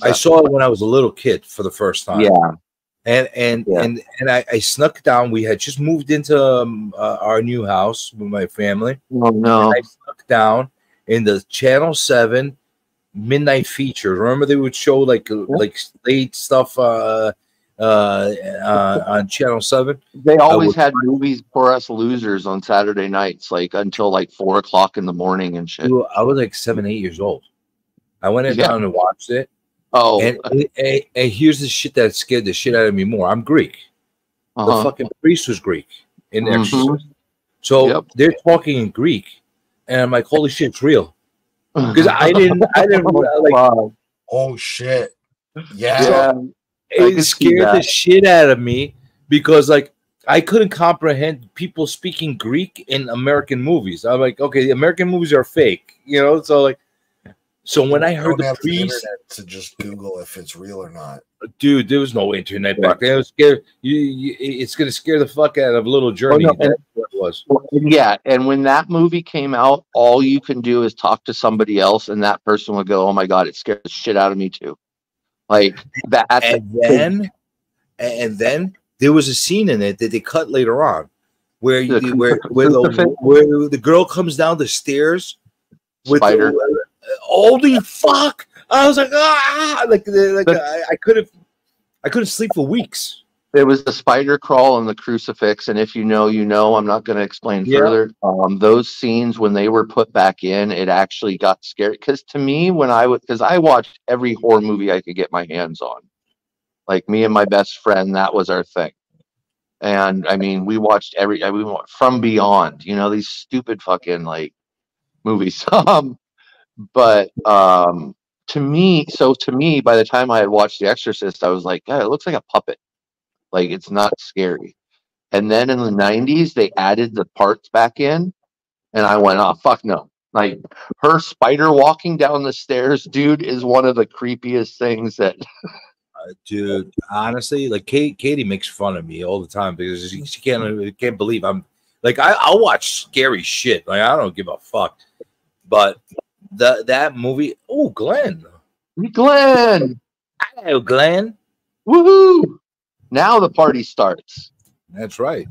I saw it when I was a little kid for the first time. Yeah. And I snuck down. We had just moved into our new house with my family. Oh no. And I snuck down in the Channel 7 midnight feature. Remember they would show like late stuff on Channel 7. They always had movies for us losers on Saturday nights, like until like 4 o'clock in the morning and shit. I was like 7, 8 years old. I went down and watched it. Oh, and here's the shit that scared the shit out of me more. I'm Greek. The fucking priest was Greek in Exorcist. So they're talking in Greek, and I'm like, holy shit, it's real. Because I didn't like. Oh shit! Yeah. So it scared the shit out of me because like I couldn't comprehend people speaking Greek in American movies. I'm like, okay, the American movies are fake, you know. So like, so when I heard the priest to just Google if it's real or not, dude, there was no internet back then. It was scared. It's gonna scare the fuck out of Little Journey. That's what it was. Yeah, and when that movie came out, all you can do is talk to somebody else, and that person would go, "Oh my god, it scared the shit out of me too." Like that. And then there was a scene in it that they cut later on, where the girl comes down the stairs with Spider. Holy fuck! I was like, I couldn't sleep for weeks. There was the spider crawl and the crucifix, and if you know, you know. I'm not going to explain further. Those scenes when they were put back in, it actually got scary. Because to me, because I watched every horror movie I could get my hands on. Like me and my best friend, that was our thing. And I mean, we watched From Beyond. You know, these stupid fucking like movies. But to me, by the time I had watched The Exorcist, I was like, God, it looks like a puppet. Like it's not scary. And then in the 90s, they added the parts back in, and I went, oh fuck no. Like her spider walking down the stairs, dude, is one of the creepiest things that dude, honestly, like Katie makes fun of me all the time because she can't believe I'm Like I'll watch scary shit. Like I don't give a fuck. But that movie, oh Glenn. Hello, Glenn. Woohoo! Now the party starts. That's right.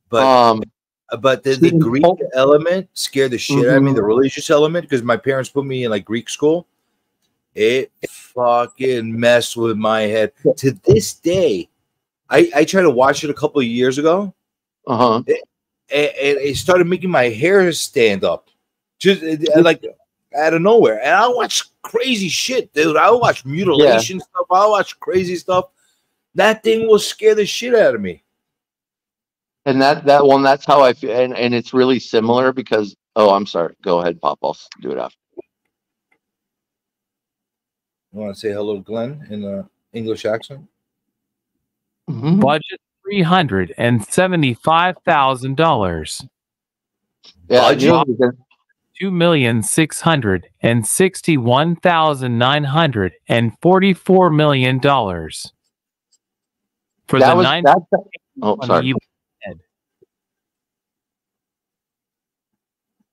But the Greek element scared the shit out of me. The religious element, because my parents put me in like Greek school. It fucking messed with my head. To this day, I tried to watch it a couple of years ago. It started making my hair stand up, just like out of nowhere. And I watch crazy shit, dude. I watch mutilation stuff. I watch crazy stuff. That thing will scare the shit out of me. And that one, that's how I feel. And it's really similar because, oh, I'm sorry. Go ahead, Pop. I'll do it after. You want to say hello, Glenn, in an English accent? Budget $375,000. Yeah, $2,661,944 for that the was 9. Oh, sorry.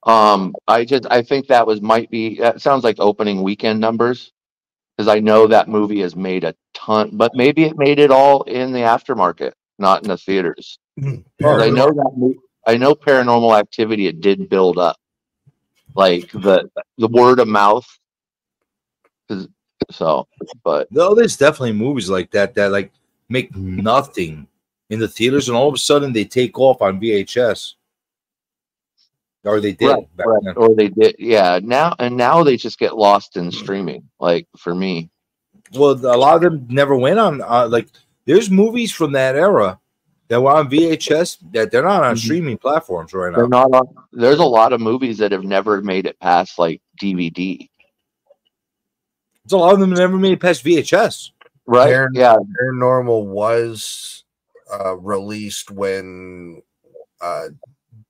I think that might be. That sounds like opening weekend numbers, because I know that movie has made a ton, but maybe it made it all in the aftermarket, not in the theaters. I know I know Paranormal Activity, it did build up, like the word of mouth. So, but no, there's definitely movies like that like make nothing in the theaters, and all of a sudden they take off on VHS. Or they did, right. Or they did, yeah. Now they just get lost in streaming. Like for me, well, a lot of them never went on. Like there's movies from that era that were on VHS that they're not on streaming platforms right now. They're not on. There's a lot of movies that have never made it past like DVD. There's a lot of them that never made it past VHS. Right? Paranormal was released when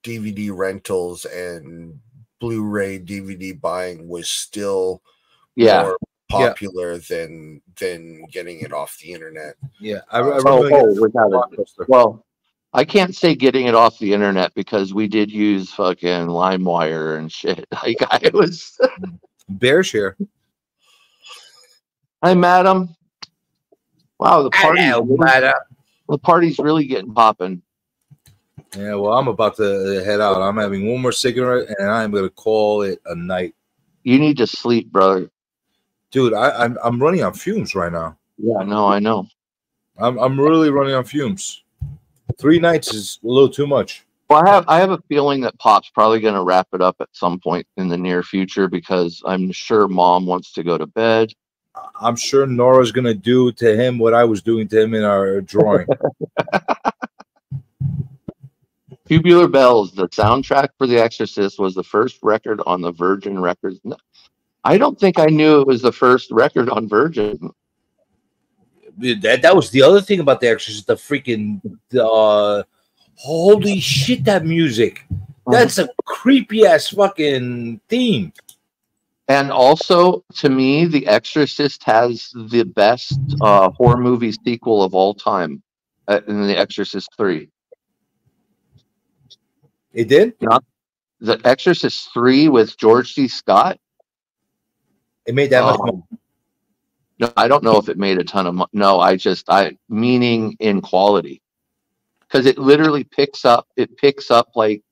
DVD rentals and Blu-ray DVD buying was still more popular than getting it off the internet. Yeah, well, I can't say getting it off the internet because we did use fucking LimeWire and shit. Like I was Bear Share. Hi, madam. Wow, the party's really getting popping. Yeah, well, I'm about to head out. I'm having one more cigarette, and I'm going to call it a night. You need to sleep, brother. Dude, I'm running on fumes right now. Yeah, no, I know. I'm really running on fumes. 3 nights is a little too much. Well, I have a feeling that Pop's probably going to wrap it up at some point in the near future because I'm sure Mom wants to go to bed. I'm sure Nora's going to do to him what I was doing to him in our drawing. Tubular Bells, the soundtrack for The Exorcist, was the first record on the Virgin Records. No, I don't think I knew it was the first record on Virgin. That was the other thing about The Exorcist, the freaking holy shit, that music. That's a creepy ass fucking theme. And also, to me, The Exorcist has the best horror movie sequel of all time in The Exorcist 3. It did? The Exorcist 3 with George C. Scott. It made that much money. No, I don't know if it made a ton of money. No, meaning in quality. Because it literally picks up like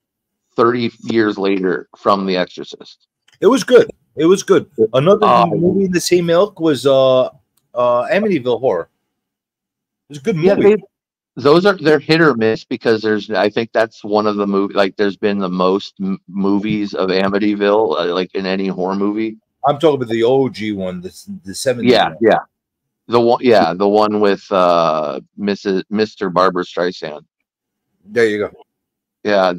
30 years later from The Exorcist. It was good. It was good. Another movie in the same ilk was Amityville Horror. It was a good movie. Yeah, they're hit or miss because I think that's one of the movies. Like, there's been the most movies of Amityville, like in any horror movie. I'm talking about the OG one, the 70s. Yeah, yeah, the one with Mr. Barbara Streisand. There you go. Yeah,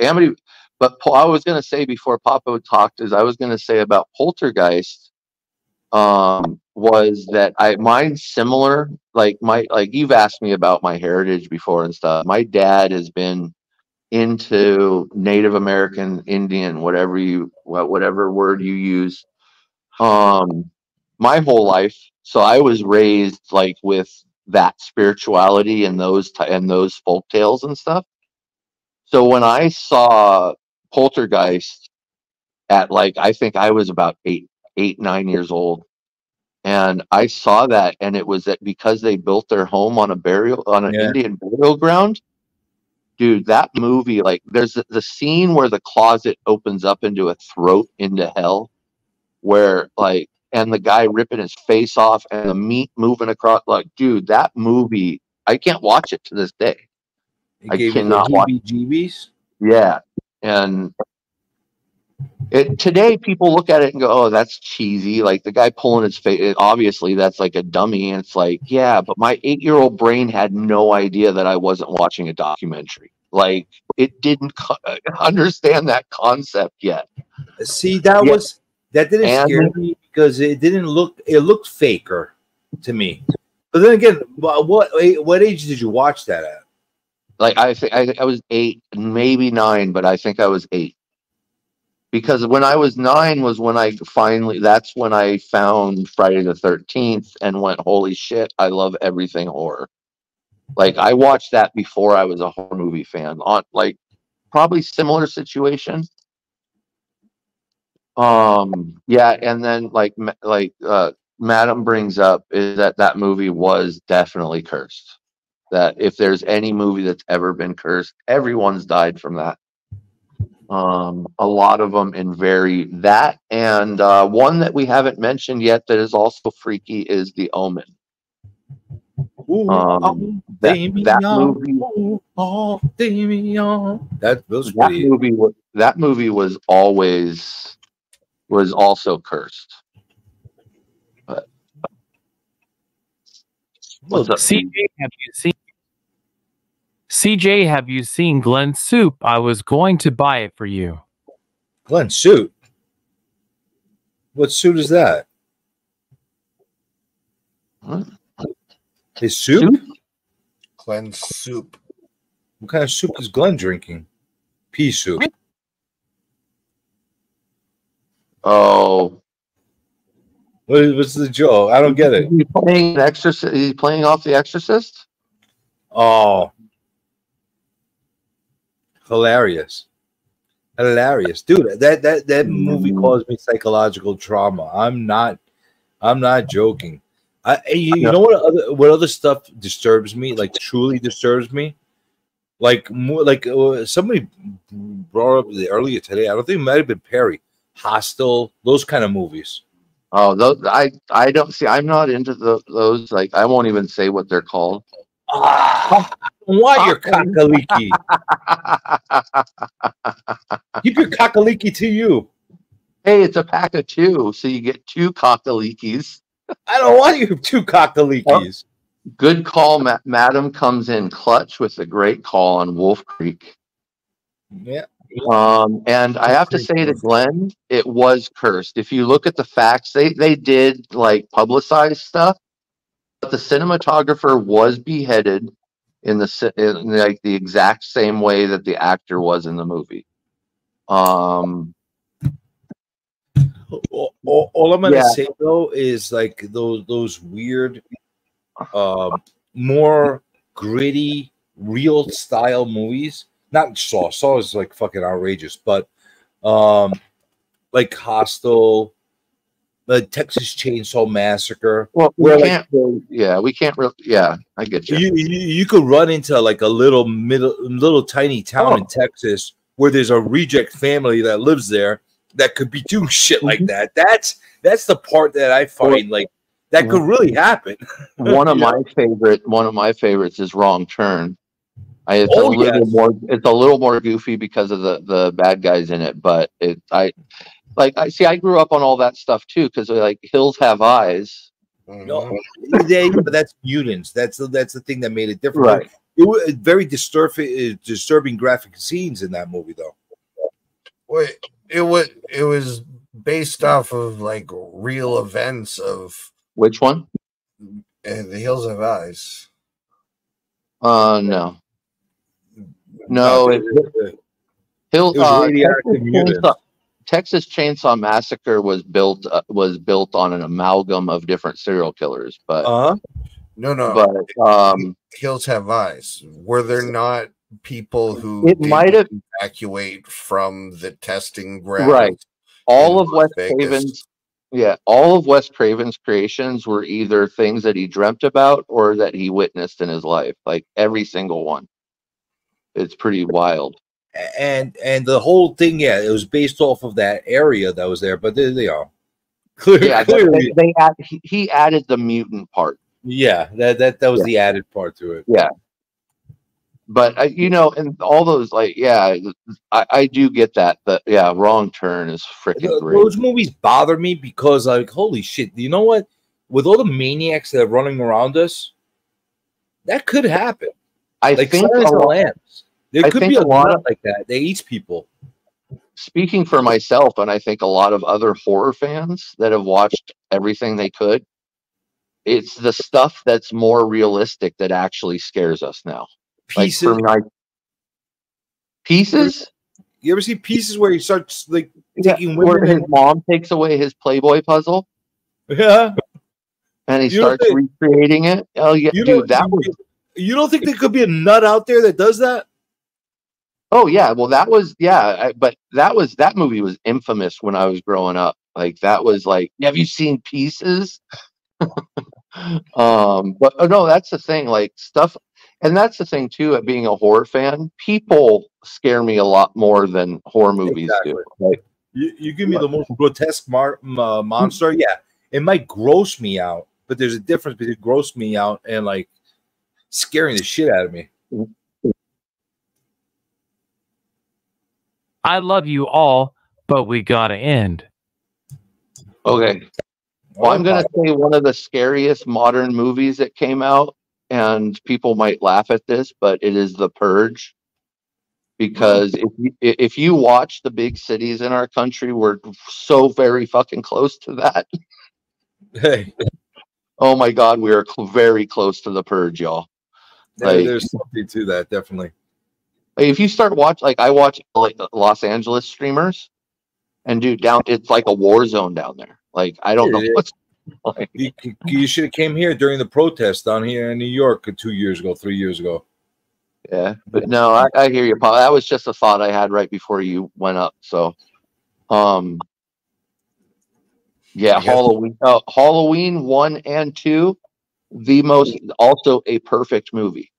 Amity. But I was gonna say before Papa talked, I was gonna say about Poltergeist. Was that mine's similar, like you've asked me about my heritage before and stuff. My dad has been into Native American, Indian, whatever word you use, my whole life. So I was raised like with that spirituality and those folk tales and stuff. So when I saw Poltergeist at like, I think I was about 9 years old, and I saw that, and it was that because they built their home on an Indian burial ground. Dude, that movie, like, there's the scene where the closet opens up into a throat into hell, where like, and the guy ripping his face off and the meat moving across. Like, dude, that movie, I can't watch it to this day. It I gave you the cannot watch. heebie-jeebies. Yeah, and today people look at it and go, "Oh, that's cheesy." Like the guy pulling his face, obviously that's like a dummy. And it's like, yeah, but my 8-year-old brain had no idea that I wasn't watching a documentary. Like it didn't understand that concept yet. See, that didn't scare me because it looked faker to me. But then again, what age did you watch that at? Like I think I was 8, maybe 9, but I think I was 8. Because when I was 9 was when that's when I found Friday the 13th and went, holy shit, I love everything horror. Like I watched that before I was a horror movie fan. On like probably similar situation. Yeah, and then like Madam brings up is that movie was definitely cursed. That if there's any movie that's ever been cursed, everyone's died from that. A lot of them in that, and one that we haven't mentioned yet that is also freaky is The Omen. That movie was also cursed. But what's up? CJ, have you seen Glenn's Soup? I was going to buy it for you. Glenn's Soup? What suit is that? What? His soup? Glenn's Soup. What kind of soup is Glenn drinking? Pea soup. Oh. What's the joke? I don't get it. He's playing Exorcist. He's playing off The Exorcist? Oh. Hilarious, dude. That movie caused me psychological trauma. I'm not joking. You know what other stuff disturbs me? Like truly disturbs me. Like more like somebody brought up earlier today. I don't think it might have been Perry. Hostel, those kind of movies. Oh, those I don't see. I'm not into those. Like I won't even say what they're called. Why your cockaliki? Keep your cockaliki to you. Hey, it's a pack of 2, so you get 2 cockalikis. I don't want you 2 cockalikis. Good call, Madam comes in clutch with a great call on Wolf Creek. Yeah. And I have to say to Glenn, it was cursed. If you look at the facts, they did like publicize stuff, but the cinematographer was beheaded in like the exact same way that the actor was in the movie. All I'm gonna say though is like those weird, more gritty, real style movies. Not Saw. Saw is like fucking outrageous, but like Hostel, the Texas Chainsaw Massacre. Well, we can't really. Yeah, I get you. You could run into like a little tiny town in Texas where there's a reject family that lives there that could be doing shit like that. That's the part that I find like that could really happen. One of my favorites is Wrong Turn. It's a little more goofy because of the bad guys in it, but I grew up on all that stuff too because like Hills Have Eyes. No, but that's mutants. That's the thing that made it different. Right. It was very disturbing graphic scenes in that movie, though. Wait, it was based off of like real events of which one? The Hills Have Eyes. No. Texas Chainsaw Massacre was built on an amalgam of different serial killers, but no. But Hills Have Eyes. Were there not people who It might have evacuate from the testing grounds. right. All in of Wes Las Vegas. Craven's all of Wes Craven's creations were either things that he dreamt about or that he witnessed in his life. Like every single one. It's pretty wild. And the whole thing, yeah, it was based off of that area that was there. But they are clearly, he added the mutant part. Yeah, that was the added part to it. Yeah. But and all those I do get that. But yeah, Wrong Turn is freaking great. Those movies bother me because holy shit, you know what? With all the maniacs that are running around us, that could happen. I think Silence of the Lambs. There could be a lot of like that. They eat people. Speaking for myself, and I think a lot of other horror fans that have watched everything they could, it's the stuff that's more realistic that actually scares us now. Pieces. Pieces? You ever see Pieces where he starts taking where women his mom takes away his Playboy puzzle? Yeah. And he starts recreating it? Oh yeah, dude, you don't think there could be a nut out there that does that? Oh yeah, well that was but that movie was infamous when I was growing up. Like that was like, have you seen Pieces? But no, that's the thing, like stuff, and that's the thing too of being a horror fan. People scare me a lot more than horror movies do. Like, you give me the most grotesque monster, yeah, it might gross me out, but there's a difference between gross me out and like scaring the shit out of me. I love you all, but we gotta end. Okay. Well, I'm going to say one of the scariest modern movies that came out, and people might laugh at this, but it is The Purge. Because if you watch the big cities in our country, we're so very fucking close to that. Hey. Oh my God, we are very close to The Purge, y'all. There's something to that, definitely. If you start watching, I watch like Los Angeles streamers, and dude, it's like a war zone down there. Like I don't know what's like. You should have came here during the protest down here in New York 3 years ago. Yeah, but no, I hear you, Paul. That was just a thought I had right before you went up. So, yeah, Halloween 1 and 2, also a perfect movie.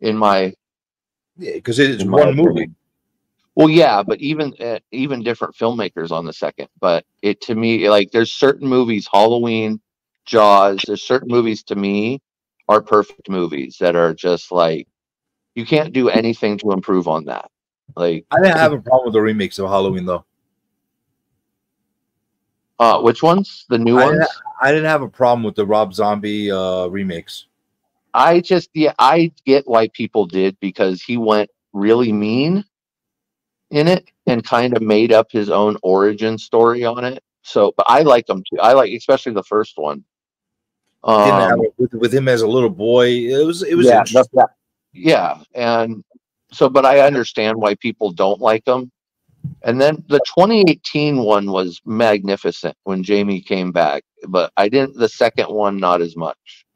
Because it is one movie. Well, yeah, but even different filmmakers on the second. But to me, like there's certain movies, Halloween, Jaws. There's certain movies to me are perfect movies that are just like you can't do anything to improve on that. Like I didn't have a problem with the remakes of Halloween though. Which ones? The new ones? I didn't have a problem with the Rob Zombie remakes. I get why people did, because he went really mean in it and kind of made up his own origin story on it. So, but I like them too. I like especially the first one. With him as a little boy, it was yeah, and so, but I understand why people don't like them. And then the 2018 one was magnificent when Jamie came back, but I didn't. The second one, not as much.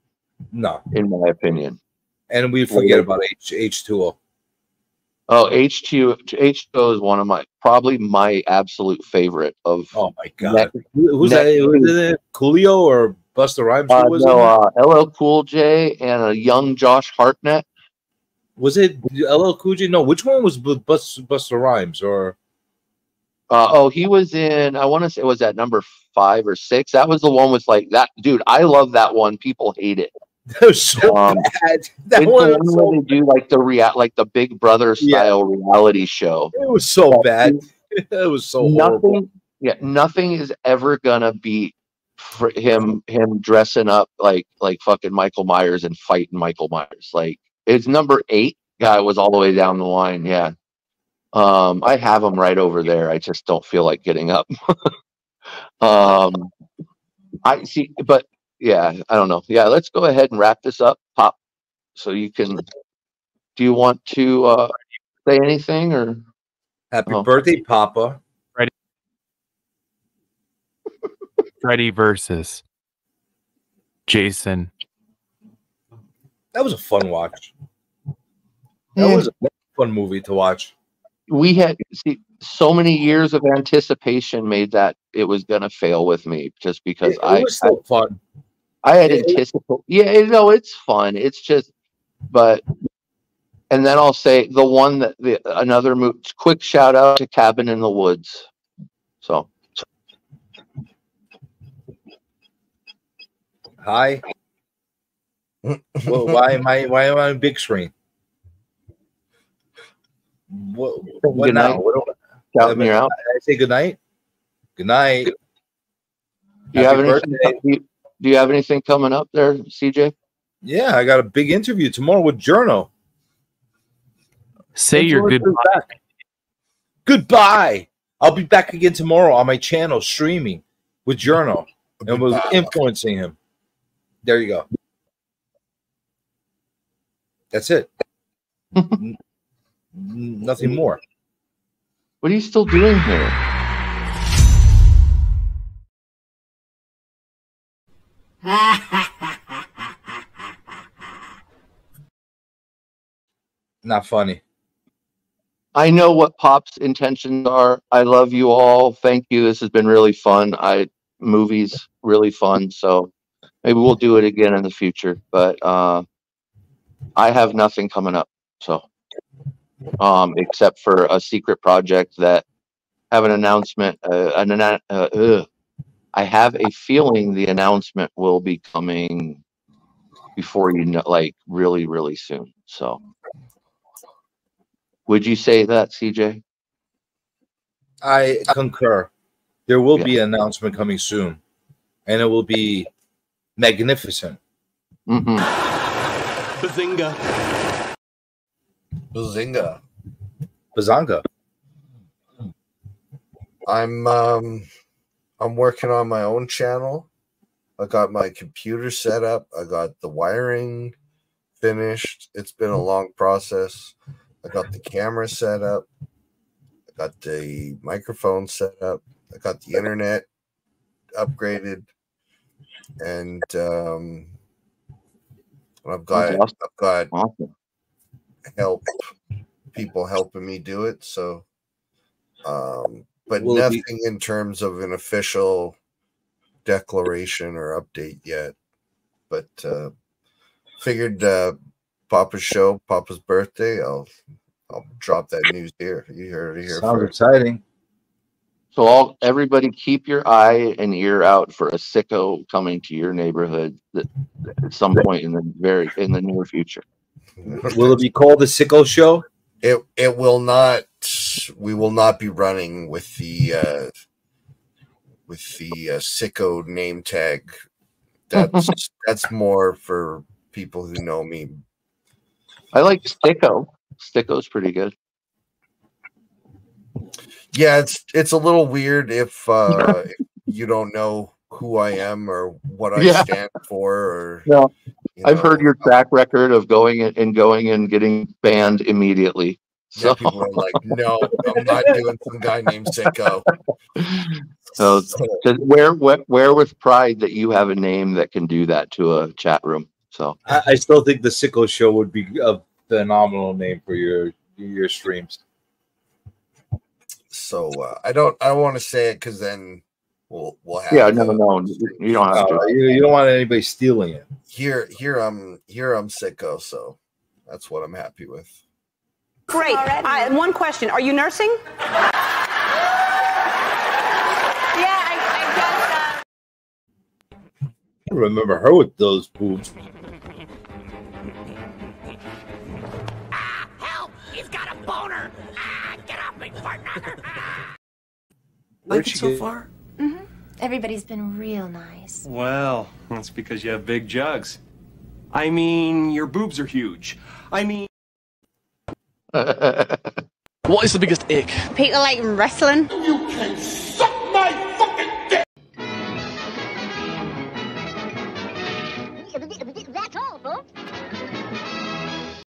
No, in my opinion. And we forget about H2O. Oh, H2O is one of probably my absolute favorite of. Oh my God, who's that? Was it Coolio or Busta Rhymes? Who was LL Cool J and a young Josh Hartnett. Was it LL Cool J? No, which one was Busta Rhymes or? He was in. I want to say it was at number 5 or 6. That was the one with like that dude. I love that one. People hate it. That was so bad. That one where they do like the Big Brother style reality show. It was so bad. It was so horrible. Nothing is ever gonna beat for him dressing up like fucking Michael Myers and fighting Michael Myers. Like it's number 8 guy was all the way down the line. Yeah. I have him right over there. I just don't feel like getting up. I see, but yeah, I don't know. Yeah, let's go ahead and wrap this up, Pop. So you can. Do you want to say anything or? Happy birthday, Papa. Freddy versus Jason. That was a fun watch. That was a fun movie to watch. We had so many years of anticipation made that it was gonna fail with me just because It was still fun. I had anticipated. Yeah, no, it's fun. It's just, but, and then I'll say the one that another movie. Quick shout out to Cabin in the Woods. So. Hi. Well, why am I on a big screen? What Good now? night. Shouting you out. I say good night. Good night. Do you have anything coming up there, CJ? Yeah, I got a big interview tomorrow with Journo. Say your goodbye. Goodbye. I'll be back again tomorrow on my channel streaming with Journo, and we're influencing him. There you go. That's it. Nothing more. What are you still doing here? Not funny. I know what Pop's intentions are. I love you all. Thank you. This has been really fun. Movies really fun. So maybe we'll do it again in the future. But I have nothing coming up. So except for a secret project that have an announcement. I have a feeling the announcement will be coming before you know, like really, really soon. So. Would you say that, CJ? I concur. There will be an announcement coming soon, and it will be magnificent. Mm-hmm. Bazinga. Bazinga. Bazanga. I'm working on my own channel. I got my computer set up. I got the wiring finished. It's been a long process. I got the camera set up. I got the microphone set up. I got the internet upgraded, and I've got people helping me do it. So, but nothing in terms of an official declaration or update yet. But figured Papa's show, Papa's birthday. I'll drop that news here. You heard it here. Sounds exciting. So everybody keep your eye and ear out for a sicko coming to your neighborhood at some point in the near future. Will it be called the Sicko Show? It will not. We will not be running with the sicko name tag. That's more for people who know me. I like Sticko. Sticko's pretty good. Yeah, it's a little weird if you don't know who I am or what I stand for. Or no, I've heard your track record of going and getting banned immediately. So people are like, no, I'm not doing some guy named Sicko. So wear with pride that you have a name that can do that to a chat room. So I still think the Sicko Show would be a phenomenal name for your streams. So I don't want to say it because then we'll have no, you don't have to. You don't want anybody stealing it. Here I'm Sicko, so that's what I'm happy with. Great. One question: are you nursing? I remember her with those boobs. Help! He's got a boner! Get off me, partner! Where'd she so get- far? Mm-hmm. Everybody's been real nice. Well, that's because you have big jugs. I mean, your boobs are huge. I mean... What is the biggest ick? People like wrestling. You can suck my fucking dick! That's all, folks.